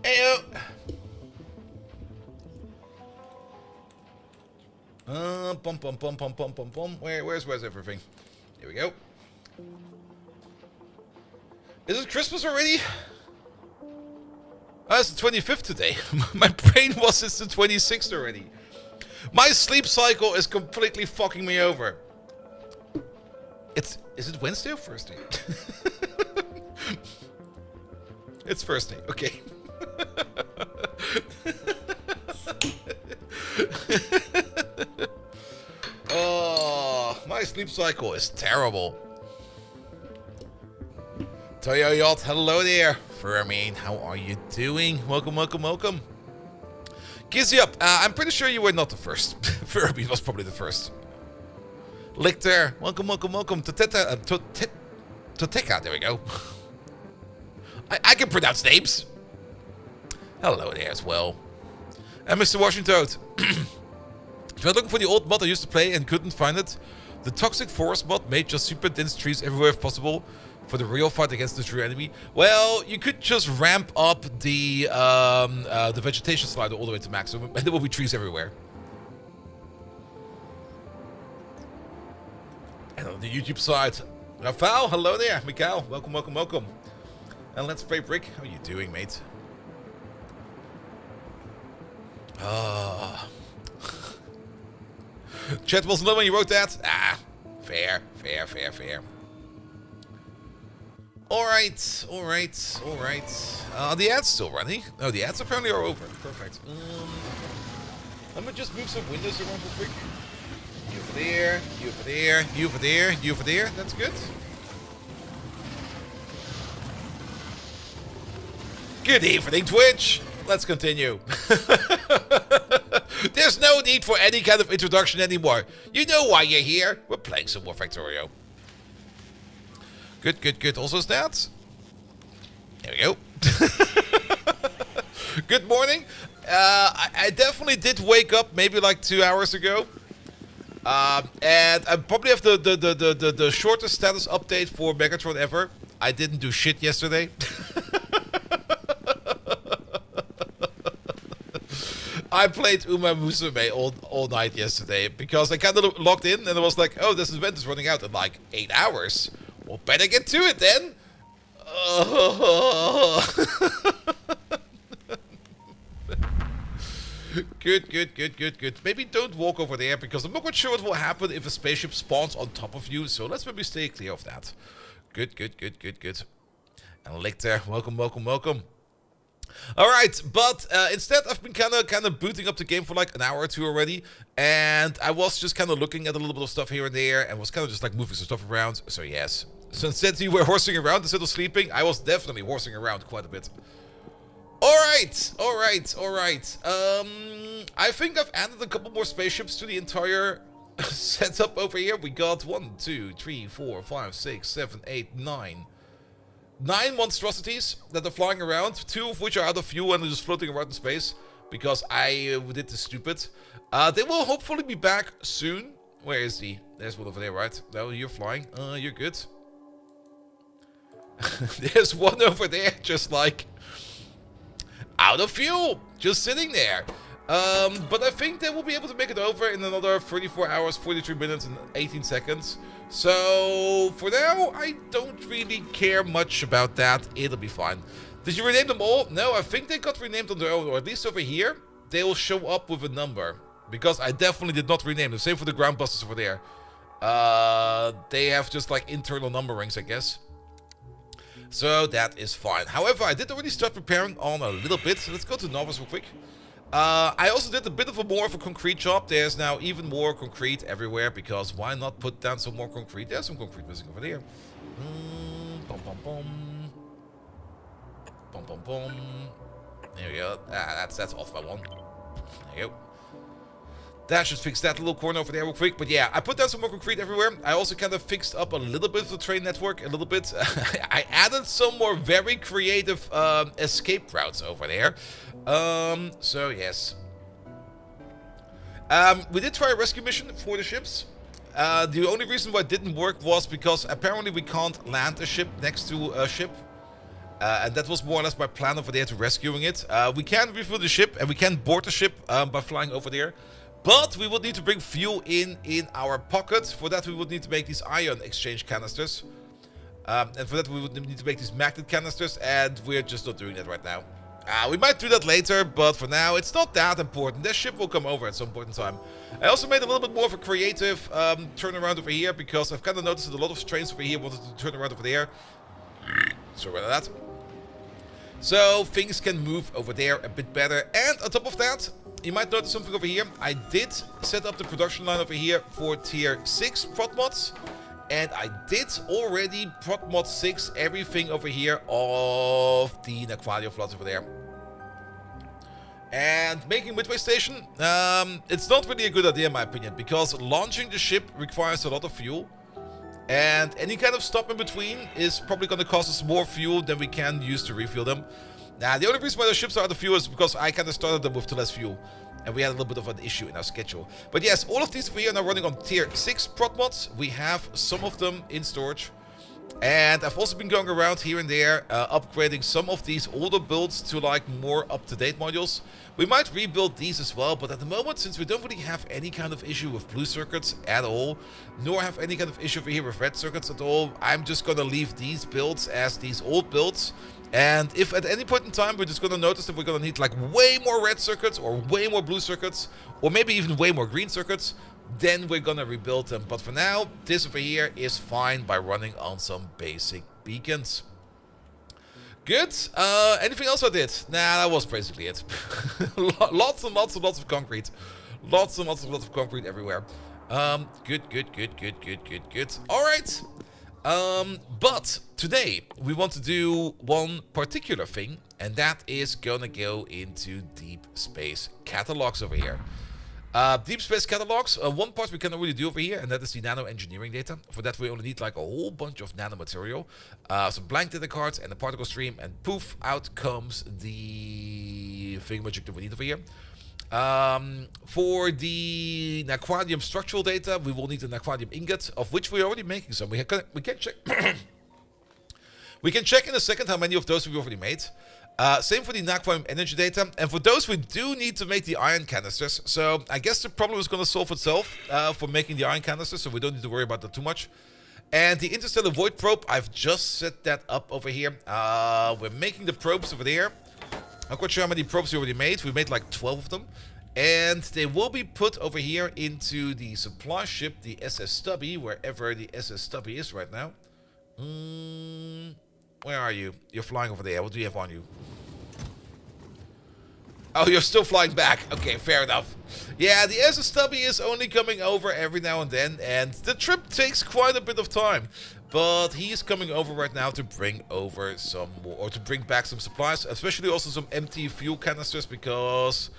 Ayo. Bum bum bum bum bum bum bum. Where's everything? Here we go. Is it Christmas already? Oh, it's the 25th today. My brain was it's the 26th already. My sleep cycle is completely fucking me over. Is it Wednesday or Thursday? It's Thursday, okay. Oh, my sleep cycle is terrible. Toyo Yacht, hello there. Fermin, how are you doing? Welcome, welcome, welcome. Gizzy up, I'm pretty sure you were not the first. Fermin was probably the first. Lichter, welcome, welcome, welcome. Toteka, there we go. I can pronounce names. Hello there as well. And Mr. Washington. If you're looking for the old mod I used to play and couldn't find it, the Toxic Forest mod made just super dense trees everywhere if possible for the real fight against the true enemy. Well, you could just ramp up the vegetation slider all the way to maximum, and there will be trees everywhere. And on the YouTube side, Rafael, hello there. Mikael, welcome, welcome, welcome. And Let's Play Brick, how are you doing, mate? Chat wasn't low when you wrote that? Ah, fair, fair, fair, fair. Alright, alright, alright. The ads still running? Oh, the ads apparently are over. Perfect. Let me just move some windows around real quick. You over there, you over there, you over there, you over there. That's good. Good evening, Twitch. Let's continue. There's no need for any kind of introduction anymore. You know why you're here. We're playing some more Factorio. Good, good, good. Also stats. There we go. Good morning. I definitely did wake up maybe like 2 hours ago. And I probably have the shortest status update for Megatron ever. I didn't do shit yesterday. I played Uma Musume all night yesterday because I kind of logged in and it was like, oh, this event is running out in like 8 hours. Well, better get to it then. Good, good, good, good, good. Maybe don't walk over there because I'm not quite sure what will happen if a spaceship spawns on top of you. So let's maybe stay clear of that. Good, good, good, good, good. And Lichter, welcome, welcome, welcome. Alright, but instead I've been kind of booting up the game for like an hour or two already, and I was just kind of looking at a little bit of stuff here and there, and was kind of just like moving some stuff around, so yes. So instead you were horsing around instead of sleeping, I was definitely horsing around quite a bit. Alright, alright, alright. I think I've added a couple more spaceships to the entire setup over here. We got 1, 2, 3, 4, 5, 6, 7, 8, 9. 9 monstrosities that are flying around, 2 of which are out of fuel and are just floating around in space because I did the stupid. They will hopefully be back soon. Where is he? There's one over there, right? No, you're flying. You're good. There's one over there just like out of fuel, just sitting there. But I think they will be able to make it over in another 34 hours, 43 minutes and 18 seconds. So, for now, I don't really care much about that. It'll be fine. Did you rename them all? No, I think they got renamed on their own, or at least over here, they will show up with a number. Because I definitely did not rename them. Same for the ground busters over there. They have just like internal numberings, I guess. So, that is fine. However, I did already start preparing on a little bit. So let's go to novice real quick. I also did a bit of more of a concrete job. There's now even more concrete everywhere because why not put down some more concrete? There's some concrete missing over there. Bum, bum, bum. Bum, bum, bum. There we go. That's off by one. There you go. That should fix that little corner over there real quick. But yeah, I put down some more concrete everywhere. I also kind of fixed up a little bit of the train network, a little bit. I added some more very creative escape routes over there. So yes. We did try a rescue mission for the ships. The only reason why it didn't work was because apparently we can't land a ship next to a ship. And that was more or less my plan over there to rescuing it. We can refuel the ship and we can board the ship by flying over there. But we would need to bring fuel in our pocket. For that we would need to make these ion exchange canisters. And for that we would need to make these magnet canisters, and we're just not doing that right now. We might do that later, but for now it's not that important. That ship will come over at some point in time. I also made a little bit more of a creative turnaround over here, because I've kind of noticed that a lot of trains over here wanted to turn around over there. Sorry about that. So things can move over there a bit better. And on top of that, you might notice something over here. I did set up the production line over here for tier 6 prot mods. And I did already prot mod 6 everything over here of the Naquadio floods over there. And making Midway Station, it's not really a good idea in my opinion, because launching the ship requires a lot of fuel. And any kind of stop in between is probably going to cost us more fuel than we can use to refuel them. Now, the only reason why the ships are out of fuel is because I kind of started them with too less fuel. And we had a little bit of an issue in our schedule. But yes, all of these over here are now running on tier 6 prot mods. We have some of them in storage. And I've also been going around here and there, upgrading some of these older builds to like more up-to-date modules. We might rebuild these as well, but at the moment, since we don't really have any kind of issue with blue circuits at all, nor have any kind of issue over here with red circuits at all, I'm just going to leave these builds as these old builds. And if at any point in time we're just going to notice that we're going to need like way more red circuits or way more blue circuits, or maybe even way more green circuits, then we're gonna rebuild them. But for now, this over here is fine by running on some basic beacons. Good. Anything else I did? Nah, that was basically it. Lots and lots and lots of concrete. Lots and lots and lots of concrete everywhere. Good. Alright. But today we want to do one particular thing, and that is gonna go into deep space catalogs over here. Deep space catalogs, one part we cannot really do over here, and that is the nano engineering data. For that we only need like a whole bunch of nano material, some blank data cards and a particle stream, and poof, out comes the thingamajig that we need over here. For the Naquadium structural data, we will need a Naquadium ingot, of which we're already making some. We can check. We can check in a second how many of those we've already made. Same for the Naquadium energy data, and for those we do need to make the iron canisters. So I guess the problem is going to solve itself for making the iron canisters, so we don't need to worry about that too much. And the interstellar void probe, I've just set that up over here. We're making the probes over there. I'm quite sure how many probes we already made. We made like 12 of them. And they will be put over here into the supply ship, the SS Stubby, wherever the SS Stubby is right now. Where are you? You're flying over there. What do you have on you? Oh, you're still flying back. Okay, fair enough. Yeah, the SS Stubby is only coming over every now and then, and the trip takes quite a bit of time. But he's coming over right now to bring over some more, or to bring back some supplies, especially also some empty fuel canisters, because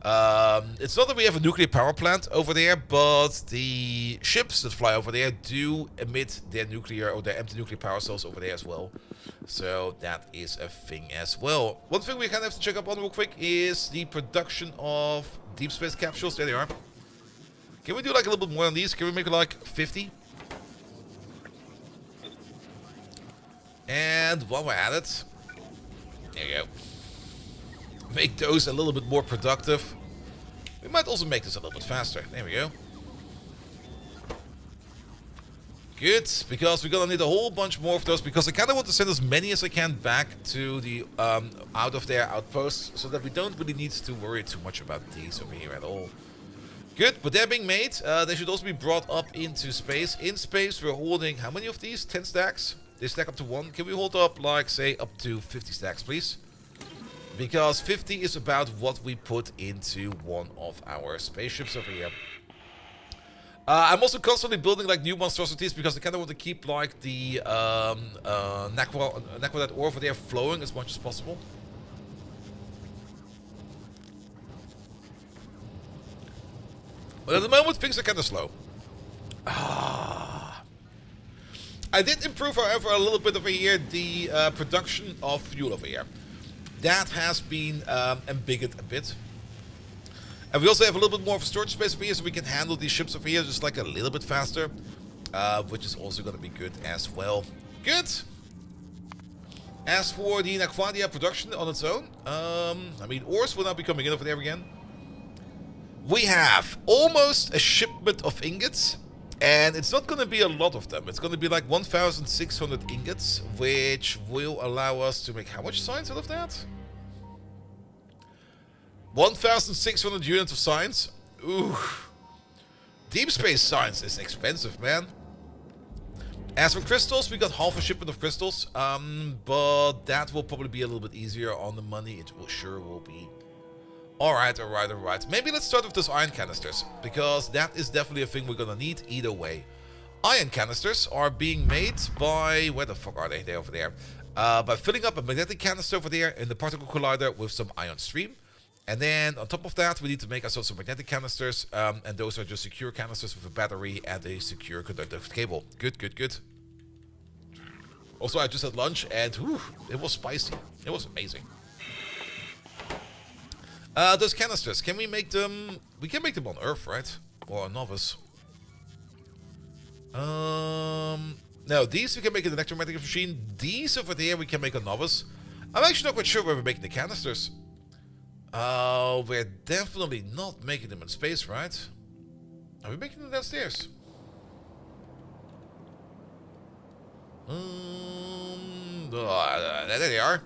it's not that we have a nuclear power plant over there, but the ships that fly over there do emit their nuclear or their empty nuclear power cells over there as well. So that is a thing as well. One thing we kind of have to check up on real quick is the production of deep space capsules. There they are. Can we do like a little bit more on these? Can we make like 50? And while we're at it, there you go. Make those a little bit more productive. We might also make this a little bit faster. There we go. Good, because we're gonna need a whole bunch more of those, because I kind of want to send as many as I can back to the out of their outposts, so that we don't really need to worry too much about these over here at all. Good, but they're being made. They should also be brought up into space. In space, we're holding how many of these? 10 stacks? They stack up to 1. Can we hold up, like, say, up to 50 stacks, please? Because 50 is about what we put into one of our spaceships over here. I'm also constantly building like new monstrosities, because I kind of want to keep like the Naquadite ore over there flowing as much as possible. But at the moment things are kind of slow. I did improve, however, a little bit over here the production of fuel over here. That has been embiggered a bit. And we also have a little bit more of storage space over here, so we can handle these ships over here just like a little bit faster. Which is also going to be good as well. Good! As for the Naquadia production on its own, I mean, ores will not be coming in over there again. We have almost a shipment of ingots, and it's not going to be a lot of them. It's going to be like 1,600 ingots, which will allow us to make how much science out of that? 1,600 units of science. Ooh. Deep space science is expensive, man. As for crystals, we got half a shipment of crystals, but that will probably be a little bit easier on the money. It will sure will be. Alright. Maybe let's start with those iron canisters, because that is definitely a thing we're gonna need either way. Iron canisters are being made by... Where the fuck are they? They're over there. By filling up a magnetic canister over there in the particle collider with some ion stream. And then on top of that, we need to make ourselves some magnetic canisters, and those are just secure canisters with a battery and a secure conductive cable. Good. Also, I just had lunch, and whew, it was spicy. It was amazing. Those canisters, can we make them... We can make them on Earth, right? Or on Novus. No, these we can make an electromagnetic machine. These over there we can make on Novus. I'm actually not quite sure where we're making the canisters. We're definitely not making them in space, right? Are we making them downstairs? There they are.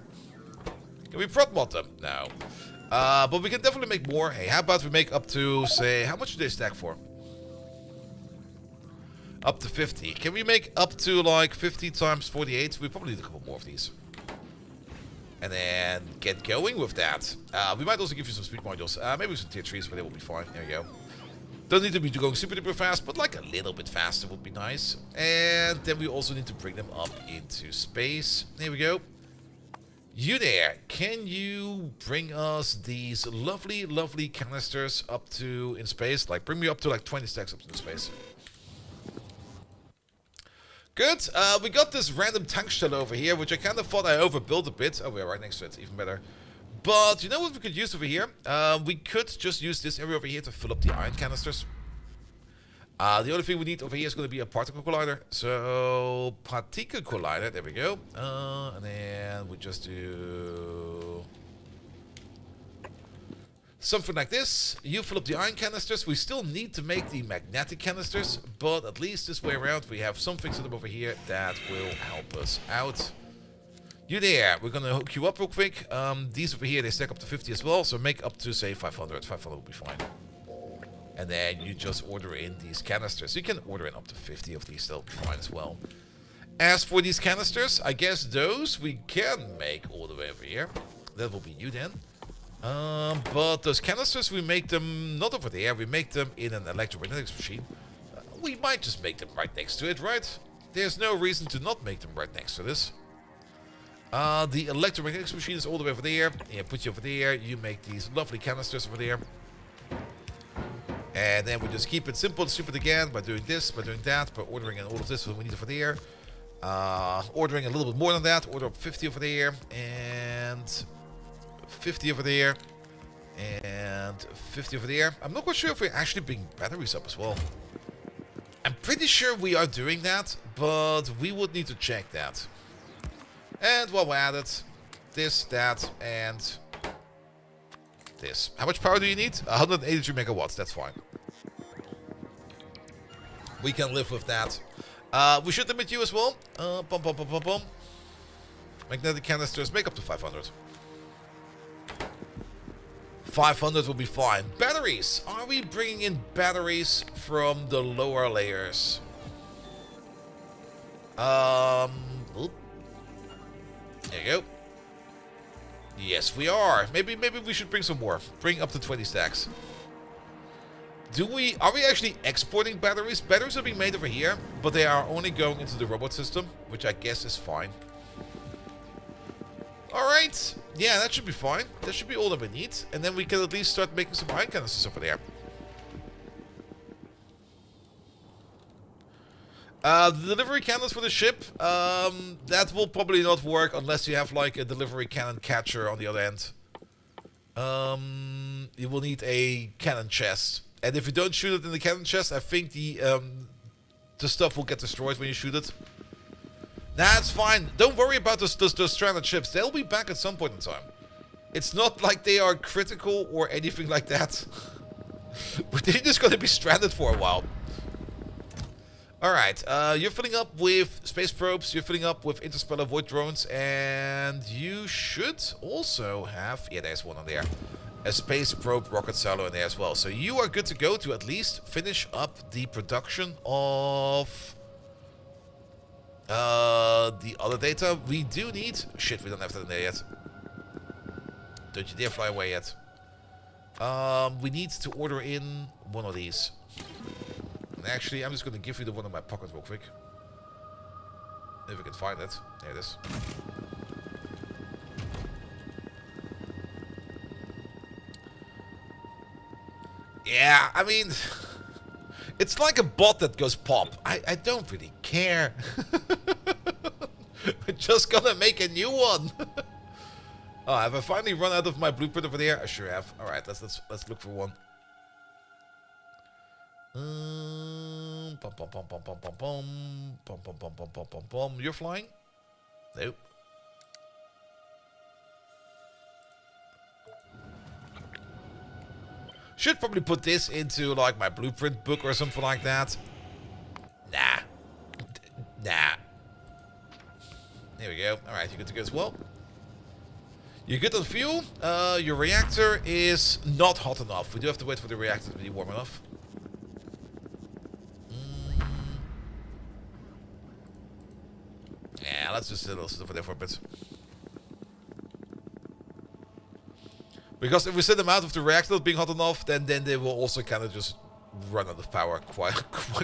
Can we prop mod them? No. But we can definitely make more. Hey, how about we make up to, say, how much do they stack for? Up to 50. Can we make up to like 50 times 48? We probably need a couple more of these. And then get going with that. We might also give you some speed modules. Maybe some tier 3s, but they will be fine. There you go. Don't need to be going super duper fast, but like a little bit faster would be nice. And then we also need to bring them up into space. There we go. You there, can you bring us these lovely, lovely canisters up to in space? Like, bring me up to like 20 stacks up in space. Good. We got this random tank shell over here, which I kind of thought I overbuilt a bit. Oh, we're right next to it. Even better. But you know what we could use over here? We could just use this area over here to fill up the iron canisters. The only thing we need over here is going to be a particle collider. So, particle collider. There we go. And then we just do... something like this. You fill up the iron canisters. We still need to make the magnetic canisters, but at least this way around we have something set up over here that will help us out. You there. We're going to hook you up real quick. These over here, they stack up to 50 as well, so make up to, say, 500. 500 will be fine. And then you just order in these canisters. You can order in up to 50 of these, they'll be fine as well. As for these canisters, I guess those we can make all the way over here. That will be you then. But those canisters, we make them not over there, we make them in an electromagnetics machine. We might just make them right next to it, right? There's no reason to not make them right next to this. The electromagnetics machine is all the way over there. Yeah, put you over there, you make these lovely canisters over there. And then we just keep it simple and stupid again by doing this, by doing that, by ordering in all of this what we need over there. Ordering a little bit more than that, order up 50 over there, and 50 over there, and 50 over there. I'm not quite sure if we're actually bringing batteries up as well. I'm pretty sure we are doing that, but we would need to check that. And while we're at it, this, that, and this. How much power do you need? 183 megawatts, that's fine. We can live with that. We should limit you as well. Magnetic canisters, make up to 500. 500 will be fine. Batteries. Are we bringing in batteries from the lower layers? Oop. There you go. Yes, we are. Maybe we should bring some more. Bring up to 20 stacks. Are we actually exporting batteries? Batteries are being made over here, but they are only going into the robot system, which I guess is fine. Alright. Yeah, that should be fine. That should be all that we need. And then we can at least start making some iron canisters over there. The delivery cannons for the ship, that will probably not work unless you have like a delivery cannon catcher on the other end. You will need a cannon chest. And if you don't shoot it in the cannon chest, I think the stuff will get destroyed when you shoot it. That's fine. Don't worry about those stranded ships. They'll be back at some point in time. It's not like they are critical or anything like that. But they're just going to be stranded for a while. Alright, you're filling up with space probes, you're filling up with interstellar void drones, and you should also have... Yeah, there's one on there. A space probe rocket silo in there as well. So you are good to go to at least finish up the production of... the other data. We do need... Shit, we don't have that in there yet. Don't you dare fly away yet. We need to order in one of these. And actually, I'm just going to give you the one in my pocket real quick. If we can find it. There it is. Yeah, I mean... It's like a bot that goes pop. I don't really care. We're just gonna make a new one. Oh, have I finally run out of my blueprint over there? I sure have. Alright, let's look for one. You're flying? Nope. Should probably put this into like my blueprint book or something like that. Nah. Nah. There we go. Alright, you're good to go as well. You're good on fuel. Your reactor is not hot enough. We do have to wait for the reactor to be warm enough. Yeah, let's just sit over there for a bit. Because if we set them out of the reactor not being hot enough, then they will also kind of just run out of power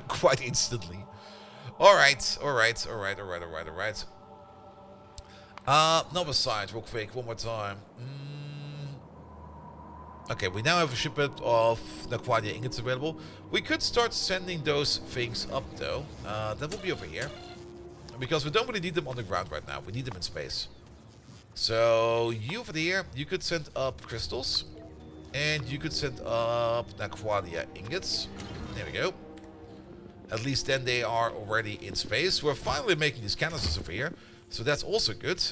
quite instantly. Alright. Another side, real quick, one more time. Okay, we now have a shipment of Naquadia ingots available. We could start sending those things up, though. That will be over here. Because we don't really need them on the ground right now. We need them in space. So, you over there, you could send up crystals. And you could send up Naquadia ingots. There we go. At least then they are already in space. We're finally making these canisters over here. So that's also good.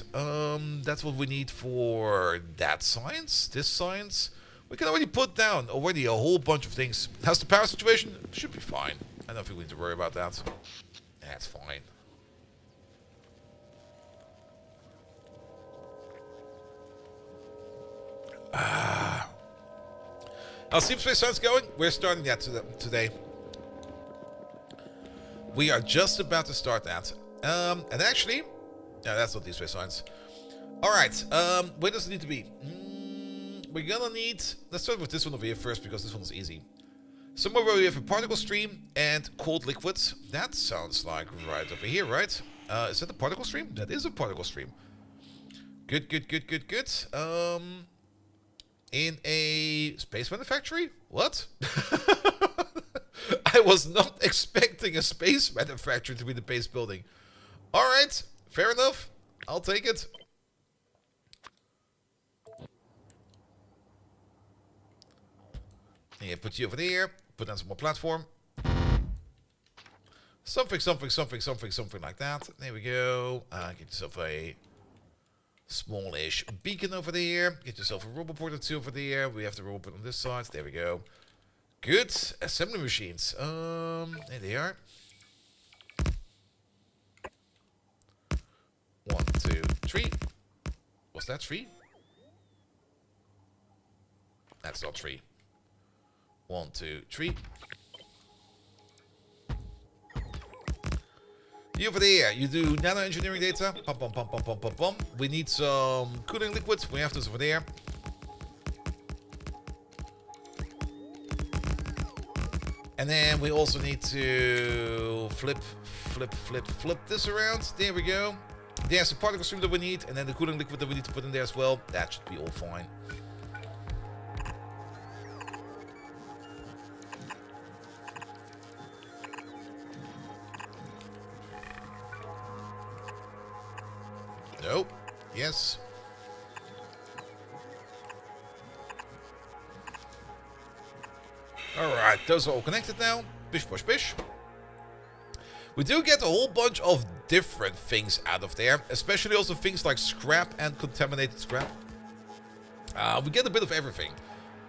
That's what we need for that science. This science. We can already put down already a whole bunch of things. How's the power situation? Should be fine. I don't think we need to worry about that. That's fine. How's Deep Space Science going? We're starting that today. We are just about to start that. And actually... No, that's not Deep Space Science. Alright, where does it need to be? We're gonna need... Let's start with this one over here first, because this one is easy. Somewhere where we have a particle stream and cold liquids. That sounds like right over here, right? Is that a particle stream? That is a particle stream. Good. In a space manufactory? What? I was not expecting a space manufacturer to be the base building. Alright, fair enough. I'll take it. Yeah, put you over there. Put down some more platform. Something like that. There we go. Get yourself a smallish beacon over there. Get yourself a roboport or two over there. We have the roboport on this side. There we go. Good. Assembly machines. There they are. 1, 2, 3. Was that 3? That's not 3. 1, 2, 3. You over there, you do nano engineering data. Pum. We need some cooling liquids. We have those over there. And then we also need to flip this around. There we go. There's the particle stream that we need, and then the cooling liquid that we need to put in there as well. That should be all fine. Nope. Yes. Alright, those are all connected now. Bish, bosh, bish. We do get a whole bunch of different things out of there, especially also things like scrap and contaminated scrap. We get a bit of everything.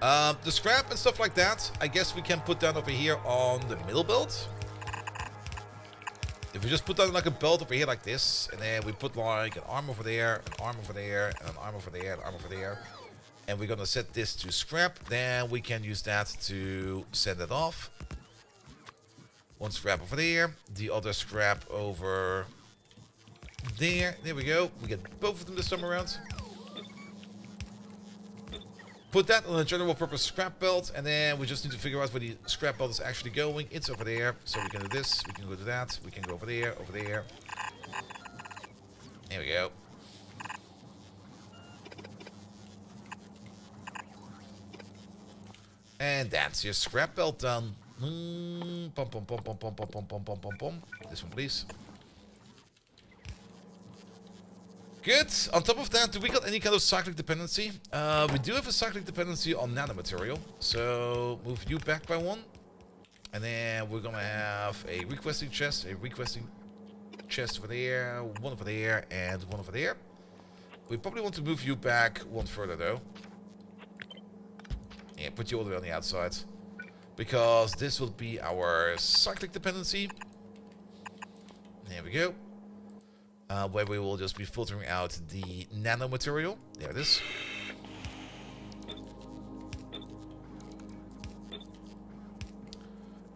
The scrap and stuff like that, I guess we can put down over here on the middle belt. If we just put down like a belt over here like this, and then we put like an arm over there, an arm over there, and an arm over there, an arm over there, and we're gonna set this to scrap, then we can use that to send it off. One scrap over there, the other scrap over there. There we go. We get both of them this time around. Put that on a general purpose scrap belt, and then we just need to figure out where the scrap belt is actually going. It's over there, so we can do this, we can go to that, we can go over there, over there. There we go. And that's your scrap belt done. Pom pom pom pom pom pom pom pom pom pom pom. This one, please. Good. On top of that, do we got any kind of cyclic dependency? We do have a cyclic dependency on nanomaterial. So move you back by one. And then we're gonna have a requesting chest over there, one over there, and one over there. We probably want to move you back one further though. Yeah, put you all the way on the outside. Because this will be our cyclic dependency. There we go. Where we will just be filtering out the nanomaterial. There it is.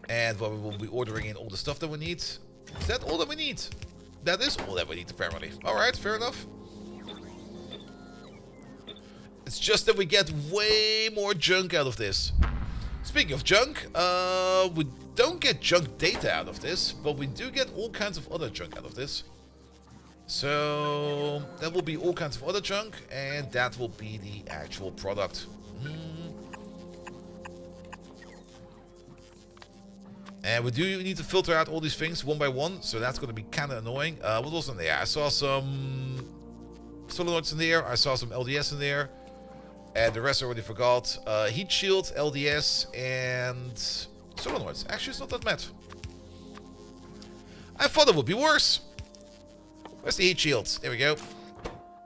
And where we will be ordering in all the stuff that we need. Is that all that we need? That is all that we need, apparently. Alright, fair enough. It's just that we get way more junk out of this. Speaking of junk, we don't get junk data out of this, but we do get all kinds of other junk out of this. So that will be all kinds of other junk, and that will be the actual product. And we do need to filter out all these things one by one, so that's going to be kind of annoying. What was in there? I saw some solenoids in there, I saw some LDS in there, and the rest I already forgot. Heat shield, LDS, and solenoids. Actually, it's not that bad. I thought it would be worse. Where's the heat shields? There we go.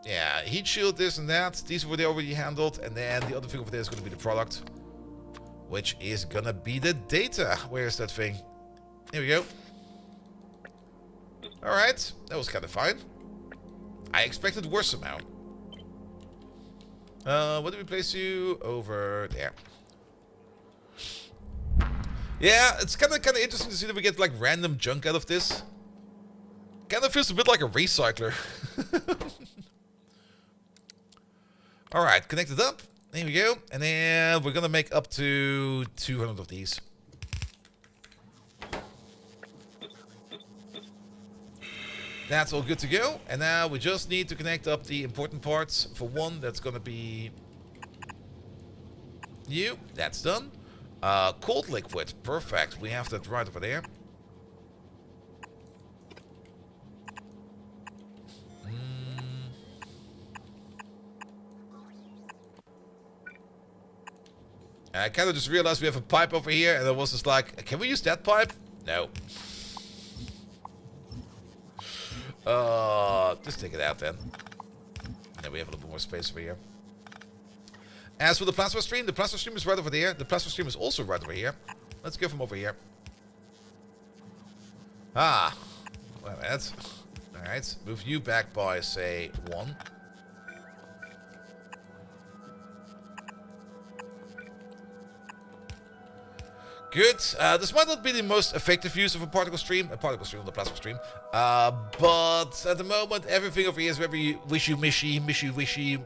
Yeah, heat shield, this and that. These were already handled. And then the other thing over there is going to be the product. Which is going to be the data. Where is that thing? Here we go. Alright, that was kind of fine. I expected worse somehow. What do we place you? Over there. Yeah, it's kind of interesting to see that we get like random junk out of this. Kind of feels a bit like a recycler. Alright, connect it up. There we go. And then we're gonna make up to 200 of these. That's all good to go. And now we just need to connect up the important parts. For one, that's gonna be you. That's done. Cold liquid. Perfect. We have that right over there. I kind of just realized we have a pipe over here, and I was just like, can we use that pipe? No. Just take it out then. And then we have a little bit more space over here. As for the plasma stream is right over there. The plasma stream is also right over here. Let's go from over here. Ah. Well, that's... Alright. Move you back by, say, 1. Good. This might not be the most effective use of a particle stream on the plasma stream. But at the moment, everything over here is very wishy-wishy,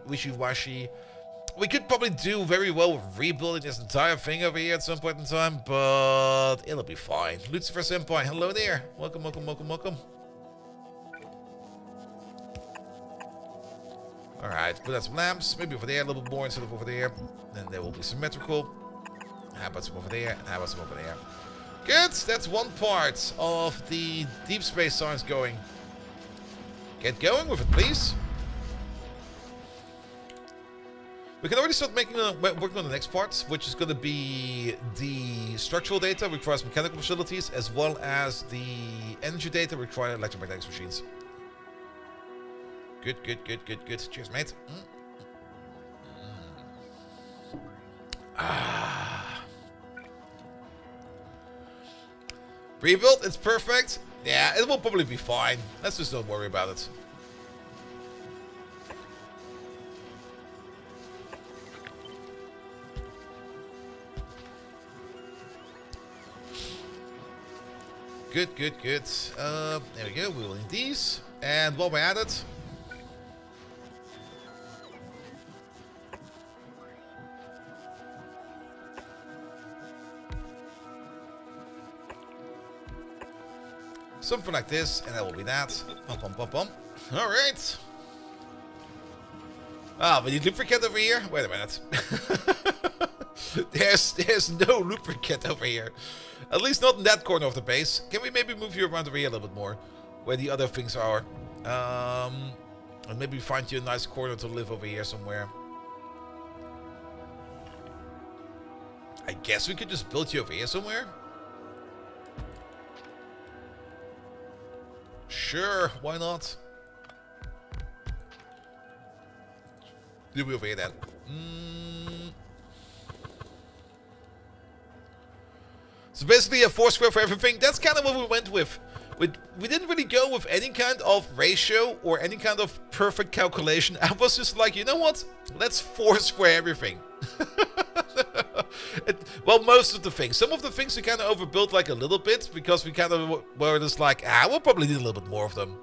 wishy-washy. We could probably do very well with rebuilding this entire thing over here at some point in time, but it'll be fine. Lucifer Senpai, hello there. Welcome, welcome, welcome, welcome. Alright, put out some lamps, maybe over there a little bit more instead of over there. Then they will be symmetrical. How about some over there? And how about some over there? Good! That's one part of the deep space science going. Get going with it, please. We can already start making working on the next part, which is going to be the structural data, which requires mechanical facilities, as well as the energy data, which require electromagnetic machines. Good, good, good, good, good. Cheers, mate. Rebuild, it's perfect. Yeah, it will probably be fine. Let's just not worry about it. Good, good, good. There we go. We will need these. And while we're at it, something like this, and that will be that. Bum, bum, bum, bum. All right. Ah, we need lubricant over here. Wait a minute. there's no lubricant over here. At least not in that corner of the base. Can we maybe move you around over here a little bit more, where the other things are? And maybe find you a nice corner to live over here somewhere. I guess we could just build you over here somewhere. Sure, why not? Do we over here then? So basically a 4 square for everything. That's kind of what we went with. We didn't really go with any kind of ratio or any kind of perfect calculation. I was just like, you know what? Let's 4 square everything. Well, most of the things. Some of the things we kind of overbuilt like a little bit because we kind of were just like, we'll probably need a little bit more of them.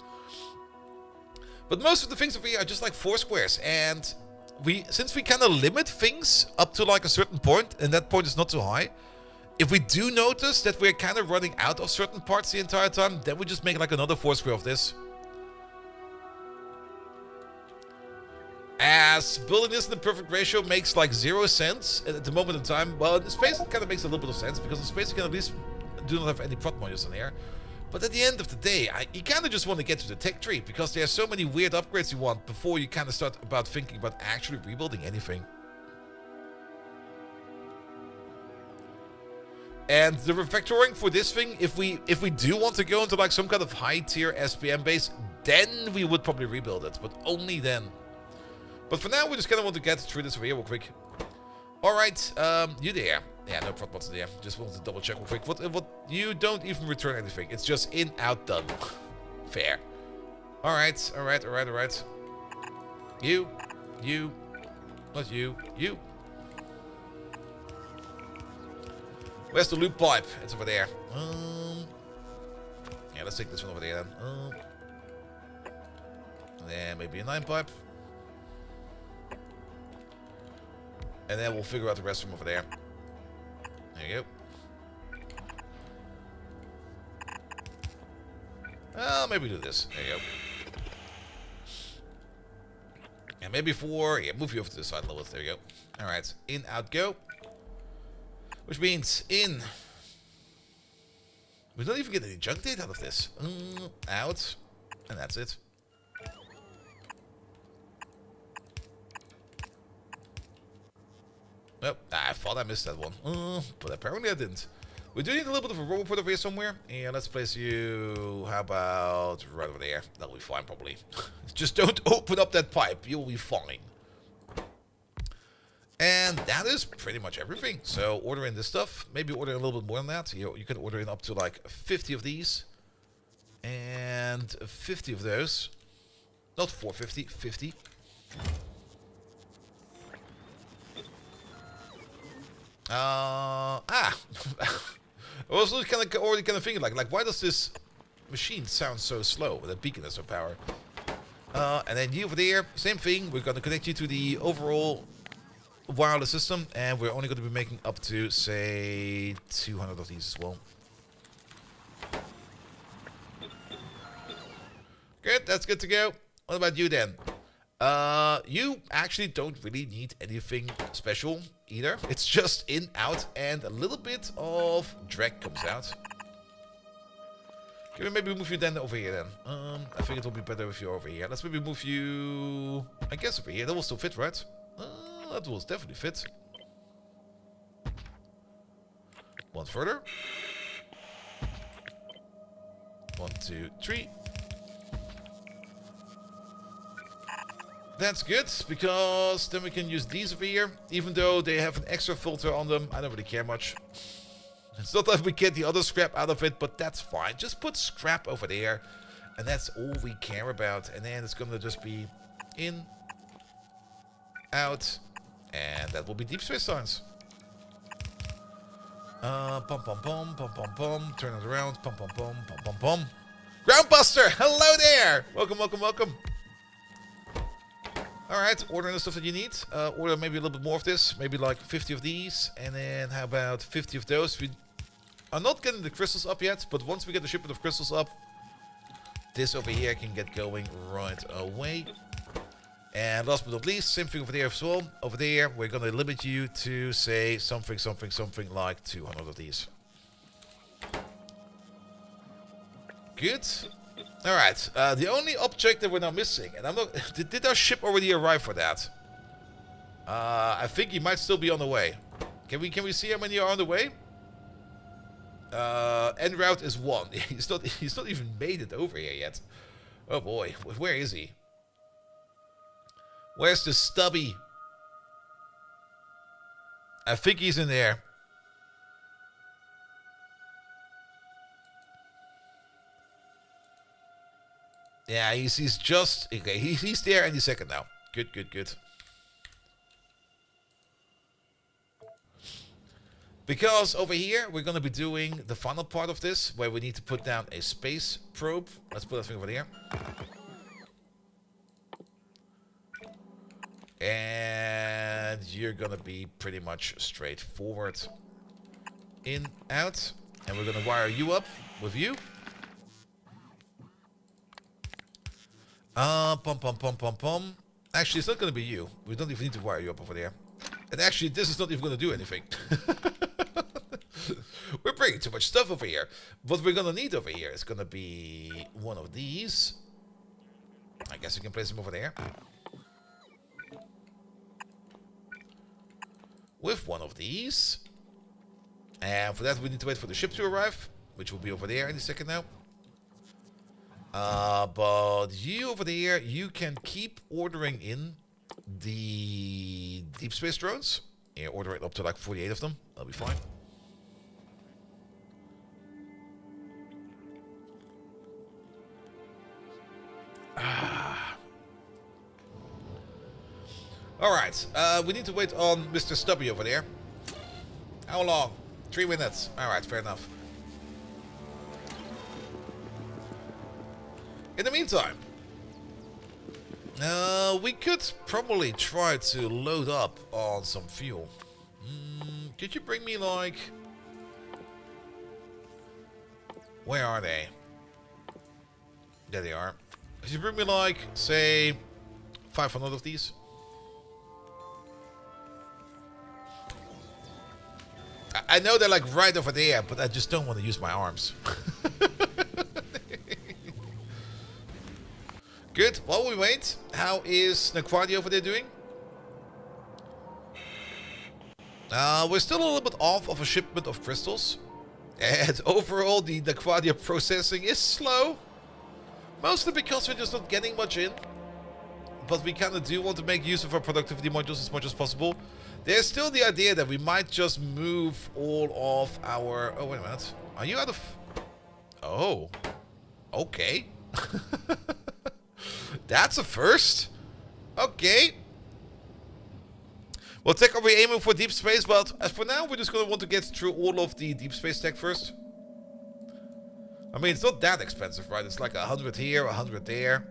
But most of the things over here are just like 4 squares. And since we kind of limit things up to like a certain point, and that point is not too high, if we do notice that we're kind of running out of certain parts the entire time, then we just make like another 4 square of this. As building this in the perfect ratio makes like 0 sense at the moment in time. Well, in space it kind of makes a little bit of sense, because in space you can at least do not have any prop modules in there. But at the end of the day, you kind of just want to get to the tech tree, because there are so many weird upgrades you want before you kind of start about thinking about actually rebuilding anything. And the refactoring for this thing, if we do want to go into like some kind of high tier SPM base, then we would probably rebuild it, but only then. But for now, we just kind of want to get through this over here real quick. All right, you there? Yeah, no prop mods there. Just wanted to double check real quick. What? You don't even return anything. It's just in, out, done. Fair. All right, all right, all right, all right. You, not you, you. Where's the loop pipe? It's over there. Yeah, let's take this one over there then. Then maybe a 9 pipe. And then we'll figure out the rest from over there. There you go. Maybe do this. There you go. And maybe move you over to the side a little bit. There you go. Alright, in, out, go. Which means in. We don't even get any junk data out of this. Out. And that's it. Nope. I thought I missed that one. But apparently I didn't. We do need a little bit of a robot over here somewhere. And let's place you. How about right over there? That'll be fine probably. Just don't open up that pipe. You'll be fine. And that is pretty much everything. So order in this stuff. Maybe order a little bit more than that. You can order in up to like 50 of these. And 50 of those. Not 450, 50. I was already kind of thinking like why does this machine sound so slow with that beacon has no power? And then you over there, same thing. We're going to connect you to the overall wireless system, and we're only going to be making up to say 200 of these as well. Good, that's good to go. What about you then? You actually don't really need anything special either. It's just in, out, and a little bit of drag comes out. Can we maybe move you then over here then? I think it will be better if you're over here. Let's maybe move you, I guess, over here. That will still fit, right? that will definitely fit. One further. 1, 2, 3. That's good, because then we can use these over here. Even though they have an extra filter on them, I don't really care much. It's not that we get the other scrap out of it, but that's fine. Just put scrap over there, and that's all we care about. And then it's gonna just be in, out, and that will be deep space signs. Pum pum pum pum pum pum. Turn it around. Pum pum pum pum pum pum. Groundbuster, hello there. Welcome, welcome, welcome. All right, order the stuff that you need. Order maybe a little bit more of this, maybe like 50 of these, and then how about 50 of those? We are not getting the crystals up yet, but once we get the shipment of crystals up, this over here can get going right away. And last but not least, same thing over there as well. Over there, we're going to limit you to, say, something like 200 of these. Good. All right. The only object that we're now missing, and I'm not. Did our ship already arrive for that? I think he might still be on the way. Can we see how many are on the way? En route is 1. He's not even made it over here yet. Oh boy, where is he? Where's the stubby? I think he's in there. Yeah, he's just okay. He's there any second now. Good, good, good. Because over here we're gonna be doing the final part of this, where we need to put down a space probe. Let's put that thing over there. And you're gonna be pretty much straightforward. In, out, and we're gonna wire you up with you. Pum pum pum pum pum. Actually, it's not gonna be you. We don't even need to wire you up over there. And actually, this is not even gonna do anything. We're bringing too much stuff over here. What we're gonna need over here is gonna be one of these. I guess we can place them over there. With one of these. And for that, we need to wait for the ship to arrive, which will be over there in a second now. But you over there, you can keep ordering in the deep space drones. Yeah, order it up to like 48 of them. That'll be fine. Alright, we need to wait on Mr. Stubby over there. How long? 3 minutes. Alright, fair enough. In the meantime, we could probably try to load up on some fuel. Could you bring me like... Where are they? There they are. Could you bring me like, say, 500 of these? I know they're like right over there, but I just don't want to use my arms. Good. While we wait, how is Naquadia over there doing? We're still a little bit off of a shipment of crystals. And overall, the Naquadia processing is slow. Mostly because we're just not getting much in. But we kind of do want to make use of our productivity modules as much as possible. There's still the idea that we might just move all of our... Oh, wait a minute. Are you out of... Oh. Okay. That's a first. Okay. Well, tech, are we aiming for deep space? But as for now, we're just going to want to get through all of the deep space tech first. I mean, it's not that expensive, right? It's like 100 here, 100 there.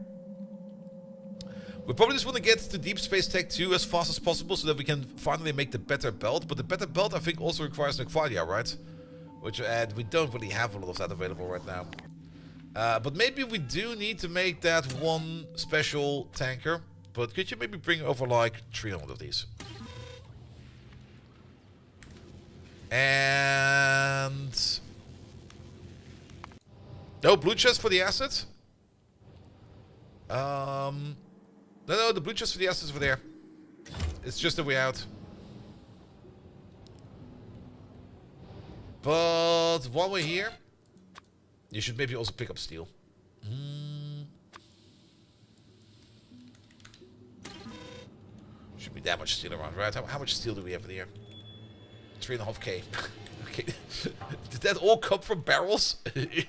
We probably just want to get to deep space tech 2 as fast as possible so that we can finally make the better belt. But the better belt, I think, also requires Naquadia, right? Which, and we don't really have a lot of that available right now. But maybe we do need to make that one special tanker. But could you maybe bring over like 300 of these? And... No blue chest for the assets? No, the blue chest for the assets over there. It's just a way out. But while we're here, you should maybe also pick up steel. Should be that much steel around, right? How much steel do we have in here? 3.5k. Okay. Did that all come from barrels? Yeah,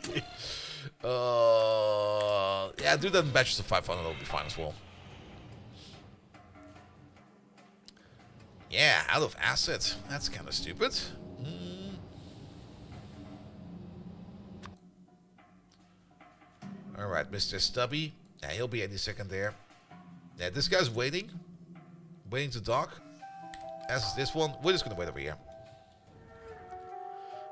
do that in batches of 500. That'll be fine as well. Yeah, out of assets. That's kind of stupid. Alright, Mr. Stubby. Yeah, he'll be any second there. Yeah, this guy's waiting. Waiting to dock. As is this one. We're just going to wait over here.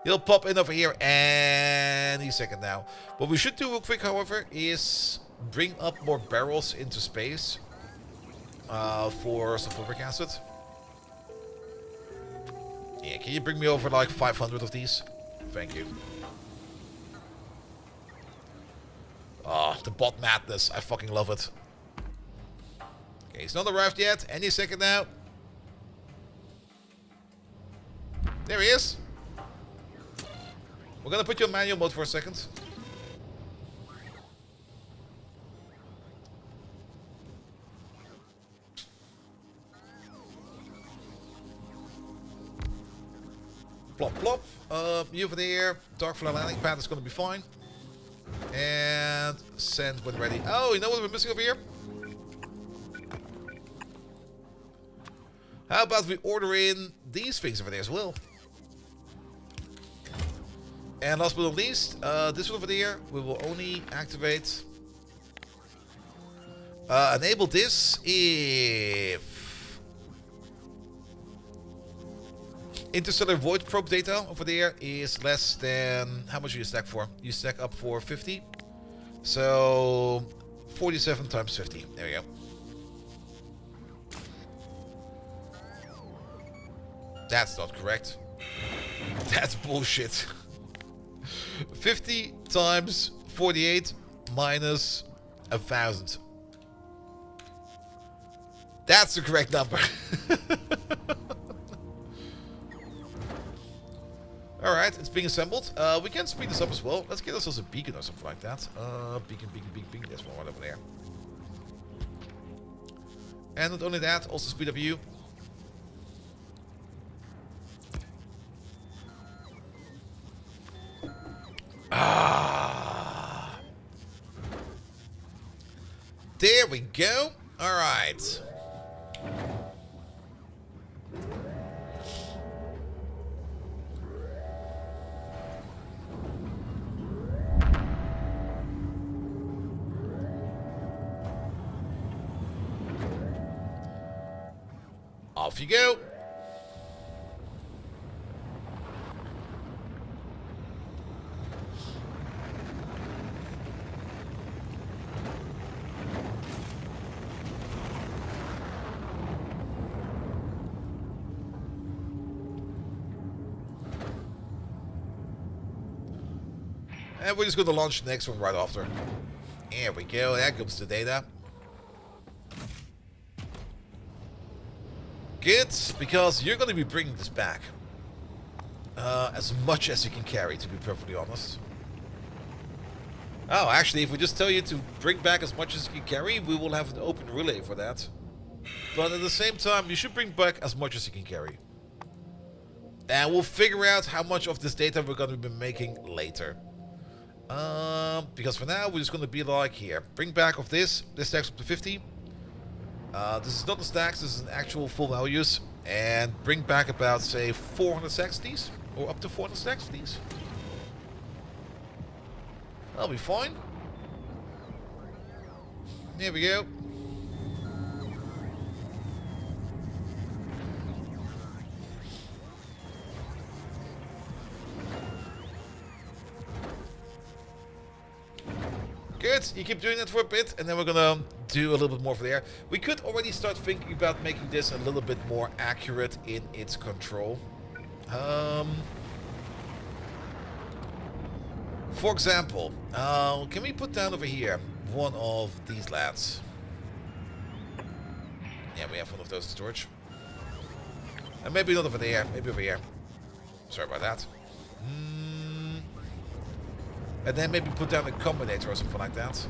He'll pop in over here any second now. What we should do real quick, however, is bring up more barrels into space. For sulfuric acid. Yeah, can you bring me over like 500 of these? Thank you. Oh, the bot madness. I fucking love it. Okay, he's not arrived yet. Any second now. There he is. We're gonna put you on manual mode for a second. Plop, plop. You over there. Dark Fly landing pad is gonna be fine. And send when ready. Oh, you know what we're missing over here? How about we order in these things over there as well? And last but not least, this one over there, we will only activate, enable this if interstellar void probe data over there is less than, how much do you stack for? You stack up for 50. So 47 times 50. There we go. That's not correct. That's bullshit. 50 times 48 minus 1,000. That's the correct number. Alright, it's being assembled. We can speed this up as well. Let's get ourselves a beacon or something like that. Beacon. There's one right over there. And not only that, also speed up you. Ah. There we go. All right. Off you go. And we're just going to launch the next one right after. There we go. There comes the data. Good, because you're going to be bringing this back. As much as you can carry, to be perfectly honest. Oh, actually, if we just tell you to bring back as much as you can carry, we will have an open relay for that. But at the same time, you should bring back as much as you can carry. And we'll figure out how much of this data we're going to be making later. Because for now, we're just going to be like here. Bring back of this. This stacks up to 50. This is not the stacks, this is an actual full values. And bring back about, say, 400 stacks of these. Or up to 400 stacks of these. That'll be fine. There we go. Good, you keep doing that for a bit, and then we're gonna do a little bit more for there. We could already start thinking about making this a little bit more accurate in its control. For example, can we put down over here one of these lads? Yeah, we have one of those in storage. And maybe not over there. Maybe over here. Sorry about that. And then maybe put down a combinator or something like that.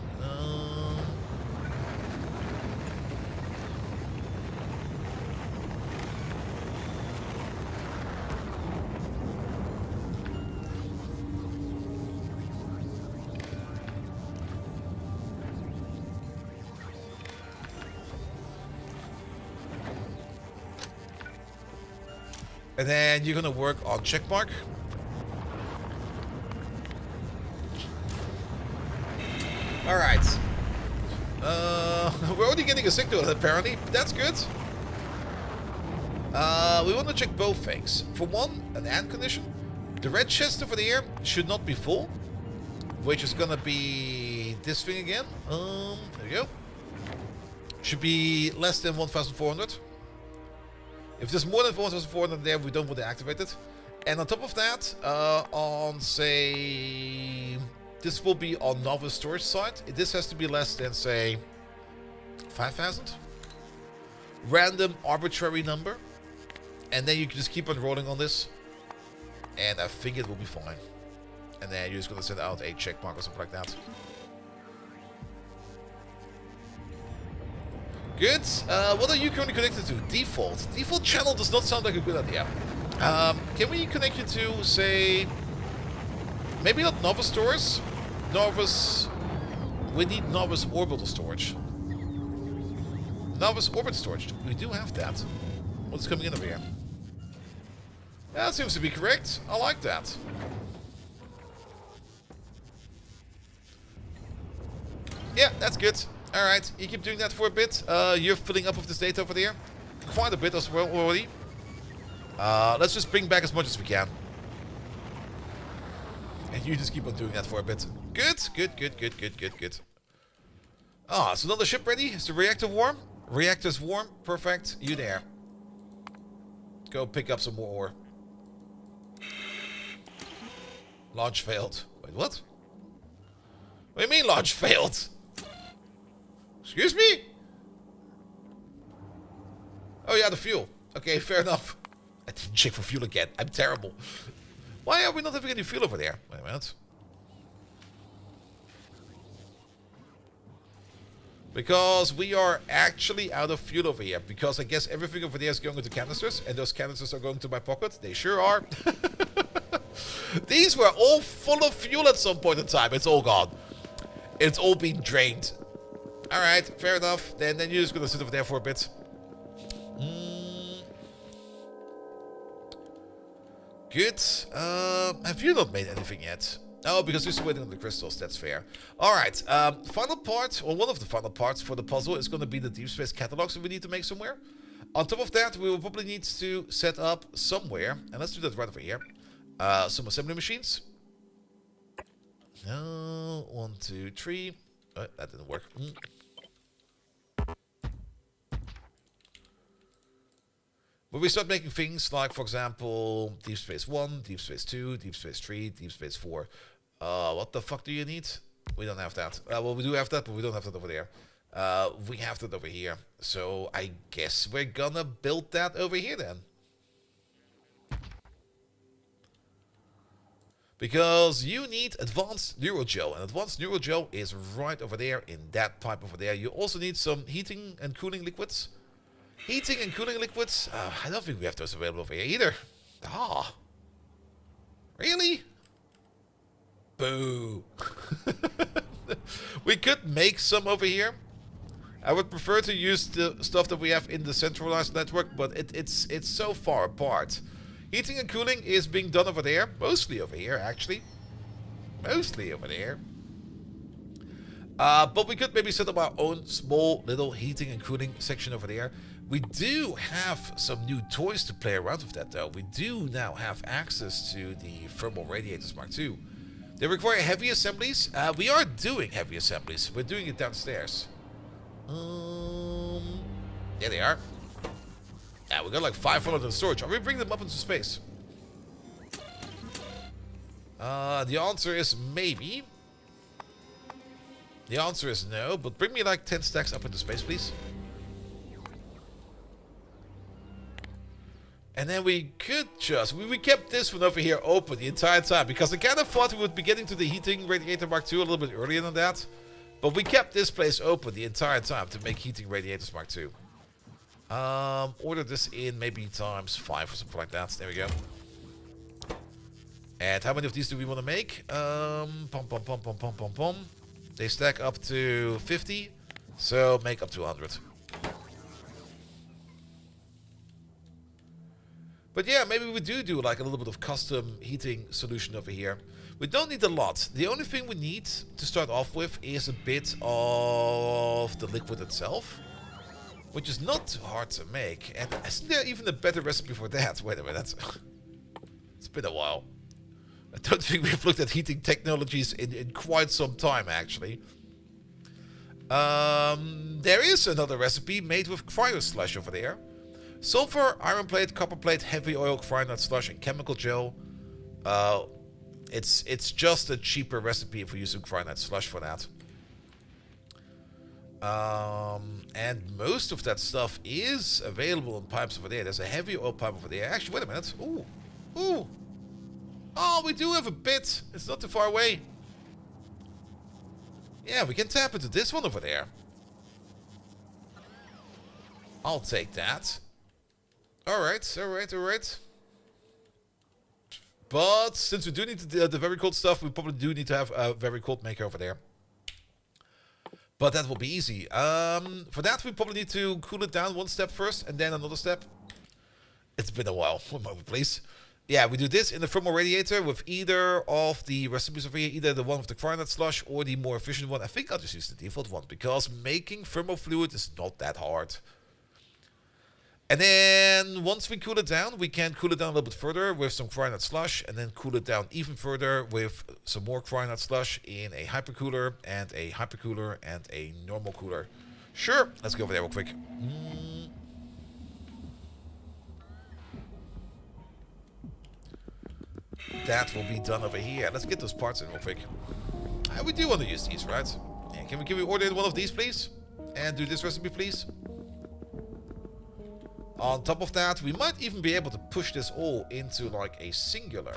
And then you're gonna work on checkmark. Alright. We're only getting a signal apparently. That's good. We want to check both things. For one, an end condition. The red chest over there should not be full. Which is gonna be this thing again. There we go. Should be less than 1,400. If there's more than 1,400 there, we don't want to activate it. And on top of that, on say, this will be on novice storage side. This has to be less than say 5,000. Random arbitrary number. And then you can just keep on rolling on this. And I think it will be fine. And then you're just going to send out a check mark or something like that. Good. What are you currently connected to? Default. Default channel does not sound like a good idea. Can we connect you to, say, maybe not novice storage? Novice. We need novice orbital storage. Novice orbit storage. We do have that. What's coming in over here? That seems to be correct. I like that. Yeah, that's good. Alright, you keep doing that for a bit. You're filling up with this data over there. Quite a bit as well already. Let's just bring back as much as we can. And you just keep on doing that for a bit. Good, good, good, good, good, good, good. Ah, so another ship ready. Is the reactor warm? Reactor's warm. Perfect. You there. Go pick up some more ore. Launch failed. Wait, what? What do you mean launch failed? Excuse me? Oh yeah, the fuel. Okay, fair enough. I didn't check for fuel again. I'm terrible. Why are we not having any fuel over there? Wait a minute. Because we are actually out of fuel over here. Because I guess everything over there is going into canisters. And those canisters are going to my pocket. They sure are. These were all full of fuel at some point in time. It's all gone. It's all been drained. Alright, fair enough. Then you're just going to sit over there for a bit. Good. Have you not made anything yet? Oh, because you're still waiting on the crystals. That's fair. Alright. Final part, or one of the final parts for the puzzle is going to be the deep space catalogs that we need to make somewhere. On top of that, we will probably need to set up somewhere, and let's do that right over here, some assembly machines. No, 1, 2, 3. That didn't work. But we start making things like, for example, Deep Space 1, Deep Space 2, Deep Space 3, Deep Space 4. What the fuck do you need? We don't have that. Well, we do have that, but we don't have that over there. We have that over here. So I guess we're gonna build that over here then. Because you need advanced neurogel, and advanced neurogel is right over there in that pipe over there. You also need some heating and cooling liquids. Heating and cooling liquids, I don't think we have those available over here either. Ah. Really? Boo. We could make some over here. I would prefer to use the stuff that we have in the centralized network, but it's so far apart. Heating and cooling is being done over there. Mostly over here, actually. Mostly over there. But we could maybe set up our own small little heating and cooling section over there. We do have some new toys to play around with that, though. We do now have access to the thermal radiators Mark II. They require heavy assemblies. We are doing heavy assemblies. We're doing it downstairs. There they are. Yeah, we got like 500 in storage. Are we bringing them up into space? The answer is maybe. The answer is no, but bring me like 10 stacks up into space, please. And then we could just... We kept this one over here open the entire time. Because I kind of thought we would be getting to the heating radiator Mark II a little bit earlier than that. But we kept this place open the entire time to make heating radiators Mark II. Order this in maybe times 5 or something like that. There we go. And how many of these do we want to make? They stack up to 50. So make up to 100. But yeah, maybe we do like a little bit of custom heating solution over here. We don't need a lot. The only thing we need to start off with is a bit of the liquid itself. Which is not hard to make. And isn't there even a better recipe for that? Wait a minute. It's been a while. I don't think we've looked at heating technologies in quite some time, actually. There is another recipe made with cryo slush over there. Sulfur, iron plate, copper plate, heavy oil, cyanide slush, and chemical gel. It's just a cheaper recipe if we use some cyanide slush for that. And most of that stuff is available in pipes over there. There's a heavy oil pipe over there. Actually, wait a minute. Ooh. Ooh. Oh, we do have a bit. It's not too far away. Yeah, we can tap into this one over there. I'll take that. Alright, alright, alright. But since we do need the very cold stuff, we probably do need to have a very cold maker over there. But that will be easy. For that, we probably need to cool it down one step first, and then another step. It's been a while. One moment, please. Yeah, we do this in the thermal radiator with either of the recipes over here, either the one with the cyanide slush or the more efficient one. I think I'll just use the default one, because making thermal fluid is not that hard. And then once we cool it down, we can cool it down a little bit further with some cyanide slush, and then cool it down even further with some more cyanide slush in a hypercooler and a hypercooler and a normal cooler. Sure, let's go over there real quick. That will be done over here. Let's get those parts in real quick. We do want to use these, right? Yeah, can we order in one of these, please? And do this recipe, please? On top of that, we might even be able to push this all into like a singular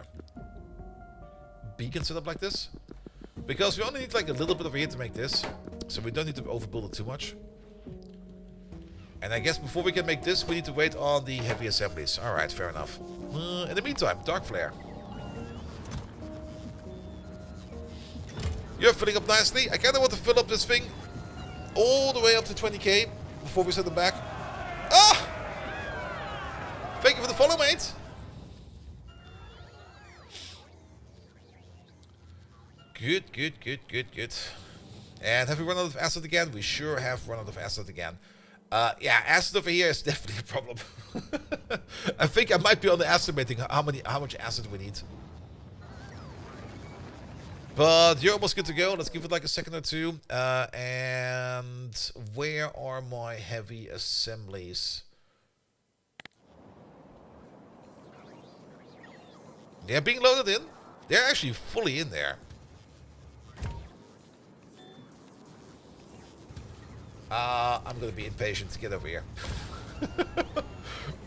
beacon setup like this. Because we only need like a little bit over here to make this. So we don't need to overbuild it too much. And I guess before we can make this, we need to wait on the heavy assemblies. Alright, fair enough. In the meantime, Dark Flare. You're filling up nicely. I kind of want to fill up this thing all the way up to 20k before we send them back. Ah! Thank you for the follow, mate. Good, good, good, good, good. And have we run out of acid again? We sure have run out of acid again. Yeah, acid over here is definitely a problem. I think I might be underestimating how much acid we need. But you're almost good to go. Let's give it like a second or two. And where are my heavy assemblies? They're being loaded in. They're actually fully in there. I'm gonna be impatient to get over here.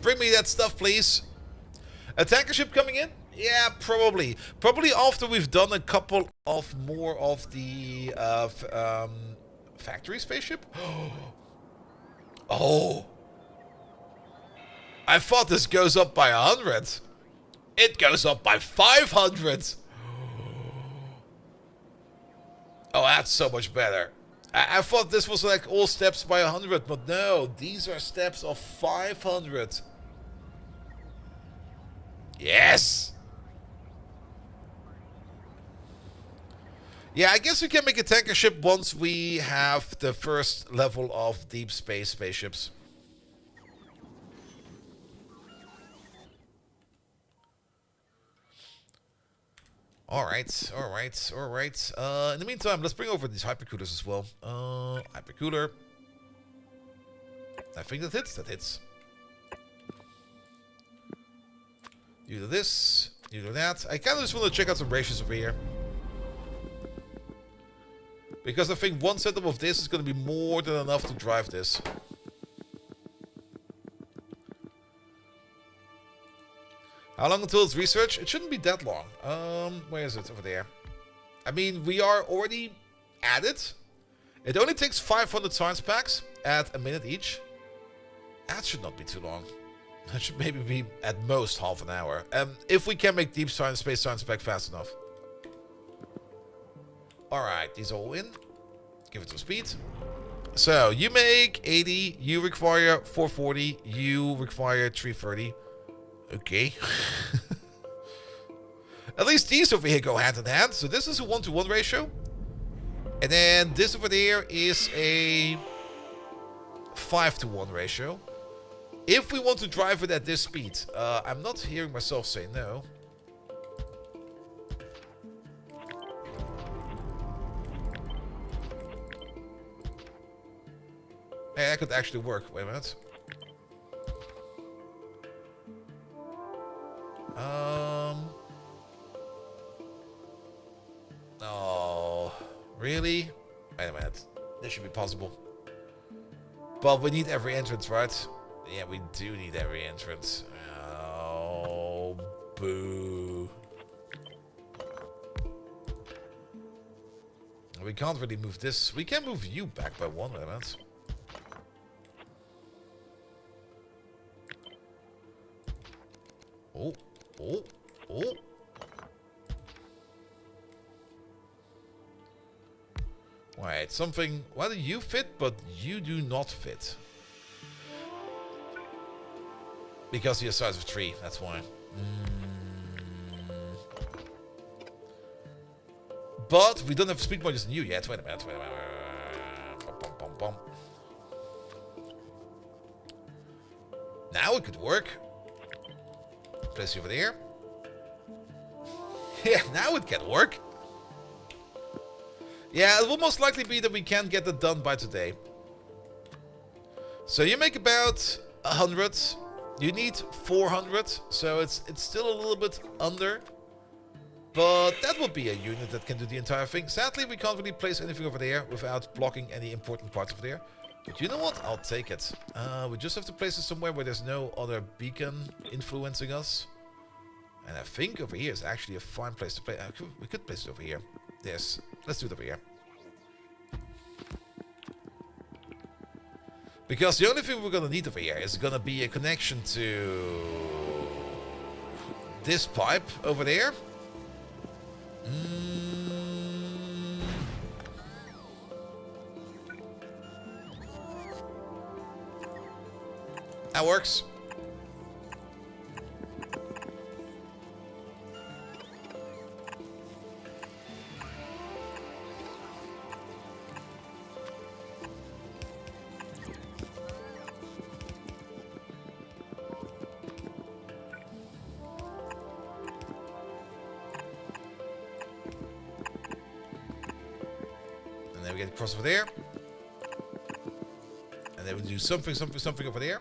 Bring me that stuff, please. A tanker ship coming in? Yeah, probably. Probably after we've done a couple of more of the factory spaceship. Oh. I thought this goes up by 100. It goes up by 500. Oh, that's so much better. I thought this was like all steps by 100, but no, these are steps of 500. Yes. Yeah, I guess we can make a tanker ship once we have the first level of deep space spaceships. Alright, alright, alright. In the meantime, let's bring over these hypercoolers as well. Hypercooler. I think that hits, that hits. You do this, you do that. I kind of just want to check out some ratios over here. Because I think one setup of this is going to be more than enough to drive this. How long until it's research? It shouldn't be that long. Where is it? Over there. I mean, we are already at it. It only takes 500 science packs at a minute each. That should not be too long. That should maybe be at most half an hour. If we can make deep science, space science pack fast enough. Alright, these are all in. Give it some speed. So, you make 80, you require 440, you require 330. Okay. At least these over here go hand in hand. So this is a 1-to-1 ratio. And then this over there is a 5-to-1 ratio. If we want to drive it at this speed, I'm not hearing myself say no. Hey, that could actually work. Wait a minute. Oh, really? Wait a minute. This should be possible. But we need every entrance, right? Yeah, we do need every entrance. Oh, boo. We can't really move this. We can move you back by 1 minute. Oh, oh, oh. Wait, something. Why do you fit, but you do not fit? Because you're size of 3, that's why. But we don't have speed modules in you yet. Wait a minute, wait a minute. Bum, bum, bum, bum. Now it could work. Place you over there. Yeah, now it can work. Yeah, it will most likely be that we can't get it done by today. So you make about 100. You need 400, so it's still a little bit under. But that would be a unit that can do the entire thing. Sadly, we can't really place anything over there without blocking any important parts over there. But you know what? I'll take it. We just have to place it somewhere where there's no other beacon influencing us. And I think over here is actually a fine place to play. We could place it over here. Yes, let's do it over here. Because the only thing we're going to need over here is going to be a connection to this pipe over there. That works. And then we get across over there. And then we do something over there.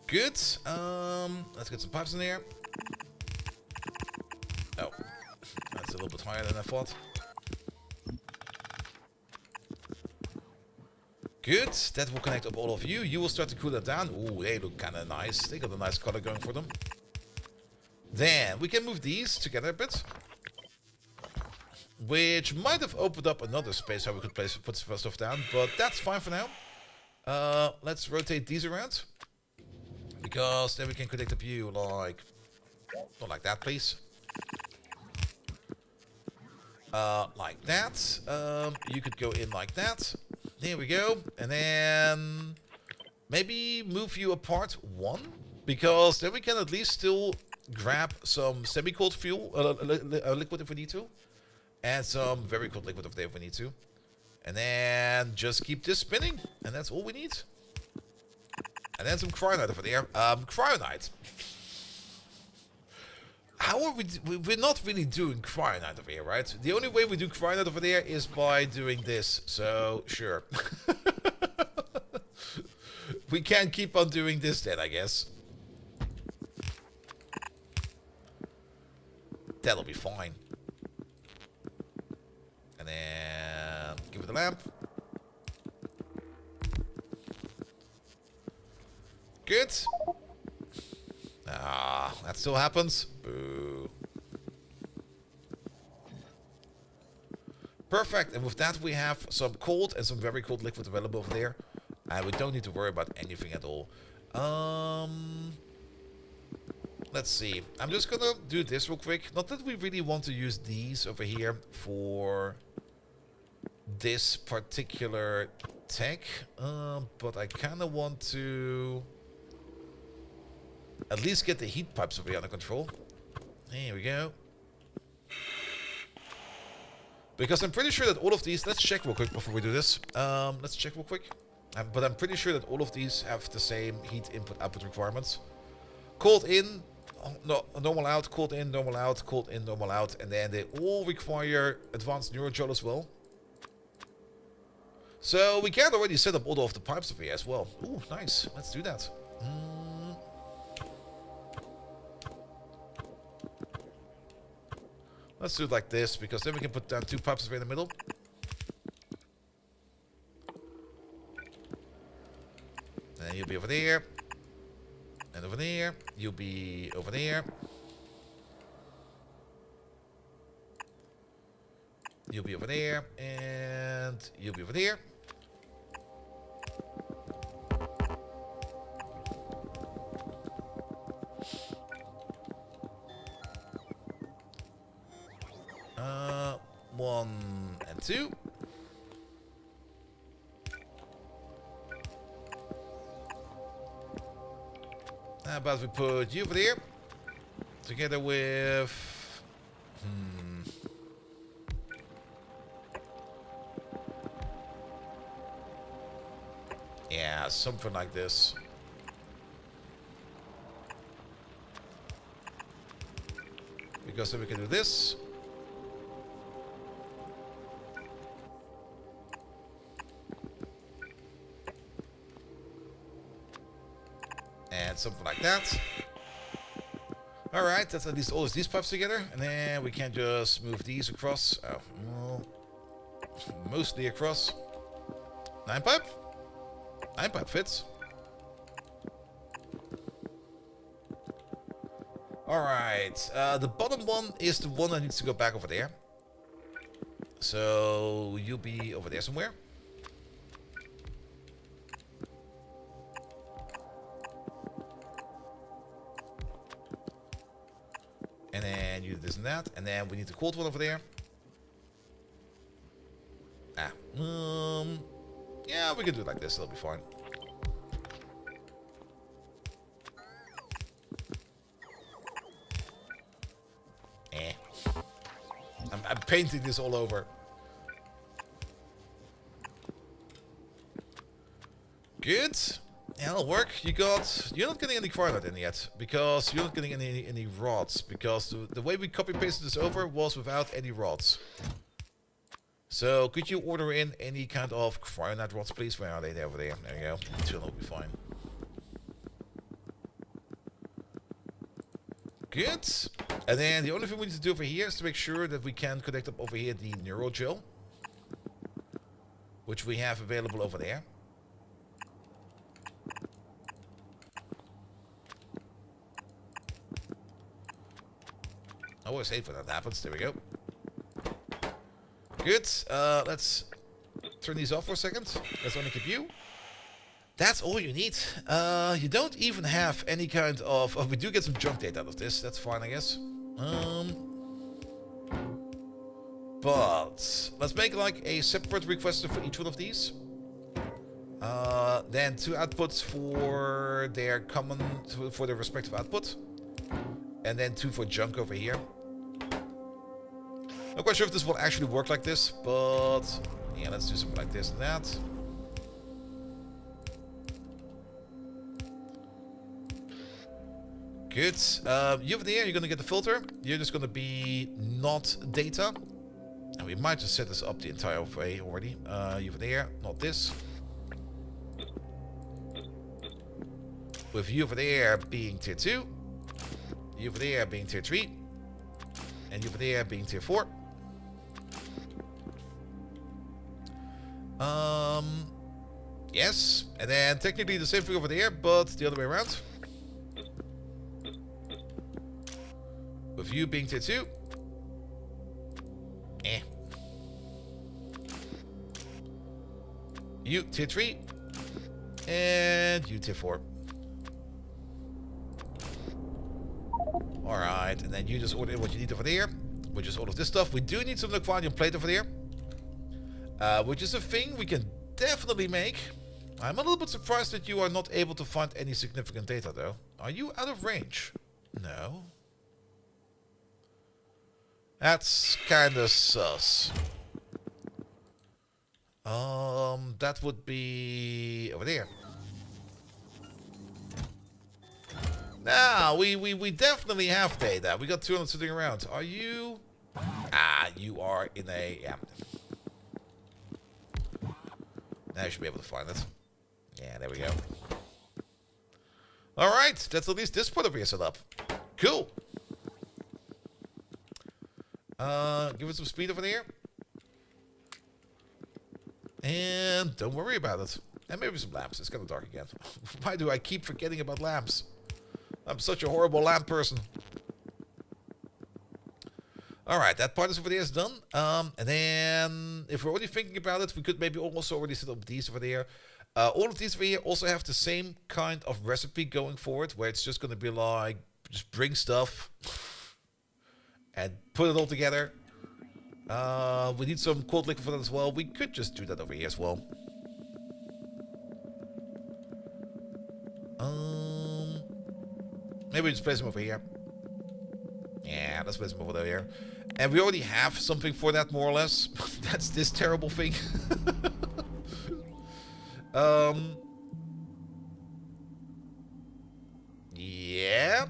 Good. Let's get some pipes in there. Oh, that's a little bit higher than I thought. Good. That will connect up all of you. You will start to cool that down. Ooh, they look kind of nice. They got a nice color going for them. Then we can move these together a bit, which might have opened up another space where we could put stuff down, but that's fine for now. Let's rotate these around. Because then we can connect up you like... Not like that, please. Like that. You could go in like that. There we go. And then... Maybe move you apart 1. Because then we can at least still grab some semi-cold fuel, liquid if we need to. And some very cold liquid over there if we need to. And then just keep this spinning. And that's all we need. And then some cryonite over there. Cryonite. How are we're not really doing cryonite over here, right? The only way we do cryonite over there is by doing this. So, sure. We can keep on doing this then, I guess. That'll be fine. And then give it a lamp. Good. Ah, that still happens. Boo. Perfect. And with that, we have some cold and some very cold liquid available over there. And we don't need to worry about anything at all. Let's see. I'm just gonna do this real quick. Not that we really want to use these over here for this particular tech, but I kind of want to at least get the heat pipes over here under control. There we go. Because I'm pretty sure that all of these... Let's check real quick before we do this. Let's check real quick. But I'm pretty sure that all of these have the same heat input-output requirements. Cold in, no, normal out, cold in, normal out, cold in, normal out. And then they all require advanced neurogel as well. So we can already set up all of the pipes over here as well. Ooh, nice. Let's do that. Let's do it like this, because then we can put down 2 pipes over in the middle. And you'll be over there. And over there. You'll be over there. You'll be over there. And you'll be over there. One and 2. How about we put you over there together with yeah, something like this. Because then we can do this. And something like that. Alright, that's at least all of these pipes together. And then we can just move these across. Oh, well, mostly across. 9 pipe? 9 pipe fits. Alright, the bottom one is the one that needs to go back over there. So you'll be over there somewhere. And then you do this and that. And then we need the cold one over there. Yeah, we can do it like this. It'll be fine. I'm painting this all over. Good. Yeah, that'll work. You're not getting any cryolite in yet, because you're not getting any rods, because the way we copy pasted this over was without any rods. So could you order in any kind of cryolite rods, please? Where are they? They're over there. There you go. It'll all be fine. Good. And then the only thing we need to do over here is to make sure that we can connect up over here the neurogel, which we have available over there. I always hate when that happens. There we go. Good. Let's turn these off for a second. Let's only keep you. That's all you need. You don't even have any kind of... Oh, we do get some junk data out of this. That's fine, I guess. But let's make like a separate requester for each one of these. Then 2 outputs for their for their respective output. And then 2 for junk over here. Not quite sure if this will actually work like this, but yeah, let's do something like this and that. Good. You over there, you're gonna get the filter. You're just gonna be not data. And we might just set this up the entire way already. You over there, not this. With you over there being tier 2. You over there being tier 3. And you over there being tier 4. Yes. And then technically the same thing over there, but the other way around. With you being tier 2. Eh. You tier 3. And you tier 4. Alright, and then you just order what you need over there, which is all of this stuff. We do need some Aquarium plate over there, which is a thing we can definitely make. I'm a little bit surprised that you are not able to find any significant data, though. Are you out of range? No. That's kinda sus. That would be over there. Now, we definitely have data. We got 200 sitting around. Are you? Ah, you are in a... Yeah. Now you should be able to find it. Yeah, there we go. Alright, that's at least this part of here set up. Cool. Give it some speed over there. And don't worry about it. And maybe some lamps. It's kind of dark again. Why do I keep forgetting about lamps? I'm such a horrible lamp person. Alright, that part is over there is done. And then, if we're already thinking about it, we could maybe also already set up these over there. All of these over here also have the same kind of recipe going forward, where it's just going to be like, just bring stuff and put it all together. We need some cold liquor for that as well. We could just do that over here as well. Maybe we just place them over here. Yeah, let's place them over there. And we already have something for that, more or less. That's this terrible thing. Yeah.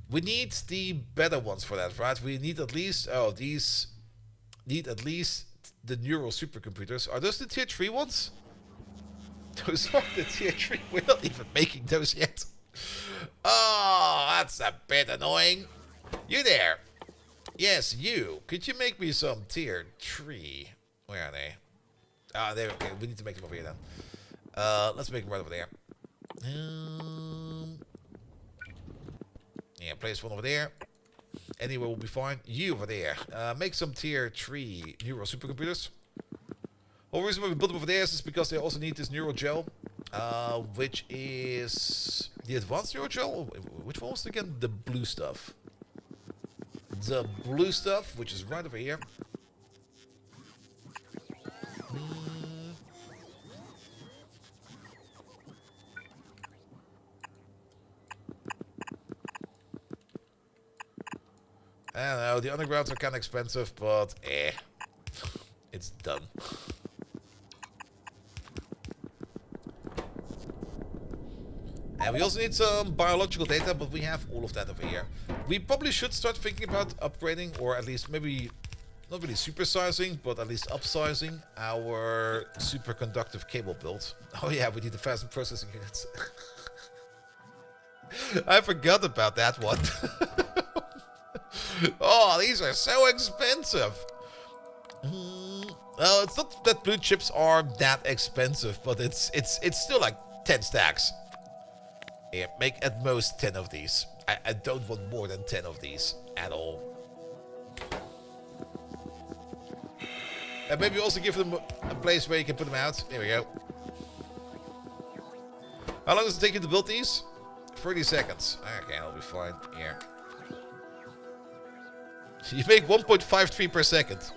We need the better ones for that, right? We need at least... Oh, these need at least the neural supercomputers. Are those the tier 3 ones? Those are the tier 3. We're not even making those yet. Oh, that's a bit annoying. You there. Yes, you. Could you make me some tier 3? Where are they? Ah, there. Okay, we need to make them over here then. Let's make them right over there. Yeah, place one over there. Anywhere will be fine. You over there. Make some tier 3 neural supercomputers. The reason why we build them over there is because they also need this neural gel, which is the advanced neural gel. Which one was it again? The blue stuff. The blue stuff, which is right over here. I don't know, the undergrounds are kind of expensive, but it's done. And we also need some biological data, but we have all of that over here. We probably should start thinking about upgrading, or at least maybe not really supersizing, but at least upsizing our superconductive cable build. Oh yeah, we need the fast processing units. I forgot about that one. Oh, these are so expensive. Well, it's not that blue chips are that expensive, but it's still like 10 stacks. Yeah, make at most 10 of these. I don't want more than 10 of these at all. And maybe also give them a place where you can put them out. There we go. How long does it take you to build these? 30 seconds. Okay, that'll be fine. Here. You make 1.53 per second.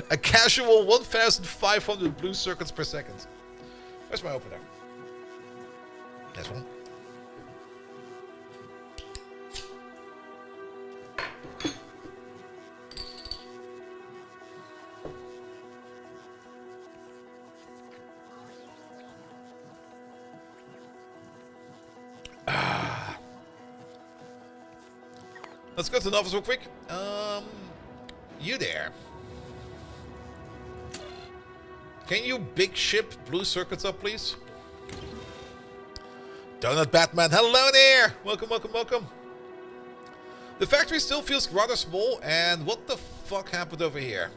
A casual 1,500 blue circuits per second. Where's my opener? This one. Let's go to the office real quick. You there. Can you big ship blue circuits up, please? Donut Batman, hello there! Welcome, welcome, welcome. The factory still feels rather small, and what the fuck happened over here?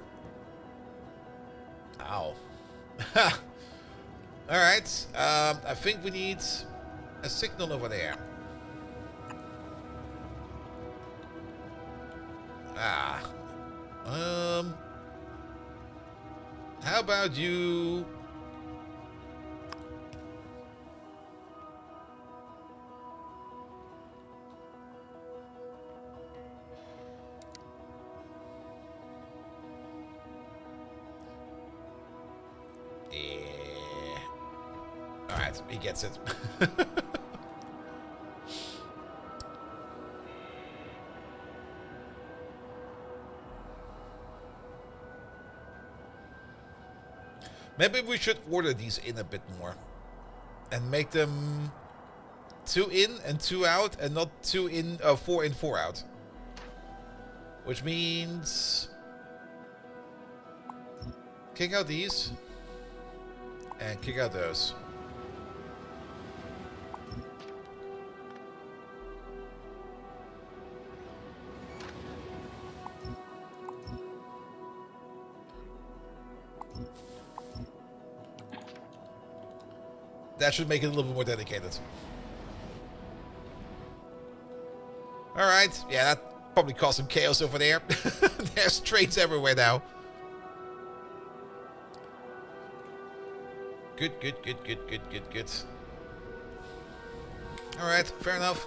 Ow. Alright, I think we need a signal over there. Ah. How about you... Yeah. Alright, he gets it. Maybe we should order these in a bit more. And make them 2 in and 2 out, and not 4 in, 4 out. Which means... kick out these. And kick out those. That should make it a little bit more dedicated. Alright, yeah, that probably caused some chaos over there. There's trains everywhere now. Good. Alright, fair enough.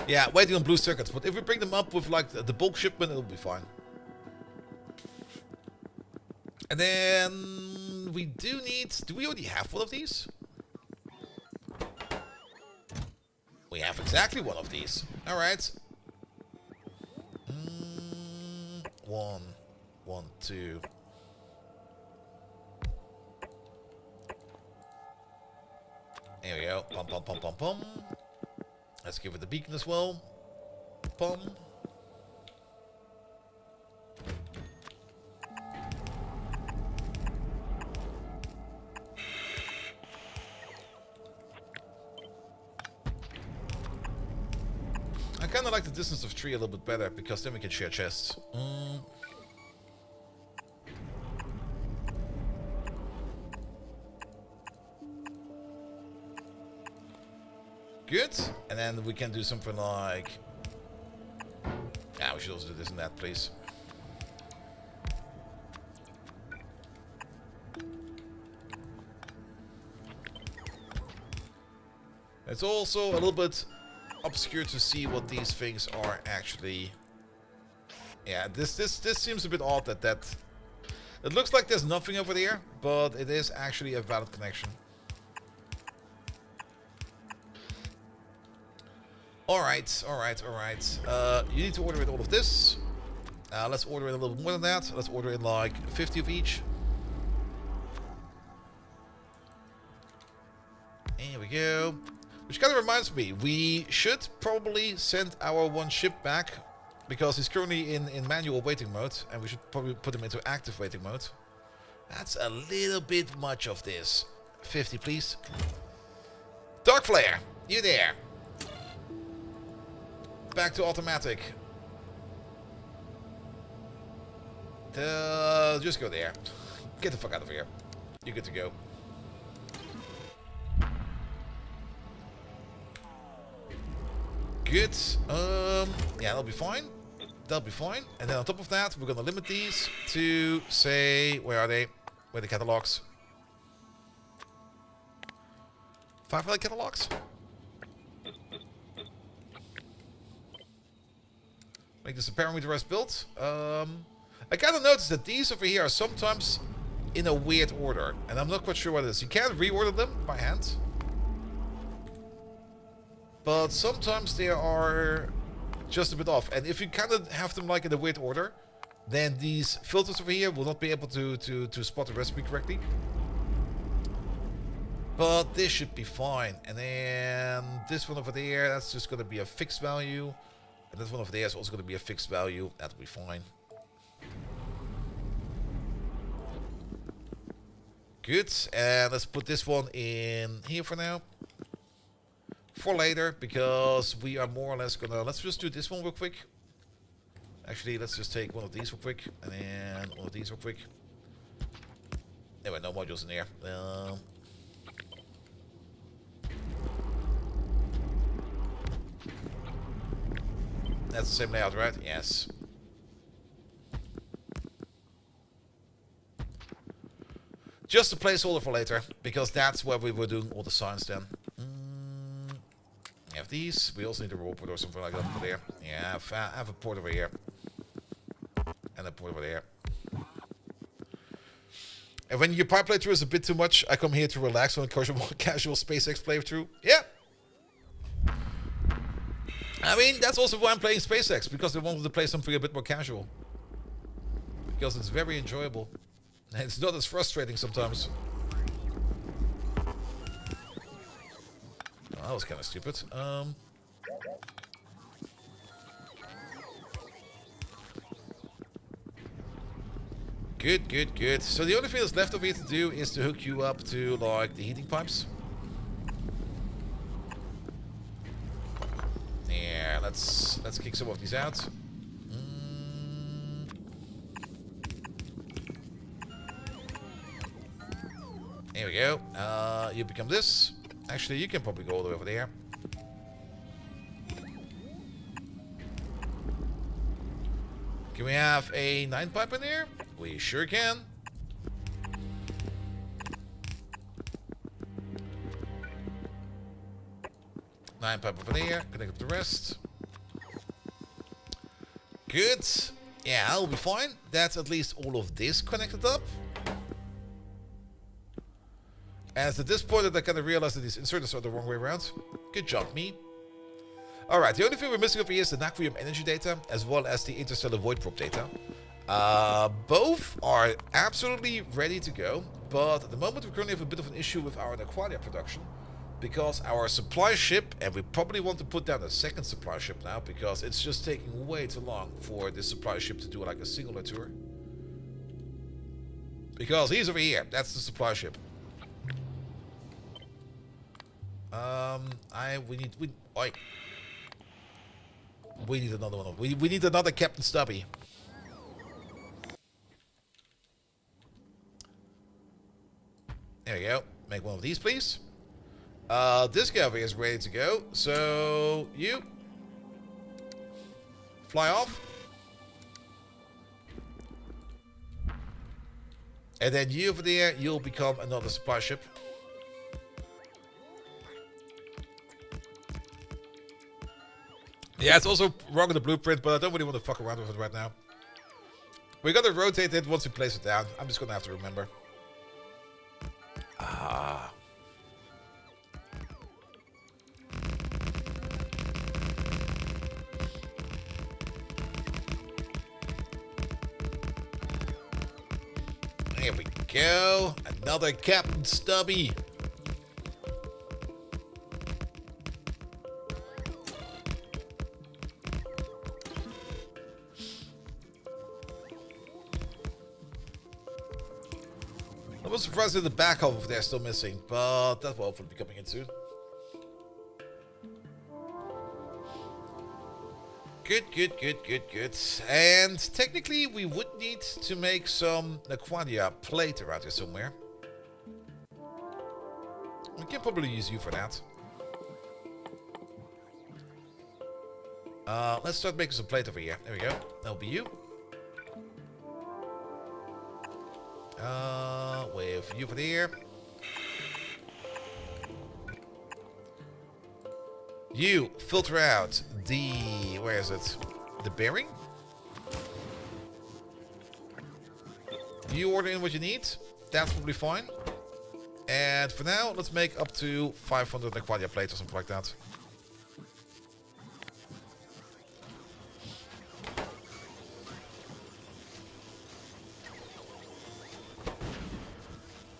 Yeah, waiting on blue circuits, but if we bring them up with like the bulk shipment, it'll be fine. And then we do need... do we already have one of these? We have exactly one of these. Alright. 1, 2. There we go. Pum. Let's give it the beacon as well. Pum. I kind of like the distance of 3 a little bit better, because then we can share chests. Good. And then we can do something like... yeah, we should also do this and that, please. It's also a little bit obscure to see what these things are actually. Yeah, this seems a bit odd that it looks like there's nothing over there, but it is actually a valid connection. Alright. You need to order in all of this. Let's order in a little bit more than that. Let's order in like 50 of each. Here we go. Which kind of reminds me, we should probably send our one ship back, because he's currently in manual waiting mode, and we should probably put him into active waiting mode. That's a little bit much of this. 50, please. Dark Flare, you there? Back to automatic. Just go there. Get the fuck out of here. You're good to go. Good. Yeah, that'll be fine. That'll be fine. And then on top of that, we're gonna limit these to, say, where are they? Where are the catalogs? 5 other catalogs? Make this a parameterized build. I kind of noticed that these over here are sometimes in a weird order, and I'm not quite sure what it is. You can reorder them by hand, but sometimes they are just a bit off. And if you kind of have them like in a weird order, then these filters over here will not be able to spot the recipe correctly. But this should be fine. And then this one over there, that's just going to be a fixed value. And this one over there is also going to be a fixed value. That'll be fine. Good. And let's put this one in here for now. For later, because we are more or less gonna... Let's just do this one real quick. Actually, let's just take one of these real quick, and then one of these real quick. There were no modules in here. That's the same layout, right? Yes. Just a placeholder for later, because that's where we were doing all the science then. We have these. We also need a robot or something like that over there. Yeah, I have a port over here. And a port over there. And when your pipe playthrough is a bit too much, I come here to relax on a casual SpaceX playthrough. Yeah. I mean, that's also why I'm playing SpaceX, because I wanted to play something a bit more casual. Because it's very enjoyable. And it's not as frustrating sometimes. Oh, that was kind of stupid. Good, good, good. So the only thing that's left over here to do is to hook you up to, like, the heating pipes. Yeah, let's kick some of these out. Here we go. You become this. Actually, you can probably go all the way over there. Can we have a 9 pipe in there? We sure can. Nine pipe over there. Connect up the rest. Good. Yeah, I'll be fine. That's at least all of this connected up. And it's at this point that I kind of realized that these inserters are the wrong way around. Good job, me. Alright, the only thing we're missing over here is the Naquium energy data, as well as the interstellar void probe data. Both are absolutely ready to go, but at the moment we currently have a bit of an issue with our Aqualia production, because our supply ship, and we probably want to put down a second supply ship now, because it's just taking way too long for this supply ship to do like a singular tour. Because he's over here, that's the supply ship. We need another one. We need another Captain Stubby. There we go. Make one of these, please. This guy over here is ready to go. So, you fly off. And then you over there, you'll become another supply ship. Yeah, it's also wrong in the blueprint, but I don't really want to fuck around with it right now. We're gonna rotate it once we place it down. I'm just gonna have to remember. Ah. There we go. Another Captain Stubby. I was surprised that the back half of there is still missing, but that will hopefully be coming in soon. Good, good, good, good, good. And technically, we would need to make some Aqualia plate around here somewhere. We can probably use you for that. Let's start making some plate over here. There we go. That'll be you. With you over there. You filter out the, where is it? The bearing. You order in what you need. That's probably fine. And for now, let's make up to 500 Aqualia plates or something like that.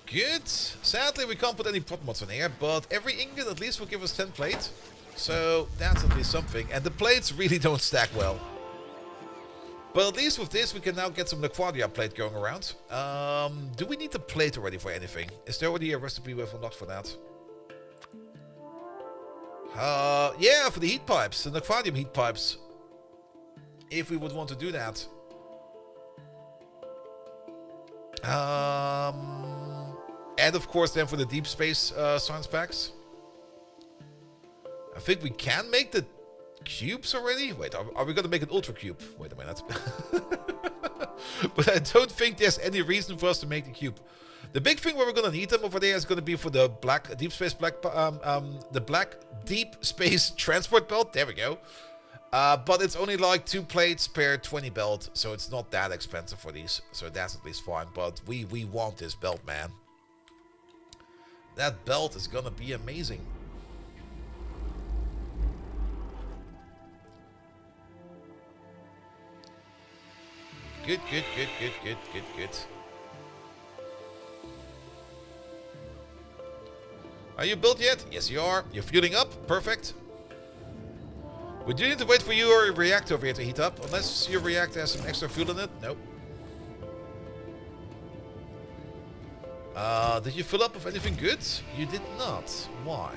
Good. Sadly, we can't put any pot mods in here, but every ingot at least will give us 10 plates. So that's at least something. And the plates really don't stack well. But at least with this, we can now get some Aqualia plate going around. Do we need the plate already for anything? Is there already a recipe we've unlocked for that? Yeah, for the heat pipes, the Aquarium heat pipes. if we would want to do that. And of course then for the deep space science packs. I think we can make the cubes already? Wait, are we gonna make an ultra cube? Wait a minute. But I don't think there's any reason for us to make the cube. The big thing where we're gonna need them over there is gonna be for the deep space transport belt. There we go. But it's only like 2 plates per 20 belt, so it's not that expensive for these. So that's at least fine. But we want this belt, man. That belt is gonna be amazing. Good. Are you built yet? Yes, you are. You're fueling up. Perfect. We do need to wait for your reactor over here to heat up. Unless your reactor has some extra fuel in it. Nope. Did you fill up with anything good? You did not. Why?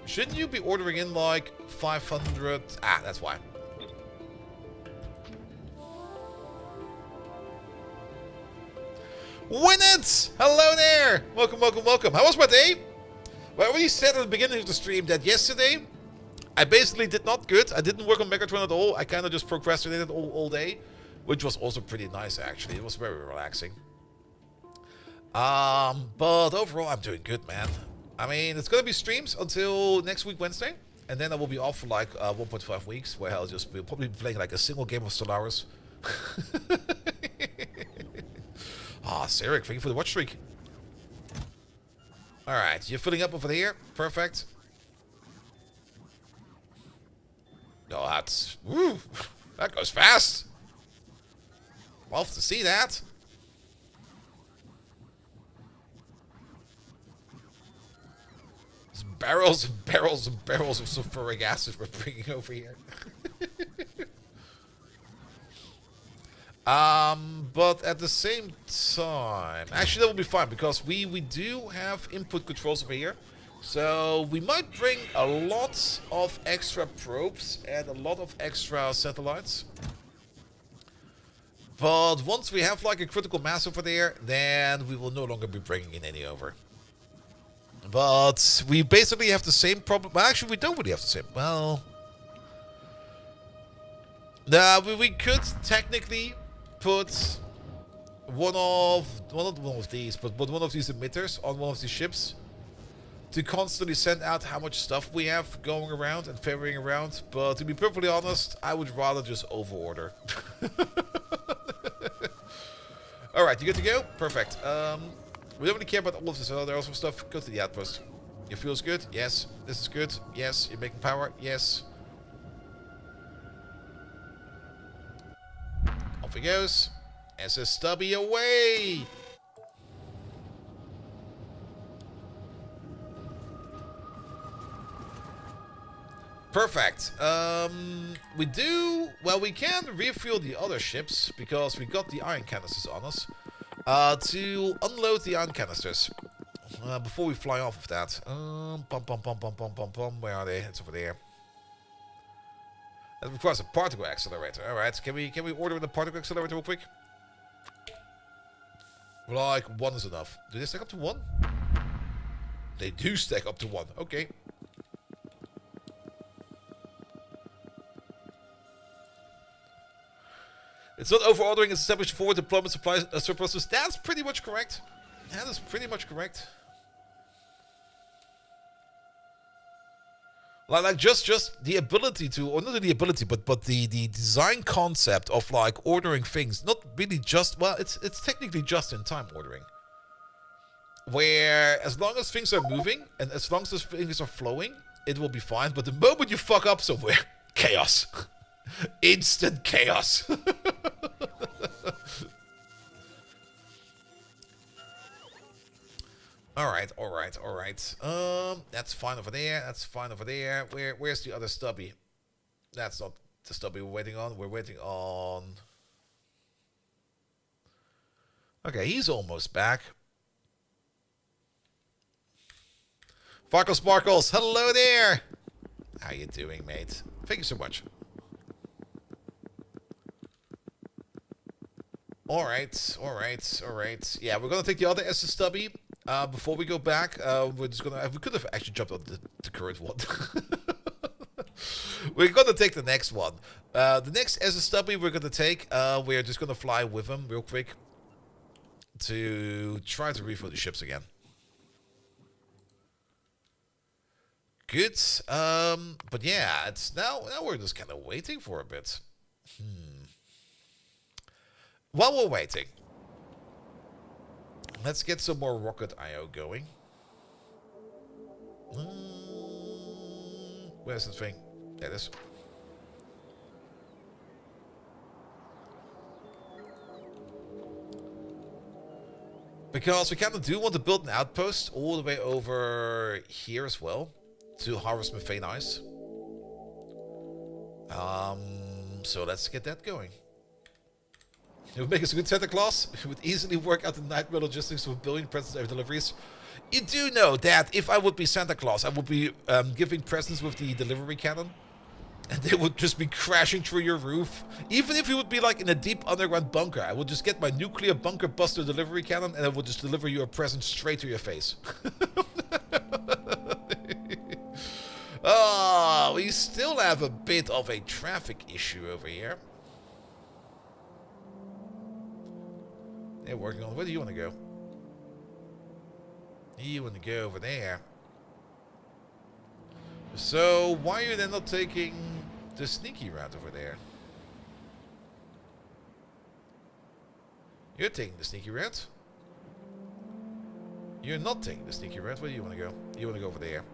Shouldn't you be ordering in like 500? Ah, that's why. Win it! Hello there! Welcome. How was my day? Well, I already said at the beginning of the stream that yesterday I basically did not good. I didn't work on Megatron at all. I kind of just procrastinated all day, which was also pretty nice actually. It was very relaxing. But overall I'm doing good, man. I mean, it's gonna be streams until next week Wednesday, and then I will be off for like 1.5 weeks, where I'll just probably be playing like a single game of Stellaris. Ah, Sarek, thank you for the watch streak. Alright, you're filling up over here. Perfect. Oh, that's... Woo! That goes fast. Love to see that. There's barrels and barrels and barrels of sulfuric acid we're bringing over here. But at the same time, actually that will be fine because we do have input controls over here. So we might bring a lot of extra probes and a lot of extra satellites. But once we have like a critical mass over there, then we will no longer be bringing in any over. But we basically have the same problem. Well, actually we don't really have the same. Well, we could technically put one of these emitters on one of these ships to constantly send out how much stuff we have going around and ferrying around. But to be perfectly honest, I would rather just overorder. All right, you good to go? Perfect. We don't really care about all of this other awesome stuff. Go to the outpost. Your fuel's good? Yes. This is good? Yes. You're making power? Yes. Off he goes. SS Stubby away! Perfect. We can refuel the other ships because we got the iron canisters on us. To unload the iron canisters before we fly off of that. Where are they? It's over there. That requires a particle accelerator. All right, can we order the particle accelerator real quick? Like 1 is enough. Do they stack up to 1? They do stack up to 1. Okay. It's not over-ordering, it's established forward deployment supply surpluses. That's pretty much correct. That is pretty much correct. Like just the ability to, or not the ability, but the design concept of like ordering things, not really just, well, it's technically just-in-time ordering. Where as long as things are moving and as long as those things are flowing, it will be fine. But the moment you fuck up somewhere, chaos. Instant chaos. Alright. That's fine over there. Where's the other stubby? That's not the stubby we're waiting on. We're waiting on... Okay, he's almost back. Farkle Sparkles, hello there! How you doing, mate? Thank you so much. Alright, alright, alright. Yeah, we're gonna take the other SS stubby. Before we go back, we're just gonna... We could have actually jumped on the current one. We're gonna take the next one. The next SS stubby we're gonna take, we're just gonna fly with him real quick to try to refill the ships again. Good. But yeah, it's now we're just kind of waiting for a bit. While we're waiting, let's get some more rocket IO going. Where's the thing? There it is. Because we kind of do want to build an outpost all the way over here as well to harvest methane ice. So let's get that going. It would make us a good Santa Claus. It would easily work out the nightmare logistics of a billion presents every deliveries. You do know that if I would be Santa Claus, I would be giving presents with the delivery cannon. And they would just be crashing through your roof. Even if you would be like in a deep underground bunker, I would just get my nuclear bunker buster delivery cannon and I would just deliver you a present straight to your face. Oh, we still have a bit of a traffic issue over here. They're working on. Where do you want to go? You want to go over there. So why are you then not taking the sneaky route over there? You're taking the sneaky route. You're not taking the sneaky route. Where do you want to go? You want to go over there.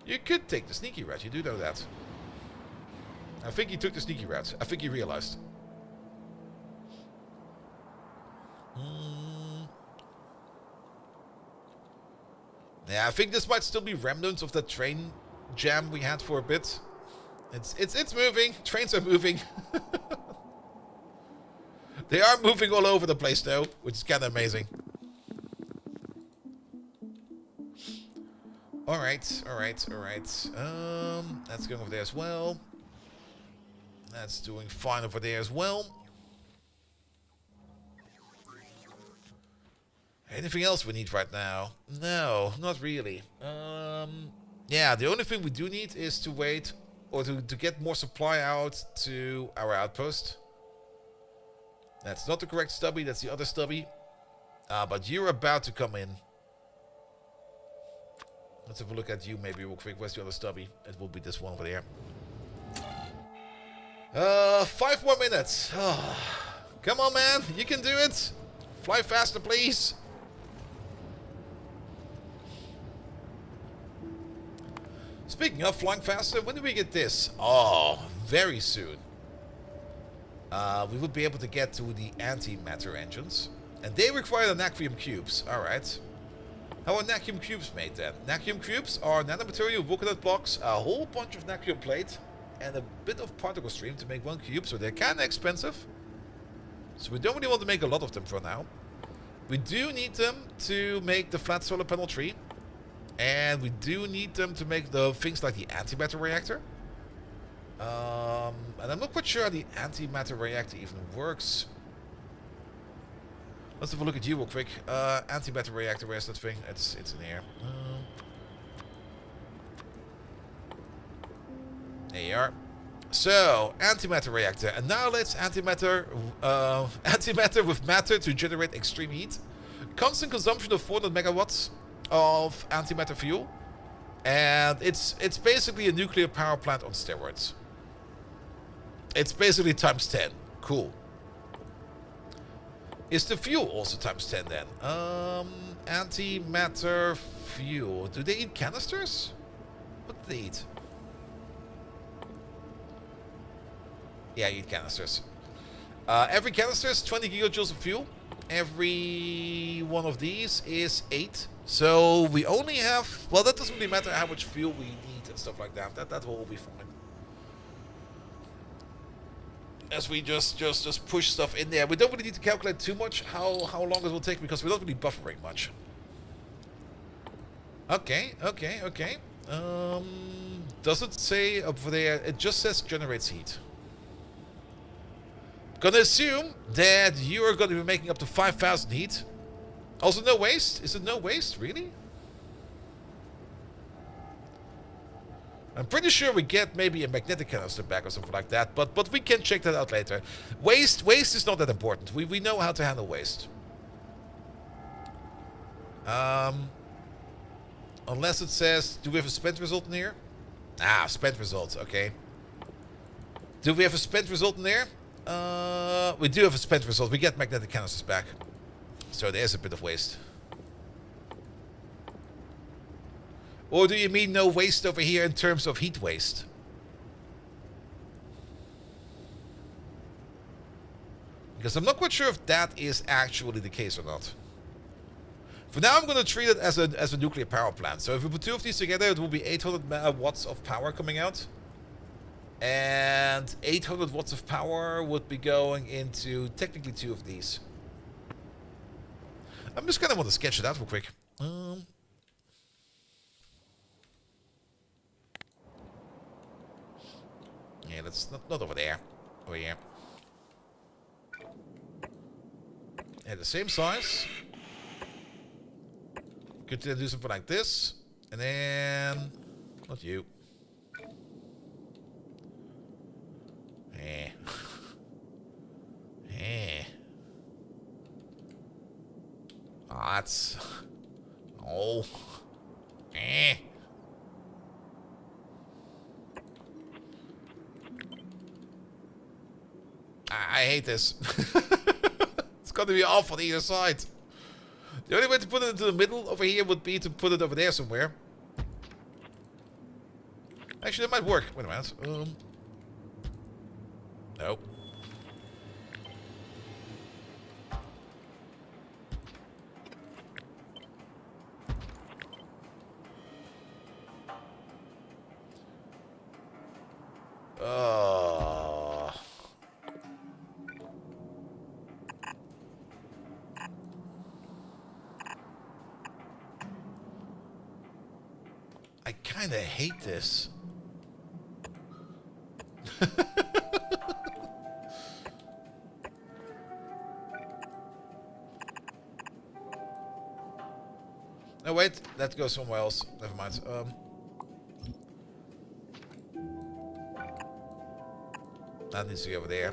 You could take the sneaky route. You do know that. I think you took the sneaky route. I think you realized. Yeah, I think this might still be remnants of that train jam we had for a bit. It's moving. Trains are moving. They are moving all over the place though, which is kind of amazing. Alright, alright, alright. That's going over there as well. That's doing fine over there as well. Anything else we need right now? No, not really. Yeah, the only thing we do need is to wait or to get more supply out to our outpost. That's not the correct stubby, that's the other stubby. But you're about to come in. Let's have a look at you maybe real quick. Where's the other stubby? It will be this one over there. 5 more minutes. Oh, come on, man. You can do it. Fly faster, please. Speaking of flying faster, when do we get this? Oh, very soon. We would be able to get to the antimatter engines. And they require the natrium cubes. Alright. How are natrium cubes made then? Natrium cubes are nanomaterial vulcanite blocks, a whole bunch of natrium plate, and a bit of particle stream to make 1 cube. So they're kind of expensive. So we don't really want to make a lot of them for now. We do need them to make the flat solar panel tree. And we do need them to make the things like the antimatter reactor. And I'm not quite sure how the antimatter reactor even works. Let's have a look at you real quick. Antimatter reactor, where's that thing? It's in here. There you are. So, antimatter reactor. Annihilates antimatter with matter to generate extreme heat. Constant consumption of 400 megawatts of antimatter fuel. And it's basically a nuclear power plant on steroids. It's basically times 10. Cool. Is the fuel also times 10 then? Antimatter fuel. Do they eat canisters? What do they eat? Yeah, eat canisters. Every canister is 20 gigajoules of fuel. Every one of these is 8. So we only have... Well, that doesn't really matter how much fuel we need and stuff like that. That will all be fine. As we just push stuff in there. We don't really need to calculate too much how long it will take because we're not really buffering much. Okay. Does it say over there? It just says generates heat. Gonna assume that you are gonna be making up to 5,000 heat. Also no waste? Is it no waste? Really? I'm pretty sure we get maybe a magnetic canister back or something like that, but we can check that out later. Waste is not that important. We know how to handle waste. Unless it says, do we have a spent result in here? Ah, spent result, okay. Do we have a spent result in there? We do have a spent result. We get magnetic canisters back. So there's a bit of waste. Or do you mean no waste over here in terms of heat waste? Because I'm not quite sure if that is actually the case or not. For now, I'm going to treat it as a nuclear power plant. So if we put two of these together, it will be 800 watts of power coming out. And 800 watts of power would be going into technically two of these. I'm just kind of want to sketch it out real quick. Yeah, that's not over there. Over here. Yeah, the same size. Could do something like this. And then... Not you. Eh. Eh. Oh, that's... Oh. Eh. I hate this. It's got to be off on either side. The only way to put it into the middle over here would be to put it over there somewhere. Actually, that might work. Wait a minute. Nope. I kind of hate this. No, wait. Let's go somewhere else. Never mind. That needs to go over there.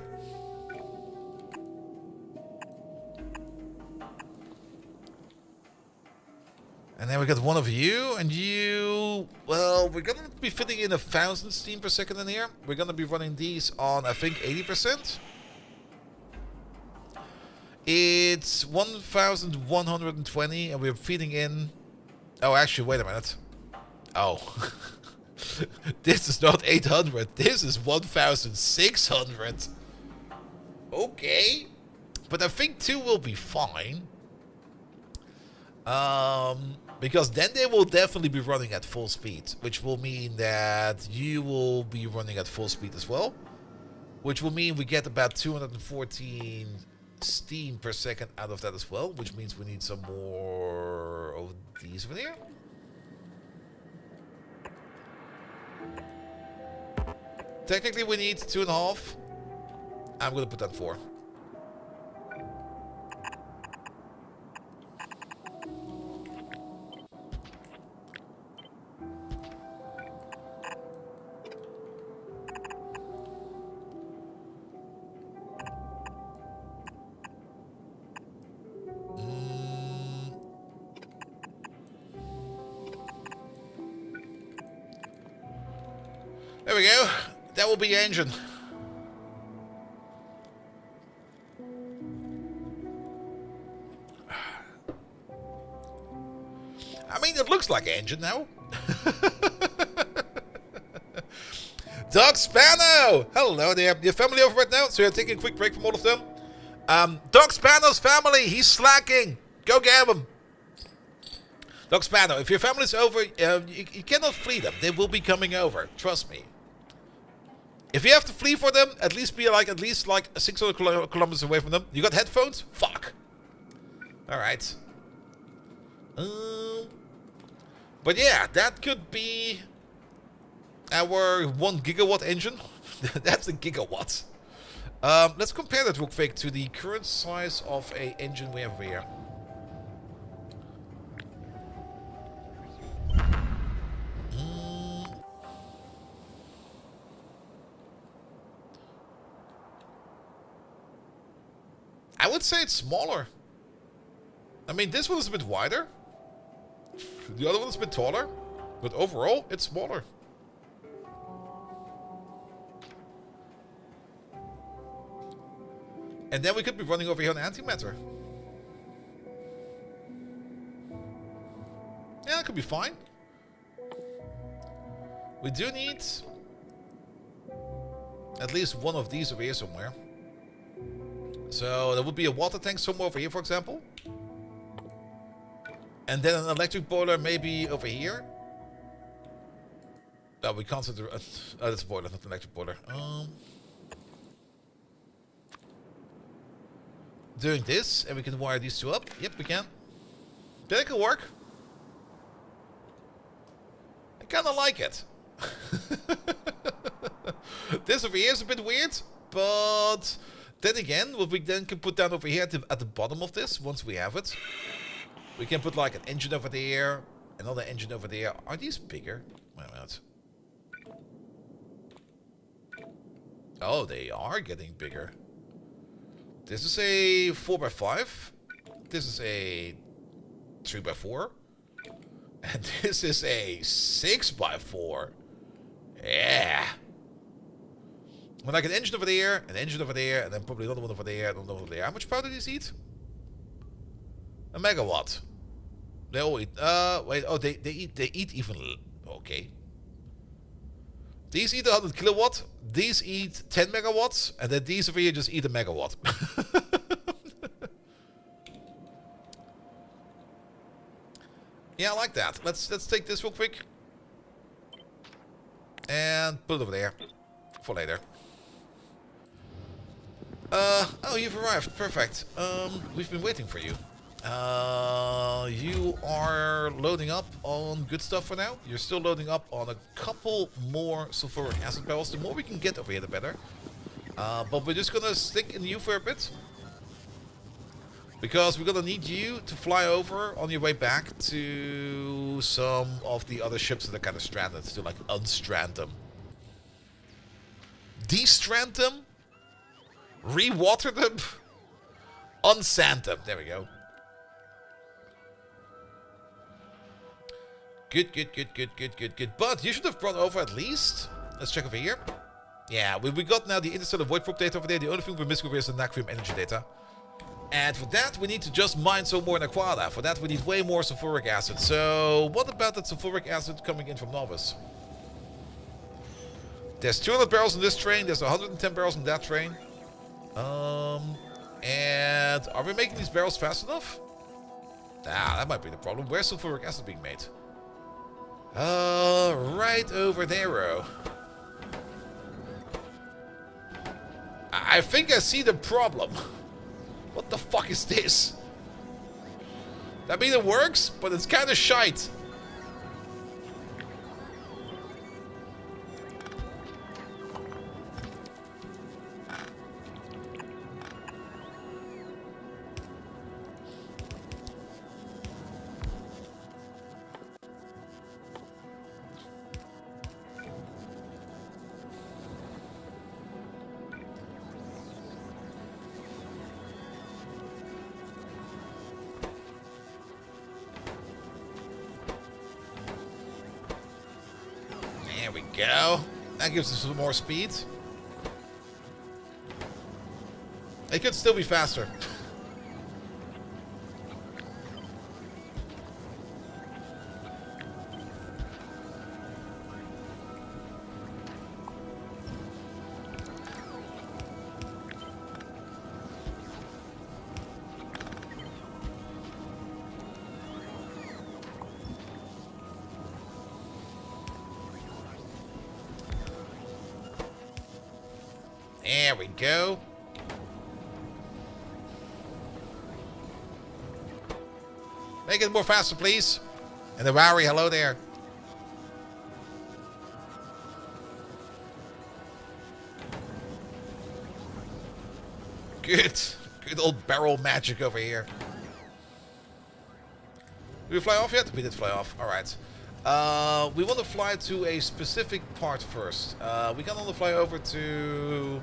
And then we got one of you, and you... Well, we're going to be fitting in 1,000 steam per second in here. We're going to be running these on, I think, 80%. It's 1,120, and we're feeding in... Oh, actually, wait a minute. Oh. This is not 800. This is 1,600. Okay. But I think 2 will be fine. Because then they will definitely be running at full speed, which will mean that you will be running at full speed as well, which will mean we get about 214 steam per second out of that as well, which means we need some more of these over here. Technically we need 2.5. I'm gonna put that 4. There we go. That will be your engine. I mean, it looks like an engine now. Doc Spano! Hello there. Your family over right now? So you're taking a quick break from all of them? Doc Spano's family, he's slacking. Go get him. Doc Spano, if your family's over, you cannot flee them. They will be coming over. Trust me. If you have to flee for them, at least be like 600 kilometers away from them. You got headphones? Fuck. Alright. But yeah, that could be our 1 gigawatt engine. That's a gigawatt. Let's compare that real quick to the current size of a engine we have over here. I would say it's smaller. I mean, this one is a bit wider. The other one is a bit taller. But overall, it's smaller. And then we could be running over here on antimatter. Yeah, that could be fine. We do need at least one of these over here somewhere. So there would be a water tank somewhere over here, for example. And then an electric boiler maybe over here. No, we can't set the... oh, that's a boiler, not an electric boiler. Doing this, and we can wire these two up. Yep, we can. That could work. I kind of like it. This over here is a bit weird, but then again, what we then can put down over here at the bottom of this, once we have it, we can put like an engine over there, another engine over there. Are these bigger? Wait a minute. Oh, they are getting bigger. This is a 4x5. This is a 3x4. And this is a 6x4. Yeah. When like an engine over there, an engine over there, and then probably another one over there, and another one over there. How much power do these eat? A megawatt. They all eat. Wait. Oh, they eat even. Okay. These eat 100 kilowatt. These eat 10 megawatts, and then these over here just eat a megawatt. Yeah, I like that. Let's take this real quick and put it over there for later. Oh, you've arrived. Perfect. We've been waiting for you. You are loading up on good stuff for now. You're still loading up on a couple more sulfuric acid barrels. The more we can get over here, the better. But we're just gonna stick in you for a bit. Because we're gonna need you to fly over on your way back to some of the other ships that are kind of stranded. To like unstrand them. Destrand them? Re-water them? Unsand them. There we go. Good. But you should have brought over at least... Let's check over here. Yeah, we got now the interstellar void probe data over there. The only thing we're missing over here is the natrium energy data. And for that, we need to just mine some more Naquada. For that, we need way more sulfuric acid. So, what about that sulfuric acid coming in from Novus? There's 200 barrels in this train. There's 110 barrels in that train. And are we making these barrels fast enough? Nah, that might be the problem. Where's sulfuric acid being made? Right over there. I think I see the problem. What the fuck is this? I mean, it works, but it's kind of shite. There we go. That gives us some more speed. It could still be faster. There we go. Make it more faster, please. And the Wowie, hello there. Good. Good old barrel magic over here. Did we fly off yet? We did fly off. Alright. We want to fly to a specific part first. We can only fly over to...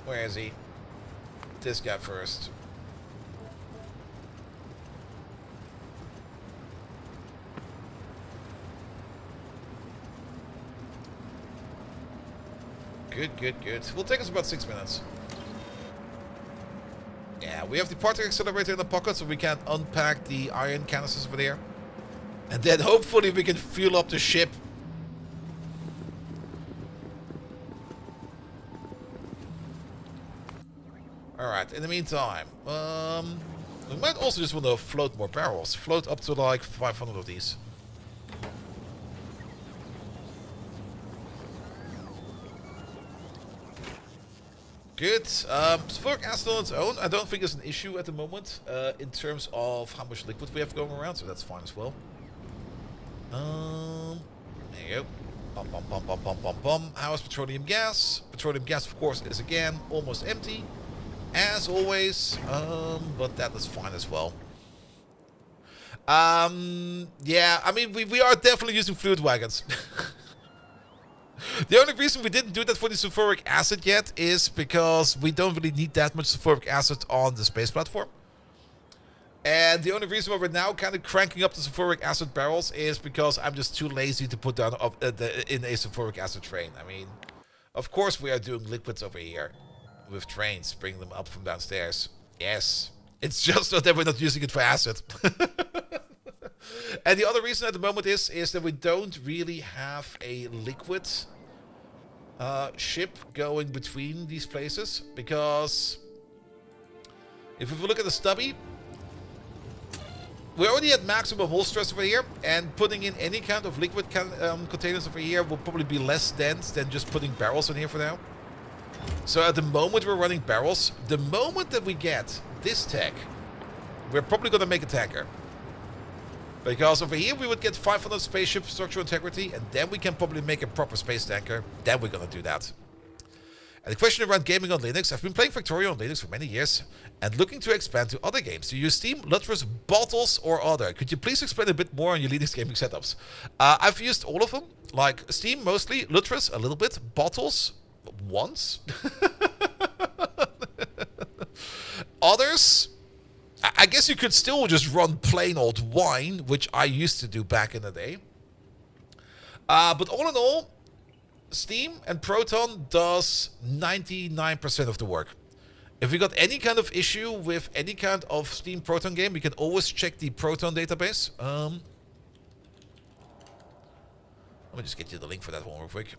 Where is he? This guy first. Good, good, good. Will take us about 6 minutes. Yeah, we have the particle accelerator in the pocket, so we can unpack the iron canisters over there. And then hopefully we can fuel up the ship. Alright, in the meantime, we might also just want to float more barrels. Float up to like 500 of these. Good. Sulfuric acid on its own, I don't think is an issue at the moment in terms of how much liquid we have going around, so that's fine as well. There you go. Bum, bum, bum, bum, bum, bum, bum. How is petroleum gas? Petroleum gas, of course, is again almost empty, as always. But that is fine as well. Yeah, I mean, we are definitely using fluid wagons. The only reason we didn't do that for the sulfuric acid yet is because we don't really need that much sulfuric acid on the space platform. And the only reason why we're now kind of cranking up the sulfuric acid barrels is because I'm just too lazy to put down in a sulfuric acid train. I mean, of course we are doing liquids over here with trains, bringing them up from downstairs. Yes, it's just that we're not using it for acid. And the other reason at the moment is that we don't really have a liquid ship going between these places, because if we look at the stubby, we're already at maximum hull stress over here, and putting in any kind of liquid containers over here will probably be less dense than just putting barrels in here for now. So at the moment we're running barrels. The moment that we get this tech, we're probably going to make a tanker. Because over here we would get 500 spaceship structural integrity, and then we can probably make a proper space tanker. Then we're going to do that. And the question around gaming on Linux. I've been playing Factorio on Linux for many years and looking to expand to other games. Do you use Steam, Lutris, Bottles, or other? Could you please explain a bit more on your Linux gaming setups? I've used all of them. Like Steam mostly, Lutris a little bit, Bottles once. Others... I guess you could still just run plain old wine, which I used to do back in the day. But all in all, Steam and Proton does 99% of the work. If we got any kind of issue with any kind of Steam Proton game, we can always check the Proton database. Let me just get you the link for that one real quick.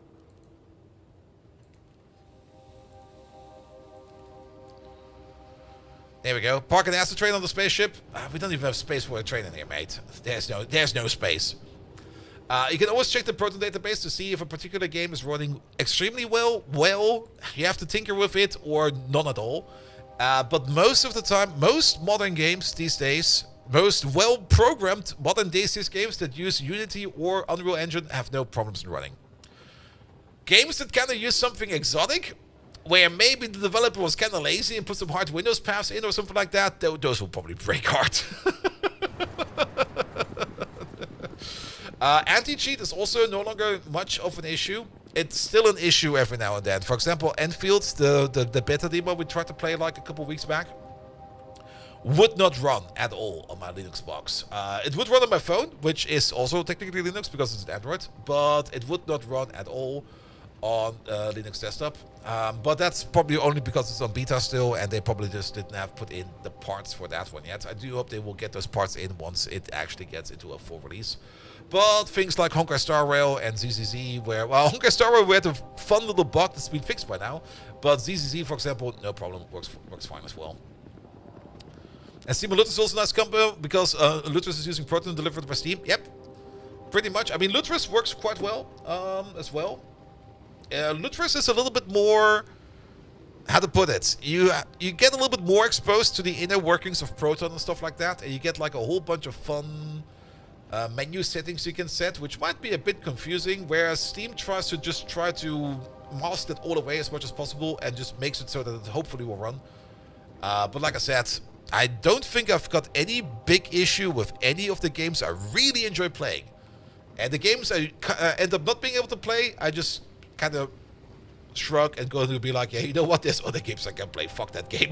There we go. Park an acid train on the spaceship. We don't even have space for a train in here, mate. There's no space. You can always check the Proton database to see if a particular game is running extremely well. Well, you have to tinker with it, or none at all. But most of the time, most modern games these days, most well-programmed modern days games that use Unity or Unreal Engine have no problems in running. Games that kind of use something exotic, where maybe the developer was kind of lazy and put some hard Windows paths in or something like that, those will probably break hard. Anti-cheat is also no longer much of an issue. It's still an issue every now and then. For example, Enfield, the beta demo we tried to play like a couple weeks back, would not run at all on my Linux box. It would run on my phone, which is also technically Linux because it's an Android, but it would not run at all on Linux desktop. But that's probably only because it's on beta still, and they probably just didn't have put in the parts for that one yet. I do hope they will get those parts in once it actually gets into a full release. But things like Honkai Star Rail and ZZZ, where, well, Honkai Star Rail, we had a fun little bug that's been fixed by now, but ZZZ, for example, no problem, works fine as well. And Steam and Lutris is also a nice combo, because Lutris is using Proton delivered by Steam. Yep, pretty much. I mean, Lutris works quite well as well. Lutris is a little bit more, how to put it, you get a little bit more exposed to the inner workings of Proton and stuff like that, and you get like a whole bunch of fun menu settings you can set, which might be a bit confusing, whereas Steam tries to just try to mask it all away as much as possible and just makes it so that it hopefully will run. But like I said, I don't think I've got any big issue with any of the games I really enjoy playing. And the games I end up not being able to play, I just kind of shrug and go to be like, yeah, you know what, there's other games I can play, fuck that game.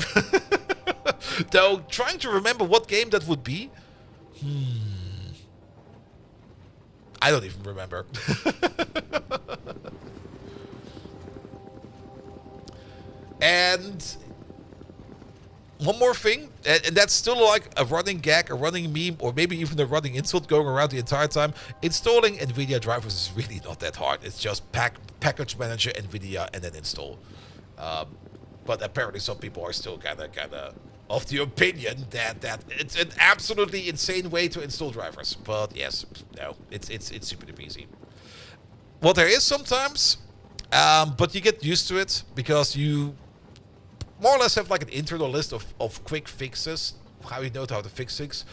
Though, trying to remember what game that would be, I don't even remember. And one more thing, and that's still like a running gag, a running meme, or maybe even a running insult going around the entire time. Installing NVIDIA drivers is really not that hard. It's just package manager, NVIDIA, and then install. But apparently some people are still kind of the opinion that it's an absolutely insane way to install drivers. But yes, no, it's super duper easy. Well, there is sometimes, but you get used to it because you more or less have like an internal list of quick fixes, how you know how to fix things.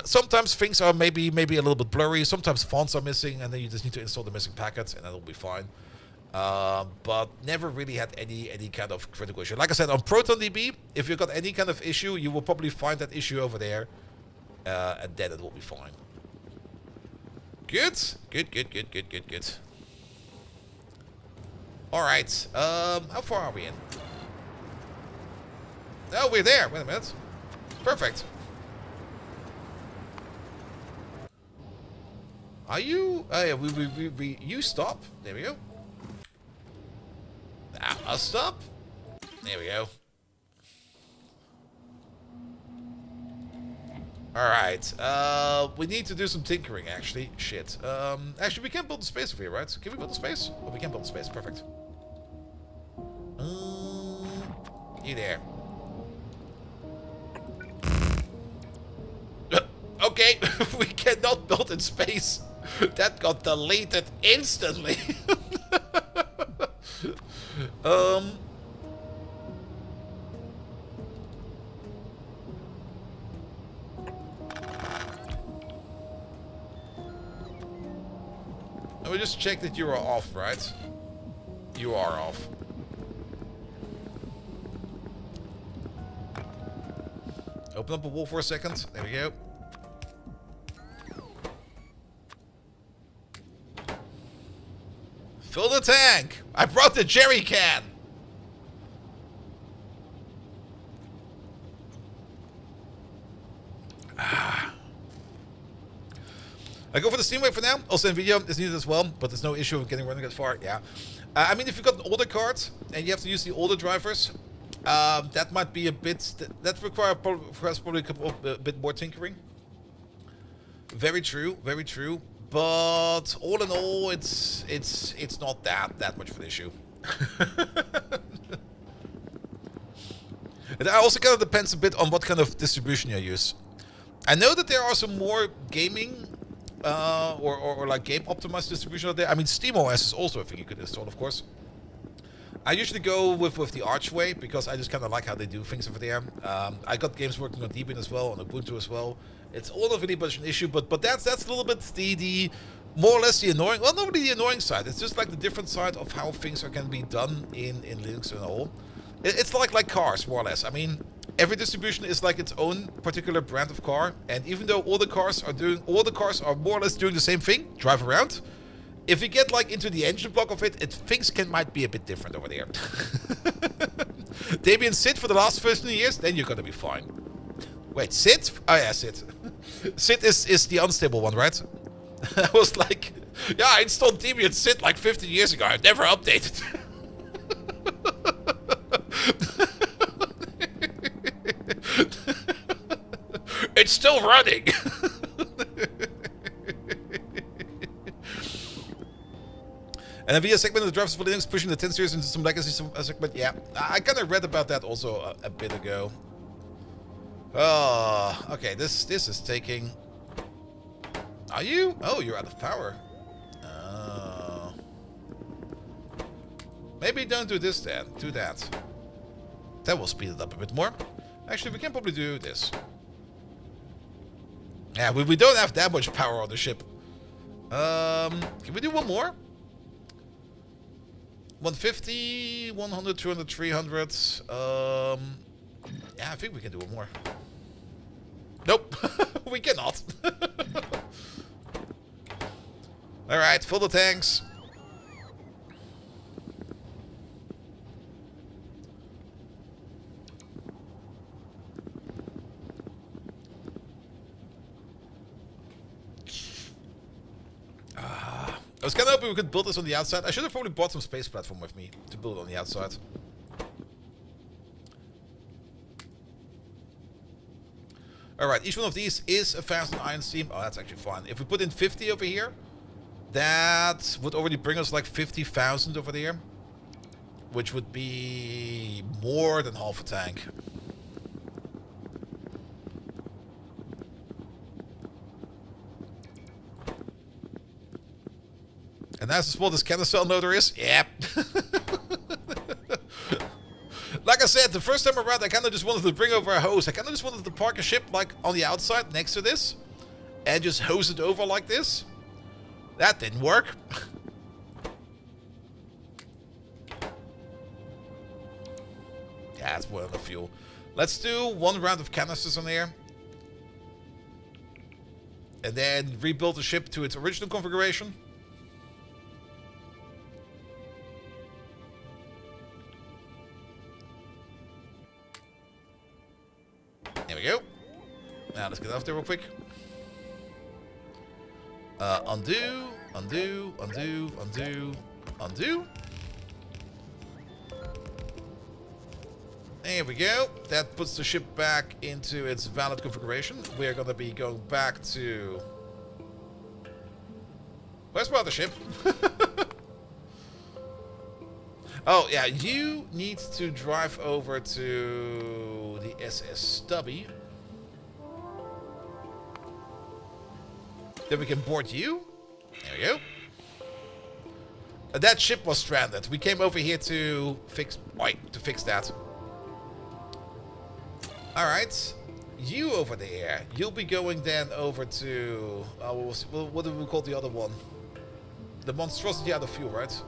Sometimes things are maybe a little bit blurry. Sometimes fonts are missing, and then you just need to install the missing packets, and that'll be fine. But never really had any kind of critical issue. Like I said, on ProtonDB, if you've got any kind of issue, you will probably find that issue over there, and then it will be fine. Good. All right. How far are we in? Oh, we're there. Wait a minute. Perfect. Are you? Oh yeah, you stop. There we go. Now I'll stop. There we go. Alright. We need to do some tinkering, actually. Shit. Actually, we can build a space over here, right? Can we build a space? Oh, we can build a space. Perfect. You there. Okay, we cannot build in space. That got deleted instantly. Let me just check that you are off, right? You are off. Open up a wall for a second. There we go. Fill the tank! I brought the jerry can! I go for the steam wave for now. Also, NVIDIA is needed as well, but there's no issue with getting running that far. Yeah. I mean, if you've got an older card and you have to use the older drivers, that might be a bit... That requires probably a bit more tinkering. Very true, very true. But all in all, it's not that much of an issue. It also kind of depends a bit on what kind of distribution you use. I know that there are some more gaming or like game optimized distribution out there. I mean, SteamOS is also a thing you could install, of course. I usually go with the Archway because I just kind of like how they do things over there. I got games working on Debian as well, on Ubuntu as well. It's all not really much an issue, but that's a little bit the more or less the annoying, well, not really the annoying side. It's just like the different side of how things can be done in Linux and all. It's like cars, more or less. I mean, every distribution is like its own particular brand of car, and even though all the cars are more or less doing the same thing, drive around. If you get like into the engine block of it, things might be a bit different over there. Debian SID for the last 15 years, then you're gonna be fine. Wait, SID? Oh yeah, SID. SID is the unstable one, right? I was like, yeah, I installed Debian SID like 15 years ago. I've never updated. It's still running. And NVIDIA segment of the drivers for Linux pushing the 10 series into some legacy segment. Yeah, I kind of read about that also a bit ago. Oh, okay. This is taking. Are you? Oh, you're out of power. Oh. Maybe don't do this then. Do that. That will speed it up a bit more. Actually, we can probably do this. Yeah, we don't have that much power on the ship. Can we do one more? 150, 100, 200, 300. Yeah, I think we can do one more. Nope, we cannot. Alright, fill the tanks. I was kind of hoping we could build this on the outside. I should have probably brought some space platform with me to build on the outside. Alright, each one of these is a fastened iron seam. Oh, that's actually fine. If we put in 50 over here, that would already bring us like 50,000 over there. Which would be more than half a tank. And that's as small this cannon cell loader is? Yep. Like I said, the first time around, I kind of just wanted to bring over a hose. I kind of just wanted to park a ship like on the outside next to this. And just hose it over like this. That didn't work. Yeah, it's more than the fuel. Let's do one round of canisters on here. And then rebuild the ship to its original configuration. There we go. Now let's get off there real quick. Undo, undo, undo, undo, undo. There we go. That puts the ship back into its valid configuration. We're going to be going back to... Where's my other ship? Oh, yeah. You need to drive over to the SS Stubby. Then we can board you. There we go. That ship was stranded. We came over here to fix that. Alright. You over there. You'll be going then over to... what do we call the other one? The monstrosity out of fuel, right?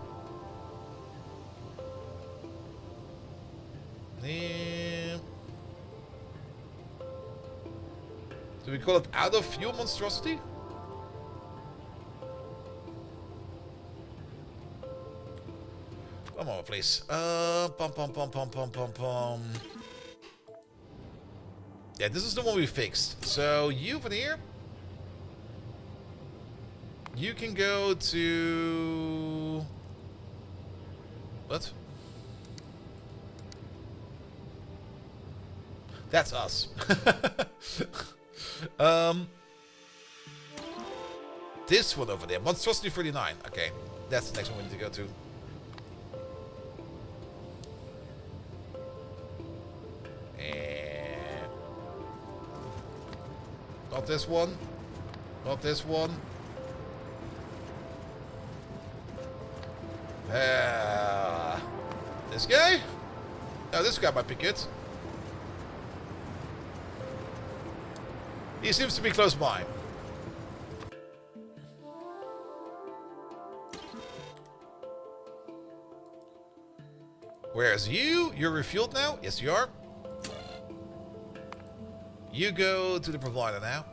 Do we call it out of fuel monstrosity? One more, please. Pum. Yeah, this is the one we fixed. So you over here, you can go to what? That's us. This one over there, Monstrosity 39. Okay, that's the next one we need to go to. Not this one. Not this one. This guy? No, this guy might be good. He seems to be close by. Whereas you? You're refueled now? Yes, you are. You go to the provider now.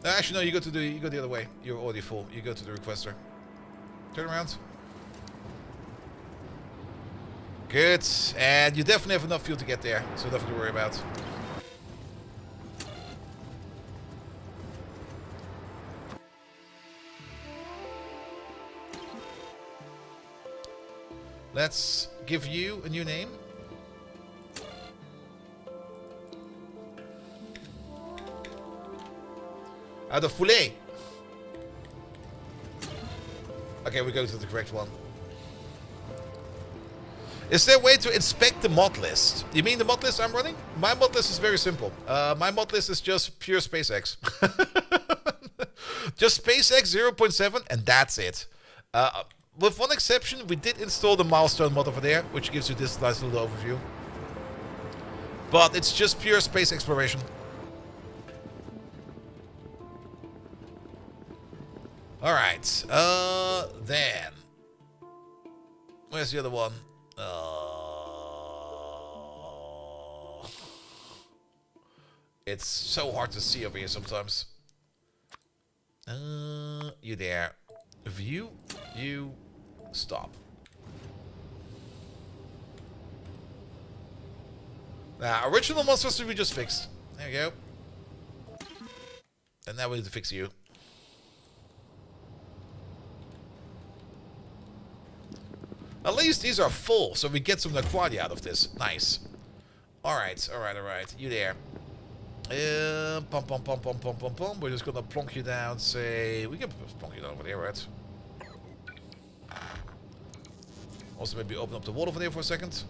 Actually, no. You go the other way. You're already full. You go to the requester. Turn around. Good. And you definitely have enough fuel to get there, so nothing to worry about. Let's give you a new name. Out of Foulet. Okay, we go to the correct one. Is there a way to inspect the mod list? You mean the mod list I'm running? My mod list is very simple. My mod list is just pure SpaceX. Just SpaceX 0.7 and that's it. With one exception, we did install the milestone mod over there, which gives you this nice little overview. But it's just pure space exploration. Alright, then. Where's the other one? It's so hard to see over here sometimes. You there. View, you, stop. Now, original monsters we just fixed. There we go. And now we need to fix you. At least these are full, so we get some Naquadia out of this. Nice. Alright, alright, alright. You there. Pum, pum, pum, pum, pum, pum, pum. We're just gonna plonk you down, say... We can plonk you down over there, right? Also maybe open up the wall over there for a second.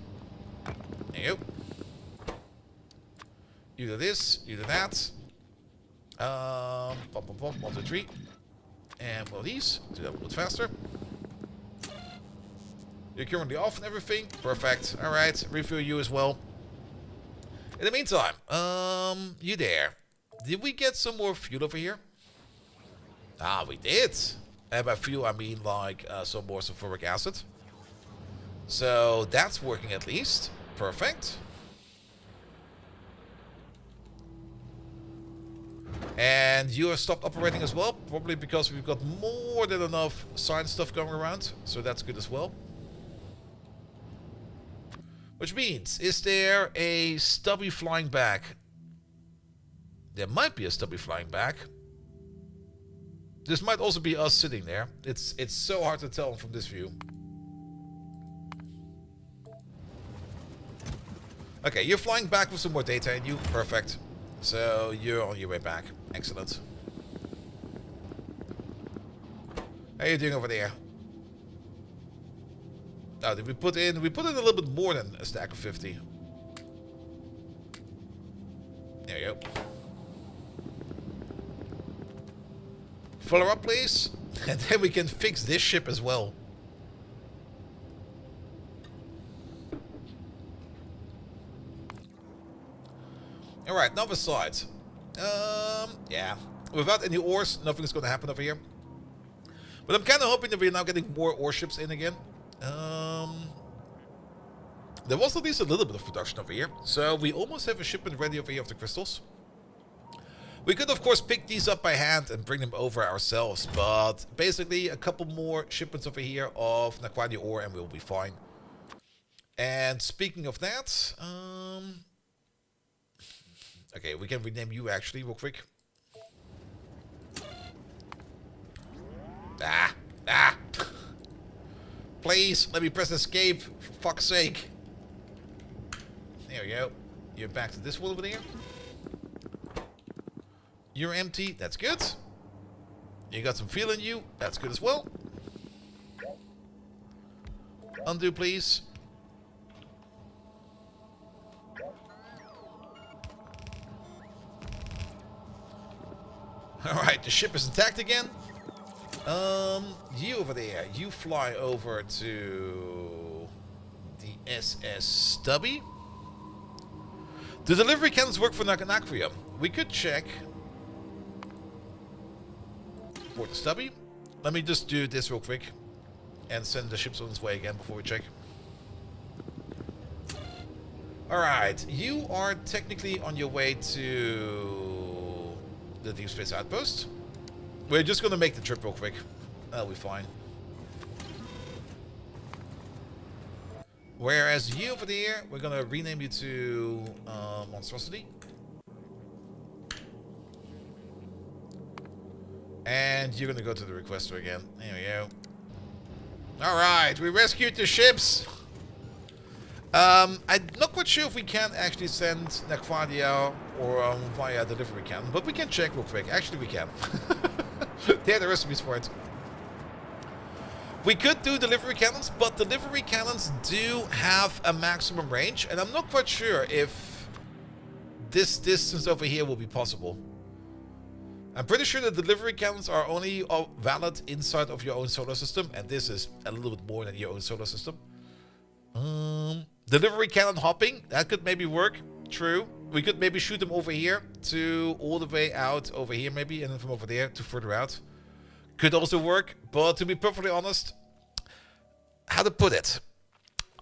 There you go. You do this, you do that. Pum, pum, pum, 1, 2, 3. And one of these. Do that a little bit faster. You're currently off and everything. Perfect. Alright, refill you as well. In the meantime, you there. Did we get some more fuel over here? Ah, we did. And by fuel, I mean like some more sulfuric acid. So that's working at least. Perfect. And you have stopped operating as well. Probably because we've got more than enough science stuff going around. So that's good as well. Which means, is there a stubby flying back? There might be a stubby flying back. This might also be us sitting there. It's so hard to tell from this view. Okay, you're flying back with some more data in you. Perfect. So you're on your way back. Excellent. How are you doing over there? Oh, did we put in? We put in a little bit more than a stack of 50. There you go. Fill her up, please. And then we can fix this ship as well. Alright, now besides. Yeah. Without any ores, nothing's going to happen over here. But I'm kind of hoping that we're now getting more ore ships in again. There was at least a little bit of production over here. So we almost have a shipment ready over here of the crystals. We could of course pick these up by hand and bring them over ourselves. But basically a couple more shipments over here of Naquadia ore and we'll be fine. And speaking of that... okay, we can rename you actually real quick. Please, let me press escape, for fuck's sake. There we go. You're back to this one over there. You're empty, that's good. You got some fuel in you, that's good as well. Undo, please. Alright, the ship is intact again. You over there, you fly over to the SS Stubby. The delivery cannons work for Naquadia. We could check for the Stubby. Let me just do this real quick and send the ships on its way again before we check. Alright, you are technically on your way to the Deep Space Outpost. We're just going to make the trip real quick. That'll be fine. Whereas you over there, we're going to rename you to Monstrosity. And you're going to go to the requester again. There we go. Alright, we rescued the ships. I'm not quite sure if we can actually send Naquadia or via delivery cannon, but we can check real quick. Actually, we can. There are the recipes for it. We could do delivery cannons, but delivery cannons do have a maximum range, and I'm not quite sure if this distance over here will be possible. I'm pretty sure that delivery cannons are only valid inside of your own solar system, and this is a little bit more than your own solar system. Delivery cannon hopping, that could maybe work. True. We could maybe shoot them over here to all the way out over here maybe, and then from over there to further out. Could also work, but to be perfectly honest, how to put it?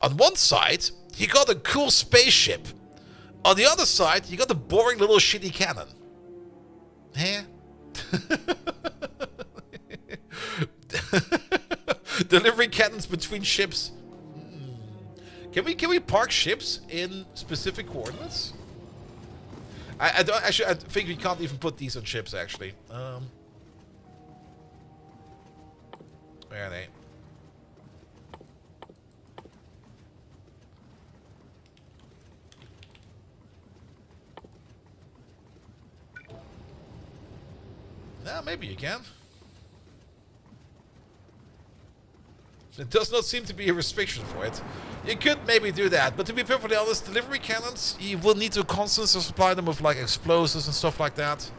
On one side, you got a cool spaceship. On the other side, you got the boring little shitty cannon. Huh? Delivering cannons between ships. Can we park ships in specific coordinates? I think we can't even put these on ships actually. Where are they? No, maybe you can. There does not seem to be a restriction for it. You could maybe do that, but to be perfectly honest, delivery cannons, you will need to constantly supply them with like explosives and stuff like that.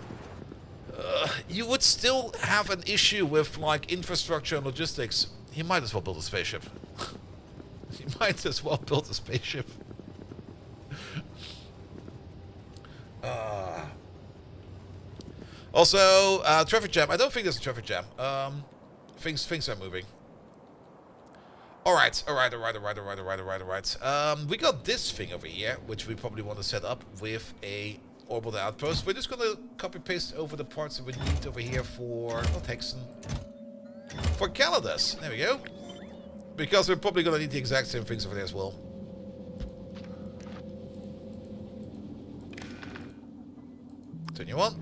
You would still have an issue with like infrastructure and logistics. You might as well build a spaceship. You might as well build a spaceship. Also, traffic jam. I don't think there's a traffic jam. Things are moving. Alright. We got this thing over here, which we probably want to set up with a orbital outpost. We're just gonna copy paste over the parts that we need over here for not Hexen. For Calidus. There we go. Because we're probably gonna need the exact same things over there as well. Turn you on.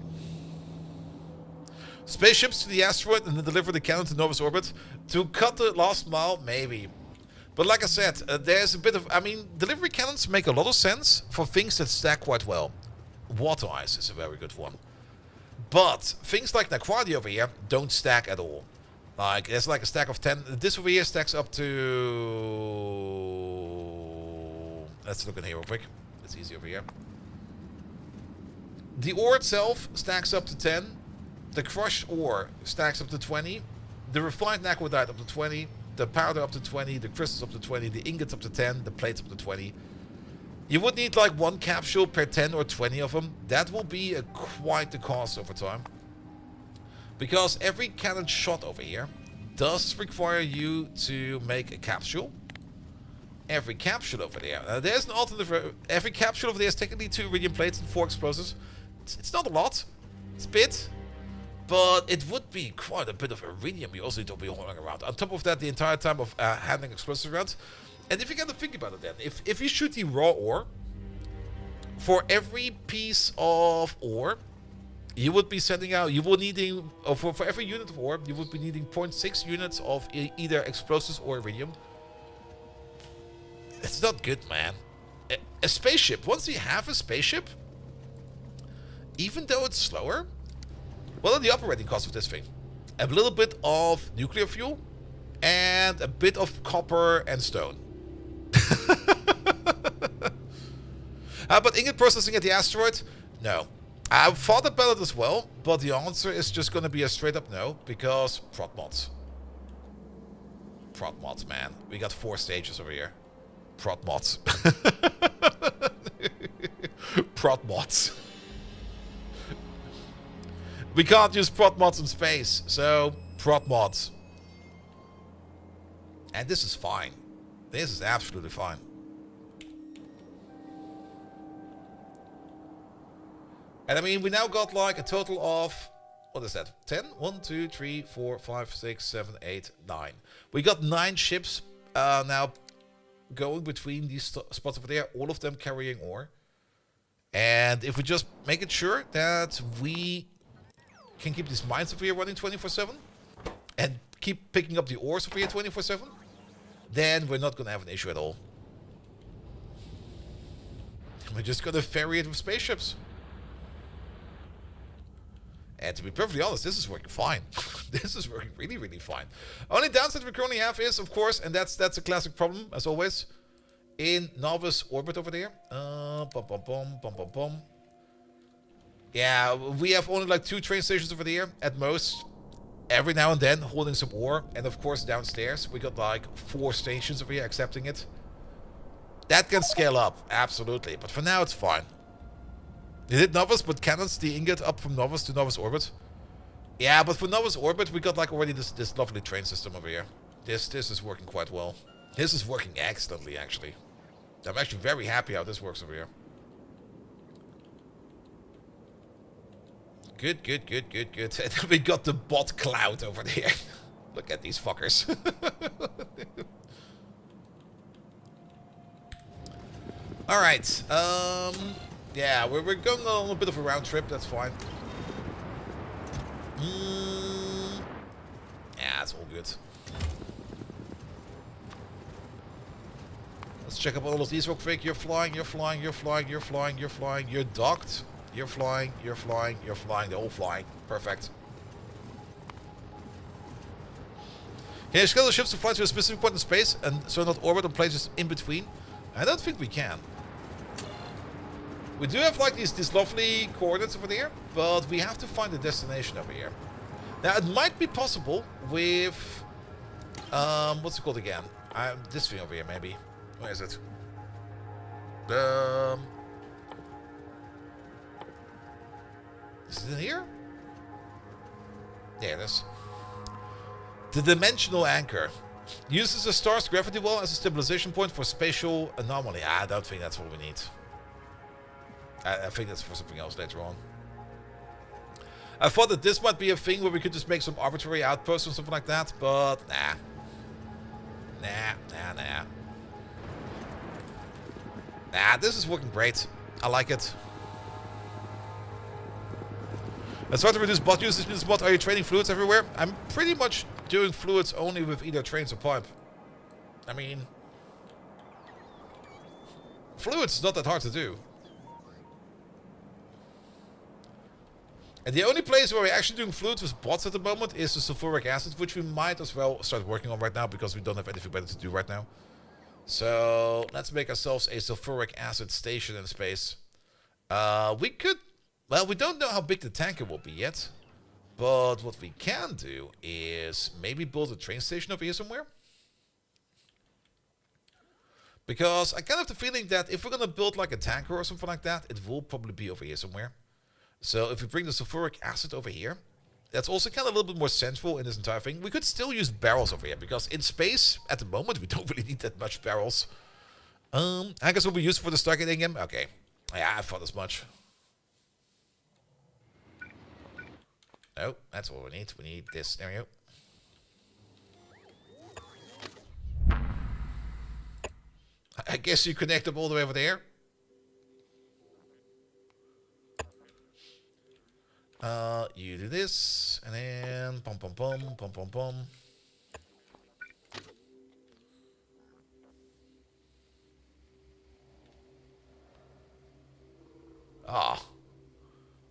Spaceships to the asteroid and then deliver the cannon to Novus orbit. To cut the last mile, maybe. But like I said, there's a bit of... I mean, delivery cannons make a lot of sense for things that stack quite well. Water ice is a very good one. But things like Naquadi over here don't stack at all. Like, there's like a stack of 10. This over here stacks up to... Let's look in here real quick. It's easy over here. The ore itself stacks up to 10. The crushed ore stacks up to 20. The refined naquadite up to 20. The powder up to 20. The crystals up to 20. The ingots up to 10. The plates up to 20. You would need like one capsule per 10 or 20 of them. That will be quite the cost over time. Because every cannon shot over here does require you to make a capsule. Every capsule over there. There's an alternative. Every capsule over there is technically 2 iridium plates and 4 explosives. It's not a lot. It's a bit. But it would be quite a bit of iridium you also need to be hauling around. On top of that, the entire time of handling explosives around. And if you kind of think about it then, if you shoot the raw ore, for every piece of ore, you would be sending out, you will needing, for every unit of ore, you would be needing 0.6 units of either explosives or iridium. It's not good, man. A spaceship, once you have a spaceship, even though it's slower, what are the operating costs of this thing? A little bit of nuclear fuel and a bit of copper and stone. How about ingot processing at the asteroid? No. I've thought about it as well, but the answer is just going to be a straight up no, because prot mods. Prot mods, man. We got 4 stages over here. Prot mods. Prot mods. We can't use prot mods in space, so prot mods. And this is fine. This is absolutely fine. And I mean, we now got like a total of, what is that? 10? 1, 2, 3, 4, 5, 6, 7, 8, 9. We got 9 ships now going between these spots over there, all of them carrying ore. And if we just make it sure that we can keep these mines over here running 24/7 and keep picking up the ores over here 24/7, then we're not going to have an issue at all. We're just going to ferry it with spaceships. And to be perfectly honest, this is working fine. This is working really, really fine. Only downside we currently have is, of course, and that's a classic problem, as always, in Novice orbit over there. Yeah, we have only like 2 train stations over there at most. Every now and then holding some ore. And of course downstairs we got like 4 stations over here accepting it. That can scale up, absolutely. But for now it's fine. They did Novice, but cannons the ingot up from Novice to Novice orbit. Yeah, but for Noah's Orbit, we got like already this lovely train system over here. This is working quite well. This is working excellently, actually. I'm actually very happy how this works over here. Good, good, good, good, good. And then we got the bot cloud over there. Look at these fuckers. Alright, yeah, we're going on a bit of a round trip, that's fine. Yeah, it's all good. Let's check up all of these real quick. You're flying, you're flying, you're flying, you're flying, you're flying, you're docked. You're flying, you're flying, you're flying, they're all flying. Perfect. Can you schedule ships to fly to a specific point in space and so not orbit on places in between? I don't think we can. We do have like these lovely coordinates over there, but we have to find a destination over here. Now it might be possible with what's it called again? This thing over here maybe. Where is it? Is it in here? Yeah, it is. The dimensional anchor uses a star's gravity well as a stabilization point for spatial anomaly. I don't think that's what we need. I think that's for something else later on. I thought that this might be a thing where we could just make some arbitrary outposts or something like that, but nah. Nah. Nah, this is working great. I like it. Let's try to reduce bot usage in this bot. Are you training fluids everywhere? I'm pretty much doing fluids only with either trains or pipe. I mean, fluids is not that hard to do. And the only place where we're actually doing fluids with bots at the moment is the sulfuric acid, which we might as well start working on right now because we don't have anything better to do right now. So let's make ourselves a sulfuric acid station in space. We could, well, we don't know how big the tanker will be yet. But what we can do is maybe build a train station over here somewhere. Because I kind of have the feeling that if we're going to build like a tanker or something like that, it will probably be over here somewhere. So if we bring the sulfuric acid over here, that's also kind of a little bit more central in this entire thing. We could still use barrels over here, because in space, at the moment, we don't really need that much barrels. I guess will be used for the Stargate in-game? Okay. Yeah, I thought as much. No, that's what we need. We need this. There we go. I guess you connect them all the way over there. You do this, and then pom pom pom pom pom pom. Oh,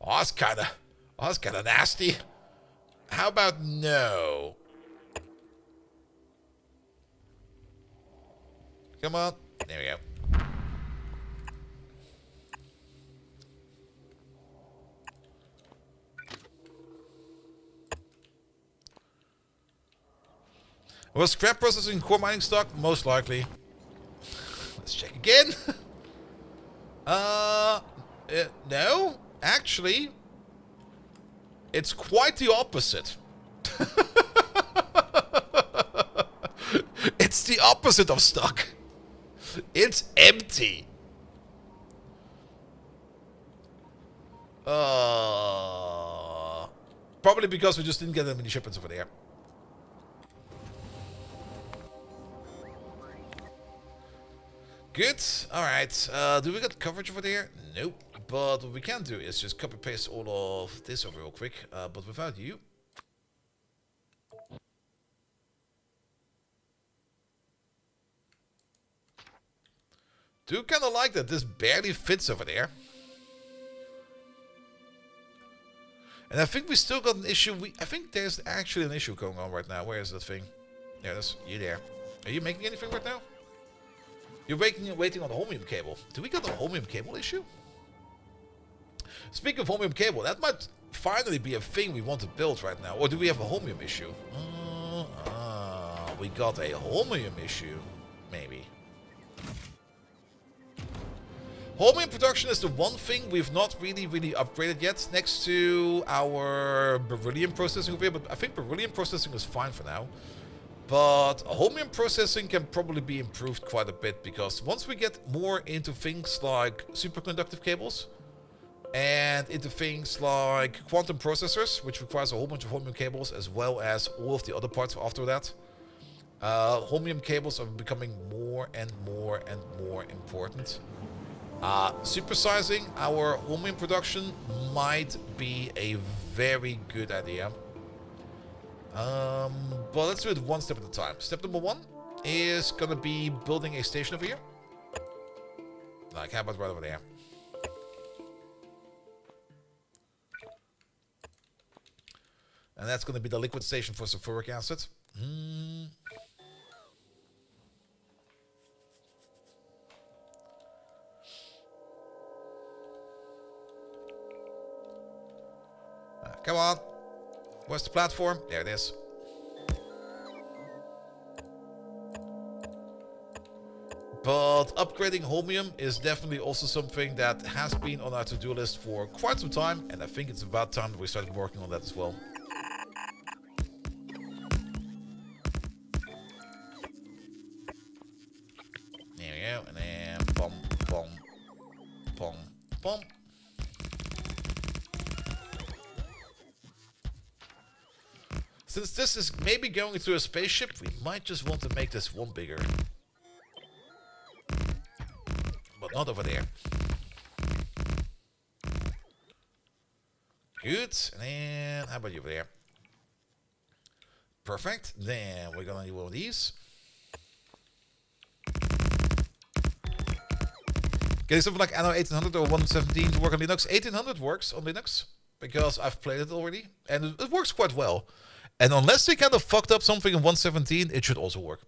that's kind of nasty. How about no? Come on, there we go. Was scrap processing core mining stock? Most likely. Let's check again. No. Actually, it's quite the opposite. It's the opposite of stock. It's empty. Probably because we just didn't get that many shipments over there. Good. Alright. Do we got coverage over there? Nope. But what we can do is just copy paste all of this over real quick. But without you. Do kind of like that this barely fits over there. And I think we still got an issue. I think there's actually an issue going on right now. Where is that thing? There it is. You there. Are you making anything right now? You're waiting on the holmium cable. Do we got a holmium cable issue? Speaking of holmium cable, that might finally be a thing we want to build right now. Or do we have a holmium issue? We got a holmium issue. Maybe. Holmium production is the one thing we've not really upgraded yet, next to our beryllium processing over here, but I think beryllium processing is fine for now. But holmium processing can probably be improved quite a bit, because once we get more into things like superconductive cables and into things like quantum processors, which requires a whole bunch of holmium cables as well as all of the other parts after that, holmium cables are becoming more and more and more important. Supersizing our holmium production might be a very good idea. But let's do it one step at a time. Step number one is gonna be building a station over here. Like, how about right over there? And that's gonna be the liquid station for sulfuric acid. Come on. Where's the platform? There it is. But upgrading holmium is definitely also something that has been on our to-do list for quite some time, and I think it's about time that we started working on that as well. There we go, and then boom, boom, boom, boom. Since this is maybe going through a spaceship, we might just want to make this one bigger. But not over there. Good. And then, how about you over there? Perfect. Then we're gonna need one of these. Getting something like Anno 1800 or 117 to work on Linux. 1800 works on Linux, because I've played it already. And it works quite well. And unless they kind of fucked up something in 117, it should also work.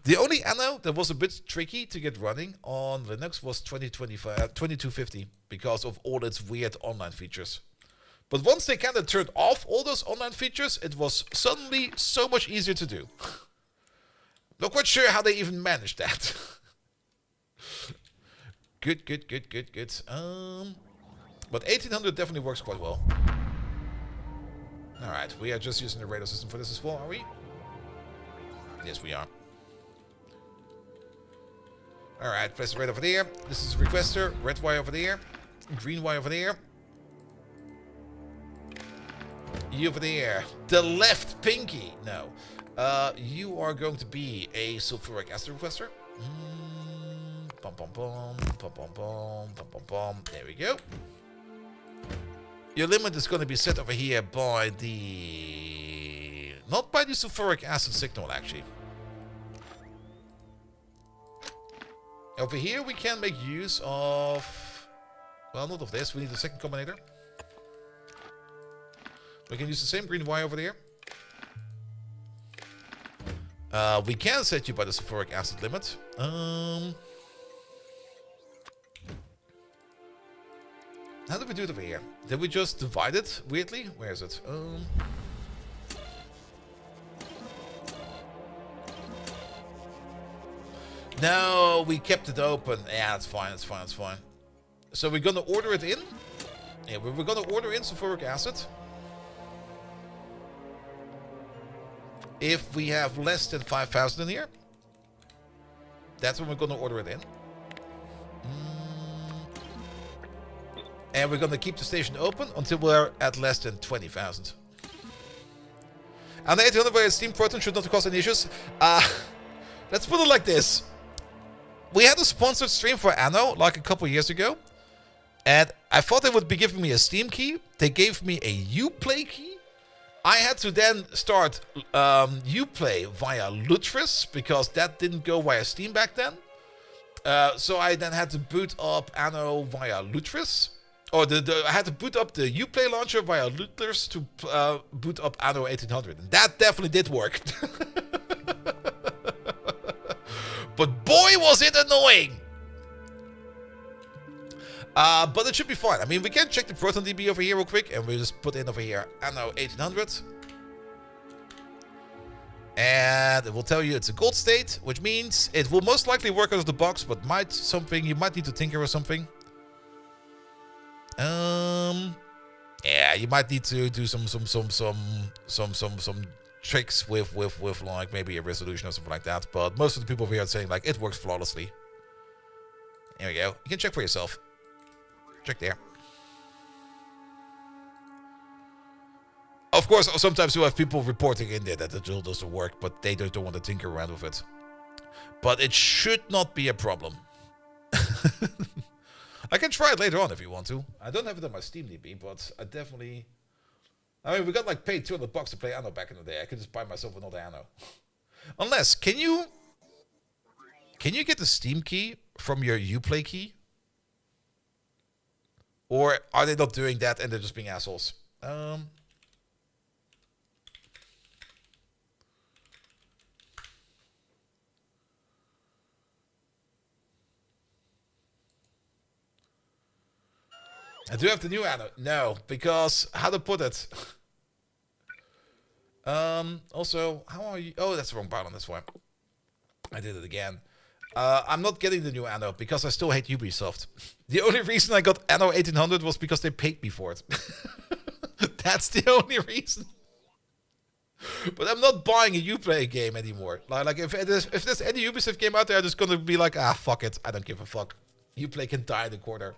The only Anno that was a bit tricky to get running on Linux was 2250, because of all its weird online features. But once they kind of turned off all those online features, it was suddenly so much easier to do. Not quite sure how they even managed that. Good. But 1800 definitely works quite well. Alright, we are just using the radar system for this as well, are we? Yes, we are. Alright, place the radar over there. This is a requester. Red wire over there. Green wire over there. You over there. The left pinky. No. You are going to be a sulfuric acid requester. Bum, bum, bum, bum, bum, bum, bum, bum, bum. There we go. Your limit is going to be set over here by the... Not by the sulfuric acid signal, actually. Over here we can make use of... Well, not of this. We need a second combinator. We can use the same green wire over there. We can set you by the sulfuric acid limit. How did we do it over here? Did we just divide it weirdly? Where is it? No, we kept it open. Yeah, it's fine, it's fine, it's fine. So we're gonna order it in. Yeah, we're gonna order in sulfuric acid. If we have less than 5,000 in here, that's when we're gonna order it in. And we're going to keep the station open until we're at less than 20,000. And the 800 by Steam Proton should not cause any issues. Let's put it like this. We had a sponsored stream for Anno like a couple years ago. And I thought they would be giving me a Steam key. They gave me a Uplay key. I had to then start Uplay via Lutris, because that didn't go via Steam back then. So I then had to boot up Anno via Lutris. Or I had to boot up the Uplay launcher via Lutris to boot up Anno 1800. And that definitely did work. But boy, was it annoying! But it should be fine. I mean, we can check the ProtonDB over here real quick. And we'll just put in over here Anno 1800. And it will tell you it's a gold state, which means it will most likely work out of the box, but you might need to tinker with something. Yeah, you might need to do some tricks with like maybe a resolution or something like that. But most of the people over here are saying like it works flawlessly. There we go. You can check for yourself. Check there. Of course, sometimes you have people reporting in there that the drill doesn't work, but they don't want to tinker around with it. But it should not be a problem. I can try it later on if you want to. I don't have it on my Steam DB, but I definitely... I mean, we got like paid $200 to play Anno back in the day. I could just buy myself another Anno. Unless, can you get the Steam key from your Uplay key? Or are they not doing that and they're just being assholes? I do have the new Anno. No, because how to put it? Also, how are you? Oh, that's the wrong button. That's why I did it again. I'm not getting the new Anno because I still hate Ubisoft. The only reason I got Anno 1800 was because they paid me for it. That's the only reason. But I'm not buying a Uplay game anymore. Like if there's any Ubisoft game out there, I'm just gonna be like, fuck it. I don't give a fuck. Uplay can die in the corner.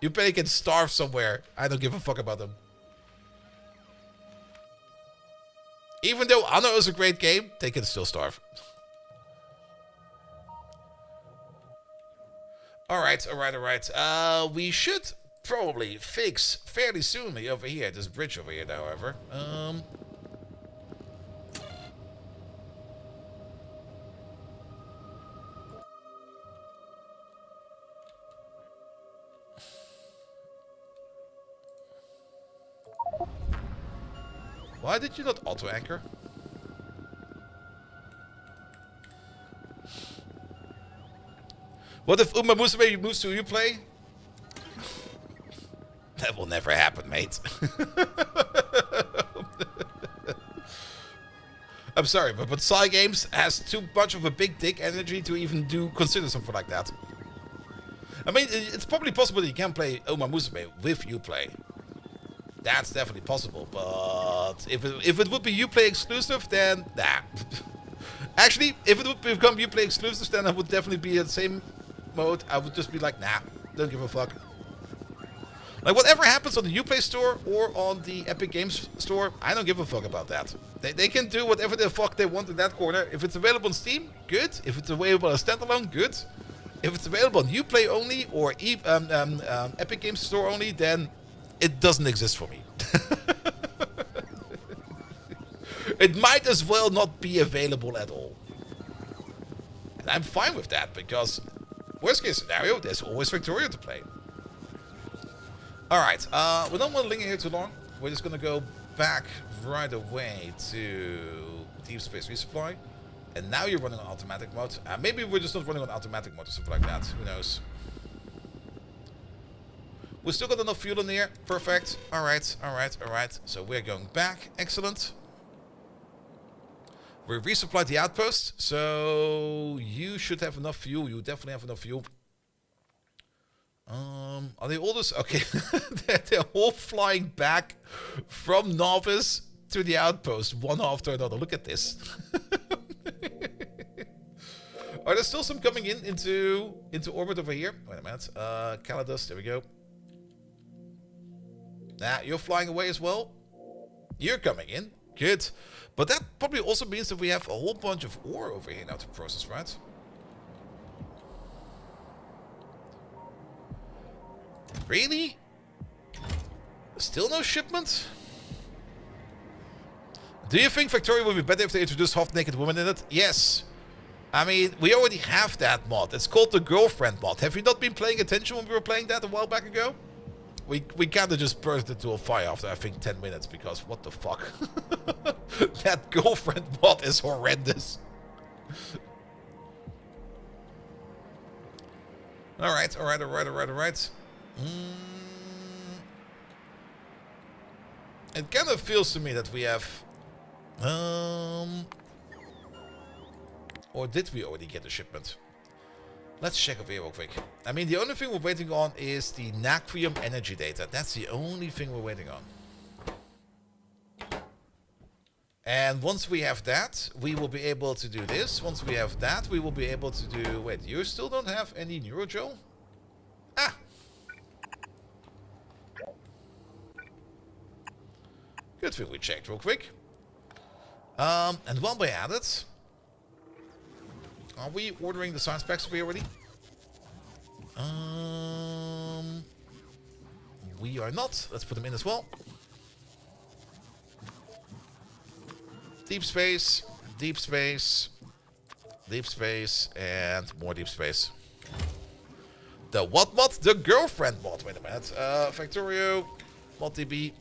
Uplay can starve somewhere. I don't give a fuck about them. Even though Anno is a great game, they can still starve. Alright. We should probably fix fairly soonly over here. This bridge over here, however. Why did you not auto-anchor? What if Uma Musume moves to Uplay? That will never happen, mate. I'm sorry, but Psy Games has too much of a big dick energy to even consider something like that. I mean, it's probably possible that you can play Uma Musume with Uplay. That's definitely possible, but if it would be Uplay exclusive, then nah. Actually, if it would become Uplay exclusive, then I would definitely be in the same mode. I would just be like, nah, don't give a fuck. Like whatever happens on the Uplay store or on the Epic Games store, I don't give a fuck about that. They can do whatever the fuck they want in that corner. If it's available on Steam, good. If it's available as standalone, good. If it's available on Uplay only or Epic Games store only, then it doesn't exist for me. It might as well not be available at all. And I'm fine with that, because worst case scenario, there's always Victoria to play. Alright, we don't want to linger here too long. We're just going to go back right away to Deep Space Resupply. And now you're running on automatic mode. Maybe we're just not running on automatic mode or something like that. Who knows? We still got enough fuel in here. Perfect. Alright. So we're going back. Excellent. We resupplied the outpost. So you should have enough fuel. You definitely have enough fuel. Are they all this? Okay. They're all flying back from Novice to the outpost, one after another. Look at this. Are there still some coming into orbit over here? Wait a minute. Calidus, there we go. Nah, you're flying away as well. You're coming in. Good. But that probably also means that we have a whole bunch of ore over here now to process, right? Really? Still no shipment? Do you think Factoria would be better if they introduced half-naked women in it? Yes. I mean, we already have that mod. It's called the Girlfriend mod. Have you not been paying attention when we were playing that a while back ago? We kind of just burst into a fire after, I think, 10 minutes, because what the fuck? That Girlfriend mod is horrendous. Alright. It kind of feels to me that we have Or did we already get the shipment? Let's check over here real quick. I mean, the only thing we're waiting on is the Nacrium energy data. That's the only thing we're waiting on. And once we have that, we will be able to do this. Once we have that, we will be able to do... Wait, you still don't have any Neurogel? Ah! Good thing we checked real quick. And while we're at it... Are we ordering the science packs for you already? We are not. Let's put them in as well. Deep space, deep space, deep space, and more deep space. The what mod? The girlfriend mod. Wait a minute. Factorio, multi-B.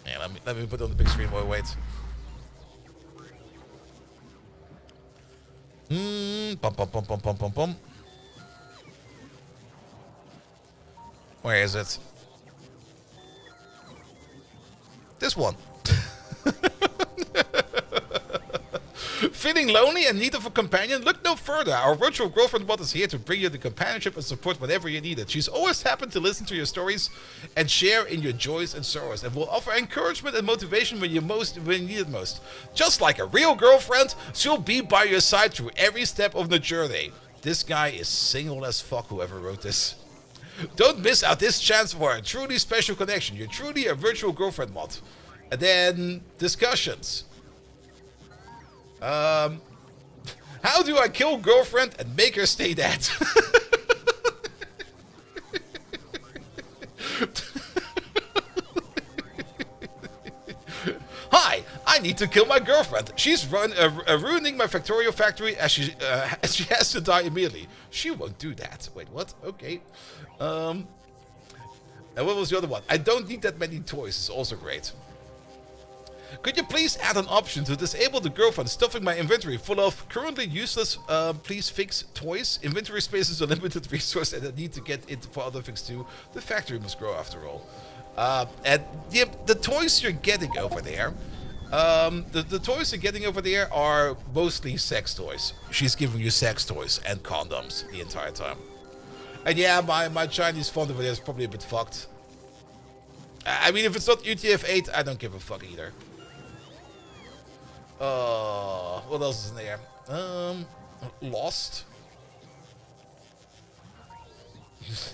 Yeah, let me put it on the big screen while we wait. Bum bum bum bum bum bum bum. Where is it? This one. Feeling lonely and need of a companion? Look no further. Our virtual girlfriend bot is here to bring you the companionship and support whenever you need it. She's always happy to listen to your stories and share in your joys and sorrows, and will offer encouragement and motivation when you need it most. Just like a real girlfriend, she'll be by your side through every step of the journey. This guy is single as fuck, whoever wrote this. Don't miss out this chance for a truly special connection. You're truly a virtual girlfriend mod. And then discussions. How do I kill girlfriend and make her stay dead? Hi, I need to kill my girlfriend. She's ruining my Factorio factory as she has to die immediately. She won't do that. Wait, what? Okay. And what was the other one? I don't need that many toys. It's also great. Could you please add an option to disable the girlfriend stuffing my inventory full of currently useless, please fix toys? Inventory space is a limited resource and I need to get it for other things too. The factory must grow after all. And the toys you're getting over there, the toys you're getting over there are mostly sex toys. She's giving you sex toys and condoms the entire time. And yeah, my Chinese font over there is probably a bit fucked. I mean, if it's not UTF-8, I don't give a fuck either. What else is in there? Lost.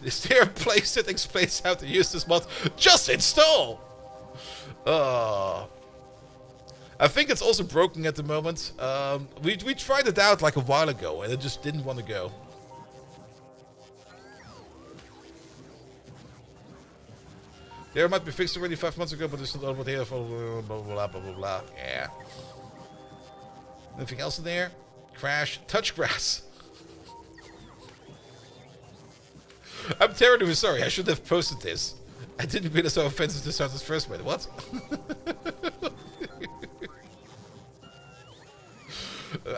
Is there a place that explains how to use this mod? Just install! I think it's also broken at the moment. We tried it out like a while ago and it just didn't want to go. Yeah, it might be fixed already 5 months ago, but it's not over here for blah blah blah blah blah. Yeah. Anything else in there? Crash. Touch grass. I'm terribly sorry. I should have posted this. I didn't realize how offensive this sounded first. Wait, what?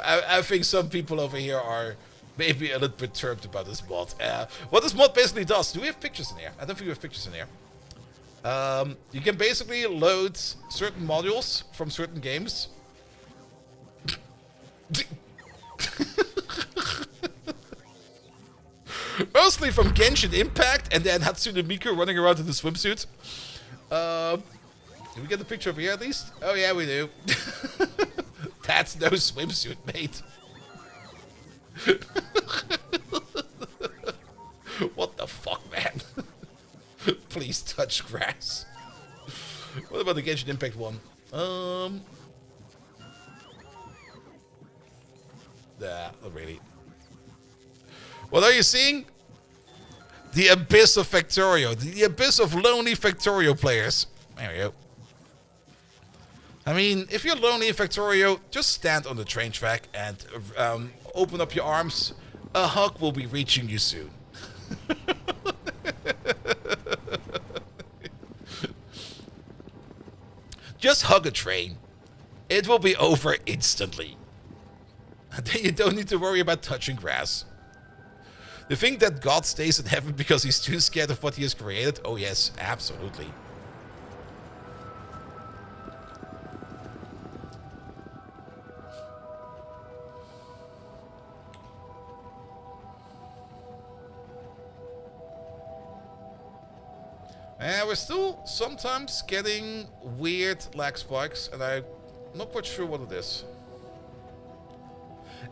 I think some people over here are maybe a little bit perturbed about this mod. What this mod basically does. Do we have pictures in here? I don't think we have pictures in here. You can basically load certain modules from certain games. Mostly from Genshin Impact and then Hatsune Miku running around in the swimsuit. Did we get the picture over here at least? Oh yeah, we do. That's no swimsuit, mate. What the fuck, man? Please touch grass. What about the Genshin Impact one? Nah, not really. What are you seeing? The abyss of Factorio. The abyss of lonely Factorio players. There we go. I mean, if you're lonely in Factorio, just stand on the train track and open up your arms. A hug will be reaching you soon. Just hug a train. It will be over instantly. And then you don't need to worry about touching grass. You think that God stays in heaven because he's too scared of what he has created? Oh yes, absolutely. And we're still sometimes getting weird lag spikes, and I'm not quite sure what it is.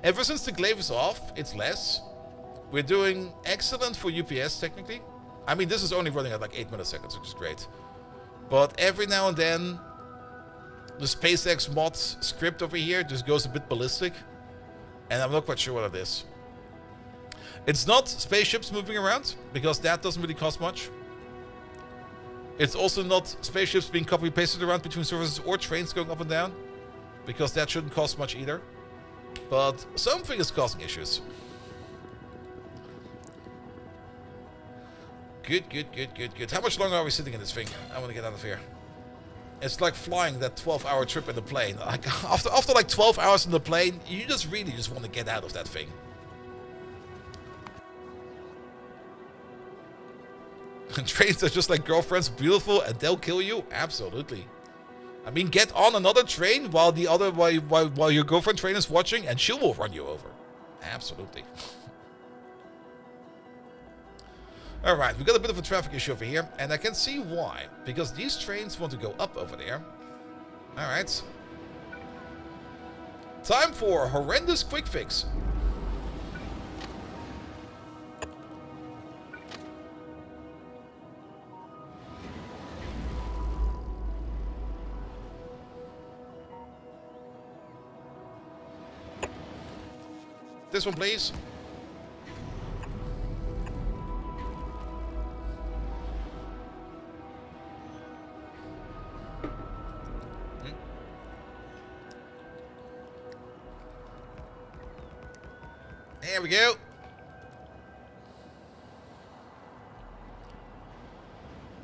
Ever since the glaive is off, it's less. We're doing excellent for UPS, technically. I mean, this is only running at like 8 milliseconds, which is great. But every now and then, the SpaceX mods script over here just goes a bit ballistic. And I'm not quite sure what it is. It's not spaceships moving around, because that doesn't really cost much. It's also not spaceships being copy-pasted around between services or trains going up and down, because that shouldn't cost much either. But something is causing issues. Good, good, good, good, good. How much longer are we sitting in this thing? I want to get out of here. It's like flying that 12-hour trip in the plane. Like after like 12 hours in the plane, you just really just want to get out of that thing. And trains are just like girlfriends, beautiful, and they'll kill you? Absolutely. I mean, get on another train while while your girlfriend train is watching, and she will run you over. Absolutely. Alright, we got a bit of a traffic issue over here, and I can see why. Because these trains want to go up over there. Alright. Time for a horrendous quick fix. This one, please. There we go.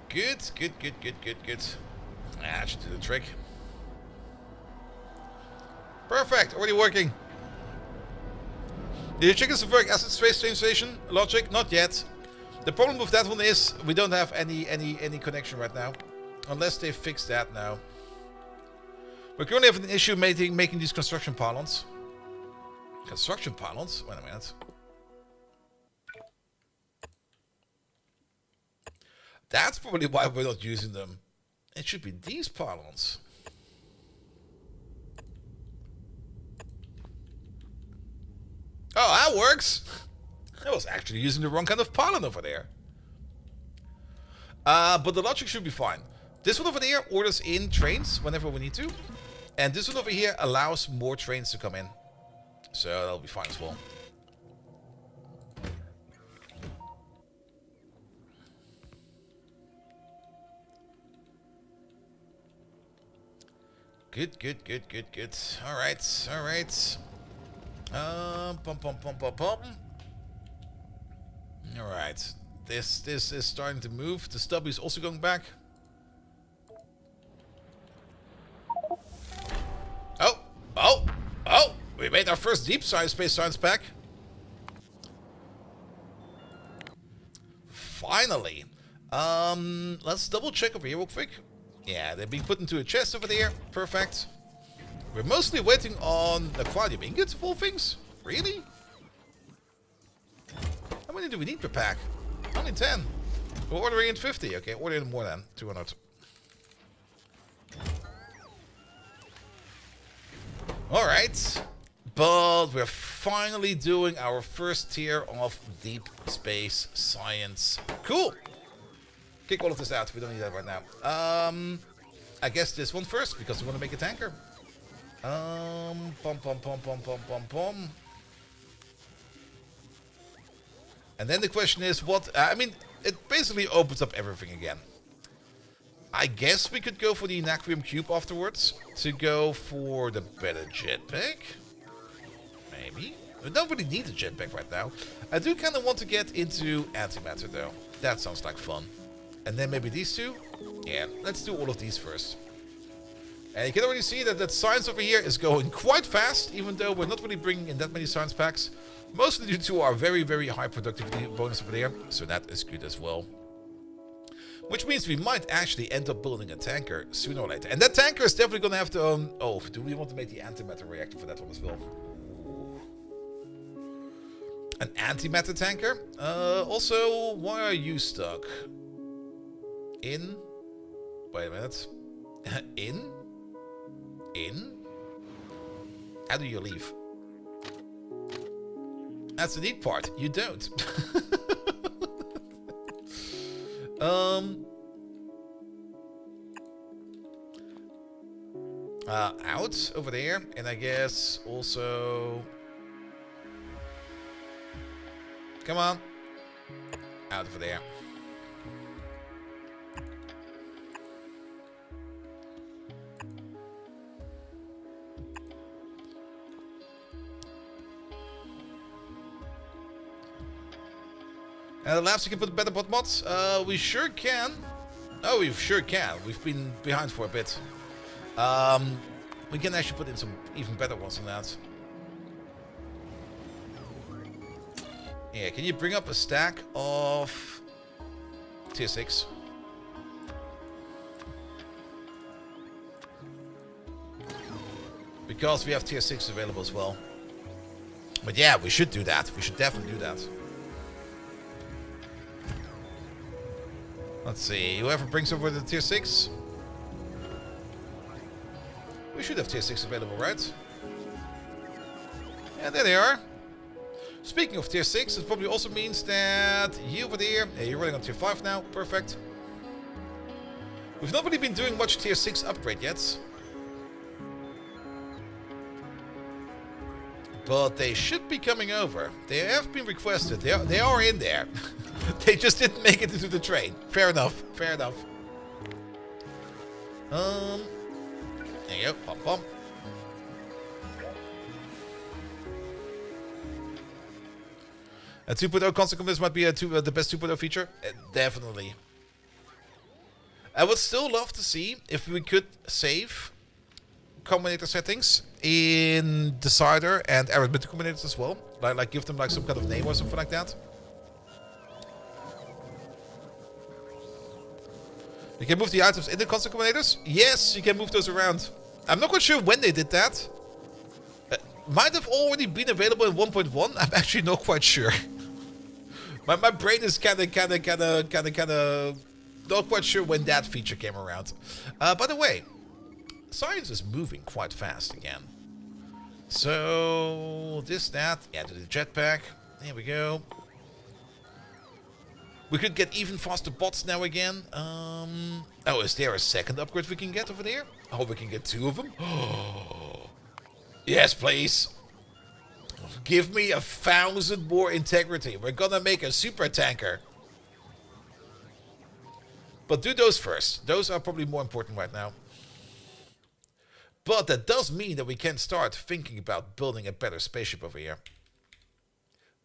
Good, good, good, good, good, good. That should do the trick. Perfect, already working. Did you check the Viking Acid Space Train Station logic? Not yet. The problem with that one is we don't have any connection right now. Unless they fix that now. We're currently having an issue making these construction pylons. Construction pylons? Wait a minute. That's probably why we're not using them. It should be these pylons. Oh, that works. I was actually using the wrong kind of pylon over there. But the logic should be fine. This one over there orders in trains whenever we need to. And this one over here allows more trains to come in. So that'll be fine as well. Good, good, good, good, good. Alright, alright. Pum, pum, pum, pum, pum. Alright. This is starting to move. The stub is also going back. Oh! Oh! Oh! We made our first deep space science pack. Finally. Let's double check over here real quick. Yeah, they're being put into a chest over there. Perfect. We're mostly waiting on the quality ingots of all things. Really? How many do we need per pack? Only 10. We're ordering in 50. Okay, ordering more than 200. Alright. But we're finally doing our first tier of deep space science. Cool. Kick all of this out. We don't need that right now. I guess this one first, because we want to make a tanker. Pom pom pom pom pom pom pom. And then the question is what... I mean, it basically opens up everything again. I guess we could go for the Nacrium Cube afterwards. To go for the better jetpack. Maybe. We don't really need a jetpack right now. I do kind of want to get into antimatter though. That sounds like fun. And then maybe these two? Yeah, let's do all of these first. And you can already see that science over here is going quite fast, even though we're not really bringing in that many science packs. Most of you two are very, very high productivity bonus over there, so that is good as well. Which means we might actually end up building a tanker sooner or later. And that tanker is definitely going to have to... oh, do we want to make the antimatter reactor for that one as well? An antimatter tanker? Also, why are you stuck? In? Wait a minute. In? In? How do you leave? That's the neat part. You don't. Out over there, and I guess also... Come on. Out over there. Labs, you can put better bot mods? We sure can. Oh, we sure can. We've been behind for a bit. We can actually put in some even better ones than that. Yeah, can you bring up a stack of tier 6? Because we have tier 6 available as well. But yeah, we should do that. We should definitely do that. Let's see, whoever brings over the tier 6. We should have tier 6 available, right? Yeah, there they are. Speaking of tier 6, it probably also means that you over there... Yeah, you're running on tier 5 now, perfect. We've not really been doing much tier 6 upgrade yet. But they should be coming over. They have been requested, they are in there. They just didn't make it into the train. Fair enough. Fair enough. There you go. Pom pom. A 2.0 constant commits might be the best 2.0 feature. Definitely. I would still love to see if we could save combinator settings in Decider and arithmetic combinators as well. Like give them like some kind of name or something like that. You can move the items in the constant combinators? Yes, you can move those around. I'm not quite sure when they did that. Might have already been available in 1.1. I'm actually not quite sure. My brain is kind of not quite sure when that feature came around. By the way, science is moving quite fast again. So that, yeah, to the jetpack. There we go. We could get even faster bots now again. Oh, is there a second upgrade we can get over there? Oh, we can get 2 of them? Yes, please. Give me 1,000 more integrity. We're gonna make a super tanker. But do those first. Those are probably more important right now. But that does mean that we can start thinking about building a better spaceship over here.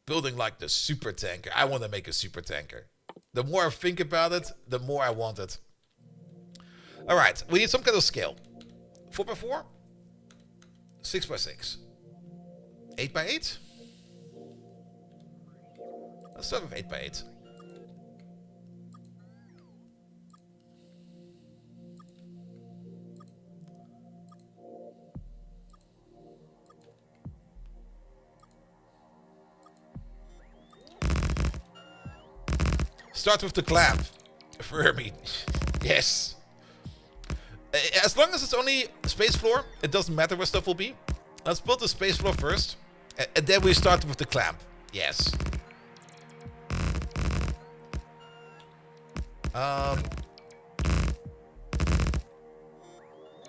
Building like the super tanker. I want to make a super tanker. The more I think about it, the more I want it. Alright, we need some kind of scale. 4x4? 6x6? 8x8? Let's start with 8x8. Start with the clamp. Fermi. Yes. As long as it's only space floor, it doesn't matter where stuff will be. Let's build the space floor first. And then we start with the clamp. Yes.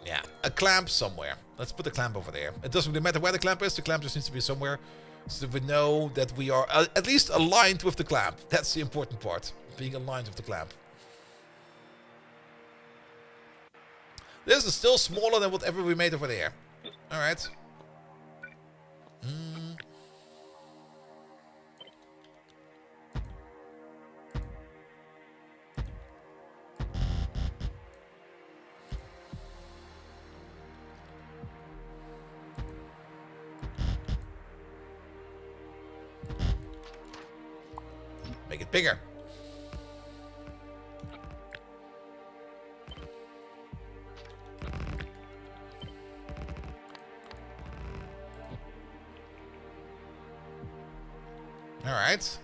Yeah, a clamp somewhere. Let's put the clamp over there. It doesn't really matter where the clamp is. The clamp just needs to be somewhere. So we know that we are at least aligned with the clamp. That's the important part. Being aligned with the clamp. This is still smaller than whatever we made over there. Alright. Bigger. Alright.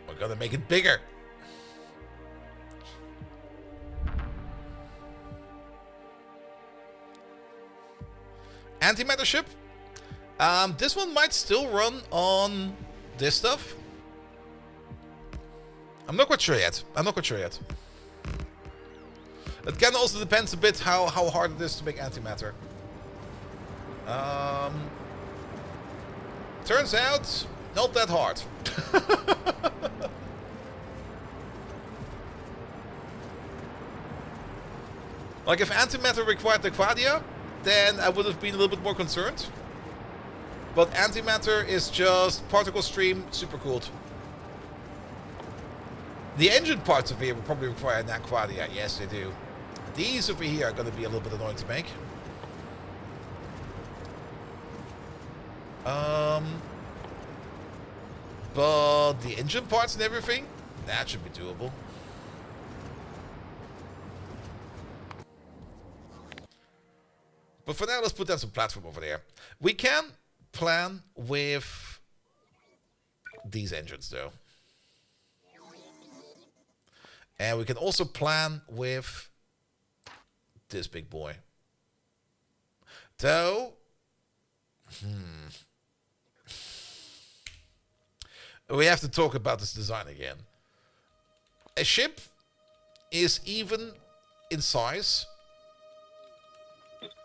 We're gonna make it bigger. Antimatter ship. This one might still run on this stuff. I'm not quite sure yet. It kind of also depends a bit how hard it is to make antimatter. Turns out, not that hard. Like if antimatter required the Quadia, then I would have been a little bit more concerned. But antimatter is just particle stream, super cooled. The engine parts over here will probably require an Quadia. Yes, they do. These over here are going to be a little bit annoying to make. But the engine parts and everything, that should be doable. But for now, let's put down some platform over there. We can plan with these engines, though. And we can also plan with this big boy. Though, we have to talk about this design again. A ship is even in size.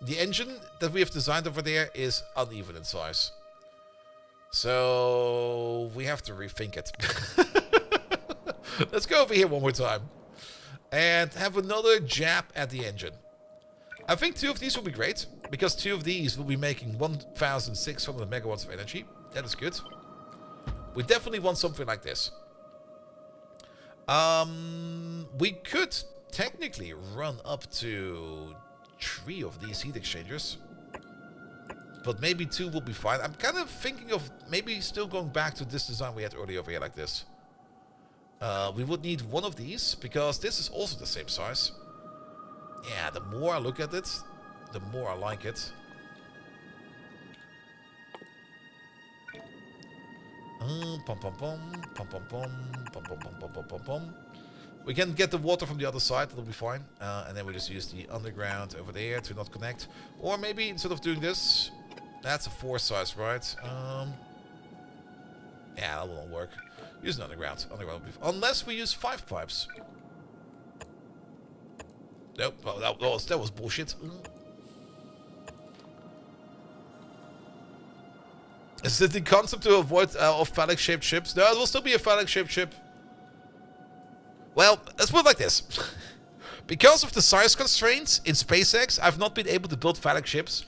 The engine that we have designed over there is uneven in size. So we have to rethink it. Let's go over here one more time. And have another jab at the engine. I think 2 of these will be great. Because 2 of these will be making 1,600 megawatts of energy. That is good. We definitely want something like this. We could technically run up to 3 of these heat exchangers. But maybe 2 will be fine. I'm kind of thinking of maybe still going back to this design we had earlier over here like this. We would need 1 of these because this is also the same size. Yeah, the more I look at it, the more I like it. We can get the water from the other side, that'll be fine. And then we just use the underground over there to not connect. Or maybe instead of doing this, that's a 4 size, right? Yeah, that won't work. Use an underground. Unless we use 5 pipes. Nope, well, that was bullshit. Is it the concept to avoid of phallic-shaped ships? No, it will still be a phallic-shaped ship. Well, let's put it like this. Because of the size constraints in SpaceX, I've not been able to build phallic ships.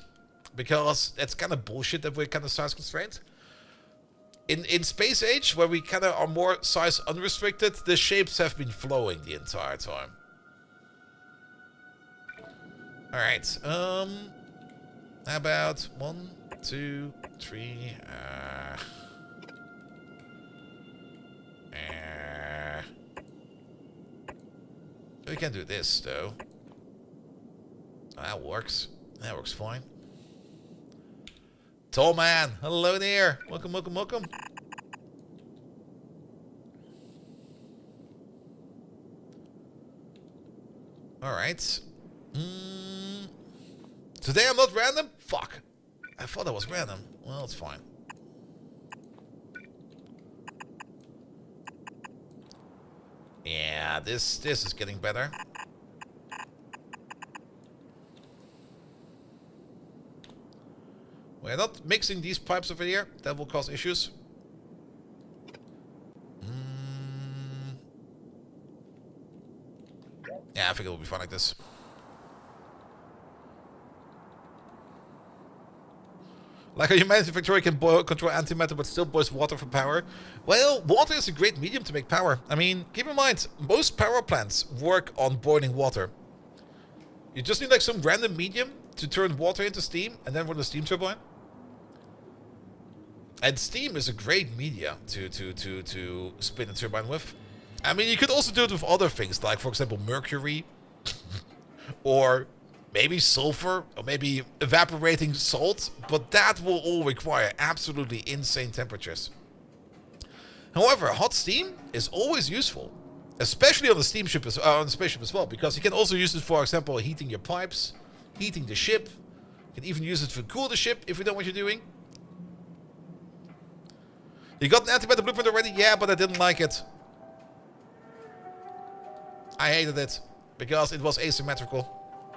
Because it's kind of bullshit that we're kind of size constrained. In Space Age, where we kind of are more size unrestricted, the shapes have been flowing the entire time. Alright, how about 1, 2, 3, we can do this, though. That works. That works fine. Tall man, hello there. Welcome, welcome, welcome. Alright. Today I'm not random? Fuck. I thought I was random. Well, it's fine. Yeah, this is getting better. We're not mixing these pipes over here. That will cause issues. Yeah, I think it will be fine like this. Like how you mentioned, Victoria can control antimatter but still boils water for power. Well, water is a great medium to make power. I mean, keep in mind, most power plants work on boiling water. You just need like some random medium to turn water into steam and then run a steam turbine. And steam is a great media to spin a turbine with. I mean, you could also do it with other things, like, for example, mercury, or maybe sulfur, or maybe evaporating salt, but that will all require absolutely insane temperatures. However, hot steam is always useful, especially on the steamship on the spaceship as well, because you can also use it, for example, heating your pipes, heating the ship. You can even use it to cool the ship if you know what you're doing. You got an antimatter blueprint already? Yeah, but I didn't like it. I hated it because it was asymmetrical.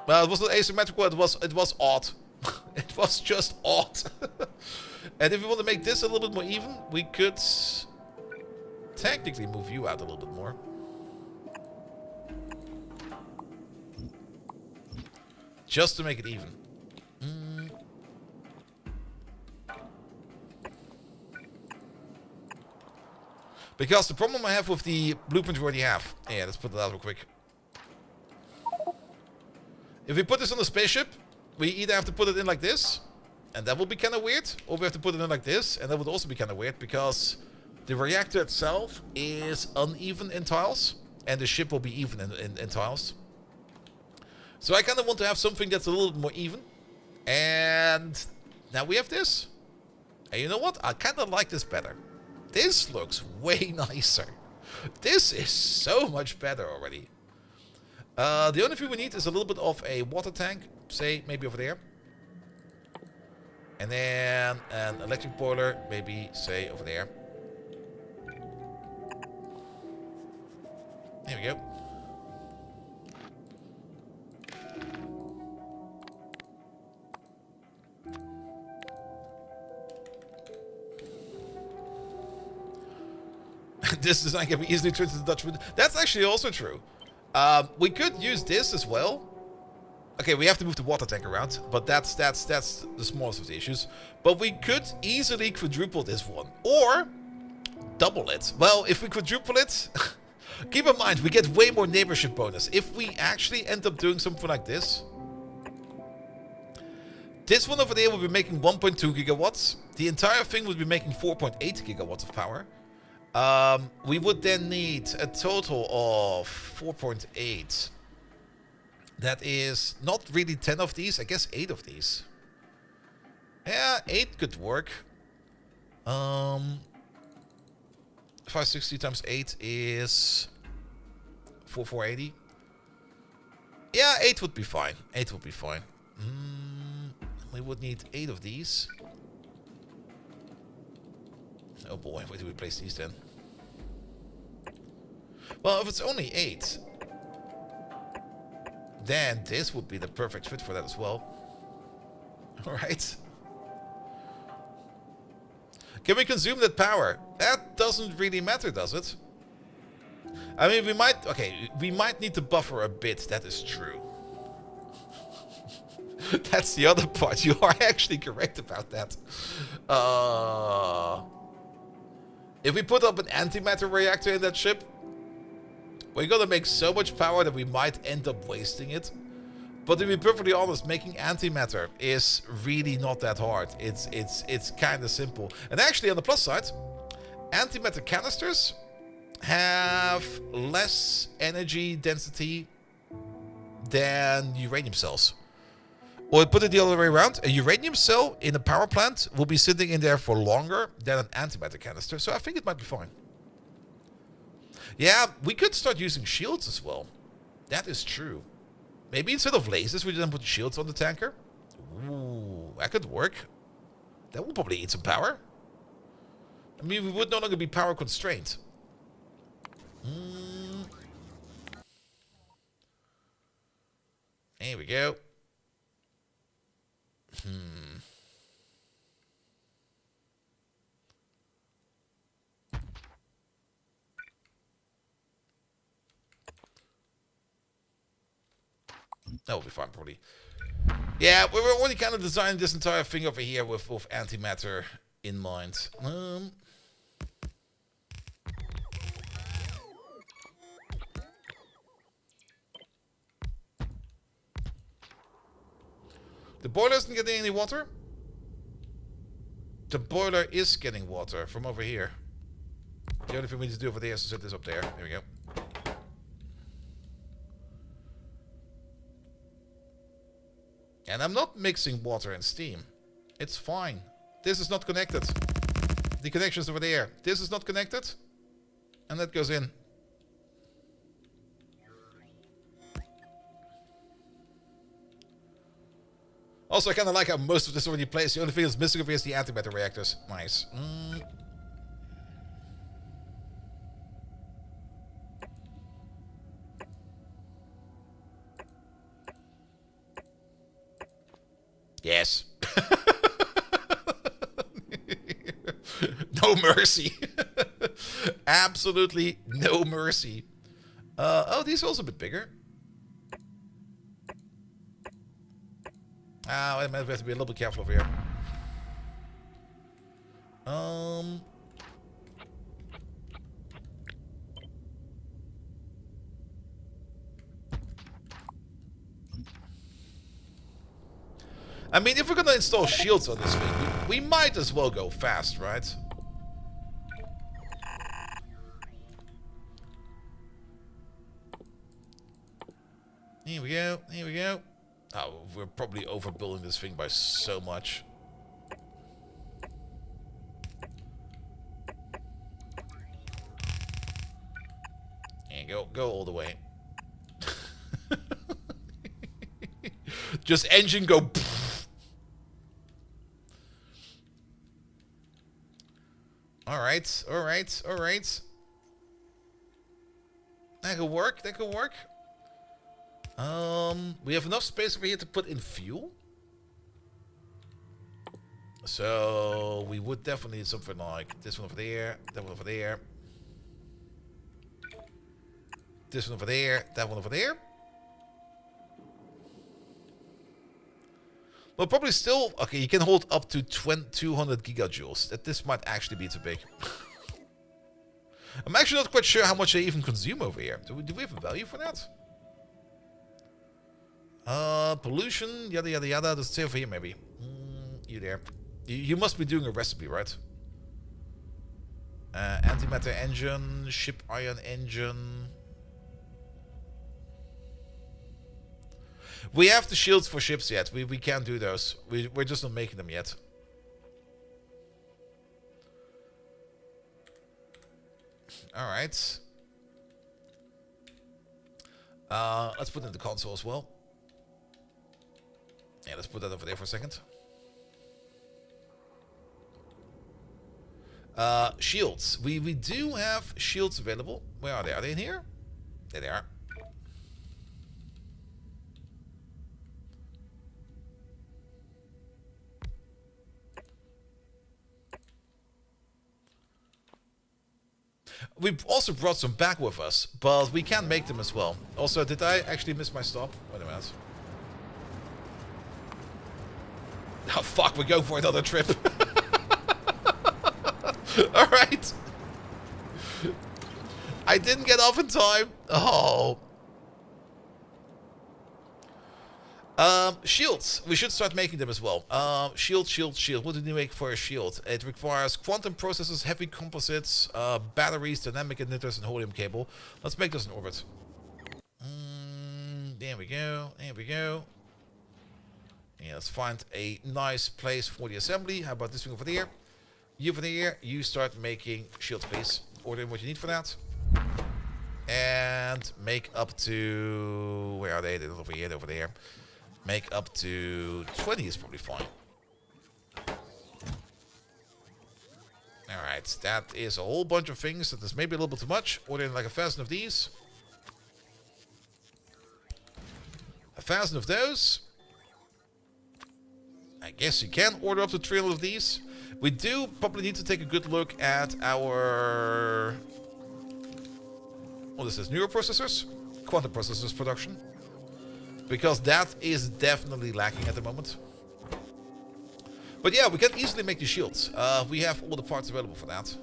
Well, it was not asymmetrical. It was odd. It was just odd. And if we want to make this a little bit more even, we could technically move you out a little bit more. Just to make it even. Because the problem I have with the blueprint we already have... Yeah, let's put it out real quick. If we put this on the spaceship, we either have to put it in like this, and that will be kind of weird, or we have to put it in like this, and that would also be kind of weird, because the reactor itself is uneven in tiles, and the ship will be even in tiles. So I kind of want to have something that's a little bit more even. And now we have this. And you know what? I kind of like this better. This looks way nicer. This is so much better already. The only thing we need is a little bit of a water tank. Say, maybe over there. And then an electric boiler. Maybe, say, over there. There we go. This design can be easily turned into Dutch food. That's actually also true. We could use this as well. Okay, we have to move the water tank around, but that's the smallest of the issues. But we could easily quadruple this one, or double it. Well, if we quadruple it, keep in mind we get way more neighborship bonus. If we actually end up doing something like this, this one over there will be making 1.2 gigawatts. The entire thing would be making 4.8 gigawatts of power. We would then need a total of 4.8. That is not really 10 of these, I guess 8 of these. Yeah, 8 could work. 560 times 8 is 480. Yeah, 8 would be fine. 8 would be fine. We would need 8 of these. Oh boy, where do we place these then? Well, if it's only 8, then this would be the perfect fit for that as well. Alright. Can we consume that power? That doesn't really matter, does it? I mean, we might... Okay, we might need to buffer a bit, that is true. That's the other part. You are actually correct about that. If we put up an antimatter reactor in that ship, we're gonna make so much power that we might end up wasting it. But to be perfectly honest, making antimatter is really not that hard. It's kind of simple. And actually, on the plus side, antimatter canisters have less energy density than uranium cells. Or put it the other way around, a uranium cell in a power plant will be sitting in there for longer than an antimatter canister, so I think it might be fine. Yeah, we could start using shields as well. That is true. Maybe instead of lasers, we then put shields on the tanker. Ooh, that could work. That will probably eat some power. I mean, we would no longer be power constrained. There we go. That will be fine, probably. Yeah, we were already kind of designing this entire thing over here with antimatter in mind. The boiler isn't getting any water. The boiler is getting water from over here. The only thing we need to do over there is to set this up there. There we go. And I'm not mixing water and steam. It's fine. This is not connected. The connection's over there. This is not connected. And that goes in. Also, I kind of like how most of this already plays. The only thing that's missing over here is the antimatter reactors. Nice. Yes. No mercy. Absolutely no mercy. Oh, these are also a bit bigger. I might have to be a little bit careful over here. I mean, if we're gonna install shields on this thing, we might as well go fast, right? Here we go, here we go. Oh, we're probably overbuilding this thing by so much. And go all the way. Just engine go. Alright, alright, alright. That could work, that could work. We have enough space over here to put in fuel. So we would definitely need something like this one over there, that one over there. This one over there, that one over there. Well, probably still... Okay, you can hold up to 200 gigajoules. This might actually be too big. I'm actually not quite sure how much they even consume over here. Do we have a value for that? Pollution, yada yada yada. Does it say over here maybe? You there. You must be doing a recipe, right? Antimatter engine, ship ion engine. We have the shields for ships yet. We can't do those. We're just not making them yet. Alright. Let's put in the console as well. Yeah, let's put that over there for a second. Shields. We do have shields available. Where are they? Are they in here? There they are. We've also brought some back with us, but we can't make them as well. Also, did I actually miss my stop? Wait a minute. Oh fuck, we're going for another trip. Alright. I didn't get off in time. Oh. Shields. We should start making them as well. Shield. What do we make for a shield? It requires quantum processors, heavy composites, batteries, dynamic emitters, and helium cable. Let's make this in orbit. There we go. There we go. Yeah, let's find a nice place for the assembly. How about this thing over there? You over there, you start making shield space. Order in what you need for that. And make up to... Where are they? They're over here, over there. Make up to 20 is probably fine. Alright, that is a whole bunch of things. That is maybe a little bit too much. Order in like 1,000 of these. 1,000 of those. I guess you can order up to 300 of these. We do probably need to take a good look at our... What is this? Neuroprocessors? Quantum processors production. Because that is definitely lacking at the moment. But yeah, we can easily make the shields. We have all the parts available for that.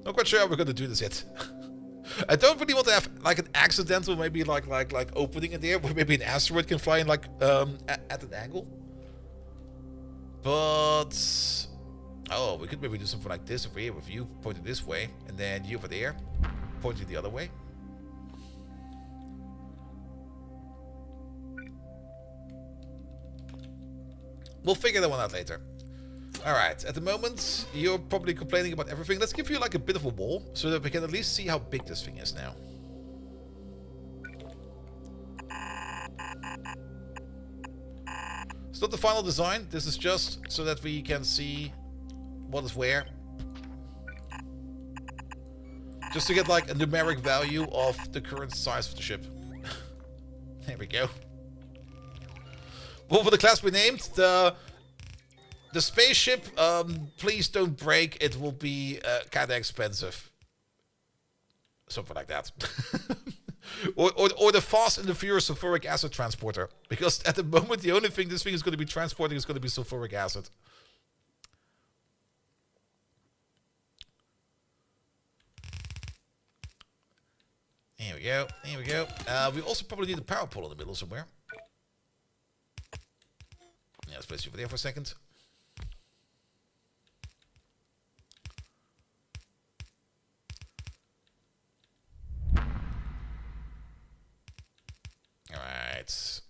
Not quite sure how we're gonna do this yet. I don't really want to have like an accidental, maybe like opening in there, where maybe an asteroid can fly in like at an angle. But oh, we could maybe do something like this over here with you pointing this way, and then you over there pointing the other way. We'll figure that one out later. Alright, at the moment, you're probably complaining about everything. Let's give you like a bit of a wall, so that we can at least see how big this thing is now. It's not the final design, this is just so that we can see what is where. Just to get like a numeric value of the current size of the ship. There we go. What for the class we named? The spaceship, please don't break. It will be kind of expensive. Something like that. or the fast and the furious sulfuric acid transporter. Because at the moment, the only thing this thing is going to be transporting is going to be sulfuric acid. Here we go. Here we go. We also probably need a power pole in the middle somewhere. Yeah, let's place you over there for a second. Alright.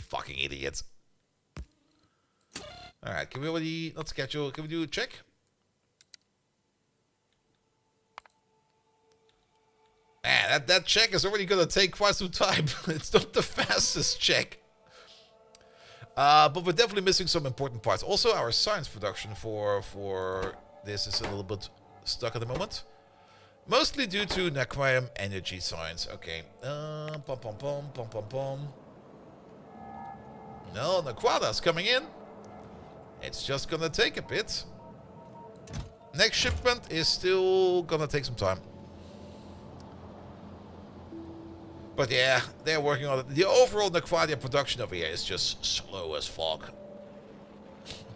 Fucking idiots. Alright, can we already not schedule? Can we do a check? Man, that check is already gonna take quite some time. It's not the fastest check. But we're definitely missing some important parts. Also, our science production for this is a little bit stuck at the moment. Mostly due to Naquarium energy science. Okay. No, Naquada's coming in. It's just gonna take a bit. Next shipment is still gonna take some time. But yeah, they're working on it. The overall Naquadia production over here is just slow as fuck.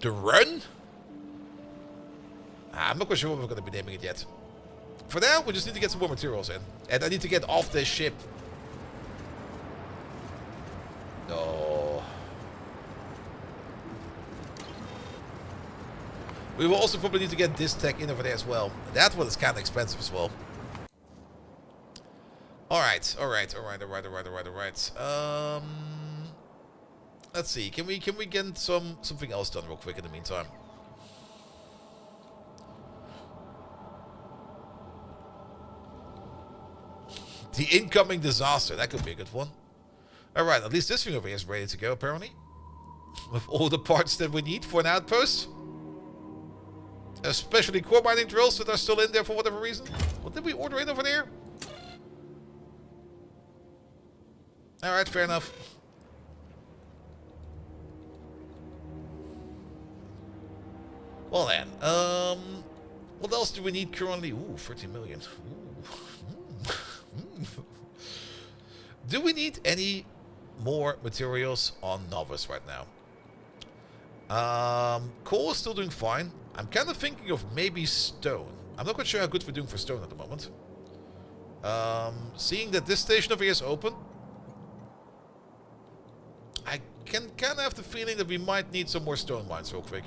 The run? I'm not quite sure what we're gonna be naming it yet. For now, we just need to get some more materials in. And I need to get off this ship. No. We will also probably need to get this tech in over there as well. That one is kind of expensive as well. Alright. Let's see. Can we get something else done real quick in the meantime? The incoming disaster. That could be a good one. Alright, at least this thing over here is ready to go, apparently. With all the parts that we need for an outpost. Especially core mining drills that are still in there for whatever reason. What did we order in over there? Alright, fair enough. Well then, what else do we need currently? Ooh, 30 million. Ooh. Do we need any more materials on Novice right now? Coal is still doing fine. I'm kind of thinking of maybe stone. I'm not quite sure how good we're doing for stone at the moment. Seeing that this station over here is open, I can kind of have the feeling that we might need some more stone mines real quick.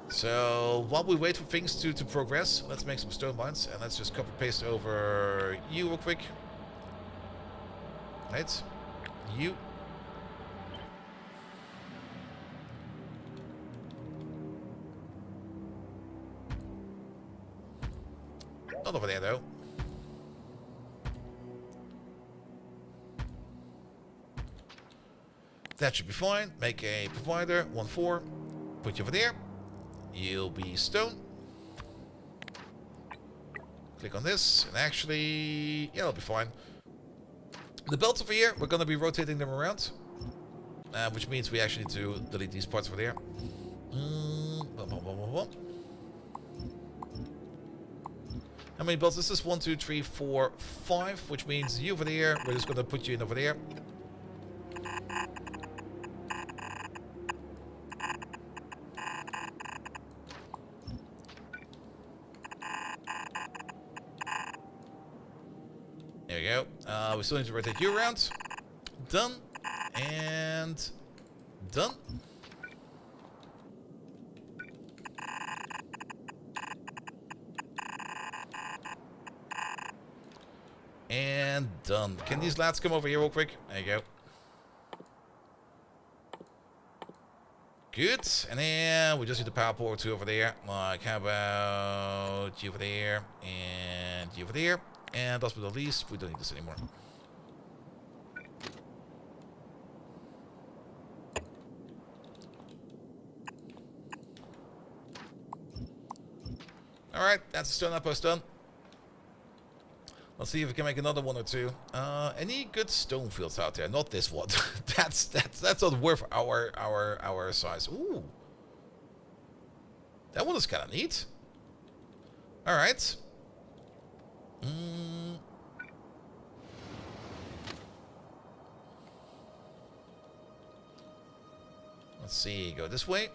So while we wait for things to progress, let's make some stone mines and let's just copy paste over you real quick. Right, you. Not over there though. That should be fine. Make a provider 1-4. Put you over there. You'll be stone. Click on this, and actually, yeah, it'll be fine. The belts over here, we're going to be rotating them around, which means we actually need to delete these parts over there. How many belts? This is 1, 2, 3, 4, 5, which means you over there. We're just going to put you in over there. There we go. We still need to rotate you around. Done. And done. And done. Can these lads come over here real quick? There you go. Good. And then we just need the power port 2 over there. Like, how about you over there and you over there. And last but not least, we don't need this anymore. Alright, that's the stone outpost done. Let's see if we can make another one or two. Any good stone fields out there? Not this one. that's not worth our size. Ooh. That one is kind of neat. Alright. Let's see, go this way.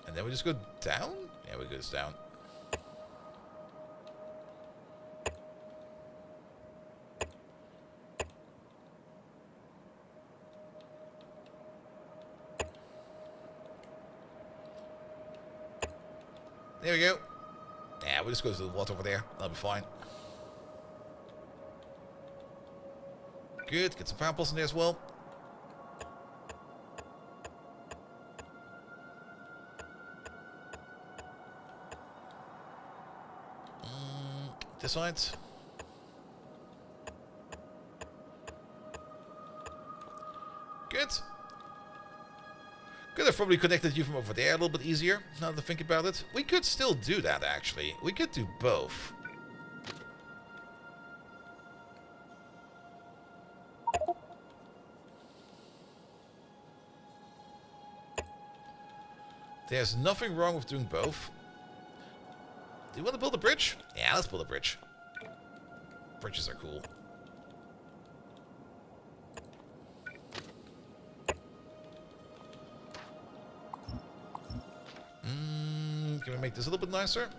And then we just go down? Yeah, we go this down. There we go. Yeah, we'll just go to the water over there. That'll be fine. Good. Get some power poles in there as well. This side. Good. Could have probably connected you from over there a little bit easier, now that I think about it. We could still do that, actually. We could do both. There's nothing wrong with doing both. Do you want to build a bridge? Yeah, let's build a bridge. Bridges are cool. Can we make this a little bit nicer?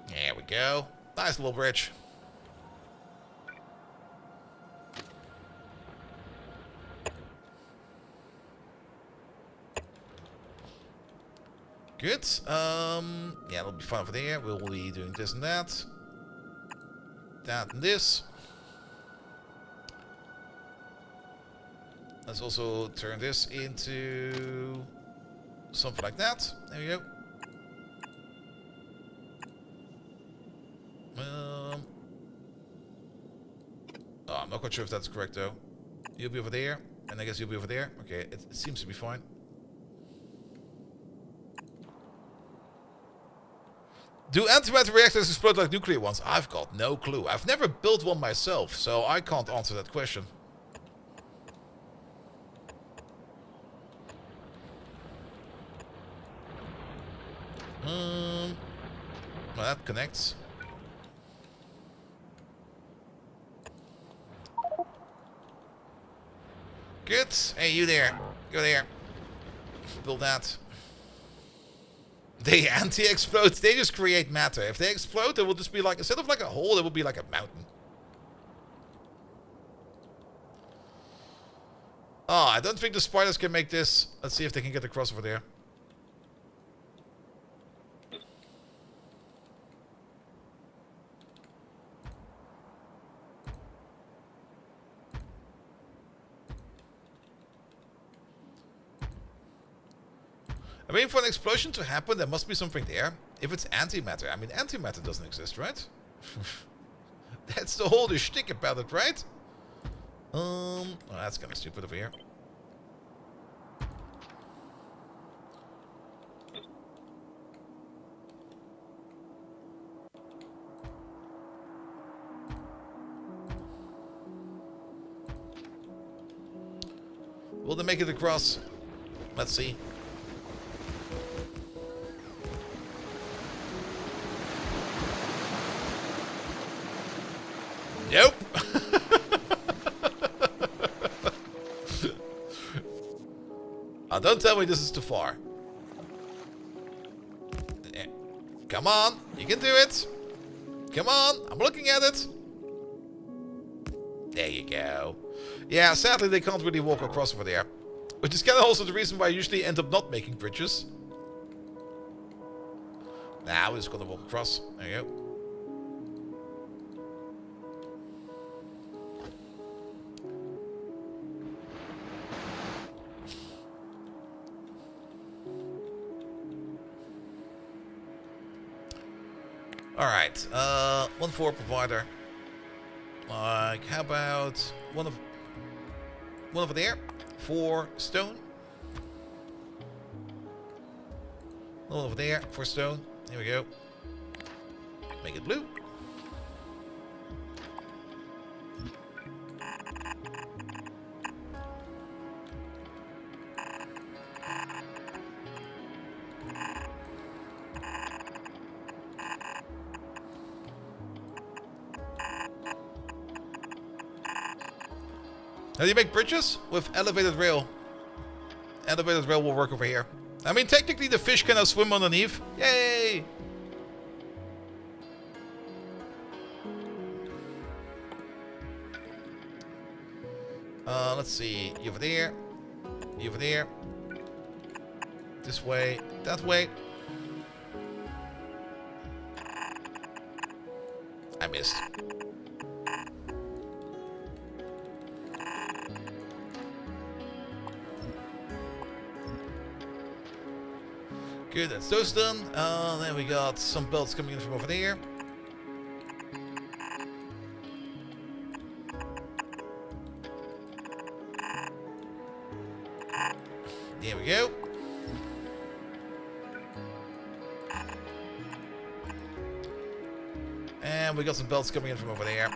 There we go. Nice little bridge. Good. Yeah, that'll be fine for there. We'll be doing this and that. That and this. Let's also turn this into something like that. There we go. Oh, I'm not quite sure if that's correct though. You'll be over there, and I guess you'll be over there. Okay, it seems to be fine. Do antimatter reactors explode like nuclear ones? I've got no clue. I've never built one myself, so I can't answer that question. Well, that connects. Good. Hey, you there. Go there. Build that. They anti-explode. They just create matter. If they explode, it will just be like, instead of like a hole, it will be like a mountain. Oh, I don't think the spiders can make this. Let's see if they can get across over there. I mean, for an explosion to happen, there must be something there. If it's antimatter, I mean, antimatter doesn't exist, right? That's the whole shtick about it, right? Oh, that's kind of stupid over here. Will they make it across? Let's see. Nope. Don't tell me this is too far. Come on, you can do it. Come on, I'm looking at it. There you go. Yeah, sadly they can't really walk across over there. Which is kind of also the reason why I usually end up not making bridges. Now we're just gonna walk across. There you go. Alright, one for provider. Like, how about one over there? 4 stone. One over there, 4 stone. Here we go. Make it blue. How do you make bridges? With elevated rail. Elevated rail will work over here. I mean, technically the fish cannot swim underneath. Yay! Let's see. You over there. You over there. This way. That way. I missed. Good, that's those done. Then we got some belts coming in from over there. There we go. And we got some belts coming in from over there.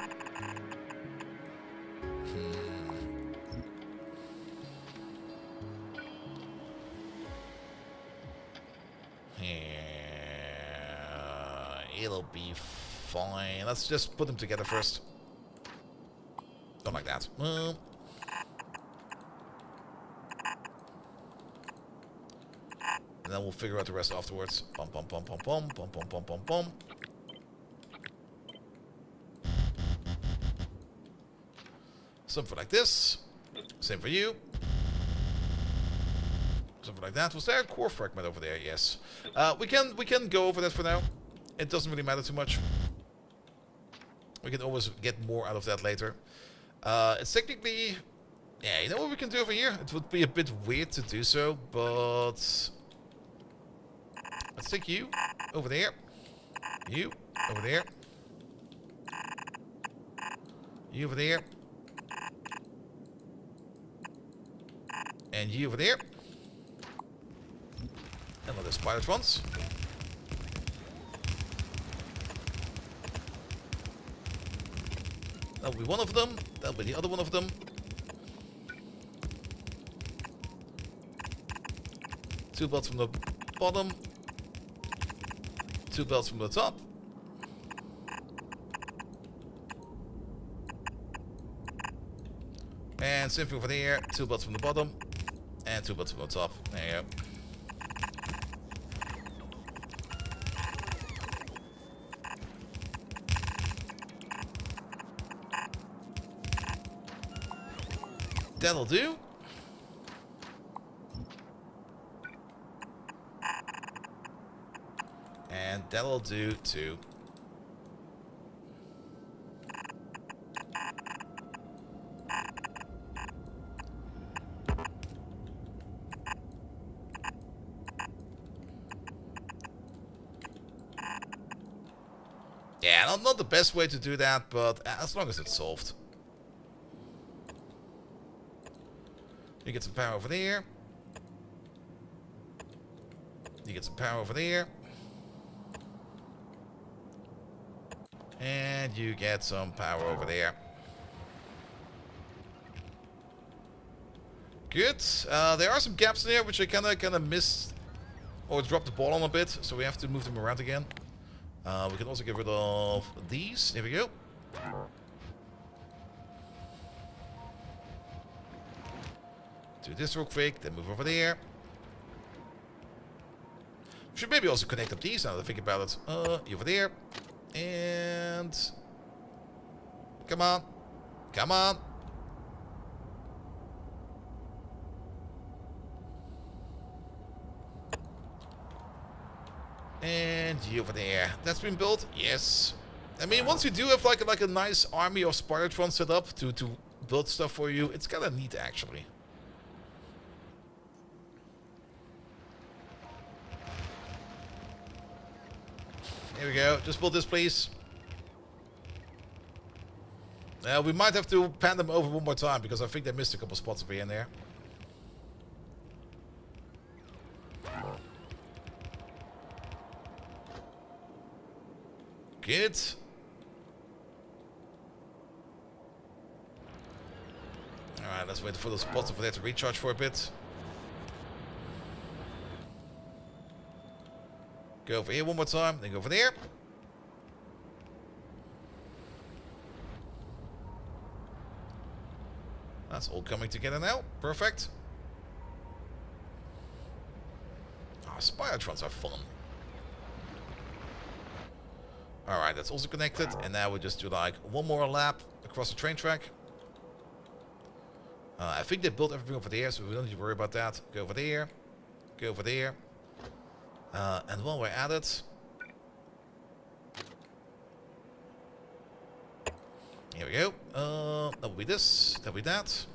It'll be fine. Let's just put them together first. Don't like that. And then we'll figure out the rest afterwards. Pom pom pom pom pom pom pom pom pom pom. Something like this. Same for you. Something like that. Was there a core fragment over there? Yes. We can go over that for now. It doesn't really matter too much. We can always get more out of that later. It's technically... Yeah, you know what we can do over here? It would be a bit weird to do so, but... Let's take you over there. You over there. You over there. And you over there. Another spider ones. That'll be one of them. That'll be the other one of them. Two belts from the bottom. Two belts from the top. And same thing over there. Two belts from the bottom. And two belts from the top. There you go. That'll do. And that'll do too. Yeah, not the best way to do that, but as long as it's solved. You get some power over there. You get some power over there. And you get some power over there. Good. There are some gaps in there which I kind of missed or dropped the ball on a bit, so we have to move them around again. We can also get rid of these. There we go. Do this real quick, then move over there. Should maybe also connect up these now that I think about it. You over there. And... Come on. Come on. And you over there. That's been built? Yes. I mean, once you do have like a nice army of Spidertrons set up to build stuff for you, it's kind of neat, actually. Here we go. Just build this, please. We might have to pan them over one more time, because I think they missed a couple spots over here and there. Good. Alright, let's wait for those spots over there to recharge for a bit. Go over here one more time, then go over there. That's all coming together now. Perfect. Ah, Spidertrons are fun. Alright, that's also connected. And now we just do like one more lap across the train track. I think they built everything over there, so we don't need to worry about that. Go over there. Go over there. And while we're at it... Here we go. That'll be this. That'll be that.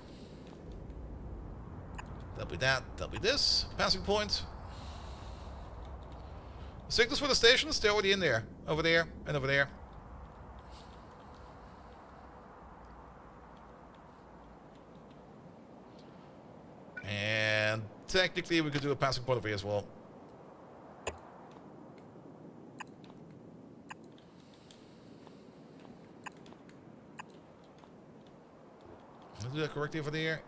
That'll be that. That'll be this. Passing point. Signals for the stations, they're already in there. Over there and over there. And technically we could do a passing point over here as well. Did I do that correctly over there?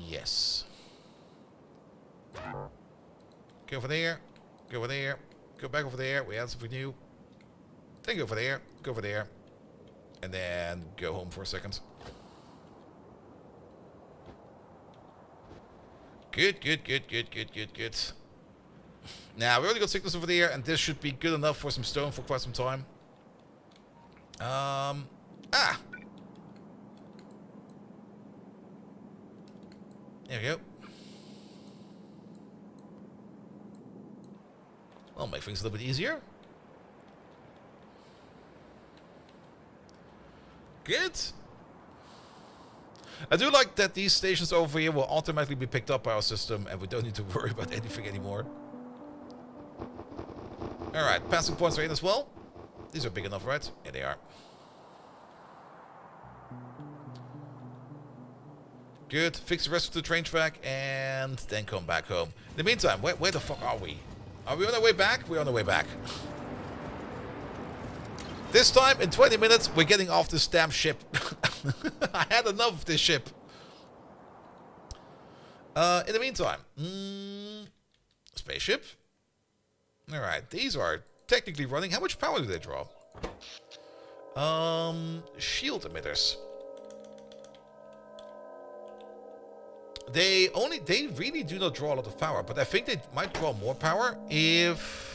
Yes. Go over there. Go over there. Go back over there. We add something new. Then go over there. Go over there. And then go home for a second. Good, good, good, good, good, good, good. Now, we already got signals over there, and this should be good enough for some stone for quite some time. There we go. I'll make things a little bit easier. Good. I do like that these stations over here will automatically be picked up by our system, and we don't need to worry about anything anymore. Alright, passing points are in as well. These are big enough, right? Yeah, they are. Good. Fix the rest of the train track, and then come back home. In the meantime, where the fuck are we? Are we on our way back? We're on our way back. This time, in 20 minutes, we're getting off this damn ship. I had enough of this ship. In the meantime, spaceship. Alright, these are technically running. How much power do they draw? Shield emitters. They really do not draw a lot of power, but I think they might draw more power if...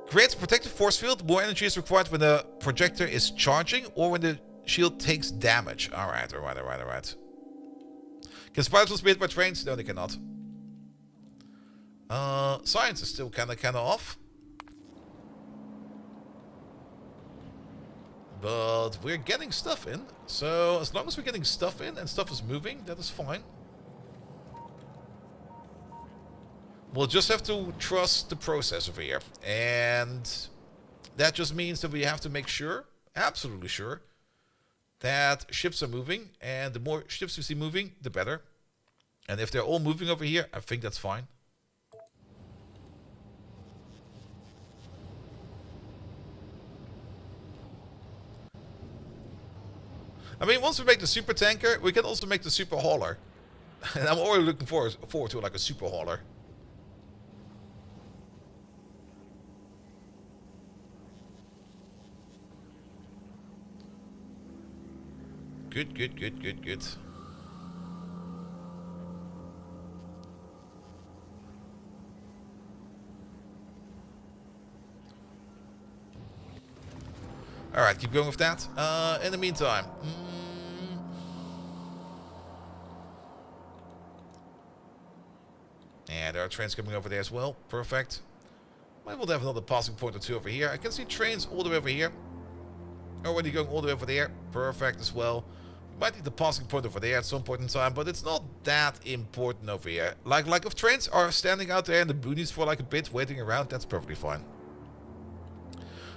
Creates a protective force field. More energy is required when the projector is charging or when the shield takes damage. Alright, alright, alright, alright. Can Spidertrons be hit by trains? No, they cannot. Science is still kinda off. But we're getting stuff in. So as long as we're getting stuff in and stuff is moving, that is fine. We'll just have to trust the process over here. And that just means that we have to make sure, absolutely sure, that ships are moving. And the more ships we see moving, the better. And if they're all moving over here, I think that's fine. I mean, once we make the super tanker, we can also make the super hauler. And I'm already looking forward to like a super hauler. Good, good, good, good, good. Alright, keep going with that. In the meantime... And there are trains coming over there as well. Perfect. Might well have another passing point or two over here. I can see trains all the way over here. Already going all the way over there. Perfect as well. We might need the passing point over there at some point in time, but it's not that important over here. Like if trains are standing out there in the boonies for like a bit, waiting around, that's perfectly fine.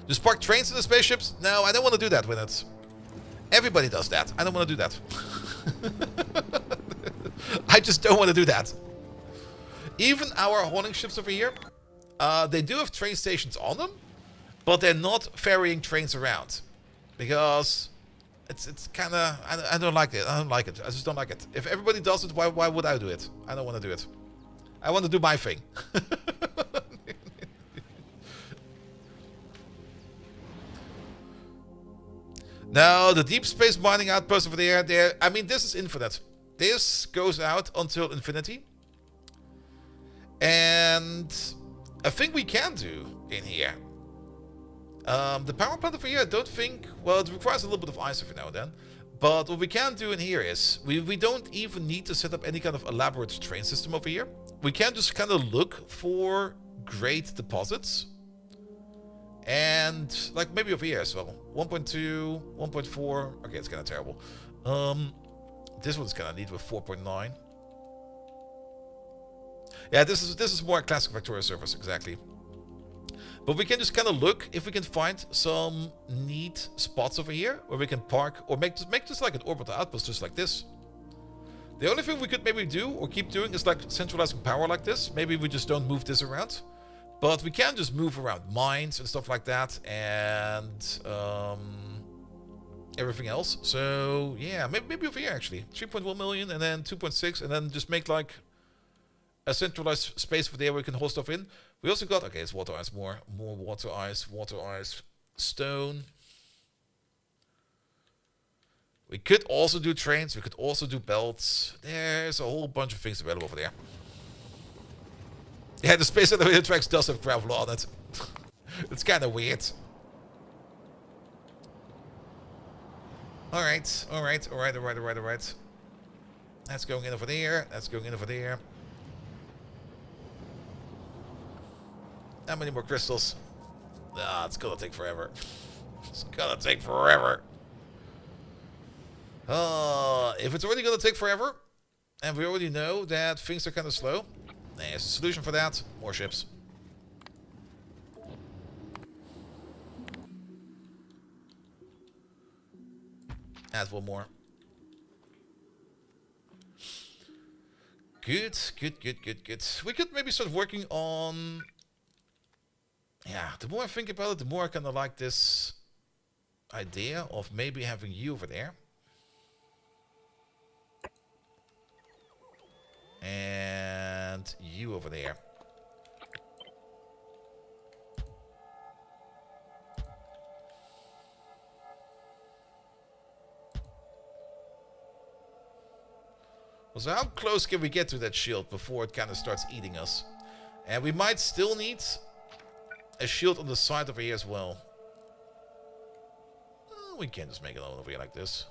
Just park trains in the spaceships? No, I don't want to do that when it's... Everybody does that. I don't want to do that. I just don't want to do that. Even our hauling ships over here, they do have train stations on them, but they're not ferrying trains around. Because it's kind of... I don't like it. I don't like it. I just don't like it. If everybody does it, why would I do it? I don't want to do it. I want to do my thing. Now, the deep space mining outpost over there, I mean, this is infinite. This goes out until infinity. And a thing we can do in here. The power plant over here, I don't think... Well, it requires a little bit of ice every now and then. But what we can do in here is... We don't even need to set up any kind of elaborate train system over here. We can just kind of look for great deposits. And, like, maybe over here as well. 1.2, 1.4. Okay, it's kind of terrible. This one's kind of neat with 4.9. Yeah, this is more a classic Victoria service, exactly. But we can just kind of look if we can find some neat spots over here where we can park or make just like an orbital outpost just like this. The only thing we could maybe do or keep doing is like centralizing power like this. Maybe we just don't move this around. But we can just move around mines and stuff like that and everything else. So yeah, maybe over here actually. 3.1 million and then 2.6 and then just make like a centralized space for there where we can hold stuff in. We also got, okay, it's water ice, more water ice, stone. We could also do trains, we could also do belts. There's a whole bunch of things available over there. Yeah, the space elevator tracks does have gravel on it. It's kind of weird. Alright. That's going in over there, that's going in over there. How many more crystals? Ah, it's gonna take forever. It's gonna take forever. If it's already gonna take forever, and we already know that things are kind of slow, there's a solution for that. More ships. Add one more. Good. We could maybe start working on... Yeah, the more I think about it, the more I kind of like this idea of maybe having you over there. And you over there. So how close can we get to that shield before it kind of starts eating us? And we might still need a shield on the side over here as well. We can just make it over here like this.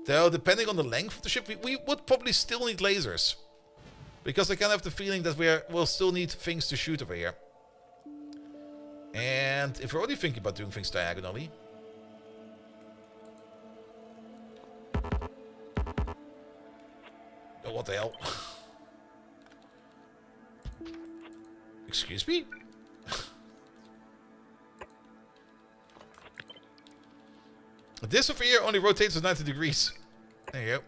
Though, depending on the length of the ship, we would probably still need lasers. Because I kind of have the feeling that we'll still need things to shoot over here. And if we're already thinking about doing things diagonally... Oh, what the hell? Excuse me? This over here only rotates at 90 degrees. There you go.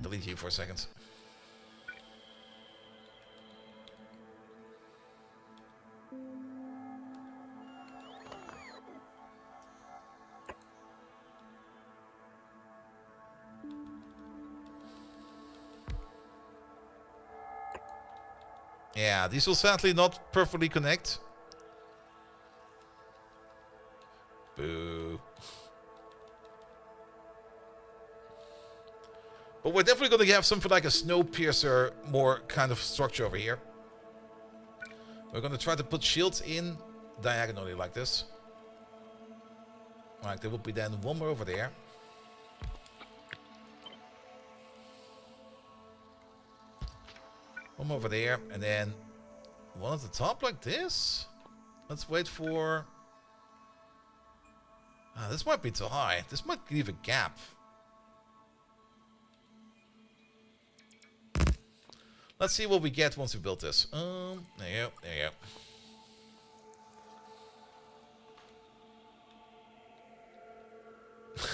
Delete you for a second. Yeah, these will sadly not perfectly connect. Boo. But we're definitely going to have something like a Snowpiercer more kind of structure over here. We're going to try to put shields in diagonally like this. Like there will be then one more over there. One more over there, and then one at the top like this. Let's wait for... this might be too high. This might leave a gap. Let's see what we get once we build this. There you go, there you go.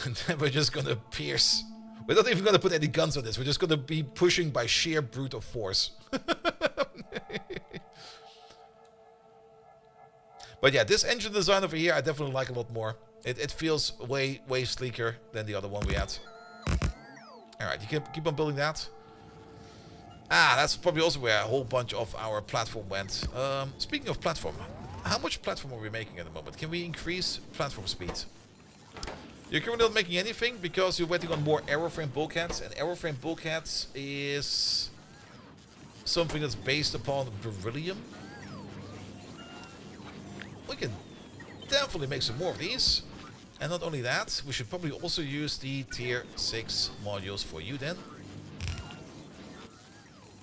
And then we're just gonna pierce. We're not even gonna put any guns on this. We're just gonna be pushing by sheer brute of force. But yeah, this engine design over here I definitely like a lot more. It feels way sleeker than the other one we had. Alright, you can keep on building that. That's probably also where a whole bunch of our platform went. Speaking of platform, how much platform are we making at the moment? Can we increase platform speed? You're currently not making anything because you're waiting on more aeroframe bulkheads. And aeroframe bulkheads is something that's based upon beryllium. We can definitely make some more of these. And not only that, we should probably also use the tier 6 modules for you then.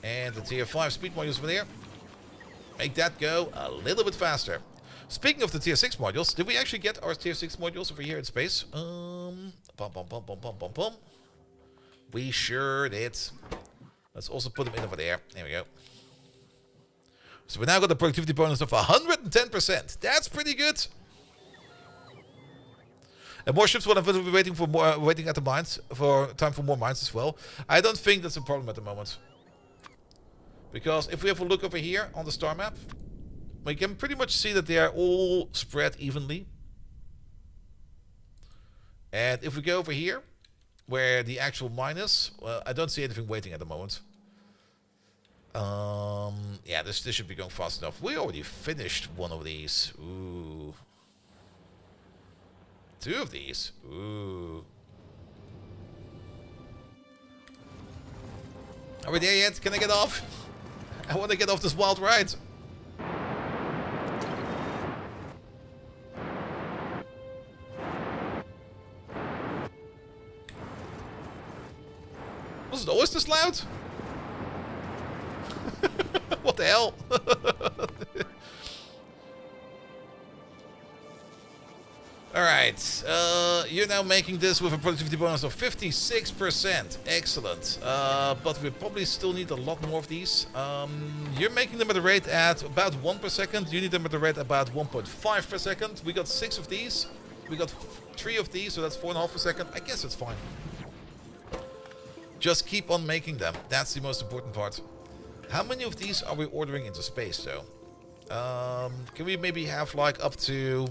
And the tier 5 speed modules over there. Make that go a little bit faster. Speaking of the tier 6 modules, did we actually get our tier 6 modules over here in space? We sure did. Let's also put them in over there. There we go. So we now got the productivity bonus of 110%. That's pretty good. And more ships will be waiting for more, waiting at the mines for time for more mines as well. I don't think that's a problem at the moment. Because if we have a look over here on the star map, we can pretty much see that they are all spread evenly. And if we go over here, where the actual mine is, well, I don't see anything waiting at the moment. Yeah, this should be going fast enough. We already finished one of these. Ooh. 2 of these. Ooh. Are we there yet? Can I get off? I want to get off this wild ride. Was it always this loud? What the hell? Alright, you're now making this with a productivity bonus of 56%. Excellent. But we probably still need a lot more of these. You're making them at a rate at about 1 per second. You need them at a rate about 1.5 per second. We got 6 of these. We got 3 of these, so that's 4.5 per second. I guess it's fine. Just keep on making them. That's the most important part. How many of these are we ordering into space, though? Can we maybe have like up to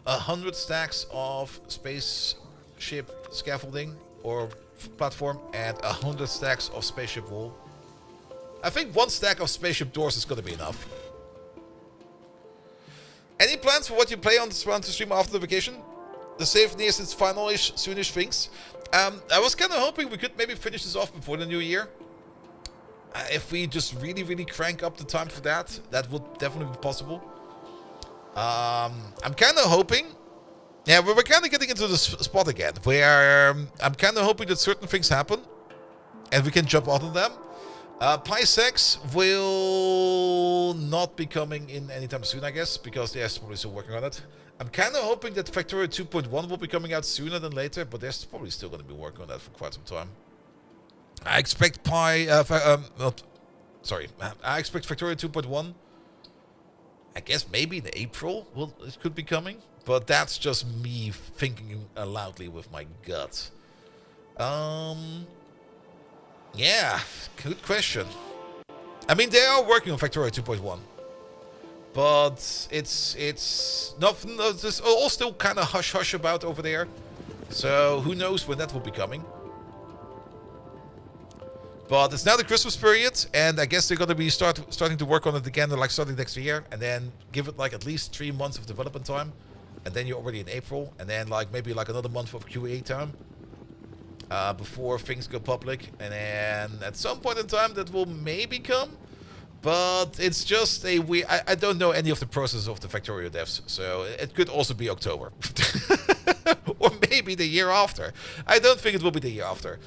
100 stacks of spaceship scaffolding or platform and 100 stacks of spaceship wall? I think 1 stack of spaceship doors is going to be enough. Any plans for what you play on the stream after the vacation? The save nears its final-ish, soonish things. I was kind of hoping we could maybe finish this off before the new year. If we just really crank up the time for that, that would definitely be possible. I'm kind of hoping... Yeah, we're kind of getting into the spot again, where I'm kind of hoping that certain things happen, and we can jump out on them. PySex will not be coming in anytime soon, I guess, because they're probably still working on it. I'm kind of hoping that Factorio 2.1 will be coming out sooner than later, but they're probably still going to be working on that for quite some time. I expect I expect Factorio 2.1. I guess maybe in April it could be coming, but that's just me thinking loudly with my gut. Yeah, good question. I mean, they are working on Factorio 2.1. But it's nothing. It's all still kind of hush about over there. So who knows when that will be coming. But it's now the Christmas period, and I guess they're going to be starting to work on it again, like starting next year, and then give it like at least 3 months of development time, and then you're already in April, and then like maybe like another month of QA time. before things go public, and then at some point in time that will maybe come. But it's just a I don't know any of the process of the Factorio devs, so it could also be October. Or maybe the year after. I don't think it will be the year after,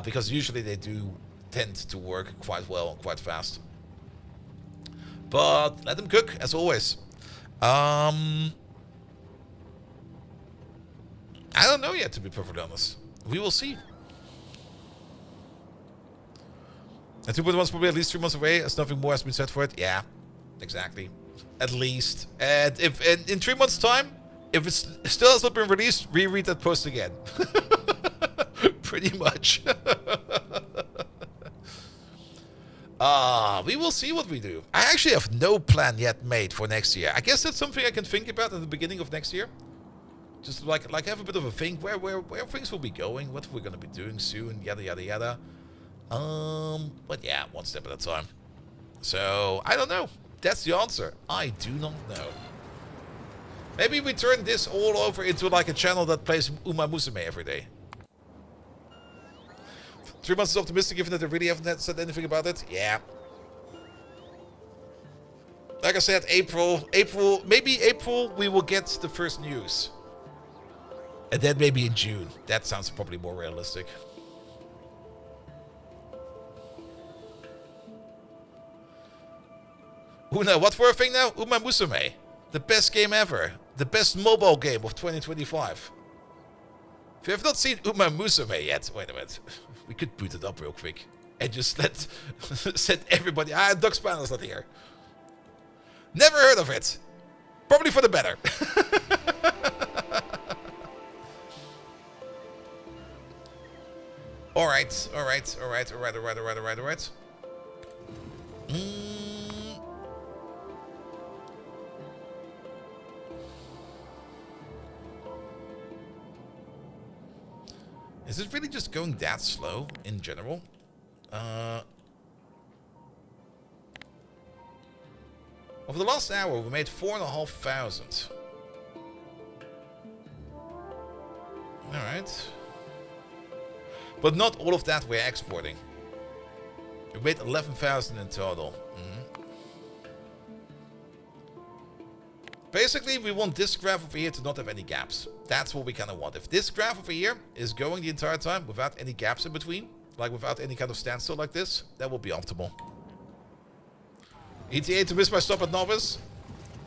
because usually they do tend to work quite well and quite fast. But let them cook, as always. I don't know yet, to be perfectly honest. We will see. And 2.1 is probably at least 3 months away, as nothing more has been said for it. Yeah, exactly. At least. And if in 3 months' time, if it still has not been released, reread that post again. Pretty much. We will see what we do. I actually have no plan yet made for next year. I guess that's something I can think about at the beginning of next year. Just like have a bit of a think where things will be going, what we're gonna be doing soon, yada yada yada. But yeah, one step at a time. So I don't know. That's the answer. I do not know. Maybe we turn this all over into like a channel that plays Uma Musume every day. 3 months is optimistic given that they really haven't said anything about it. Yeah. Like I said, maybe April we will get the first news. And then maybe in June. That sounds probably more realistic. Una, what for a thing now? Uma Musume. The best game ever. The best mobile game of 2025. If you have not seen Uma Musume yet, wait a minute. We could boot it up real quick. And just set everybody... Doug Spanner's not here. Never heard of it. Probably for the better. Alright. Is it really just going that slow in general? Over the last hour, we made 4,500. Alright. But not all of that we're exporting. We made 11,000 in total. Basically, we want this graph over here to not have any gaps. That's what we kind of want. If this graph over here is going the entire time without any gaps in between, like without any kind of standstill like this, that will be optimal. ETA to miss my stop at Novice?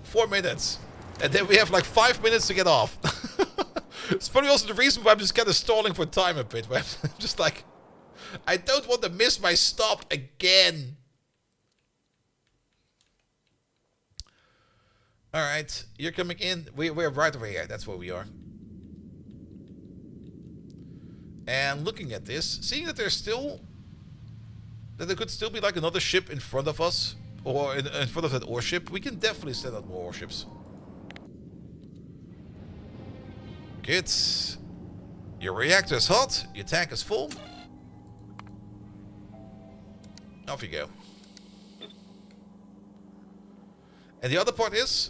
4 minutes. And then we have like 5 minutes to get off. It's probably also the reason why I'm just kind of stalling for time a bit. Where I'm just like, I don't want to miss my stop again. Alright, you're coming in. We're right over here. That's where we are. And looking at this, seeing that there's still... that there could still be like another ship in front of us. Or in front of that ore ship. We can definitely send out more ore ships. Good. Your reactor is hot. Your tank is full. Off you go. And the other part is...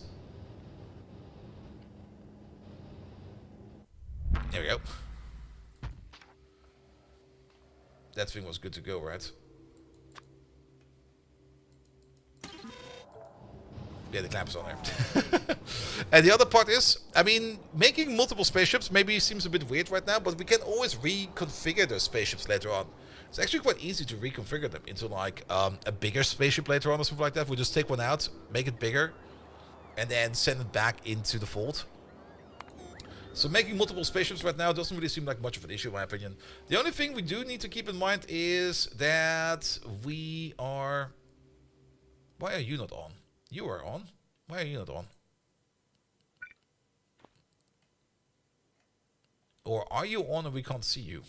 there we go. That thing was good to go, right? Yeah, the clamp's on there. And the other part is, I mean, making multiple spaceships maybe seems a bit weird right now, but we can always reconfigure those spaceships later on. It's actually quite easy to reconfigure them into like a bigger spaceship later on or something like that. We just take one out, make it bigger, and then send it back into the fold. So making multiple spaceships right now doesn't really seem like much of an issue in my opinion. The only thing we do need to keep in mind is that we are... why are you not on? You are on. Why are you not on? Or are you on and we can't see you?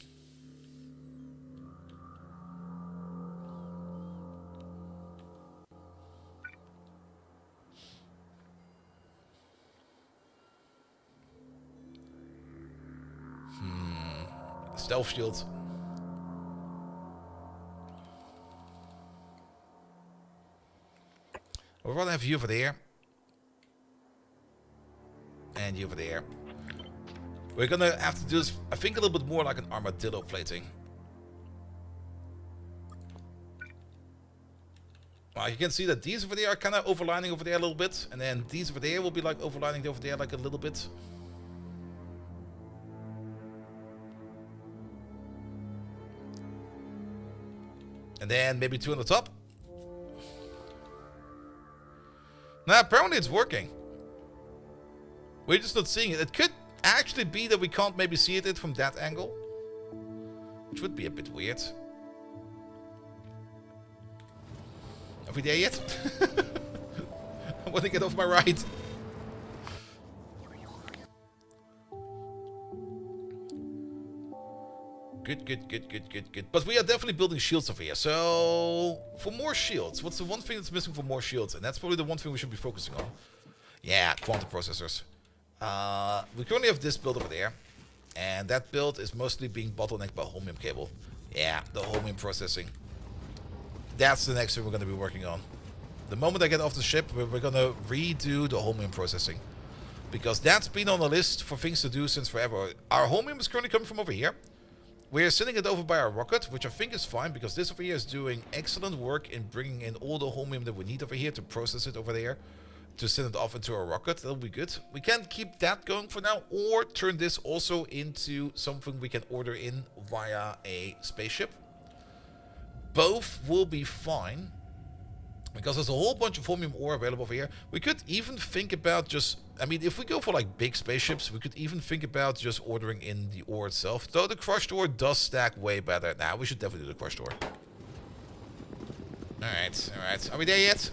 Stealth shield. We'll rather have you over there. And you over there. We're gonna have to do this, I think, a little bit more like an armadillo plating. Well, you can see that these over there are kind of overlining over there a little bit. And then these over there will be like overlining over there like a little bit. And then maybe 2 on the top. Now, apparently it's working. We're just not seeing it. It could actually be that we can't maybe see it from that angle. Which would be a bit weird. Are we there yet? I want to get off my ride. Good. But we are definitely building shields over here. So, for more shields, what's the one thing that's missing for more shields? And that's probably the one thing we should be focusing on. Yeah, quantum processors. We currently have this build over there. And that build is mostly being bottlenecked by holmium cable. Yeah, the holmium processing. That's the next thing we're going to be working on. The moment I get off the ship, we're going to redo the holmium processing. Because that's been on the list for things to do since forever. Our holmium is currently coming from over here. We're sending it over by our rocket, which I think is fine, because this over here is doing excellent work in bringing in all the holmium that we need over here to process it over there, to send it off into our rocket. That'll be good. We can keep that going for now, or turn this also into something we can order in via a spaceship. Both will be fine, because there's a whole bunch of holmium ore available over here. We could even think about just, I mean, if we go for like big spaceships, we could even think about just ordering in the ore itself. Though the crushed ore does stack way better. Nah, we should definitely do the crushed ore. Alright. Are we there yet?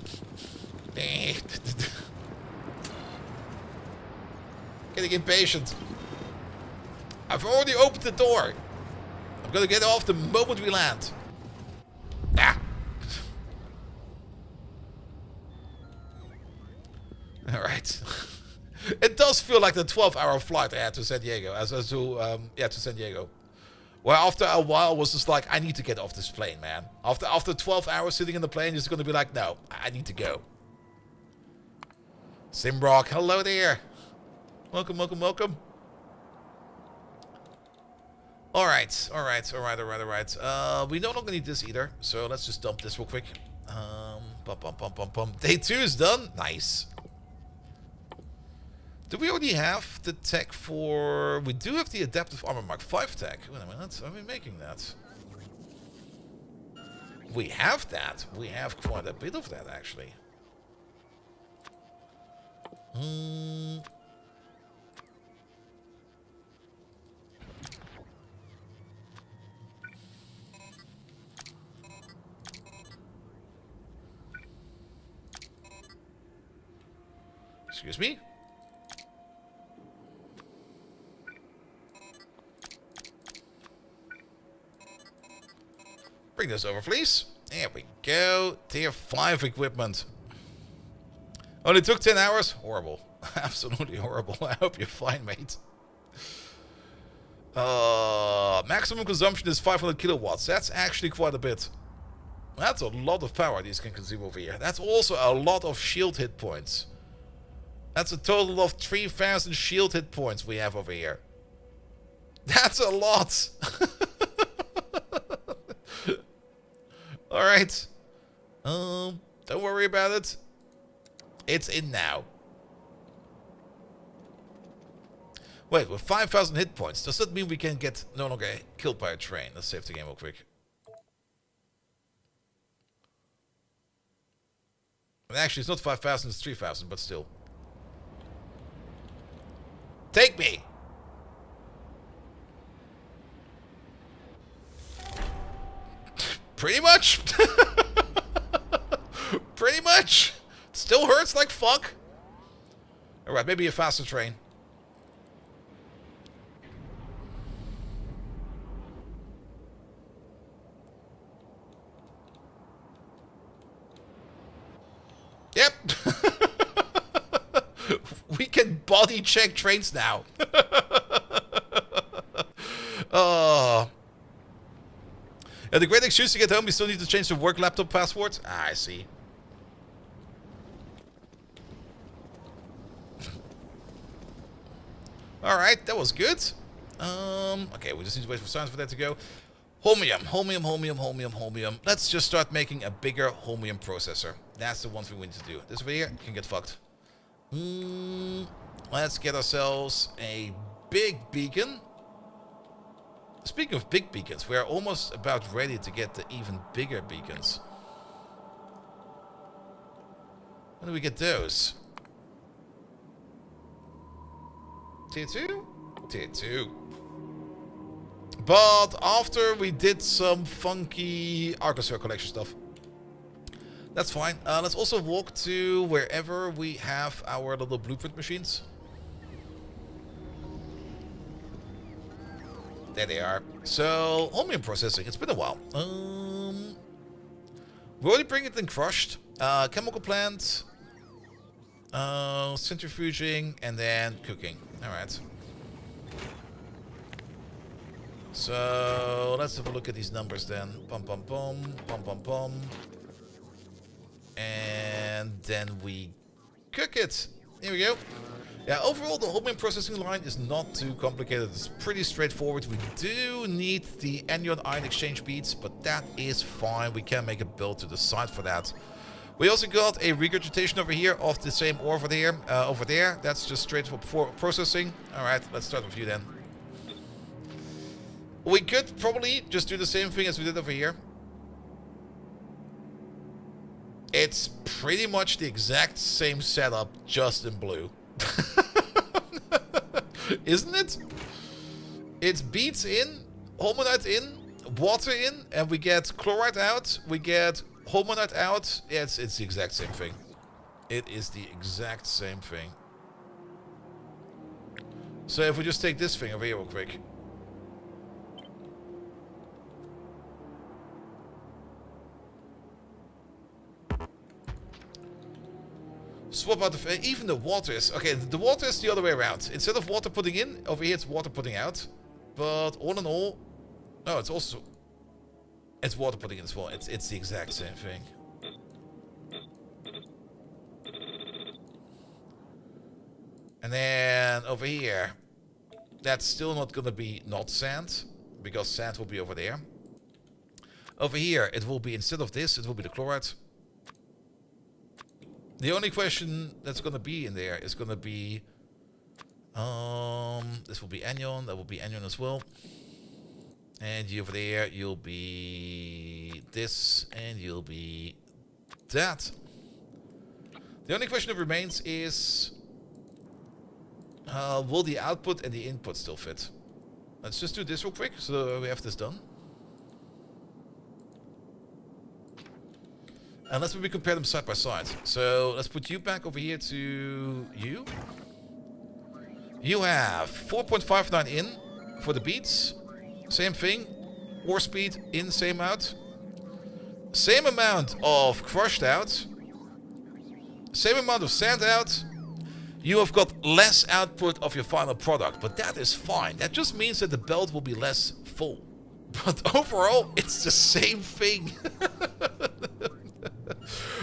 Getting impatient. I've already opened the door. I'm gonna get off the moment we land. Ah! Alright. It does feel like the 12-hour flight I had to San Diego, to San Diego. Where after a while was just like, I need to get off this plane, man. After 12 hours sitting in the plane, it's gonna be like, no, I need to go. Simbrock, hello there. Welcome. Alright. We no longer need this either, so let's just dump this real quick. Day 2 is done. Nice. Do we already have the tech for... We do have the Adaptive Armor Mark 5 tech. Wait a minute, are we making that? We have that. We have quite a bit of that, actually. Excuse me? Bring this over, please. There we go. Tier 5 equipment. Only took 10 hours? Horrible. Absolutely horrible. I hope you're fine, mate. Maximum consumption is 500 kilowatts. That's actually quite a bit. That's a lot of power these can consume over here. That's also a lot of shield hit points. That's a total of 3,000 shield hit points we have over here. That's a lot. Alright. Don't worry about it. It's in now. Wait, with 5,000 hit points, does that mean we can get no longer killed by a train? Let's save the game real quick. And actually, it's not 5,000, it's 3,000, but still. Take me! Pretty much. Pretty much. Still hurts like fuck. Alright, maybe a faster train. Yep. We can body check trains now. Oh. Yeah, the great excuse to get home, we still need to change the work laptop password. Ah, I see. Alright, that was good. Okay, we just need to wait for science for that to go. Holmium, holmium, holmium, holmium, holmium. Let's just start making a bigger holmium processor. That's the one thing we need to do. This over here can get fucked. Let's get ourselves a big beacon. Speaking of big beacons, we are almost about ready to get the even bigger beacons. When do we get those? Tier 2? Tier 2. But after we did some funky Archosaur collection stuff. That's fine. Let's also walk to wherever we have our little blueprint machines. There they are. So, holmium processing. It's been a while. We already bring it in crushed. Chemical plant. Centrifuging. And then cooking. Alright. So, let's have a look at these numbers then. Pum pum pum. Pum pum pum. And then we cook it. Here we go. Yeah, overall the holmium processing line is not too complicated. It's pretty straightforward. We do need the anion ion exchange beads, but that is fine. We can make a build to the side for that. We also got a regurgitation over here of the same ore over there. That's just straight for processing. Alright, let's start with you then. We could probably just do the same thing as we did over here. It's pretty much the exact same setup, just in blue. Isn't it? It's beads in, holmonite in, water in, and we get chloride out, we get holmonite out. Yeah, it's the exact same thing. It is the exact same thing. So if we just take this thing over here real quick. Swap out the... Even the water is... Okay, the water is the other way around. Instead of water putting in, over here it's water putting out. But all in all... No, it's also... It's water putting in as well. It's the exact same thing. And then over here... That's still not going to be not sand. Because sand will be over there. Over here, it will be... Instead of this, it will be the chloride. The only question that's going to be in there is going to be... this will be anion. That will be anion as well. And you over there, you'll be this. And you'll be that. The only question that remains is... will the output and the input still fit? Let's just do this real quick so we have this done. And let's maybe compare them side by side. So let's put you back over here to you. You have 4.59 in for the beats. Same thing. Ore speed in, same out. Same amount of crushed out. Same amount of sand out. You have got less output of your final product. But that is fine. That just means that the belt will be less full. But overall, it's the same thing.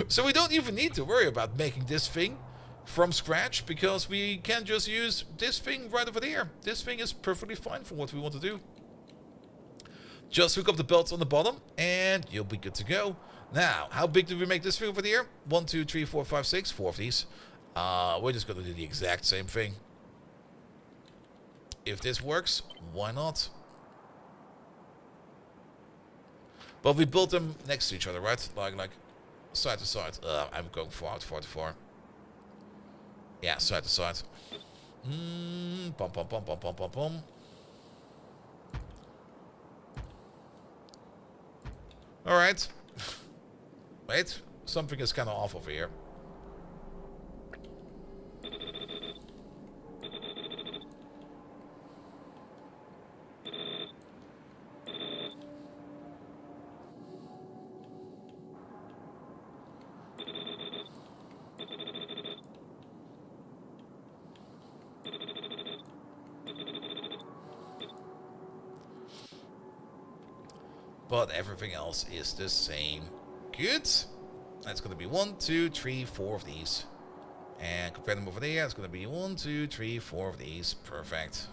So we don't even need to worry about making this thing from scratch, because we can just use this thing right over there. This thing is perfectly fine for what we want to do. Just hook up the belts on the bottom and you'll be good to go. Now, how big do we make this thing over here? 1, 2, 3, 4, 5, 6. 4 of these. We're just going to do the exact same thing. If this works, why not? But we built them next to each other, right? Like side to side. I'm going far too far. Yeah, side to side. Pom pom pom pom pom pom pom. Alright. Wait, something is kind of off over here. But everything else is the same. Good. That's going to be 1, 2, 3, 4 of these. And compare them over there. It's going to be 1, 2, 3, 4 of these. Perfect.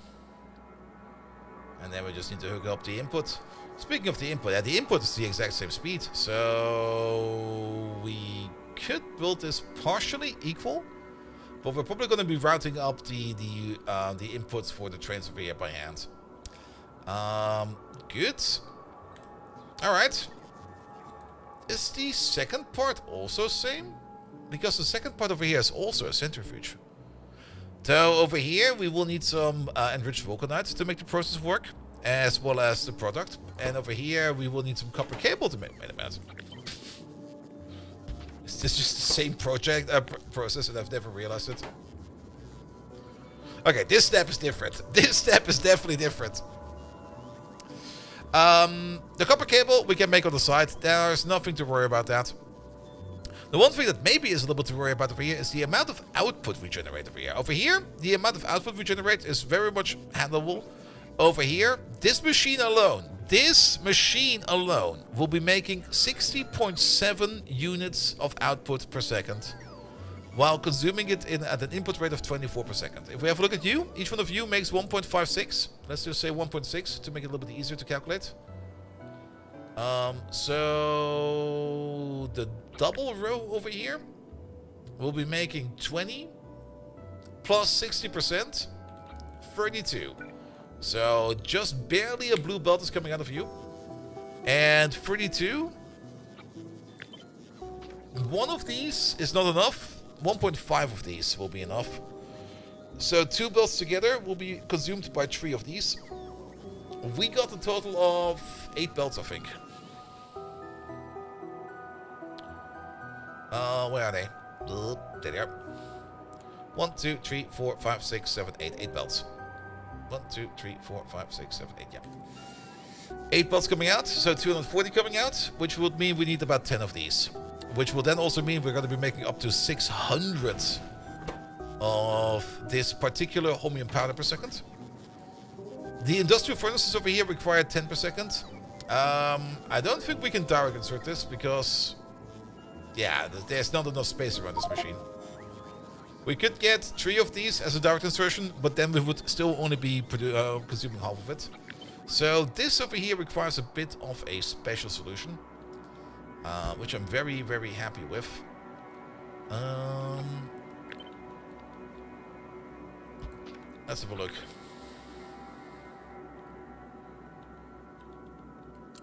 And then we just need to hook up the input. Speaking of the input, the input is the exact same speed. So we could build this partially equal. But we're probably going to be routing up the inputs for the trains over here by hand. Good. Alright. Is the second part also same? Because the second part over here is also a centrifuge. So over here we will need some enriched vulcanite to make the process work, as well as the product. And over here we will need some copper cable to make. Wait a minute. Is this just the same project process and I've never realized it? Okay, this step is different. This step is definitely different. The copper cable we can make on the side. There's nothing to worry about that. The one thing that maybe is a little bit to worry about over here is the amount of output we generate over here. Over here, the amount of output we generate is very much handleable. Over here, this machine alone will be making 60.7 units of output per second, while consuming it at an input rate of 24 per second. If we have a look at you, each one of you makes 1.56. Let's just say 1.6 to make it a little bit easier to calculate. So the double row over here will be making 20 plus 60%, 32. So just barely a blue belt is coming out of you. And 32. One of these is not enough. 1.5 of these will be enough. So 2 belts together will be consumed by 3 of these. We got a total of 8 belts, I think. Where are they? There they are. 1, 2, 3, 4, 5, 6, 7, 8. 8 belts. 1, 2, 3, 4, 5, 6, 7, 8. Yeah. 8 belts coming out, so 240 coming out, which would mean we need about 10 of these. Which will then also mean we're going to be making up to 600 of this particular holmium powder per second. The industrial furnaces over here require 10 per second. I don't think we can direct insert this because, yeah, there's not enough space around this machine. We could get 3 of these as a direct insertion, but then we would still only be consuming half of it. So this over here requires a bit of a special solution, which I'm very, very happy with. Let's have a look.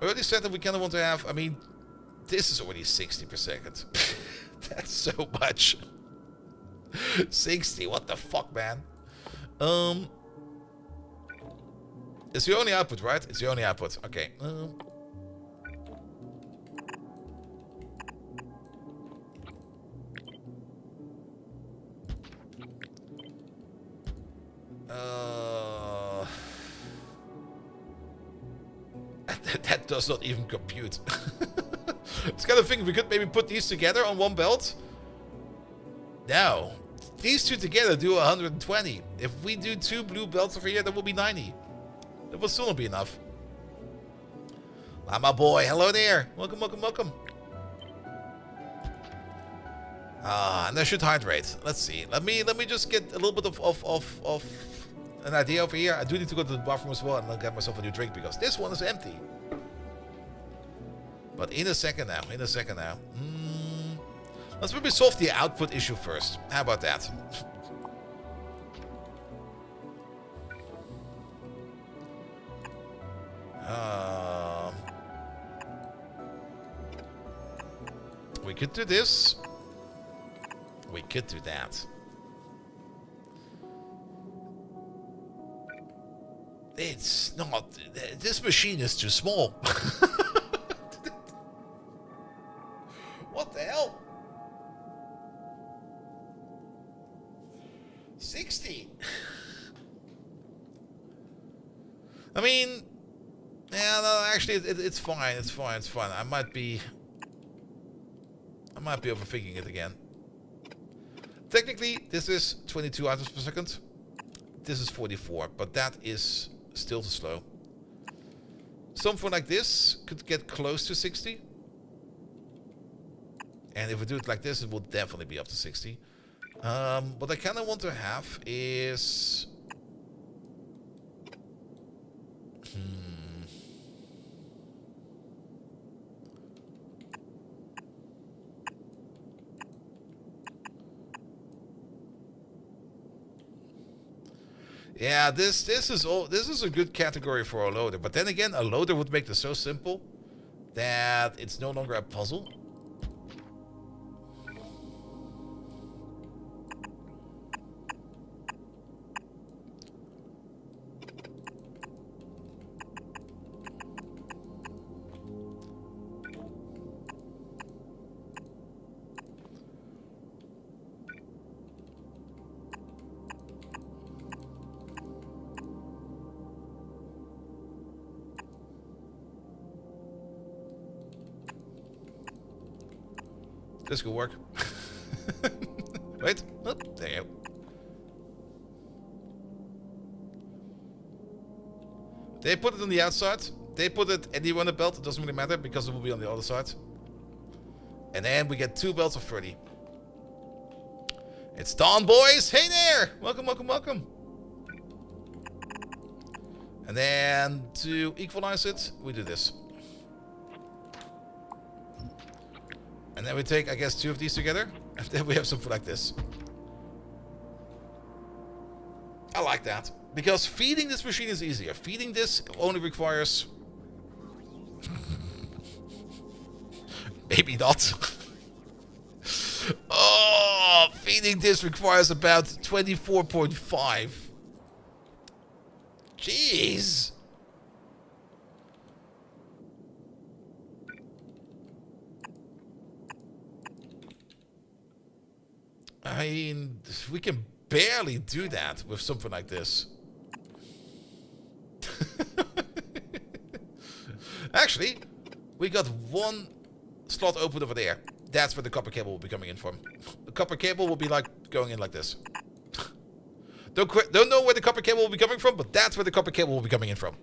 I already said that we kind of want to have, I mean, this is already 60 per second. That's so much. 60, what the fuck, man? It's the only output, right? It's the only output. Okay. That does not even compute. It's kind of thing we could maybe put these together on one belt. No. These 2 together do 120. If we do 2 blue belts over here, that will be 90. That will still not be enough. Ah, my boy. Hello there. Welcome, welcome, welcome. And I should hydrate. Let's see. Let me just get a little bit of an idea over here. I do need to go to the bathroom as well and I'll get myself a new drink because this one is empty. But in a second now. In a second now. Let's maybe solve the output issue first. How about that? We could do this. We could do that. It's not... This machine is too small. What the hell? 60. I mean... Yeah, no, actually, it's fine. It's fine. It's fine. I might be overthinking it again. Technically, this is 22 items per second. This is 44, but that is still too slow. Something like this could get close to 60. And if we do it like this, it will definitely be up to 60. What I kind of want to have is... Yeah, this is a good category for a loader. But then again, a loader would make this so simple that it's no longer a puzzle. This could work. Wait. Oh, there you go. They put it on the outside. They put it anywhere on the belt. It doesn't really matter because it will be on the other side. And then we get 2 belts of 30. It's dawn, boys. Hey there. Welcome, welcome, welcome. And then to equalize it, we do this. And then we take, I guess, 2 of these together. And then we have something like this. I like that. Because feeding this machine is easier. Feeding this only requires... Maybe not. Oh, feeding this requires about 24.5. Jeez. I mean, we can barely do that with something like this. Actually, we got 1 slot open over there. That's where the copper cable will be coming in from. The copper cable will be like going in like this. Don't know where the copper cable will be coming from, but that's where the copper cable will be coming in from.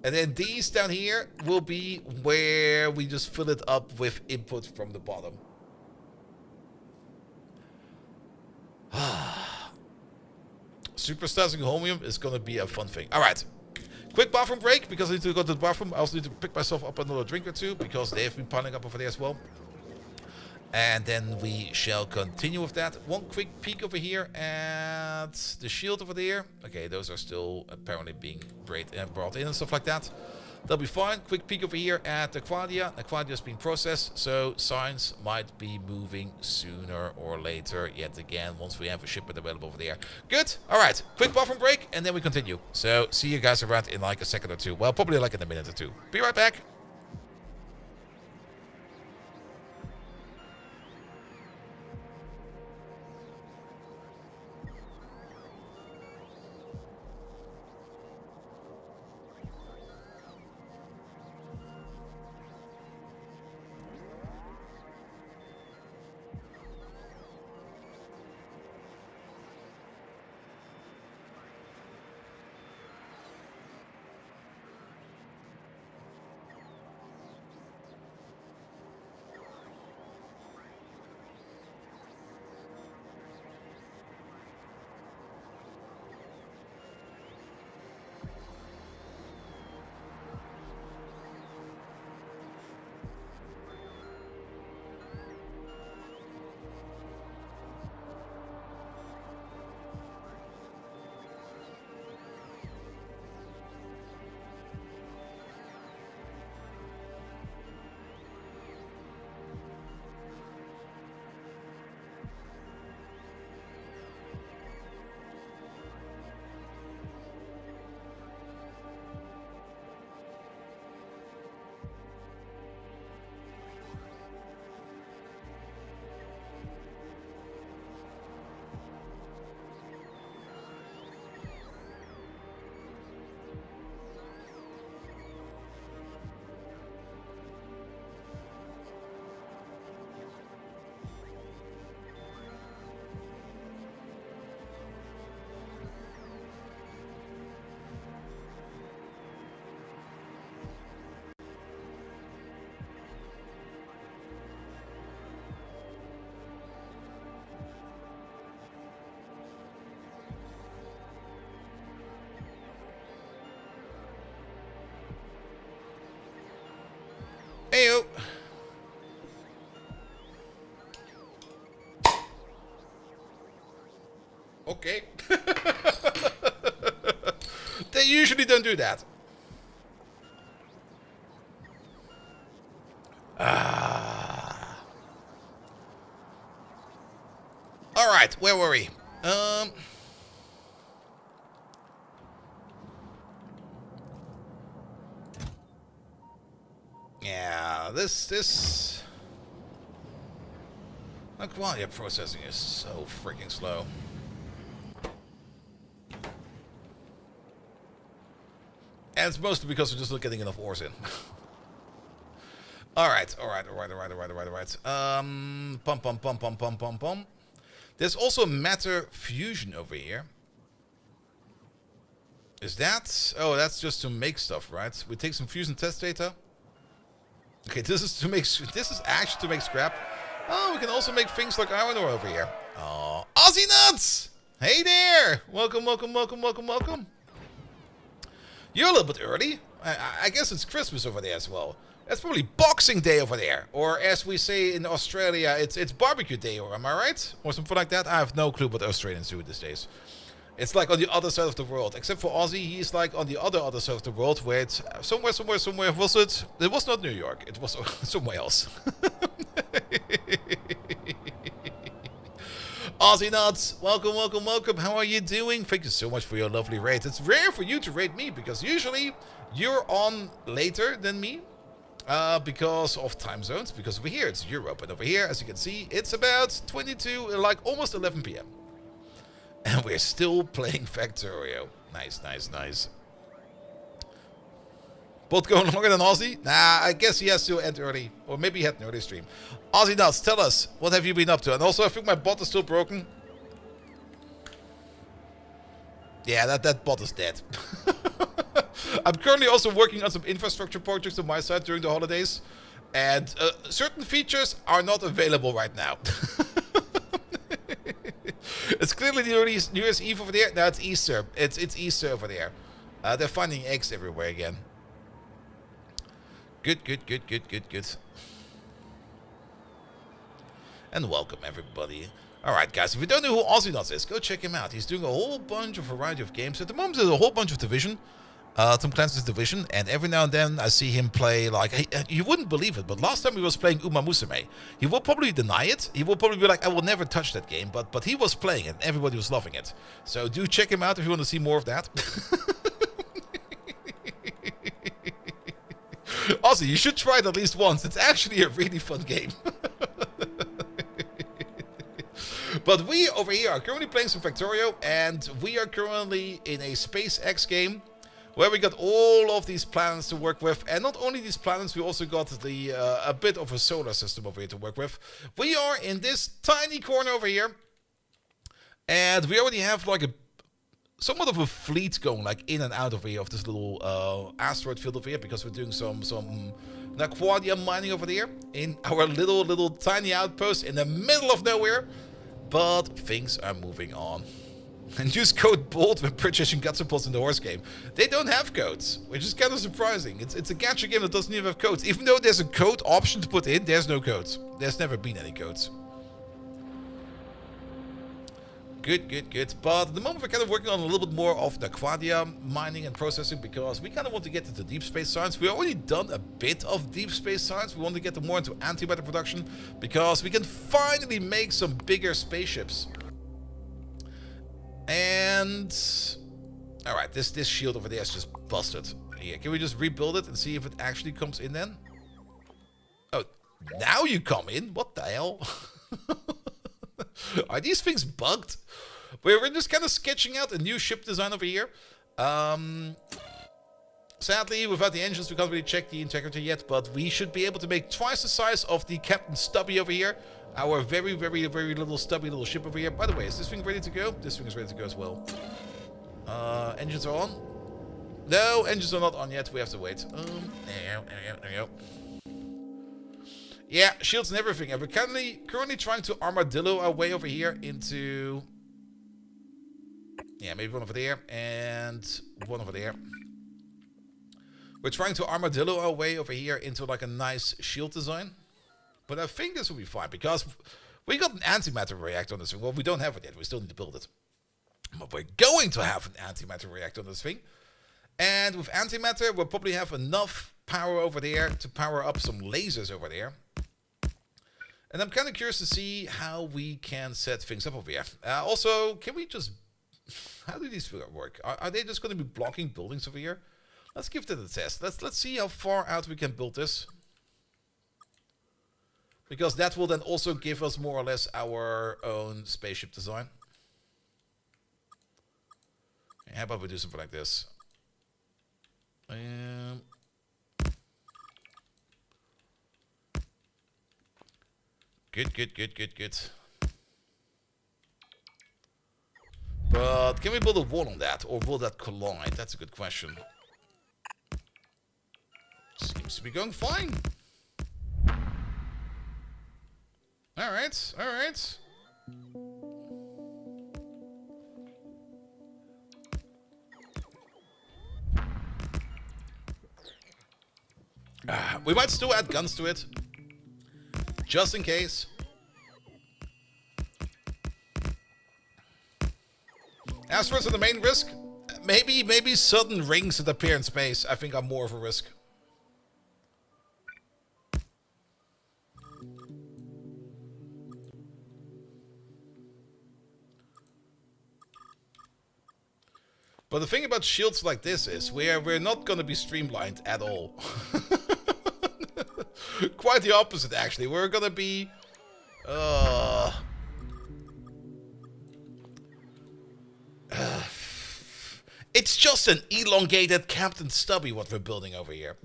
And then these down here will be where we just fill it up with input from the bottom. Supersizing Homium is going to be a fun thing. Alright. Quick bathroom break, because I need to go to the bathroom. I also need to pick myself up another drink or 2, because they have been piling up over there as well. And then we shall continue with that. 1 quick peek over here at the shield over there. Okay, those are still apparently being brought in and stuff like that. They'll be fine. Quick peek over here at the Aquadia. Aquadia has been processed, so signs might be moving sooner or later yet again once we have a shipment available over there. Good. All right. Quick bathroom break, and then we continue. So see you guys around in like a second or 2. Well, probably like in a minute or 2. Be right back. Okay. They usually don't do that. Alright, where were we? Yeah, this like quality of processing is so freaking slow. And it's mostly because we're just not getting enough ores in. Alright. Pum. There's also matter fusion over here. Is that? Oh, that's just to make stuff, right? We take some fusion test data. Okay, this is actually to make scrap. Oh, we can also make things like iron ore over here. Oh, Aussie nuts! Hey there! Welcome. You're a little bit early. I guess it's Christmas over there as well. It's probably Boxing Day over there. Or as we say in Australia, it's barbecue day, or am I right? Or something like that. I have no clue what Australians do these days. It's like on the other side of the world. Except for Aussie, he's like on the other side of the world where it's somewhere. Was it? It was not New York. It was somewhere else. Aussie nuts, welcome. How are you doing? Thank you so much for your lovely raid. It's rare for you to raid me because usually you're on later than me because of time zones. Because over here it's Europe, and over here, as you can see, it's about 22, like almost 11 p.m. And we're still playing Factorio. Nice. Bot going longer than Aussie? Nah, I guess he has to end early. Or maybe he had an early stream. Aussie nuts, tell us, what have you been up to? And also, I think my bot is still broken. Yeah, that bot is dead. I'm currently also working on some infrastructure projects on my side during the holidays. And certain features are not available right now. It's clearly the early New Year's Eve over there. No, it's Easter. It's Easter over there. They're finding eggs everywhere again. Good. And welcome, everybody. Alright, guys, if you don't know who Aussie Nuts is, go check him out. He's doing a whole bunch of variety of games. At the moment, there's a whole bunch of Division. Tom Clancy's Division. And every now and then, I see him play, like, you wouldn't believe it, but last time he was playing Uma Musume. He will probably deny it. He will probably be like, I will never touch that game. But he was playing it, and everybody was loving it. So do check him out if you want to see more of that. Also, you should try it at least once. It's actually a really fun game. But we over here are currently playing some Factorio, and we are currently in a SpaceX game where we got all of these planets to work with. And not only these planets, we also got the a bit of a solar system over here to work with. We are in this tiny corner over here, and we already have like somewhat of a fleet going like in and out over here of this little asteroid field over here, because we're doing some Naquadia mining over there in our little tiny outpost in the middle of nowhere. But things are moving on. And use code BOLD when purchasing Gutsapods in the horse game. They don't have codes, which is kind of surprising. It's a gacha game that doesn't even have codes. Even though there's a code option to put in, there's no codes. There's never been any codes. Good. But at the moment we're kind of working on a little bit more of the Quadia mining and processing, because we kind of want to get into deep space science. We've already done a bit of deep space science. We want to get more into antimatter production, because we can finally make some bigger spaceships. And alright, this shield over there is just busted. Here, can we just rebuild it and see if it actually comes in then? Oh, now you come in? What the hell? Are these things bugged? We're just kind of sketching out a new ship design over here. Sadly, without the engines, we can't really check the integrity yet, but we should be able to make twice the size of the Captain Stubby over here. Our very little stubby little ship over here. By the way, is this thing ready to go? This thing is ready to go as well. Engines are on. No, engines are not on yet. We have to wait. There we go. Yeah, shields and everything. And we're currently trying to armadillo our way over here into... Yeah, maybe one over there and one over there. We're trying to armadillo our way over here into like a nice shield design. But I think this will be fine, because we got an antimatter reactor on this thing. Well, we don't have it yet. We still need to build it. But we're going to have an antimatter reactor on this thing. And with antimatter, we'll probably have enough power over there to power up some lasers over there. And I'm kind of curious to see how we can set things up over here. Also, can we just... How do these work? Are they just going to be blocking buildings over here? Let's give that a test. Let's see how far out we can build this. Because that will then also give us more or less our own spaceship design. How about we do something like this? Good. But can we build a wall on that? Or will that collide? That's a good question. Seems to be going fine. Alright. We might still add guns to it. Just in case. As for the main risk, maybe sudden rings that appear in space, I think are more of a risk. But the thing about shields like this is we're not going to be streamlined at all. Quite the opposite, actually. We're going to be... It's just an elongated Captain Stubby what we're building over here.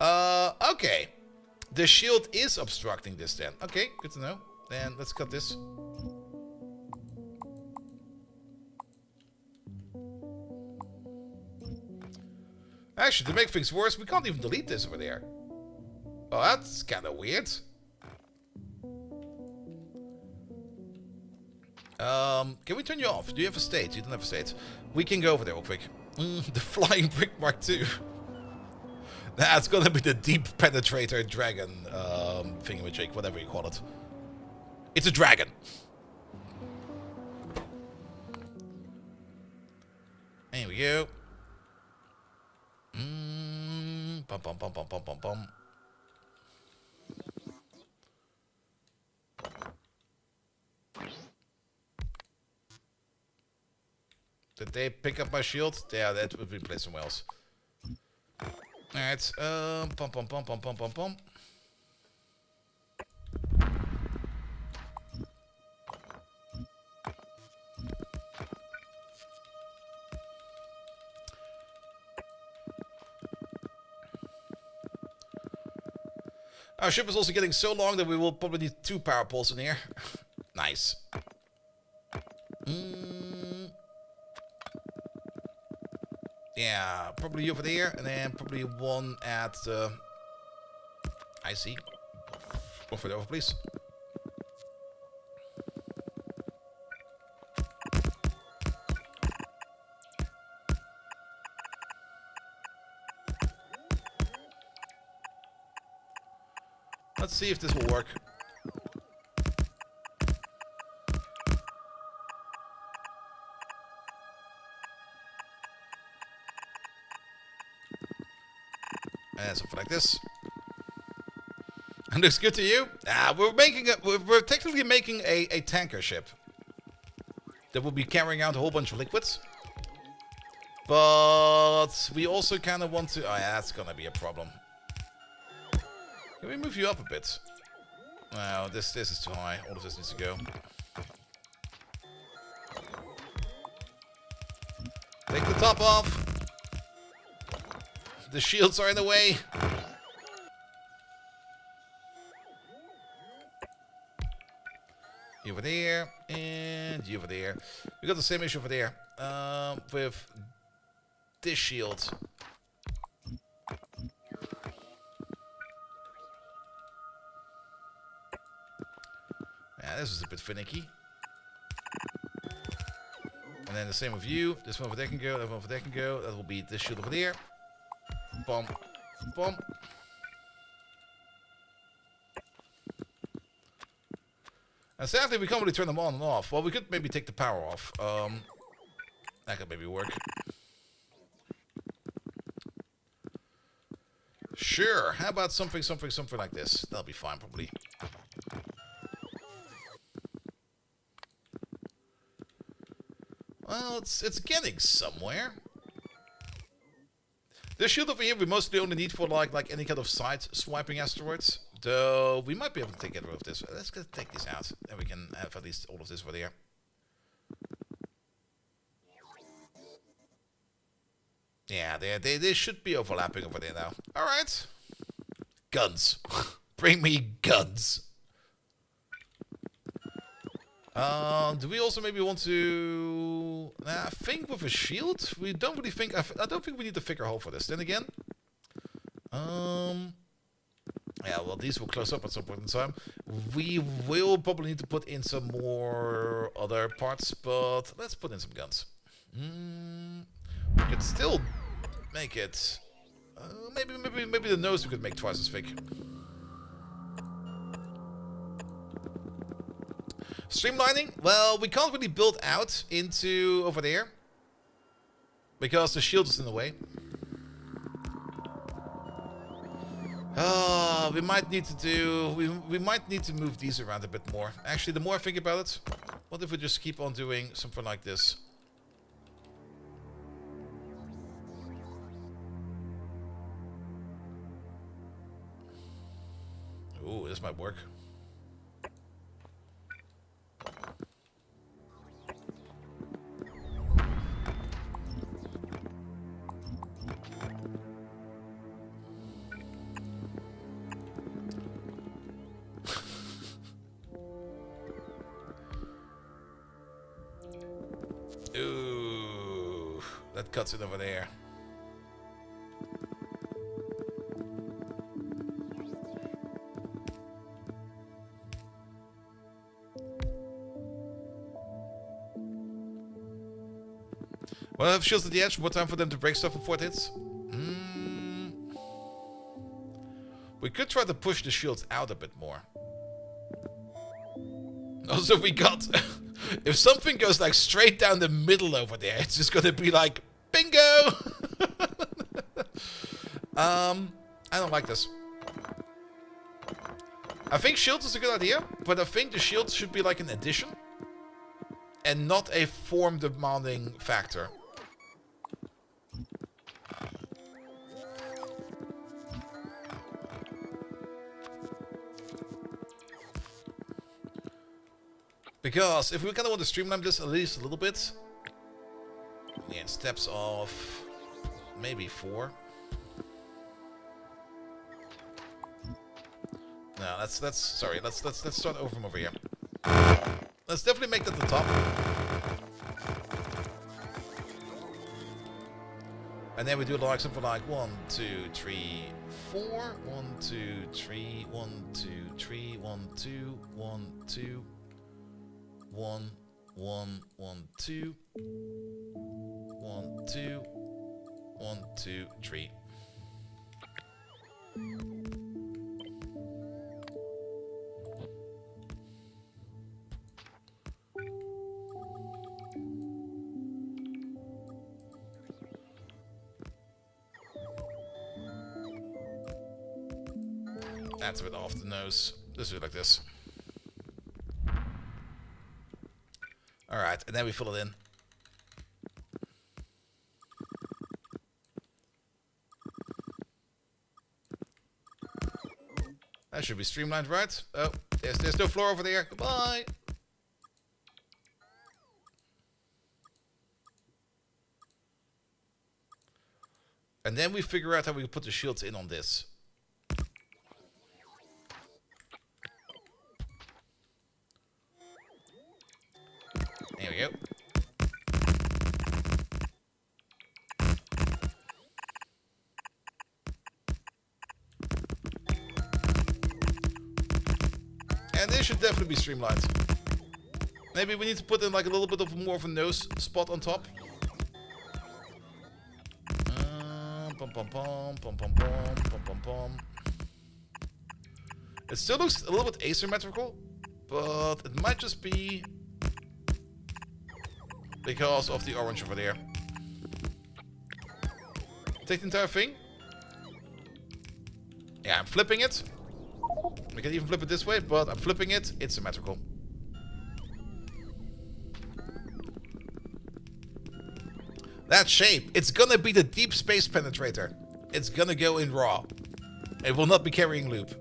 Okay. The shield is obstructing this then. Okay, good to know. Then let's cut this. Actually, to make things worse, we can't even delete this over there. Oh, that's kind of weird. Can we turn you off? Do you have a state? You don't have a state. We can go over there real quick. The Flying Brick Mark II. That's gonna be the Deep Penetrator Dragon thingamajig, whatever you call it. It's a dragon. There we go. Bum. Did they pick up my shield? Yeah, that would be placed somewhere else. Alright, pum. Our ship is also getting so long that we will probably need 2 power poles in here. Nice. Yeah, probably over there, and then probably one at I see. Move it over, please. Let's see if this will work. And something like this. And looks good to you? We're technically making a tanker ship that will be carrying out a whole bunch of liquids. But we also kind of want to... Oh yeah, that's gonna be a problem. Can we move you up a bit? No, this is too high. All of this needs to go. Take the top off. The shields are in the way. You over there, and you over there. We got the same issue over there with this shield. Yeah, this is a bit finicky. And then the same with you. This one over there can go, that one over there can go. That will be this shield over there. Bomb. And sadly, we can't really turn them on and off. Well, we could maybe take the power off. That could maybe work. Sure. How about something like this? That'll be fine, probably. Well, it's getting somewhere. This shield over here we mostly only need for like any kind of side swiping asteroids. Though we might be able to take rid of this. Let's take these out, and we can have at least all of this over there. Yeah, they should be overlapping over there now. All right, guns. Bring me guns. Do we also maybe want to think with a shield? We don't really think. I don't think we need a figure hole for this. Then again, yeah. Well, these will close up at some point in time. We will probably need to put in some more other parts, but let's put in some guns. We could still make it. Maybe the nose we could make twice as thick. Streamlining? Well, we can't really build out into over there because the shield is in the way. We might need to do. We might need to move these around a bit more. Actually, the more I think about it, what if we just keep on doing something like this? Ooh, this might work. Ooh, that cuts it over there. Well, I have shields at the edge. More time for them to break stuff before it hits. We could try to push the shields out a bit more. Also, we got... if something goes like straight down the middle over there, it's just gonna be like, bingo! I don't like this. I think shields is a good idea, but I think the shields should be like an addition and not a form demanding factor. Because if we kind of want to streamline this at least a little bit, yeah, in steps of maybe 4. No, let's start over from over here. Let's definitely make that the top. And then we do like something like 1, 2, 3, 4. 1, 2, 3, 1, 2, 3, 1, 2, 1, 2. 1, 1, 1, 2. 1, 2. 1, 2, 3. That's a bit off the nose. Let's do it like this. Alright, and then we fill it in. That should be streamlined, right? Oh, there's no floor over there. Goodbye! And then we figure out how we can put the shields in on this. There we go. And this should definitely be streamlined. Maybe we need to put in like a little bit of more of a nose spot on top. Pom pom pom pom pom pom pom pom pom. It still looks a little bit asymmetrical. But it might just be because of the orange over there. Take the entire thing. Yeah, I'm flipping it. We can even flip it this way, but I'm flipping it. It's symmetrical. That shape, it's gonna be the deep space penetrator. It's gonna go in raw. It will not be carrying loop.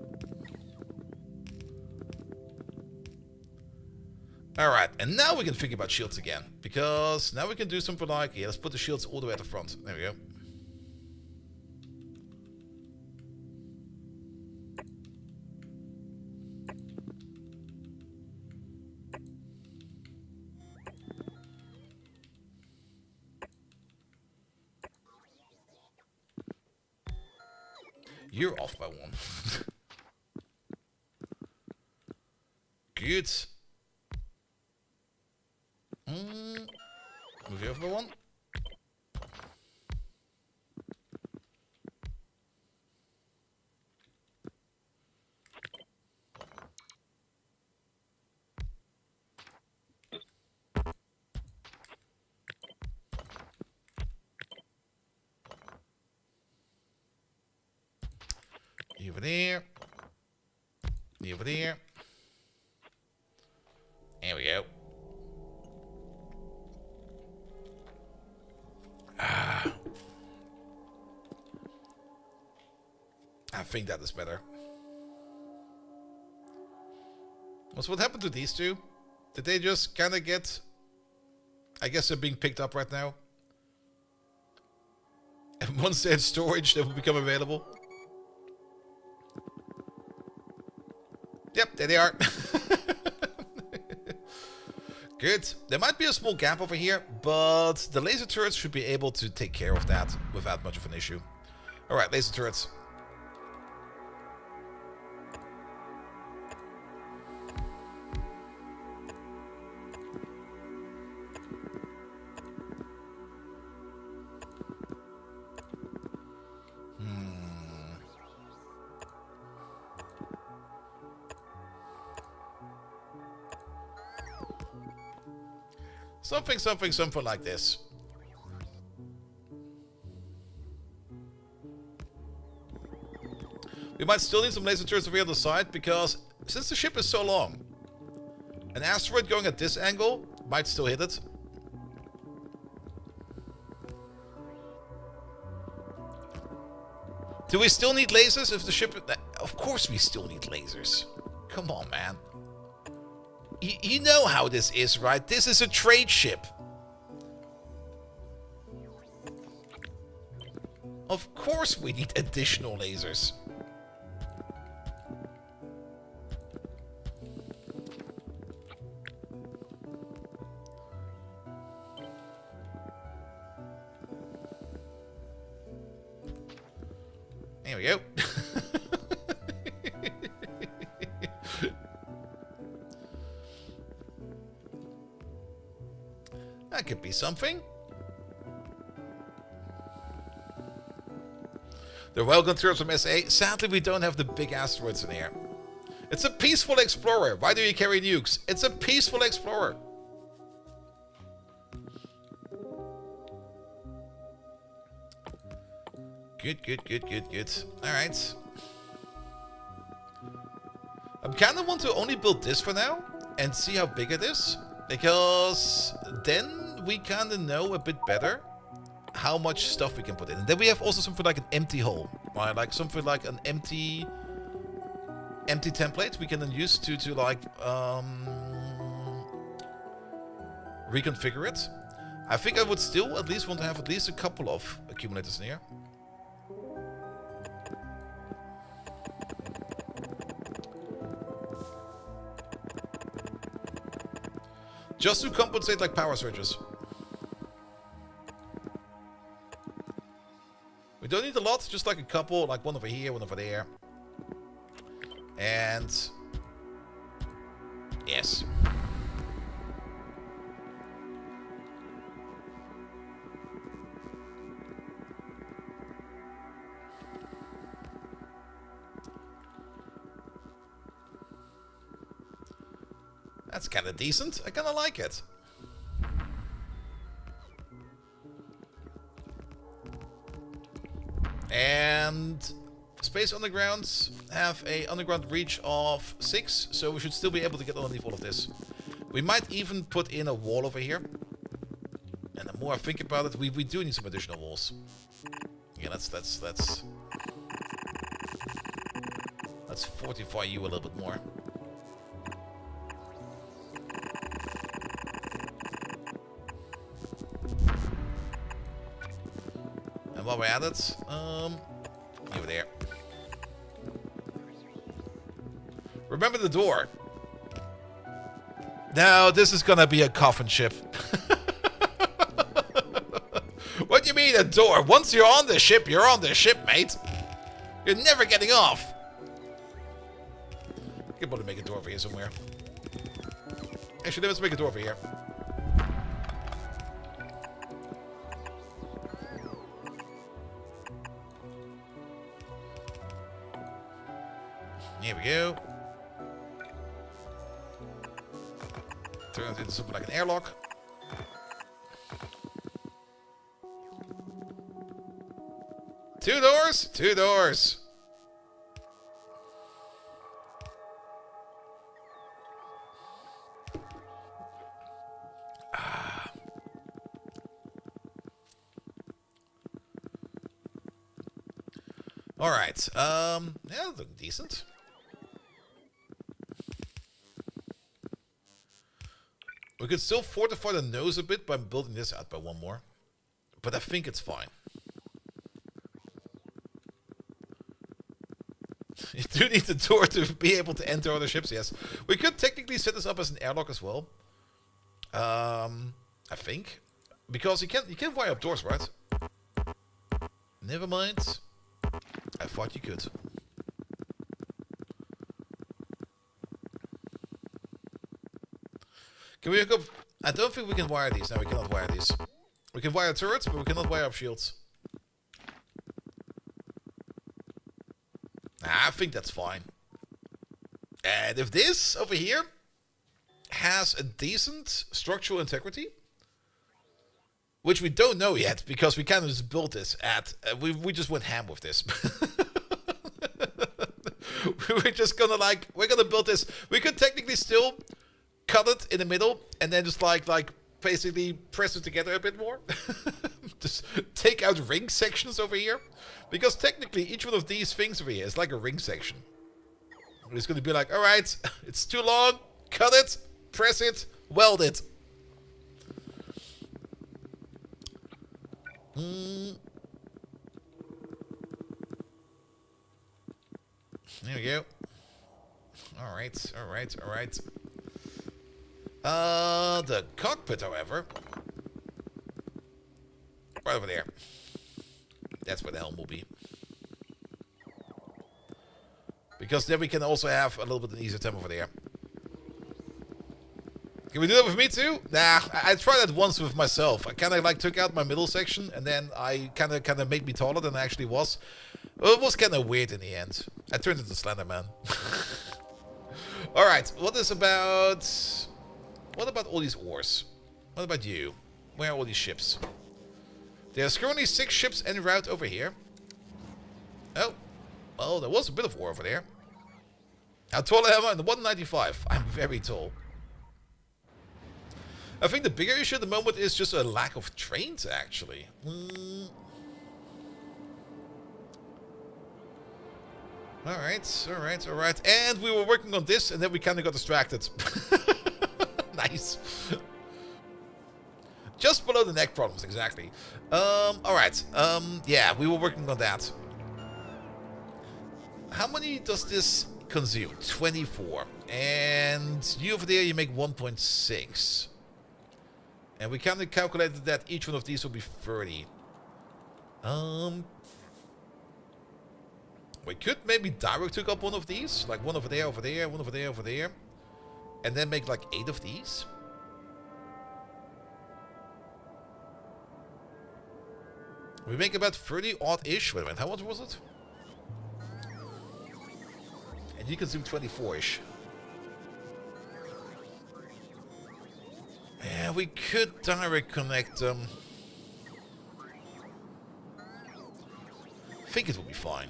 Alright, and now we can think about shields again. Because now we can do something like, yeah, let's put the shields all the way at the front. There we go. You're off by one. Good. Move you off by one. Over there. Over there. There we go. I think that is better. What's what happened to these two? Did they just kind of get... I guess they're being picked up right now. And once they're in storage, they will become available. Yep, there they are. Good. There might be a small gap over here, but the laser turrets should be able to take care of that without much of an issue. Alright, laser turrets. Something like this. We might still need some laser turrets over here on the side, because since the ship is so long, an asteroid going at this angle might still hit it. Do we still need lasers if the ship... Of course we still need lasers. Come on, man. You know how this is, right? This is a trade ship. Of course we need additional lasers. There we go. That could be something. The Welcome Turrets from SA. Sadly, we don't have the big asteroids in here. It's a peaceful explorer. Why do you carry nukes? It's a peaceful explorer. Good. Alright. I kind of want to only build this for now and see how big it is. Because then we kind of know a bit better how much stuff we can put in. And then we have also something like an empty hole. Right? Like something like an empty template we can then use to like reconfigure it. I think I would still at least want to have at least a couple of accumulators in here. Just to compensate like power surges. We don't need a lot, just like a couple, like one over here, one over there. And yes. That's kind of decent. I kind of like it. And Space Undergrounds have a underground reach of 6, so we should still be able to get underneath all of this. We might even put in a wall over here. And the more I think about it, we do need some additional walls. Yeah, let's fortify you a little bit more. And while we're at it, over there. Remember the door. Now this is gonna be a coffin ship. What do you mean a door? Once you're on the ship, you're on the ship, mate. You're never getting off. I could probably make a door over here somewhere. Actually, let's make a door over here. Here we go. Turn it into something like an airlock. Two doors? Two doors. Alright, yeah, looking decent. We could still fortify the nose a bit by building this out by one more. But I think it's fine. You do need the door to be able to enter other ships, yes. We could technically set this up as an airlock as well. I think. Because you can wire up doors, right? Never mind. I thought you could. Can we hook up? I don't think we can wire these. No, we cannot wire these. We can wire turrets, but we cannot wire up shields. I think that's fine. And if this over here has a decent structural integrity, which we don't know yet because we kind of just built this at, we just went ham with this. We're just gonna we're gonna build this. We could technically still cut it in the middle and then just like basically press it together a bit more. Just take out ring sections over here. Because technically each one of these things over here is like a ring section. It's going to be like, alright, it's too long, cut it, press it, weld it. There we go. Alright, alright, alright. The cockpit, however, right over there. That's where the helm will be. Because then we can also have a little bit of an easier time over there. Can we do that with me too? Nah, I tried that once with myself. I kind of took out my middle section and then I kind of made me taller than I actually was. Well, it was kind of weird in the end. I turned into Slender Man. Alright, what about all these ores? What about you? Where are all these ships? There's currently 6 ships en route over here. Oh. Well, there was a bit of ore over there. How tall am I? 195. I'm very tall. I think the bigger issue at the moment is just a lack of trains, actually. Alright, alright, alright. And we were working on this, and then we kind of got distracted. Nice. Just below the neck problems, exactly. Alright. Yeah, we were working on that. How many does this consume? 24. And you over there, you make 1.6. And we kind of calculated that each one of these will be 30. We could maybe direct hook up one of these. Like one over there, over there, one over there, over there. And then make like 8 of these. We make about 30 odd-ish. Wait a minute, how much was it? And you consume 24-ish. we could direct connect them. I think it will be fine.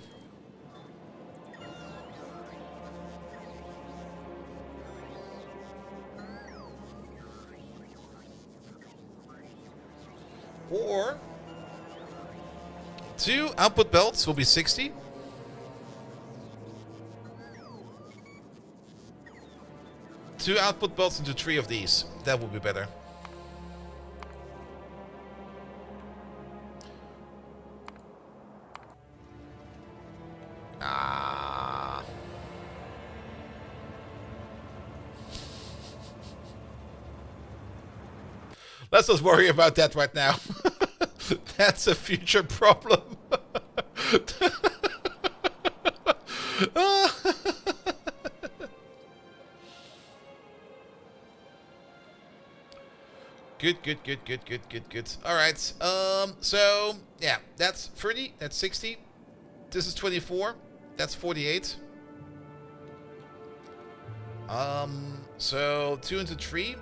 Or 2 output belts will be 60. Two output belts into 3 of these. That would be better. Ah. Let's not worry about that right now. That's a future problem. Good. All right. So yeah, that's 30. That's 60. This is 24. That's 48. So 2 into 3.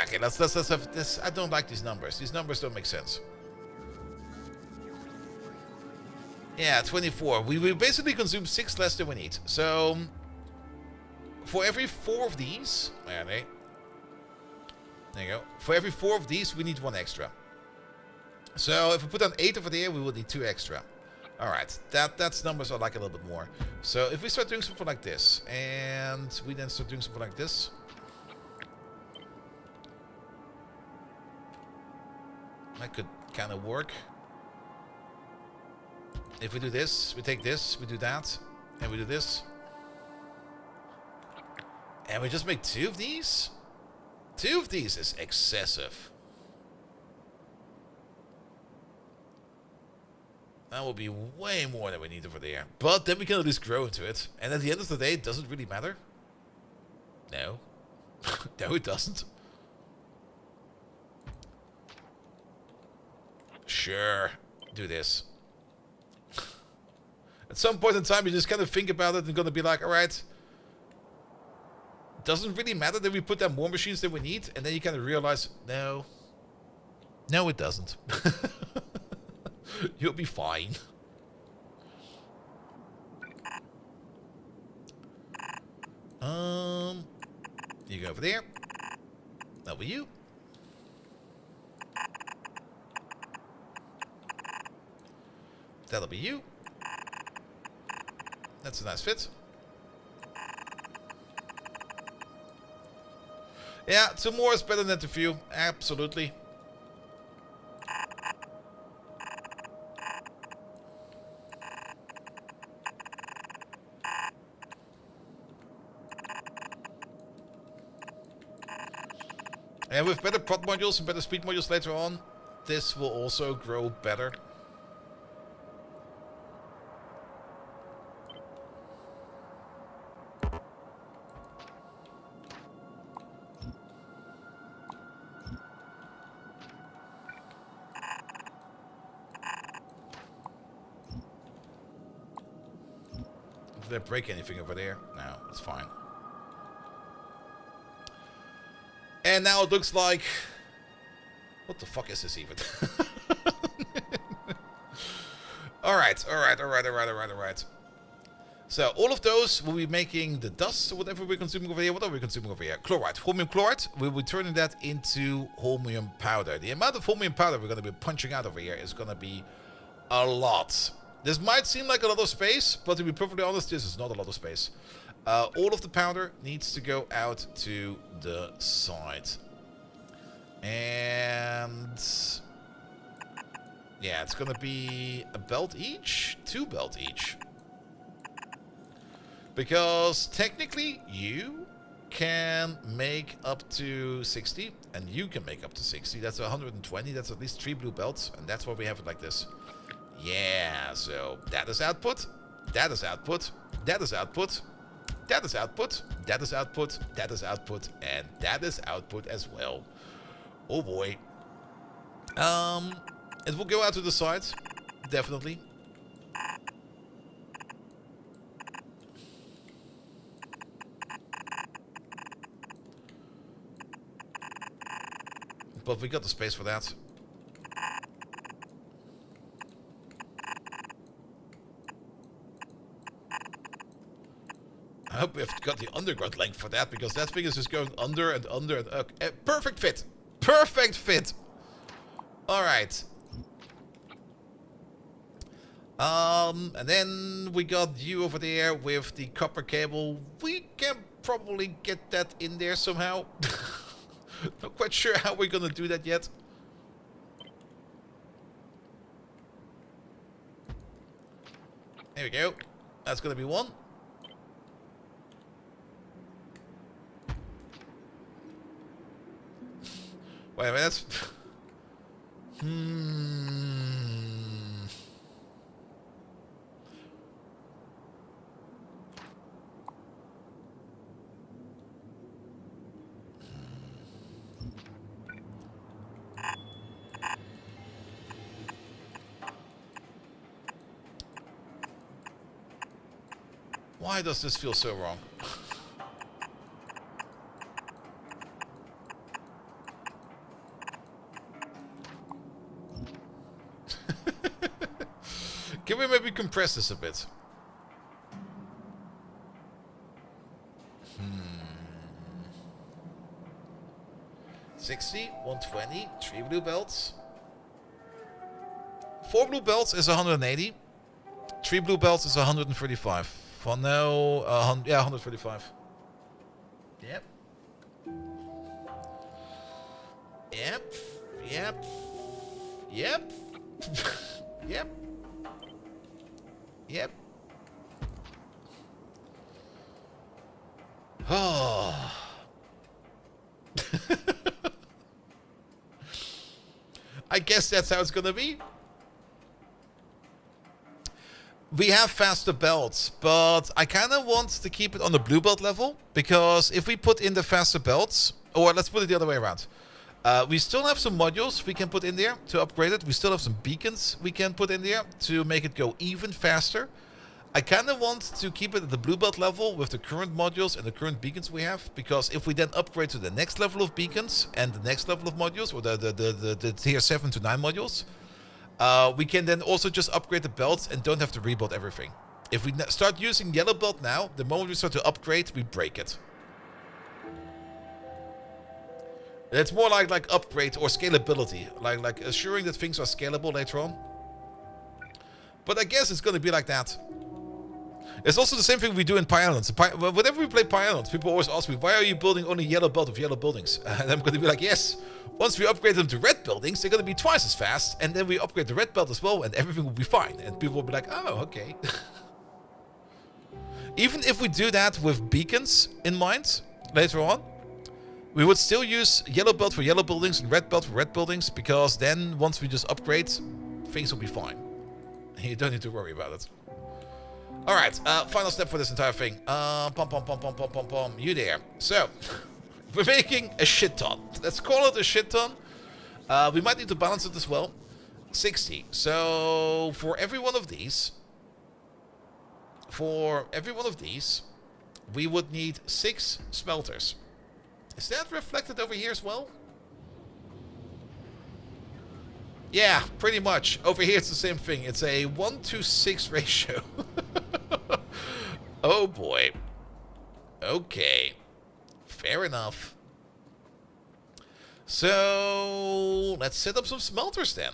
Okay, let's have this. I don't like these numbers. These numbers don't make sense. Yeah, 24. We will basically consume 6 less than we need. So for every 4 of these, where are they? There you go. For every 4 of these, we need 1 extra. So if we put on 8 over there, we will need 2 extra. Alright, that's numbers I like a little bit more. So if we start doing something like this, and we then start doing something like this. That could kind of work. If we do this, we take this, we do that, and we do this. And we just make 2 of these? 2 of these is excessive. That will be way more than we need over there. But then we can at least grow into it. And at the end of the day, does it really matter? No. No, it doesn't. Sure. Do this. At some point in time, you just kind of think about it and going to be like, alright. Doesn't really matter that we put down more machines than we need. And then you kind of realize, no. No, it doesn't. You'll be fine. You go over there. That'll be you. That'll be you. That's a nice fit. Yeah, 2 more is better than 2 few. Absolutely. And with better prod modules and better speed modules later on, this will also grow better. Did I break anything over there? No, it's fine. And now it looks like... What the fuck is this even? Alright. So, all of those will be making the dust, or whatever we're consuming over here. What are we consuming over here? Chloride. Holmium chloride. We'll be turning that into holmium powder. The amount of holmium powder we're going to be punching out over here is going to be a lot. This might seem like a lot of space, but to be perfectly honest, this is not a lot of space. All of the powder needs to go out to the side. And... yeah, it's gonna be a belt each, 2 belt each. Because technically, you can make up to 60, and you can make up to 60. That's 120, that's at least 3 blue belts, and that's why we have it like this. Yeah, so that is output, that is output, that is output. That is output, that is output, that is output, and that is output as well. Oh boy. It will go out to the sides, definitely. but we got the space for that. I hope we've got the underground length for that, because that thing is just going under and under and perfect fit. Perfect fit. Alright. And then we got you over there with the copper cable. We can probably get that in there somehow. Not quite sure how we're gonna do that yet. There we go. That's gonna be one. Wait a minute. Why does this feel so wrong? Can we maybe compress this a bit? 60, 120, 3 blue belts. 4 blue belts is 180. 3 blue belts is 135. For now, yeah, 135. Yep. Yep. Yep. Yep. Yep. Yep. Oh. I guess that's how it's gonna be. We have faster belts, but I kind of want to keep it on the blue belt level, because if we put in the faster belts, or let's put it the other way around. We still have some modules we can put in there to upgrade it. We still have some beacons we can put in there to make it go even faster. I kind of want to keep it at the blue belt level with the current modules and the current beacons we have, because if we then upgrade to the next level of beacons and the next level of modules, or the tier 7 to 9 modules, we can then also just upgrade the belts and don't have to rebuild everything. If we start using yellow belt now, the moment we start to upgrade, we break it. It's more like upgrade or scalability, like assuring that things are scalable later on. But I guess it's going to be like that. It's also the same thing we do in Pi Islands. Whenever we play Pi Islands, people always ask me, why are you building only yellow belt of yellow buildings? And I'm going to be like, yes, once we upgrade them to red buildings, they're going to be twice as fast. And then we upgrade the red belt as well, and everything will be fine. And people will be like, oh, okay. Even if we do that with beacons in mind later on, we would still use yellow belt for yellow buildings and red belt for red buildings, because then once we just upgrade, things will be fine. You don't need to worry about it. Alright, final step for this entire thing. You there. So, we're making a shit ton. Let's call it a shit ton. We might need to balance it as well. 60. So, for every one of these, we would need 6 smelters. Is that reflected over here as well? Yeah, pretty much. Over here it's the same thing. It's a 1-to-6 ratio. Oh boy. Okay. Fair enough. So, let's set up some smelters then.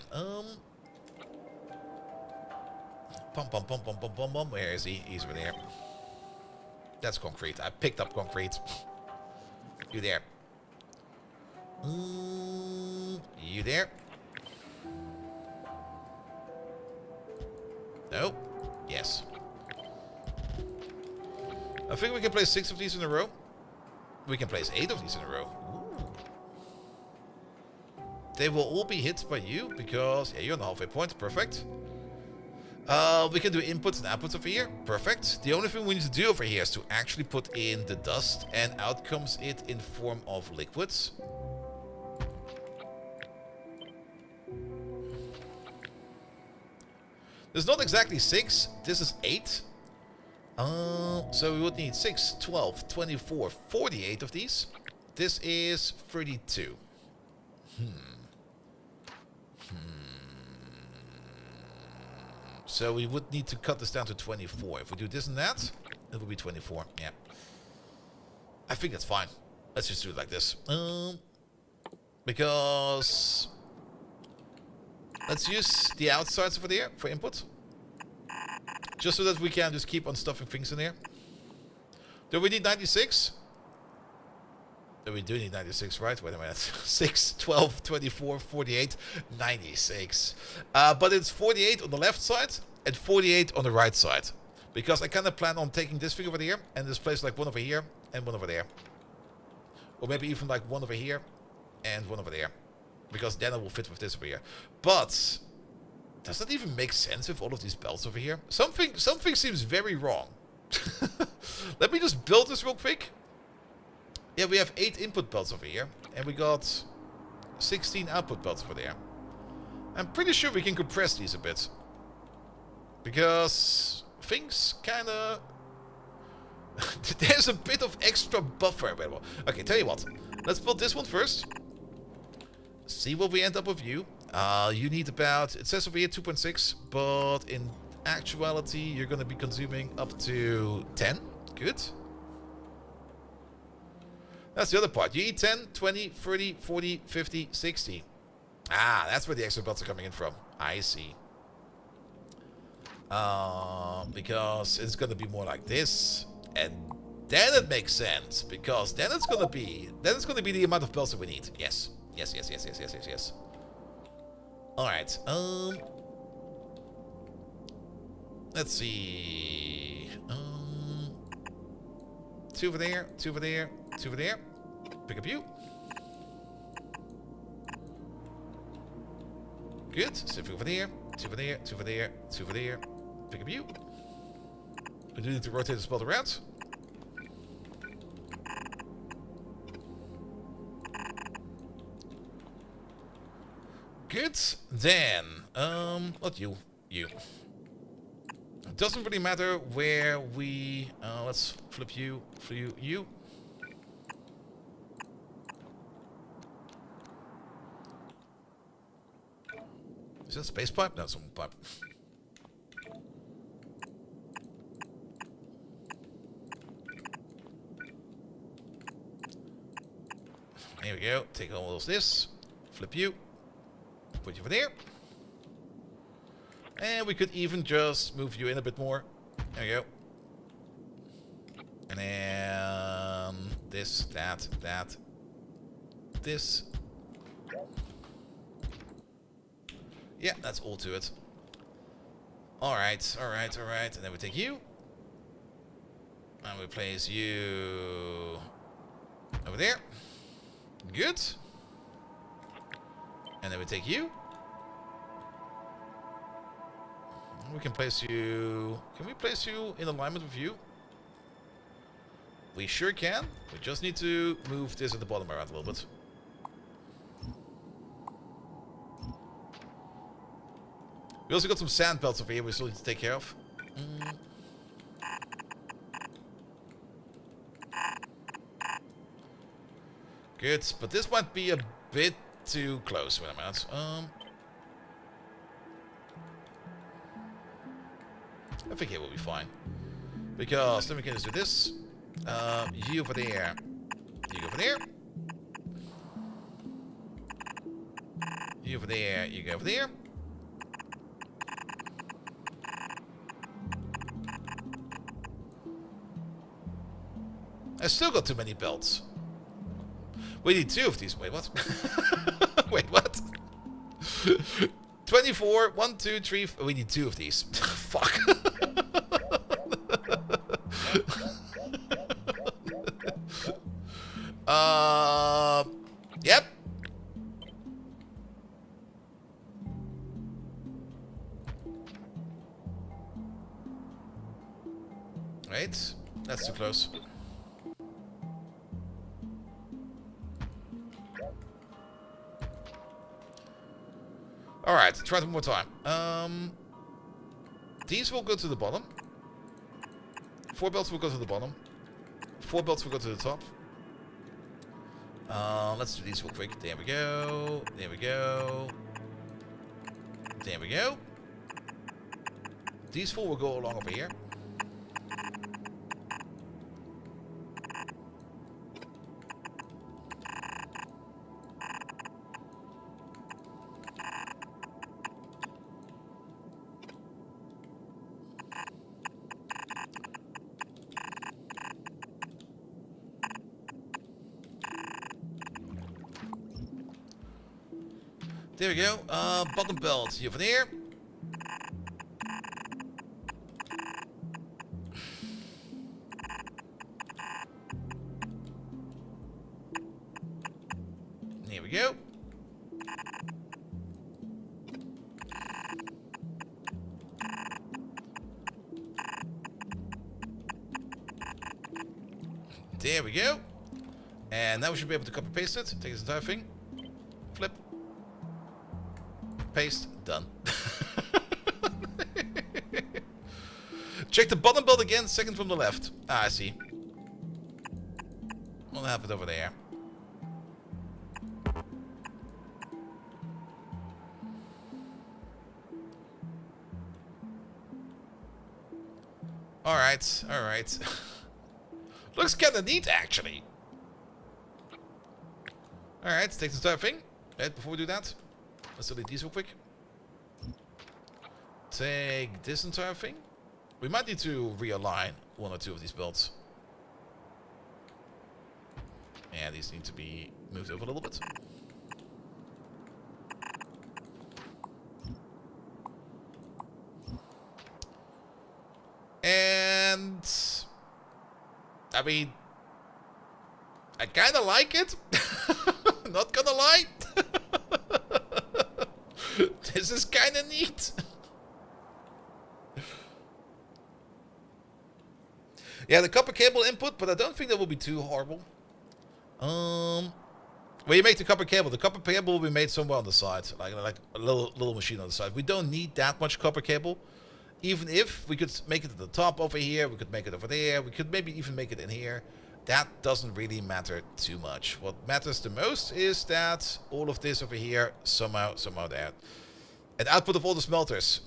Where is he? He's over there. That's concrete. I picked up concrete. You there. You there. No? Yes. I think we can place 6 of these in a row. We can place 8 of these in a row. Ooh. They will all be hit by you, because yeah, you're on the halfway point. Perfect. We can do inputs and outputs over here. Perfect. The only thing we need to do over here is to actually put in the dust, and out comes it in form of liquids. There's not exactly 6. This is 8. So we would need 6, 12, 24, 48 of these. This is 32. So we would need to cut this down to 24. If we do this and that, it will be 24. Yeah. I think that's fine. Let's just do it like this. Because let's use the outsides over there for input. Just so that we can just keep on stuffing things in there. Do we need 96? We do need 96, right? Wait a minute. 6, 12, 24, 48, 96. But it's 48 on the left side and 48 on the right side. Because I kind of plan on taking this thing over here and this place like one over here and one over there. Or maybe even like one over here and one over there. Because then it will fit with this over here. But does that even make sense with all of these belts over here? Something seems very wrong. Let me just build this real quick. Yeah, we have 8 input belts over here. And we got 16 output belts over there. I'm pretty sure we can compress these a bit. Because things kind of... There's a bit of extra buffer available. Okay, tell you what. Let's build this one first. See what we end up with you. You need about... It says over here 2.6. But in actuality, you're going to be consuming up to 10. Good. That's the other part. You eat 10, 20, 30, 40, 50, 60. Ah, that's where the extra belts are coming in from. I see. Because it's going to be more like this. And then it makes sense. Because then it's going to be... Then it's going to be the amount of belts that we need. Yes. Yes, yes, yes, yes, yes, yes, yes. Alright. Let's see. 2 over there, 2 over there, 2 over there. Pick up you. Good. Something over there, 2 over there, 2 over there, 2 over there. Pick up you. We do need to rotate the spot around. Good. Then, what you? You. It doesn't really matter where we... let's flip you, you. Is that a space pipe? No, it's a pipe. Here we go. Take all of this. Flip you. Put you over there. And we could even just move you in a bit more. There we go. And then this, that, this. Yeah, that's all to it. Alright, alright, alright. And then we take you. And we place you over there. Good. And then we take you. We can place you... Can we place you in alignment with you? We sure can. We just need to move this at the bottom around a little bit. We also got some sand belts over here we still need to take care of. Good, but this might be a bit too close. Wait a minute. I think it will be fine. Because then we can just do this. You over there. You over there. You over there. You go over there. I still got too many belts. We need 2 of these. Wait, what? Wait, what? 24. 1, 2, 3. We need 2 of these. Fuck. Yep. Right. That's too close. Alright, try it one more time. These will go to the bottom. 4 belts will go to the bottom. 4 belts will go to the top. Let's do these real quick. There we go. There we go. There we go. These four will go along over here. There we go. Bottom belt over there. There we go. There we go. And now we should be able to copy paste it. Take this entire thing. Flip. Paste. Done. Check the bottom belt again, second from the left. Ah, I see. What happened over there? Alright, alright. Looks kinda neat, actually. Alright, let's take this entire thing. Right, before we do that, let's delete these real quick. Take this entire thing. We might need to realign one or two of these belts. And these need to be moved over a little bit. And I mean, I kind of like it. Not gonna lie. This is kind of neat. Yeah, the copper cable input, but I don't think that will be too horrible. Where you make the copper cable will be made somewhere on the side, like a little machine on the side. We don't need that much copper cable. Even if we could make it at the top over here, we could make it over there, we could maybe even make it in here. That doesn't really matter too much. What matters the most is that all of this over here, somehow there. And output of all the smelters.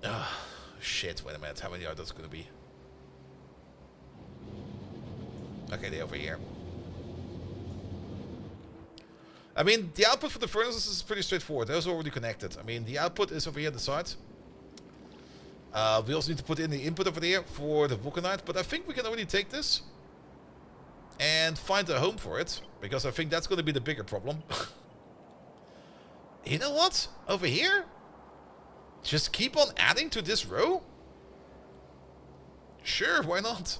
Oh, shit, wait a minute, how many are those going to be? Okay, they're over here. I mean, the output for the furnaces is pretty straightforward. Those are already connected. I mean, the output is over here on the side. We also need to put in the input over there for the vulcanite. But I think we can already take this and find a home for it. Because I think that's going to be the bigger problem. You know what? Over here? Just keep on adding to this row? Sure, why not?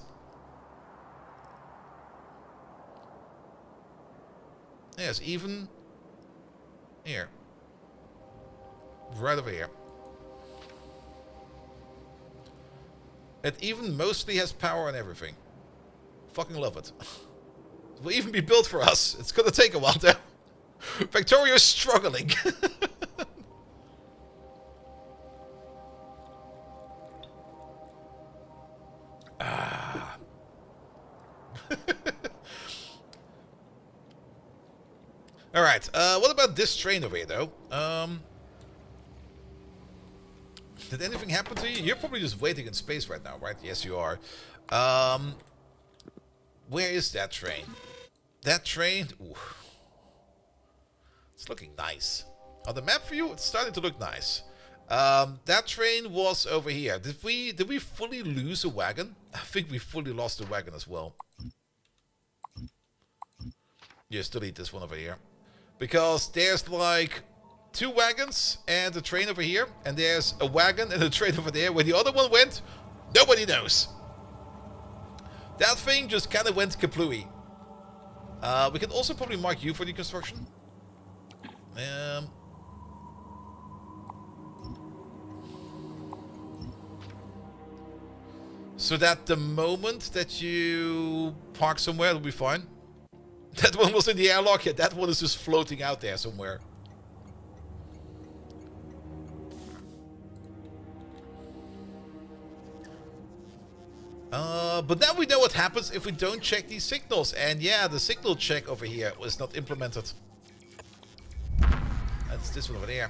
Yes, even here. Right over here. It even mostly has power and everything. Fucking love it. It will even be built for us. It's gonna take a while though. Victoria is struggling. Ah. Alright, what about this train over here, though? Did anything happen to you? You're probably just waiting in space right now, right? Yes, you are. Where is that train? That train... Ooh. It's looking nice. On the map for you, it's starting to look nice. That train was over here. Did we fully lose a wagon? I think we fully lost a wagon as well. Just delete this one over here. Because there's like 2 wagons and a train over here. And there's a wagon and a train over there. Where the other one went, nobody knows. That thing just kind of went kaplooey. We can also probably mark you for the construction. So that the moment that you park somewhere, it'll be fine. That one was in the airlock, yeah, that one is just floating out there somewhere. But now we know what happens if we don't check these signals. And yeah, the signal check over here was not implemented. That's this one over there.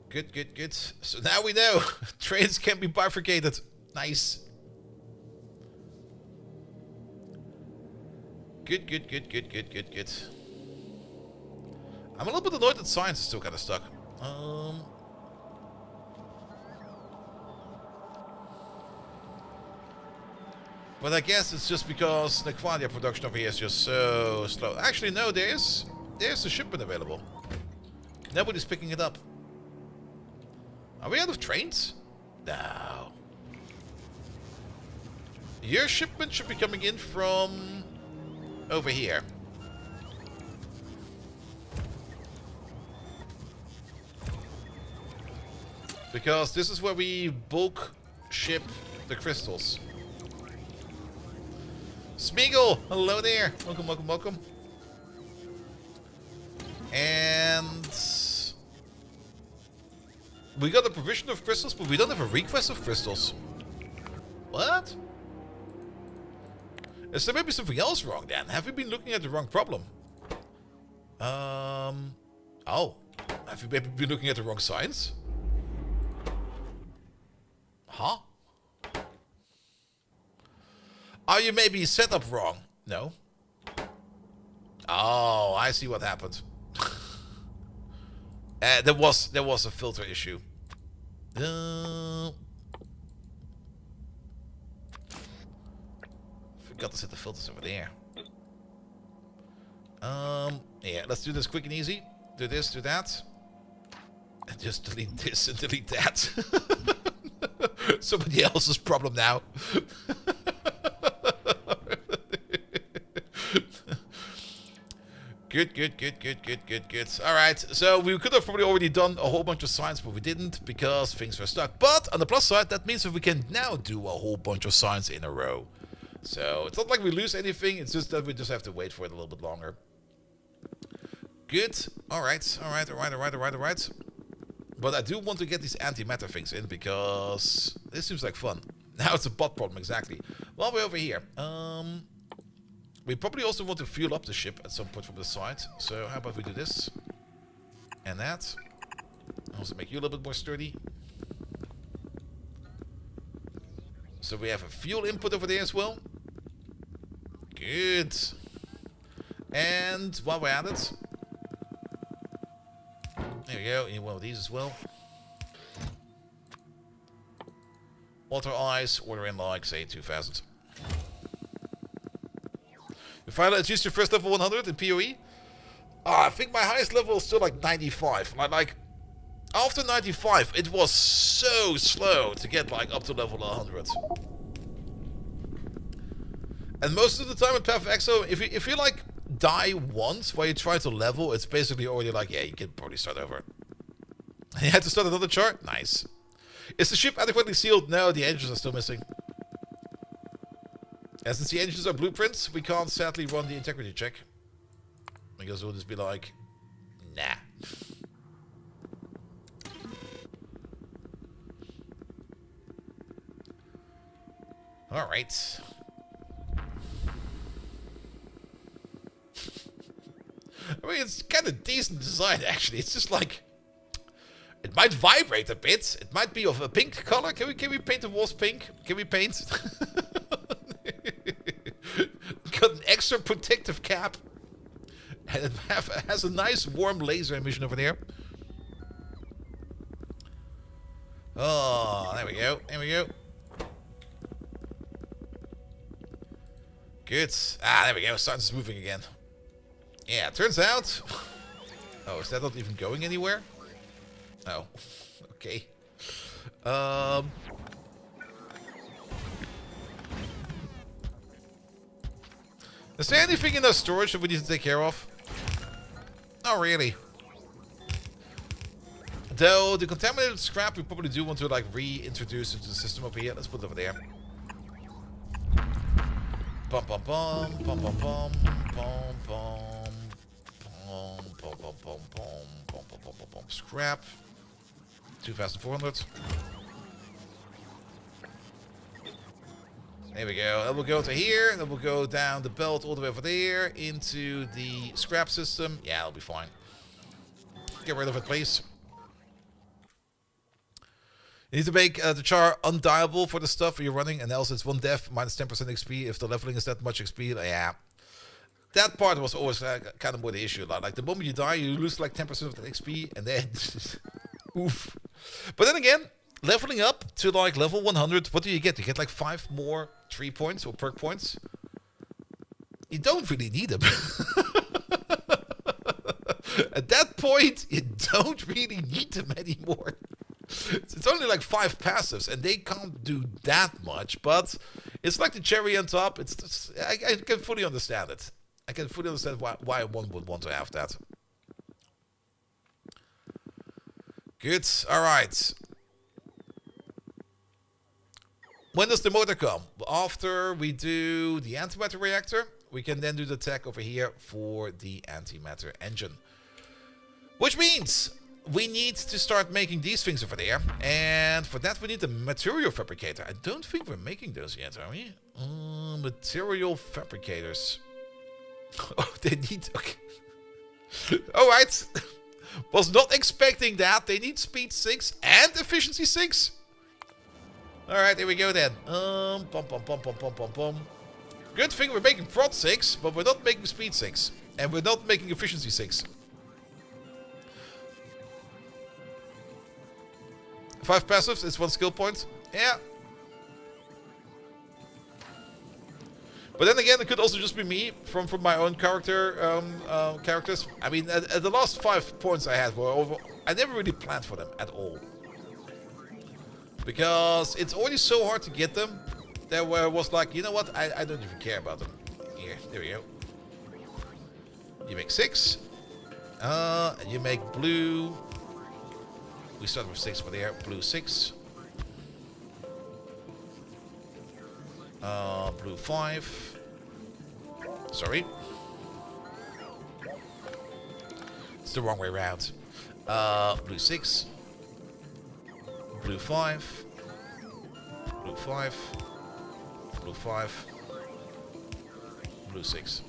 Good, good, good. So now we know. Trains can be bifurcated. Nice. Good, good, good, good, good, good, good. I'm a little bit annoyed that science is still kind of stuck. But I guess it's just because the quality of production over here is just so slow. Actually, no, there's a shipment available. Nobody's picking it up. Are we out of trains? No. Your shipment should be coming in from over here. Because this is where we bulk ship the crystals. Smeagol! Hello there! Welcome, welcome, welcome. And we got a provision of crystals, but we don't have a request of crystals. What? Is there maybe something else wrong then? Have we been looking at the wrong problem? Oh. Have we maybe been looking at the wrong science? Huh? Are you maybe set up wrong? No. Oh, I see what happened. There was a filter issue. Forgot to set the filters over there. Yeah, let's do this quick and easy. Do this, do that. And just delete this and delete that. Somebody else's problem now. Good, good, good, good, good, good, good. Alright, so we could have probably already done a whole bunch of science, but we didn't because things were stuck. But on the plus side, that means that we can now do a whole bunch of science in a row. So it's not like we lose anything, it's just that we just have to wait for it a little bit longer. Good. Alright, alright, alright, alright, alright, alright. But I do want to get these antimatter things in because this seems like fun. Now it's a bot problem, exactly. While we're over here, we probably also want to fuel up the ship at some point from the side. So how about we do this? And that. Also make you a little bit more sturdy. So we have a fuel input over there as well. Good. And while we're at it, there we go. Need one of these as well. Water ice, order in like, say, 2000. You finally achieved your first level 100 in PoE? I think my highest level is still like 95. Like, after 95, it was so slow to get like up to level 100. And most of the time in Path of Exo, if you like die once while you try to level, it's basically already like, yeah, you can probably start over. You had to start another chart? Nice. Is the ship adequately sealed? No, the engines are still missing. And since the engines are blueprints, we can't sadly run the integrity check. Because we'll just be like, nah. Alright. I mean, it's kind of decent design, actually. It's just like, it might vibrate a bit. It might be of a pink color. Can we paint the walls pink? Can we paint? Got an extra protective cap. And it has a nice warm laser emission over there. Oh, there we go. There we go. Good. Ah, there we go. Science is moving again. Yeah, turns out... Oh, is that not even going anywhere? Oh, okay. Is there anything in our storage that we need to take care of? Not really. Though, the contaminated scrap we probably do want to, like, reintroduce into the system over here. Let's put it over there. Bum, bum, bum, bum, bum, bum, bum, bum, bum, Scrap. 2,400. There we go. Then we'll go to here. Then we'll go down the belt all the way over there into the scrap system. Yeah, it'll be fine. Get rid of it, please. You need to make the char undieable for the stuff you're running, and else it's 1 death, minus 10% XP if the leveling is that much XP. Yeah. That part was always kind of more the issue. Like the moment you die, you lose like 10% of the XP, and then... oof. But then again, leveling up to like level 100, what do you get? You get like 5 more 3 points or perk points. You don't really need them. At that point, you don't really need them anymore. It's only like 5 passives, and they can't do that much, but it's like the cherry on top. It's just, I can fully understand it. I can fully understand why one would want to have that. Good. All right. When does the motor come? After we do the antimatter reactor, we can then do the tech over here for the antimatter engine. Which means we need to start making these things over there. And for that, we need the material fabricator. I don't think we're making those yet, are we? Material fabricators. Oh, they need... Okay. Alright. Was not expecting that. They need speed 6 and efficiency 6. Alright, here we go then. Good thing we're making prod 6, but we're not making speed 6. And we're not making efficiency 6. 5 passives, it's 1 skill point. Yeah. But then again, it could also just be me from my own characters. I mean, the last 5 points I had were over. I never really planned for them at all. Because it's already so hard to get them. That was like, you know what? I don't even care about them. Here, there we go. You make 6. And you make blue. We start with 6 for there. Blue 6. Blue 5. Sorry. It's the wrong way around. Blue 6. Blue 5. Blue 5. Blue 5. Blue 6.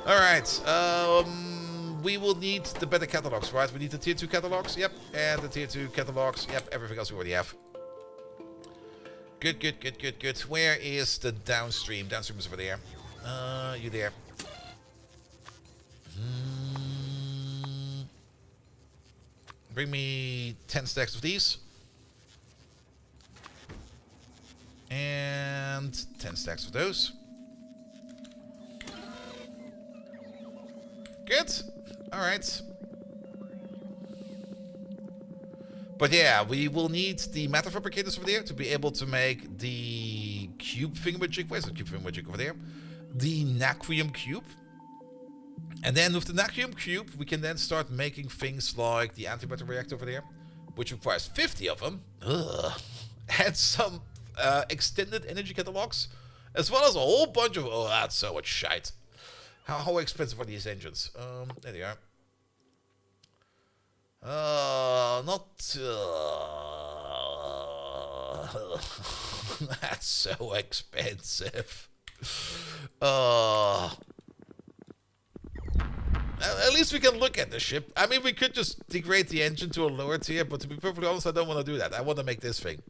Alright, we will need the better catalogs, right? We need the tier 2 catalogs, yep. And the tier 2 catalogs, yep. Everything else we already have. Good, good, good, good, good. Where is the downstream? Downstream is over there. You there. Bring me 10 stacks of these. And 10 stacks of those. Good. Alright. But yeah, we will need the matter fabricators over there to be able to make the cube thingamajig. Where's the cube thingamajig over there? The natrium cube. And then with the natrium cube, we can then start making things like the antimatter reactor over there, which requires 50 of them. Ugh. And some extended energy catalogs, as well as a whole bunch of... Oh, that's so much shite. How expensive are these engines? There they are. That's so expensive. At least we can look at the ship. I mean, we could just degrade the engine to a lower tier, but to be perfectly honest, I don't want to do that. I want to make this thing.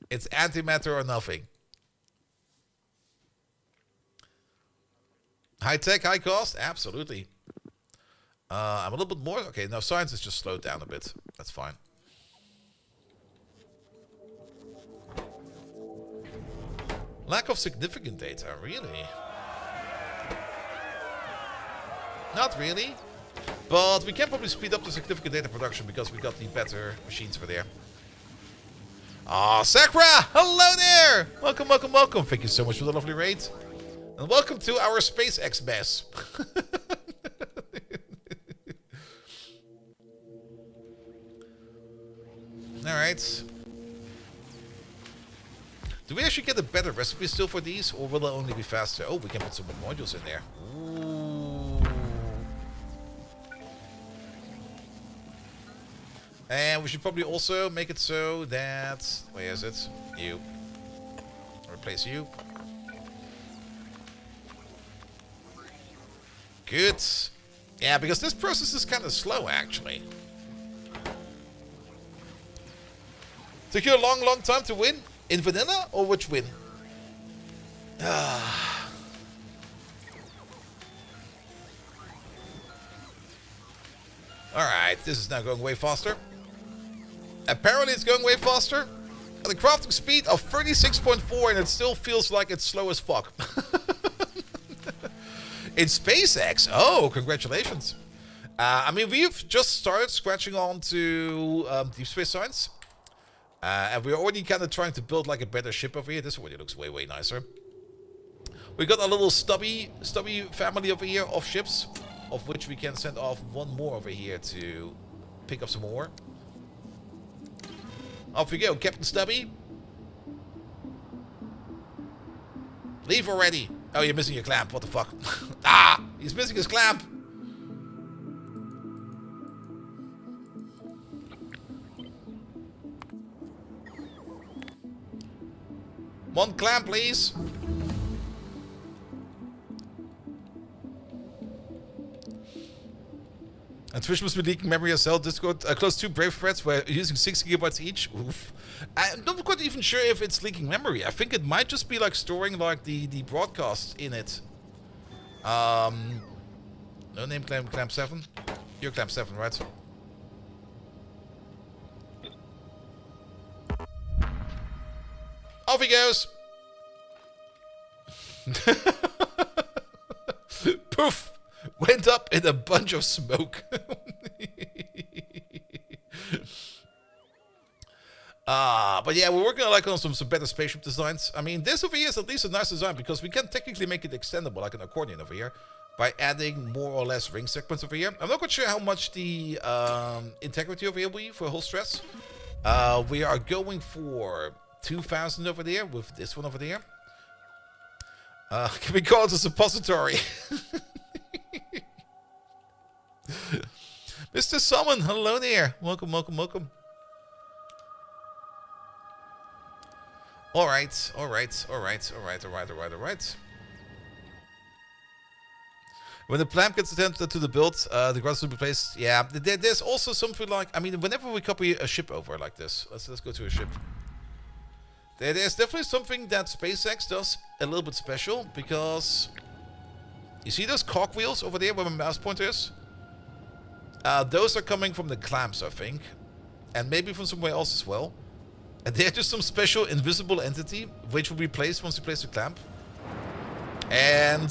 It's antimatter or nothing. High tech, high cost? Absolutely. I'm a little bit more... Okay, now science is just slowed down a bit. That's fine. Lack of significant data, really? Not really. But we can probably speed up the significant data production because we got the better machines over there. Ah, Sakura! Hello there! Welcome, welcome, welcome. Thank you so much for the lovely raid. And welcome to our SpaceX mess. Alright. Do we actually get a better recipe still for these, or will it only be faster? Oh, we can put some more modules in there. Ooh. And we should probably also make it so that... Where is it? You. Replace you. Good. Yeah, because this process is kind of slow, actually. Took you a long, long time to win? In vanilla, or which win? Alright, this is now going way faster. Apparently it's going way faster. At the crafting speed of 36.4, and it still feels like it's slow as fuck. In SpaceX, oh, congratulations. I mean, we've just started scratching on to Deep Space Science. And we're already kind of trying to build like a better ship over here. This already looks way, way nicer. We got a little stubby family over here of ships, of which we can send off one more over here to pick up some more. Off we go, Captain Stubby. Leave already. Oh, you're missing your clamp. What the fuck? Ah! He's missing his clamp. One clamp, please. And Twitch must be leaking memory as well. Discord close 2 Brave threads were using 6 GB each. Oof. I'm not quite even sure if it's leaking memory. I think it might just be like storing like the broadcast in it. No name clamp 7. You're clamp 7, right? Off he goes. Poof. Went up in a bunch of smoke. But yeah, we're working on some better spaceship designs. I mean, this over here is at least a nice design because we can technically make it extendable like an accordion over here by adding more or less ring segments over here. I'm not quite sure how much the integrity over here will be for hull stress. We are going for 2,000 over there with this one over there. Can we call it a suppository? Mr. Summon, hello there. Welcome, welcome, welcome. Alright. When the plant gets attempted to the build, the grass will be placed. Yeah, there's also something like, I mean, whenever we copy a ship over like this, let's go to a ship. There's definitely something that SpaceX does a little bit special, because you see those cogwheels over there where my mouse pointer is? Those are coming from the clamps, I think, and maybe from somewhere else as well. And they're just some special invisible entity which will be placed once you place the clamp. And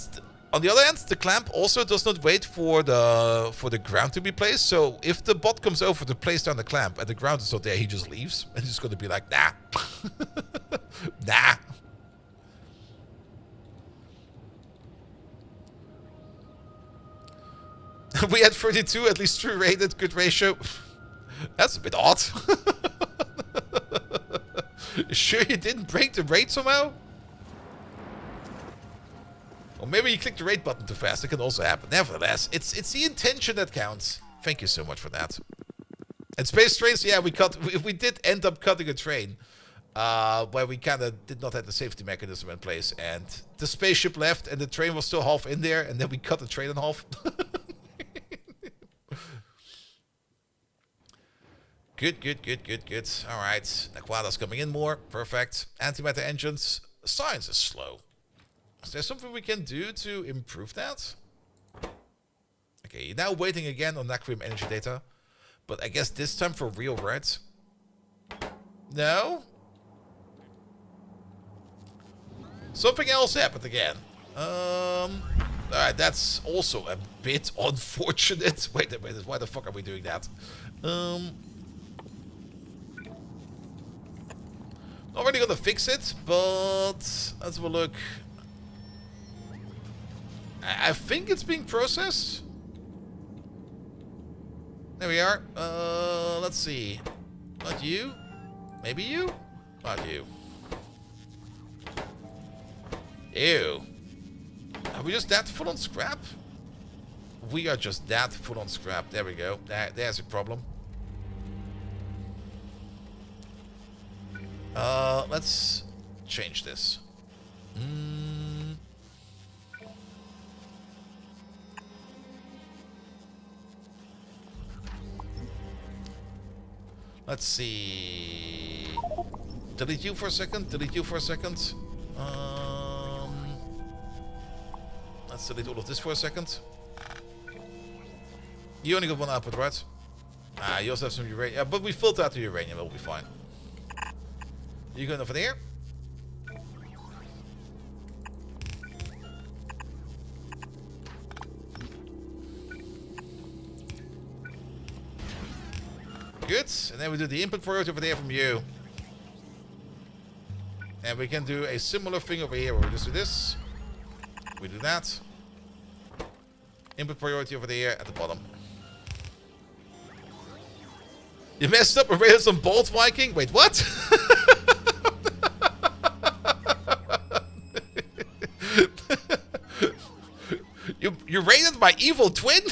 on the other hand, the clamp also does not wait for the ground to be placed. So if the bot comes over to place down the clamp and the ground is not there, he just leaves. And he's going to be like, nah. Nah. We had 32, at least 3 rated, good ratio. That's a bit odd. Sure you didn't break the rate somehow? Or maybe you clicked the rate button too fast. It can also happen. Nevertheless, it's the intention that counts. Thank you so much for that. And space trains, yeah, we did end up cutting a train. Where we kind of did not have the safety mechanism in place. And the spaceship left and the train was still half in there. And then we cut the train in half. Good. Alright. Aquada's coming in more. Perfect. Antimatter engines. Science is slow. Is there something we can do to improve that? Okay, you're now waiting again on Nacrium energy data. But I guess this time for real, right? No? Something else happened again. Alright, that's also a bit unfortunate. Wait a minute, why the fuck are we doing that? Not really gonna fix it, but let's have a look. I think it's being processed. There we are. Let's see. Not you. Maybe you? Not you. Ew. Are we just that full on scrap? We are just that full on scrap. There we go. There's a problem. Let's change this. Let's see. Delete you for a second. Delete you for a second. Let's delete all of this for a second. You only got one output, right? Ah, you also have some uranium. Yeah, but we filter out the uranium. It'll be fine. You going over there? Good. And then we do the input priority over there from you. And we can do a similar thing over here where we just do this. We do that. Input priority over there at the bottom. You messed up and raided some bolt, Viking? Wait, what? You raided my evil twin?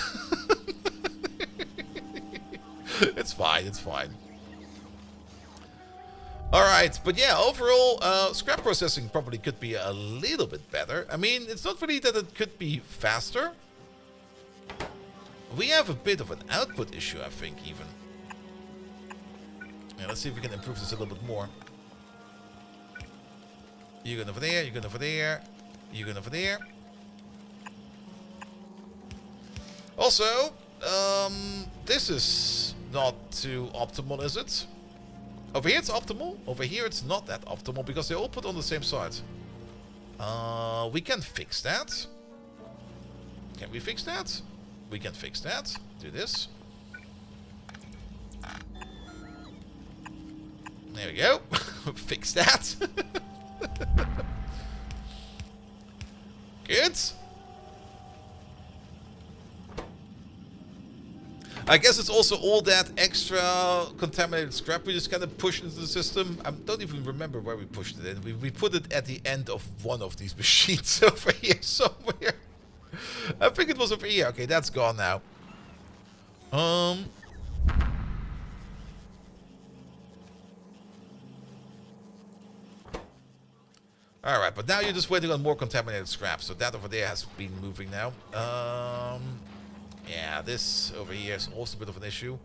It's fine, it's fine. Alright, but yeah, overall, scrap processing probably could be a little bit better. I mean, it's not really that it could be faster. We have a bit of an output issue, I think, even. Yeah, let's see if we can improve this a little bit more. You go over there, you go over there, you go over there. Also, this is not too optimal, is it? Over here it's optimal. Over here it's not that optimal because they're all put on the same side. We can fix that. Can we fix that? We can fix that. Do this. There we go. Fix that. Good. I guess it's also all that extra contaminated scrap we just kind of pushed into the system. I don't even remember where we pushed it in. We put it at the end of one of these machines over here somewhere. I think it was over here. Okay, that's gone now. Alright, but now you're just waiting on more contaminated scrap. So that over there has been moving now. Yeah, this over here is also a bit of an issue.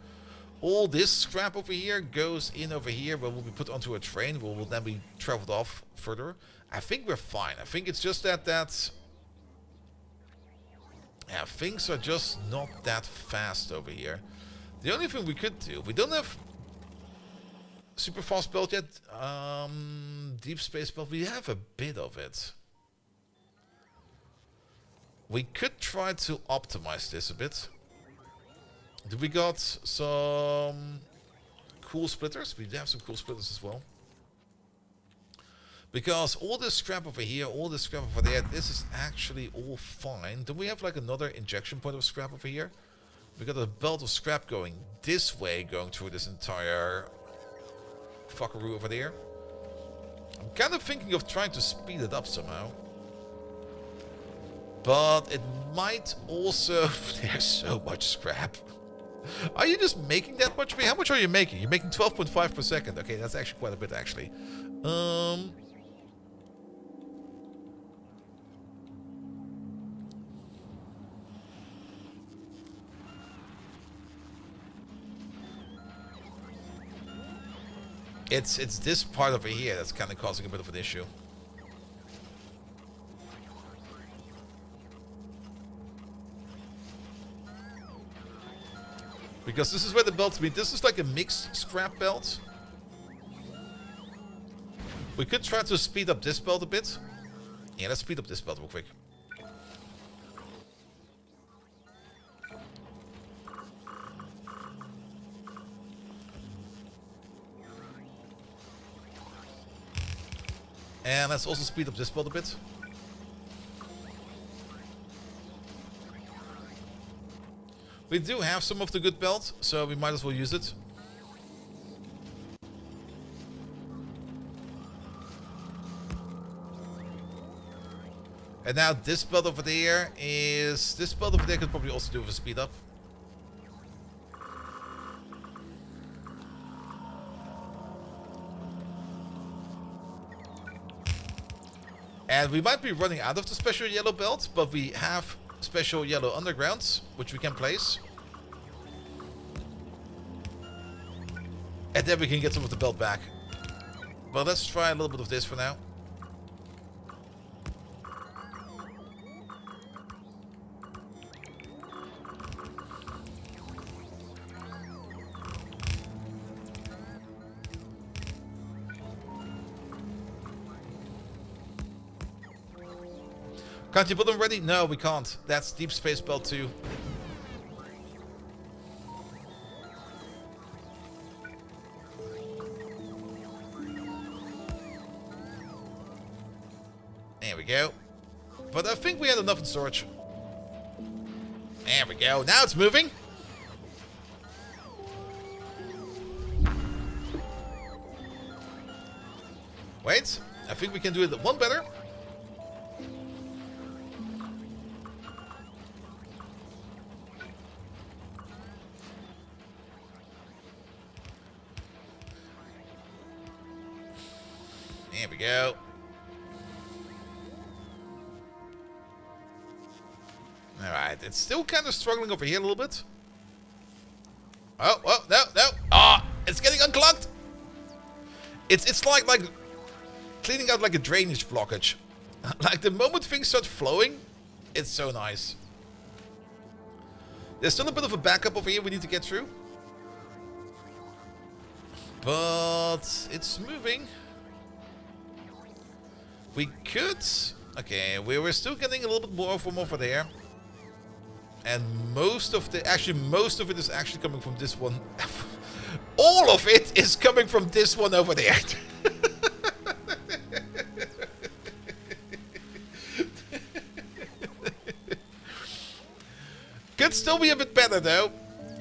All this scrap over here goes in over here where will be put onto a train. Will then be traveled off further. I think we're fine. I think it's just that yeah, things are just not that fast over here. The only thing we could do, we don't have super fast belt yet. Deep space belt, we have a bit of it. We could try to optimize this a bit. Do we got some cool splitters? We have some cool splitters as well. Because all this scrap over here, all this scrap over there, this is actually all fine. Do we have like another injection point of scrap over here? We got a belt of scrap going this way, going through this entire fuckaroo over there. I'm kind of thinking of trying to speed it up somehow. But it might also... There's so much scrap. Are you just making that much? How much are you making? You're making 12.5 per second. Okay, that's actually quite a bit, actually. It's this part over here that's kind of causing a bit of an issue. Because this is where the belts meet. This is like a mixed scrap belt. We could try to speed up this belt a bit. Yeah, let's speed up this belt real quick. And let's also speed up this belt a bit. We do have some of the good belt, so we might as well use it. And now this belt over there is... This belt over there could probably also do with a speed up. And we might be running out of the special yellow belt, but we have special yellow undergrounds, which we can place. And then we can get some of the belt back. But let's try a little bit of this for now. Can't you put them ready? No, we can't. That's Deep Space Belt 2. There we go. But I think we had enough in storage. There we go. Now it's moving. Wait. I think we can do it one better. There we go. Alright, it's still kind of struggling over here a little bit. Oh, no. Ah, it's getting unclogged. It's like cleaning out like a drainage blockage. Like the moment things start flowing, it's so nice. There's still a bit of a backup over here we need to get through. But it's moving. We could... Okay, we're still getting a little bit more from over there. And most of it is actually coming from this one. All of it is coming from this one over there. Could still be a bit better though.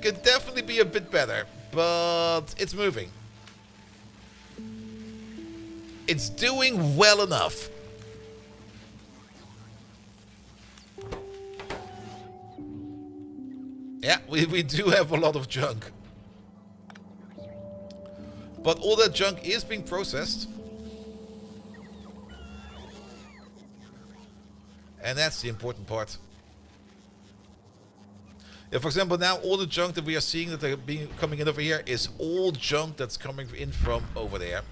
Could definitely be a bit better. But it's moving. It's doing well enough. Yeah, we do have a lot of junk. But all that junk is being processed. And that's the important part. Yeah, for example, now all the junk that we are seeing that are coming in over here is all junk that's coming in from over there.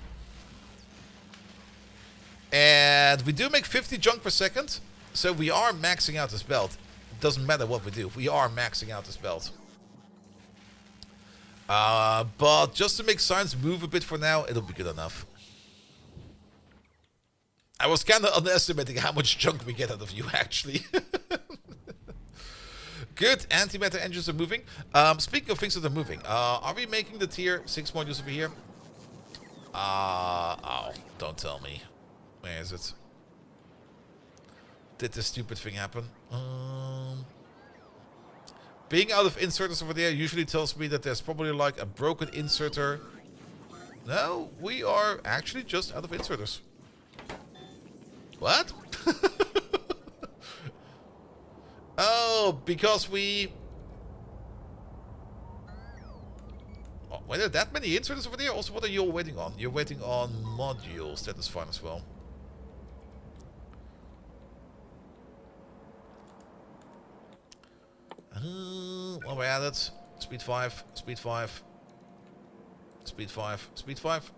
And we do make 50 junk per second, so we are maxing out this belt. Doesn't matter what we do, we are maxing out this belt. But just to make science move a bit for now, it'll be good enough. I was kind of underestimating how much junk we get out of you, actually. Good, antimatter engines are moving. Speaking of things that are moving, are we making the tier 6 modules over here? Oh, don't tell me. Where is it? Did this stupid thing happen? Being out of inserters over there usually tells me that there's probably like a broken inserter. No, we are actually just out of inserters. What? Oh, because we... Oh, were there that many inserters over there? Also, what are you all waiting on? You're waiting on modules. That is fine as well. While we're at it, speed 5, speed 5, speed 5, speed 5.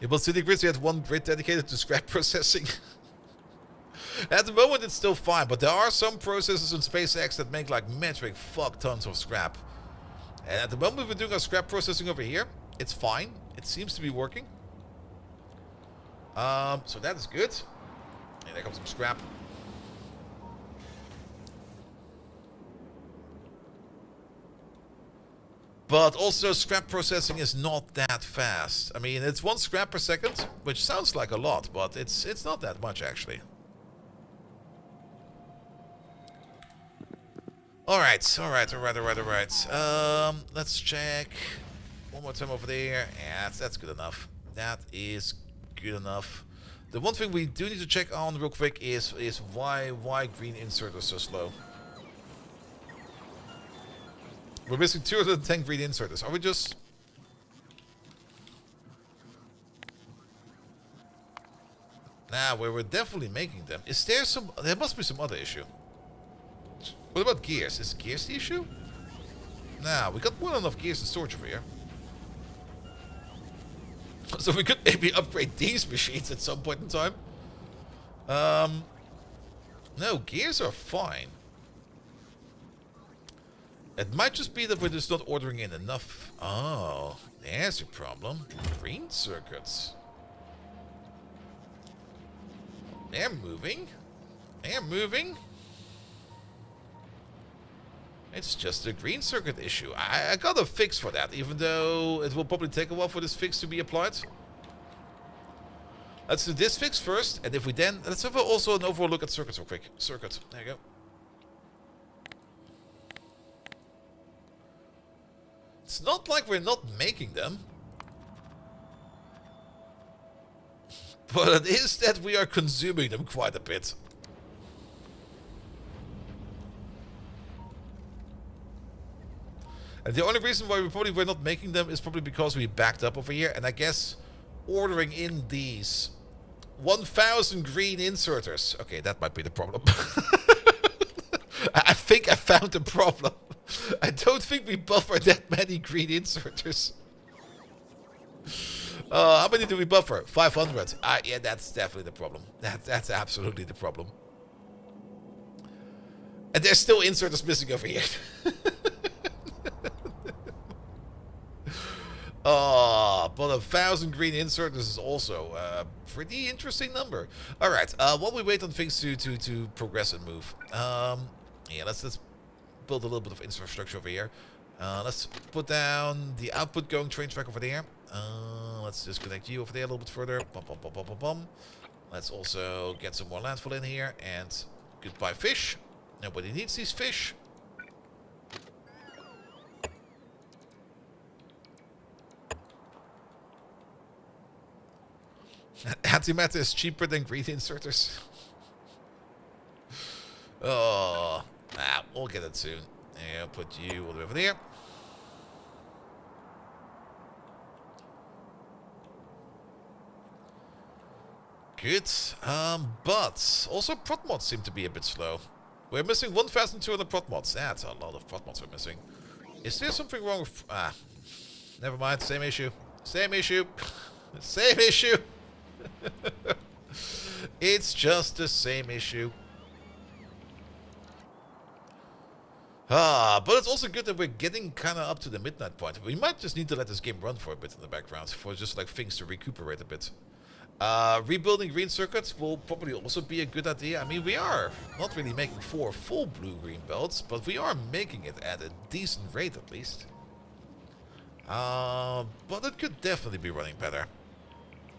In both City Grids, we had one grid dedicated to scrap processing. At the moment, it's still fine, but there are some processes in SpaceX that make like metric fuck tons of scrap. And at the moment, we're doing our scrap processing over here. It's fine. It seems to be working. So that is good. And there comes some scrap. But also, scrap processing is not that fast. I mean, it's 1 scrap per second, which sounds like a lot, but it's not that much, actually. Alright. Let's check. One more time over there. Yeah, that's good enough. That is good enough. The one thing we do need to check on real quick is why green insert is so slow. We're missing 210 green inserters. Are we just... Nah, we're definitely making them. Is there some... There must be some other issue. What about gears? Is gears the issue? Nah, we got more than enough gears in storage over here. So we could maybe upgrade these machines at some point in time. No, gears are fine. It might just be that we're just not ordering in enough. Oh, there's a problem. Green circuits. They're moving. They're moving. It's just a green circuit issue. I got a fix for that, even though it will probably take a while for this fix to be applied. Let's do this fix first, and if we then... Let's have also an overall look at circuits real quick. Circuit. There you go. It's not like we're not making them. But it is that we are consuming them quite a bit. And the only reason why we probably were not making them is probably because we backed up over here. And I guess ordering in these 1,000 green inserters. Okay, that might be the problem. I think I found the problem. I don't think we buffer that many green inserters. How many do we buffer? 500. Yeah, that's definitely the problem. That's absolutely the problem. And there's still inserters missing over here. But 1,000 green inserters is also a pretty interesting number. Alright, while we wait on things to progress and move. Yeah, let's build a little bit of infrastructure over here. Let's put down the output going train track over there. Let's just connect you over there a little bit further. Bum, bum, bum, bum, bum, bum. Let's also get some more landfill in here. And goodbye fish. Nobody needs these fish. Antimatter is cheaper than green inserters. Oh, we'll get it soon. Yeah, I'll put you all the way over there. Good. But also prot mods seem to be a bit slow. We're missing 1,200 prot mods. That's a lot of prot mods we're missing. Is there something wrong with... never mind. Same issue. Same issue. Same issue. It's just the same issue. But it's also good that we're getting kind of up to the midnight point. We might just need to let this game run for a bit in the background for just like things to recuperate a bit. Rebuilding green circuits will probably also be a good idea. I mean, we are not really making 4 full blue-green belts, but we are making it at a decent rate at least. But it could definitely be running better.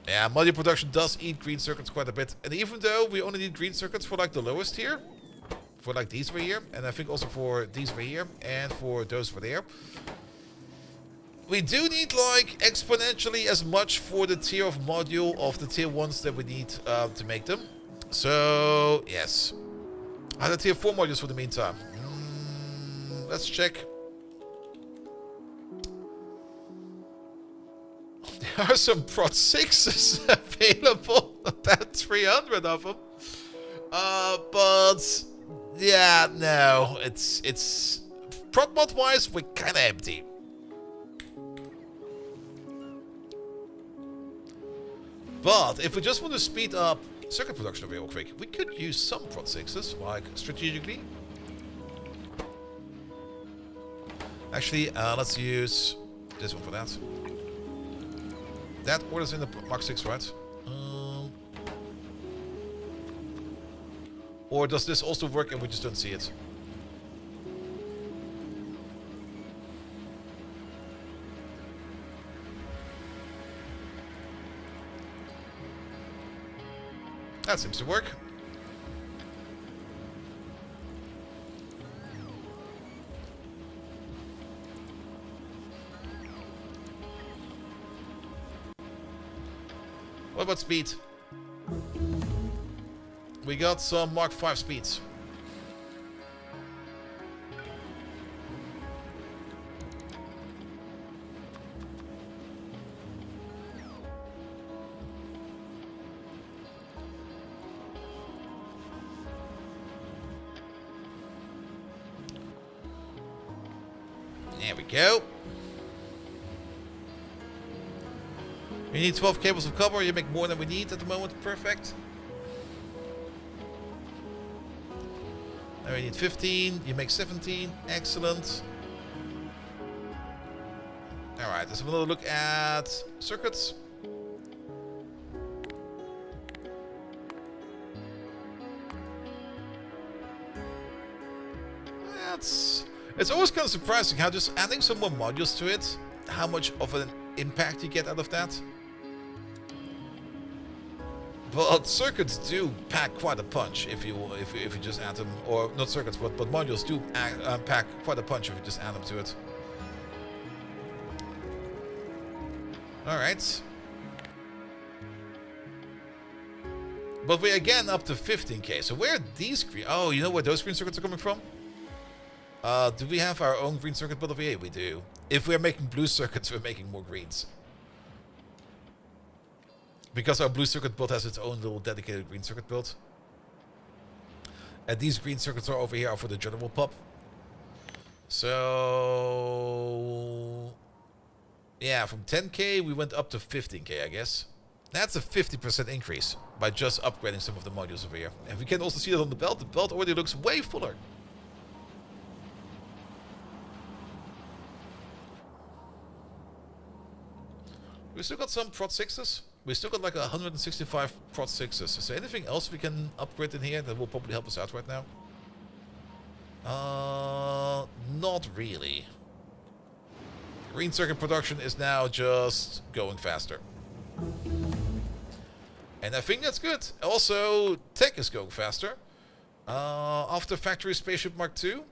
Yeah, module production does eat green circuits quite a bit. And even though we only need green circuits for like the lowest tier, for like these over here, and I think also for these over here, and for those over there, we do need like exponentially as much for the tier of module of the tier 1s that we need to make them. So, yes. The tier 4 modules for the meantime. Let's check. There are some Prot 6s available, about 300 of them. But yeah, no, it's Prot mod wise, we're kind of empty. But if we just want to speed up circuit production real quick, we could use some Prot 6s, like strategically. Actually, let's use this one for that. That order's in the Mark 6, right? Or does this also work and we just don't see it? That seems to work. What about speed? We got some Mark 5 speeds. There we go. We need 12 cables of copper. You make more than we need at the moment. Perfect. Now we need 15. You make 17. Excellent. Alright, let's have another look at circuits. It's always kind of surprising how just adding some more modules to it, how much of an impact you get out of that. But circuits do pack quite a punch if you just add them, or not circuits, but modules do pack quite a punch if you just add them to it. All right. But we're again up to 15k. So where are these green? Oh, you know where those green circuits are coming from? Do we have our own green circuit build over here? We do. If we're making blue circuits, we're making more greens. Because our blue circuit build has its own little dedicated green circuit build. And these green circuits are over here for the general pub. So... yeah, from 10k we went up to 15k, I guess. That's a 50% increase by just upgrading some of the modules over here. And we can also see that on the belt. The belt already looks way fuller. We still got some Prot 6s. We still got like 165 Prot 6s. Is there anything else we can upgrade in here that will probably help us out right now? Not really. Green circuit production is now just going faster. And I think that's good. Also, tech is going faster. After Factory Spaceship Mark II,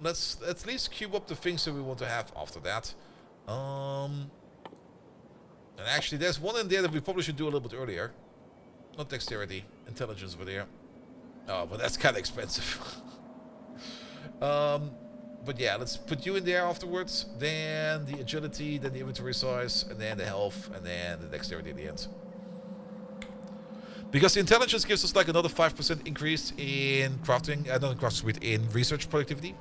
let's at least cube up the things that we want to have after that. And actually, there's one in there that we probably should do a little bit earlier. Not dexterity, intelligence over there. Oh, but that's kind of expensive. But yeah, let's put you in there afterwards. Then the agility, then the inventory size, and then the health, and then the dexterity at the end. Because the intelligence gives us like another 5% increase in crafting, not in crafting speed, in research productivity.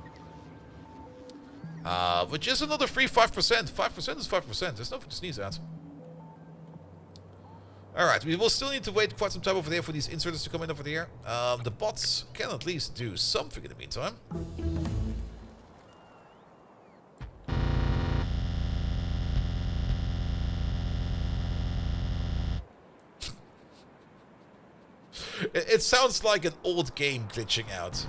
Which is another free 5%. 5% is 5%. There's nothing to sneeze at. Alright, we will still need to wait quite some time over there for these inserters to come in over there. The bots can at least do something in the meantime. It sounds like an old game glitching out.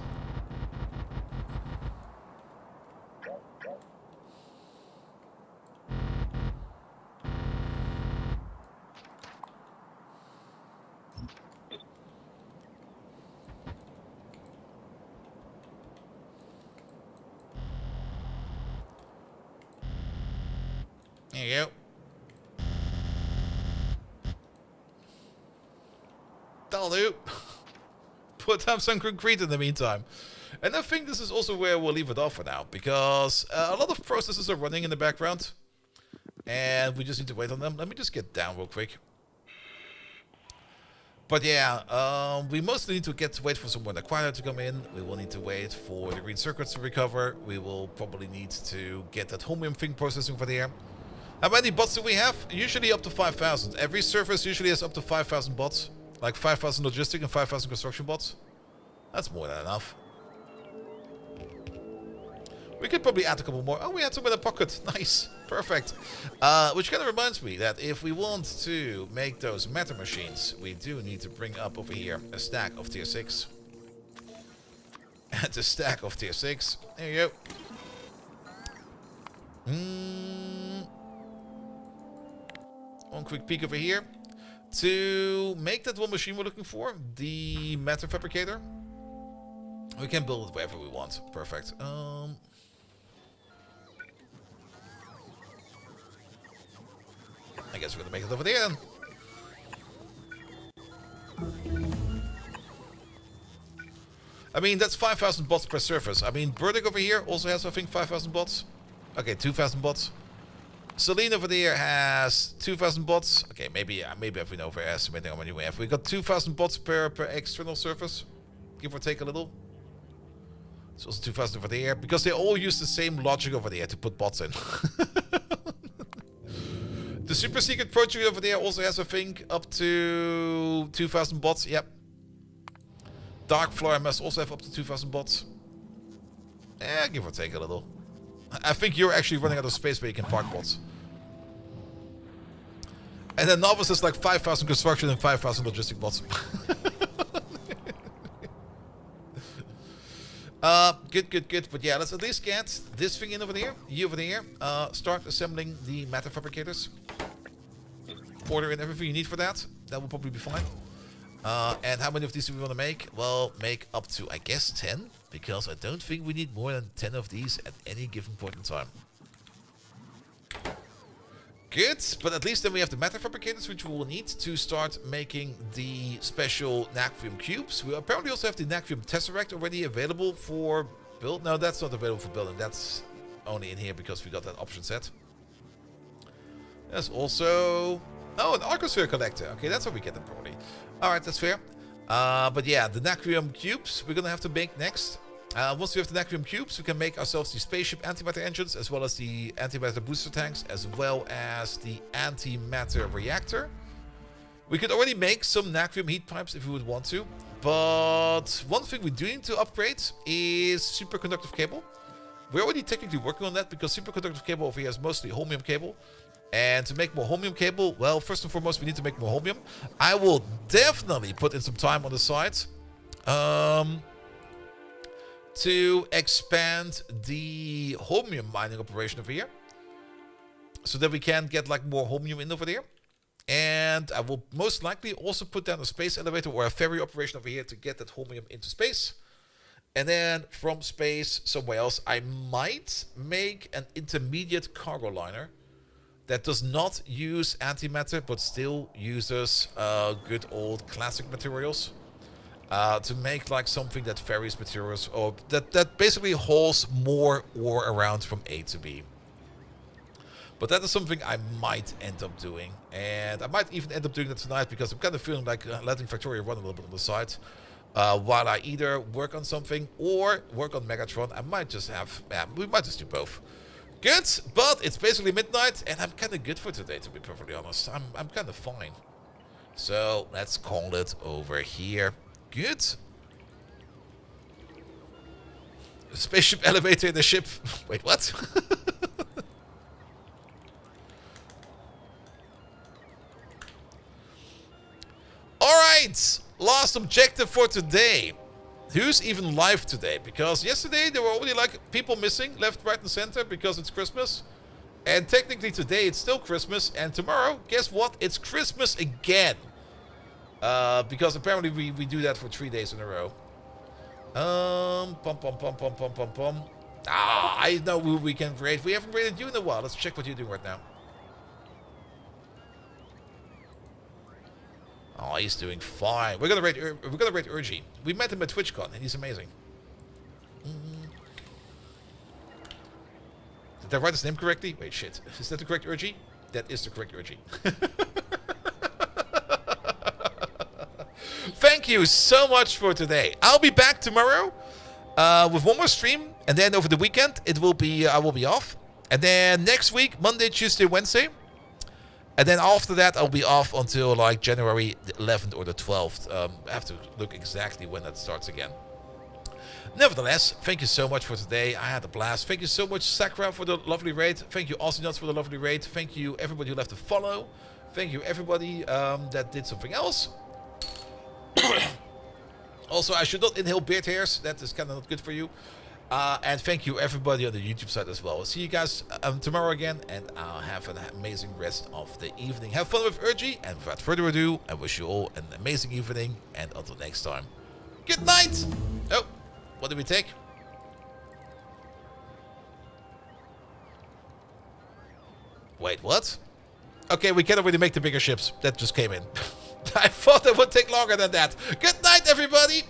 There you go. That'll do. Put down some concrete in the meantime. And I think this is also where we'll leave it off for now, because a lot of processes are running in the background, and we just need to wait on them. Let me just get down real quick. But yeah, we mostly need to wait for some more acquirer to come in. We will need to wait for the green circuits to recover. We will probably need to get that homeroom thing processing for there. How many bots do we have? Usually up to 5,000. Every service usually has up to 5,000 bots. Like 5,000 logistic and 5,000 construction bots. That's more than enough. We could probably add a couple more. Oh, we had some in the pocket. Nice. Perfect. Which kind of reminds me that if we want to make those matter machines, we do need to bring up over here a stack of tier 6. And a stack of tier 6. There you go. One quick peek over here. To make that one machine we're looking for, the matter fabricator, we can build it wherever we want. Perfect. I guess we're gonna make it over there then. I mean, that's 5,000 bots per surface. I mean, Burdick over here also has, I think, 5,000 bots. Okay, 2,000 bots. Celine over there has 2,000 bots. Okay, maybe I've been overestimating how many we have. We got 2,000 bots per external surface, give or take a little. It's also 2,000 over there because they all use the same logic over there to put bots in. The super secret project over there also has, I think, up to 2,000 bots. Yep. Dark Flora must also have up to 2,000 bots. Give or take a little. I think you're actually running out of space where you can park bots. And then Novice is like 5,000 construction and 5,000 logistic bots. Good. But yeah, let's at least get this thing in over there. You over there. Start assembling the matter fabricators. Order in everything you need for that. That will probably be fine. And how many of these do we want to make? Well, make up to, I guess, 10. Because I don't think we need more than 10 of these at any given point in time. Good, but at least then we have the matter fabricators, which we will need to start making the special Nacrium cubes. We apparently also have the Nacrium Tesseract already available for build. No, that's not available for building. That's only in here because we got that option set. There's also... Oh, an Arcosphere collector. Okay, that's how we get them probably. Alright, that's fair. But yeah, the Nacrium cubes we're gonna have to make next. Once we have the Nacrium cubes, we can make ourselves the spaceship antimatter engines, as well as the antimatter booster tanks, as well as the antimatter reactor. We could already make some Nacrium heat pipes if we would want to, but one thing we do need to upgrade is superconductive cable. We're already technically working on that because superconductive cable over here is mostly holmium cable. And to make more holmium cable, well, first and foremost, we need to make more holmium. I will definitely put in some time on the side to expand the holmium mining operation over here, so that we can get like more holmium in over there. And I will most likely also put down a space elevator or a ferry operation over here to get that holmium into space. And then from space somewhere else, I might make an intermediate cargo liner that does not use antimatter, but still uses good old classic materials to make like something that ferries materials, or that basically hauls more ore around from A to B. But that is something I might end up doing, and I might even end up doing that tonight because I'm kind of feeling like letting Factoria run a little bit on the side while I either work on something or work on Megatron. I might just have, we might just do both. Good, but it's basically midnight, and I'm kind of good for today, to be perfectly honest. I'm kind of fine. So let's call it over here. Good. Spaceship elevator in the ship. Wait, what? Alright, last objective for today. Who's even live today? Because yesterday there were already like people missing left, right, and center because it's Christmas. And technically today it's still Christmas. And tomorrow, guess what? It's Christmas again. Because apparently we do that for 3 days in a row. I know who we can raid. We haven't raided you in a while. Let's check what you're doing right now. Oh, he's doing fine. We're gonna raid Urgy. We met him at TwitchCon, and he's amazing. Did I write his name correctly? Wait, shit. Is that the correct Urgy? That is the correct Urgy. Thank you so much for today. I'll be back tomorrow with one more stream, and then over the weekend it will be I will be off, and then next week Monday, Tuesday, Wednesday. And then after that, I'll be off until like January the 11th or the 12th. I have to look exactly when that starts again. Nevertheless, thank you so much for today. I had a blast. Thank you so much, Sakura, for the lovely raid. Thank you, Nuts, for the lovely raid. Thank you, everybody who left a follow. Thank you, everybody that did something else. Also, I should not inhale beard hairs. That is kind of not good for you. And thank you everybody on the YouTube side as well. I'll see you guys tomorrow again, and I'll have an amazing rest of the evening. Have fun with Urgy, and without further ado, I wish you all an amazing evening, and until next time, good night! Oh, what did we take? Wait, what? Okay, we can already make the bigger ships. That just came in. I thought that would take longer than that. Good night, everybody!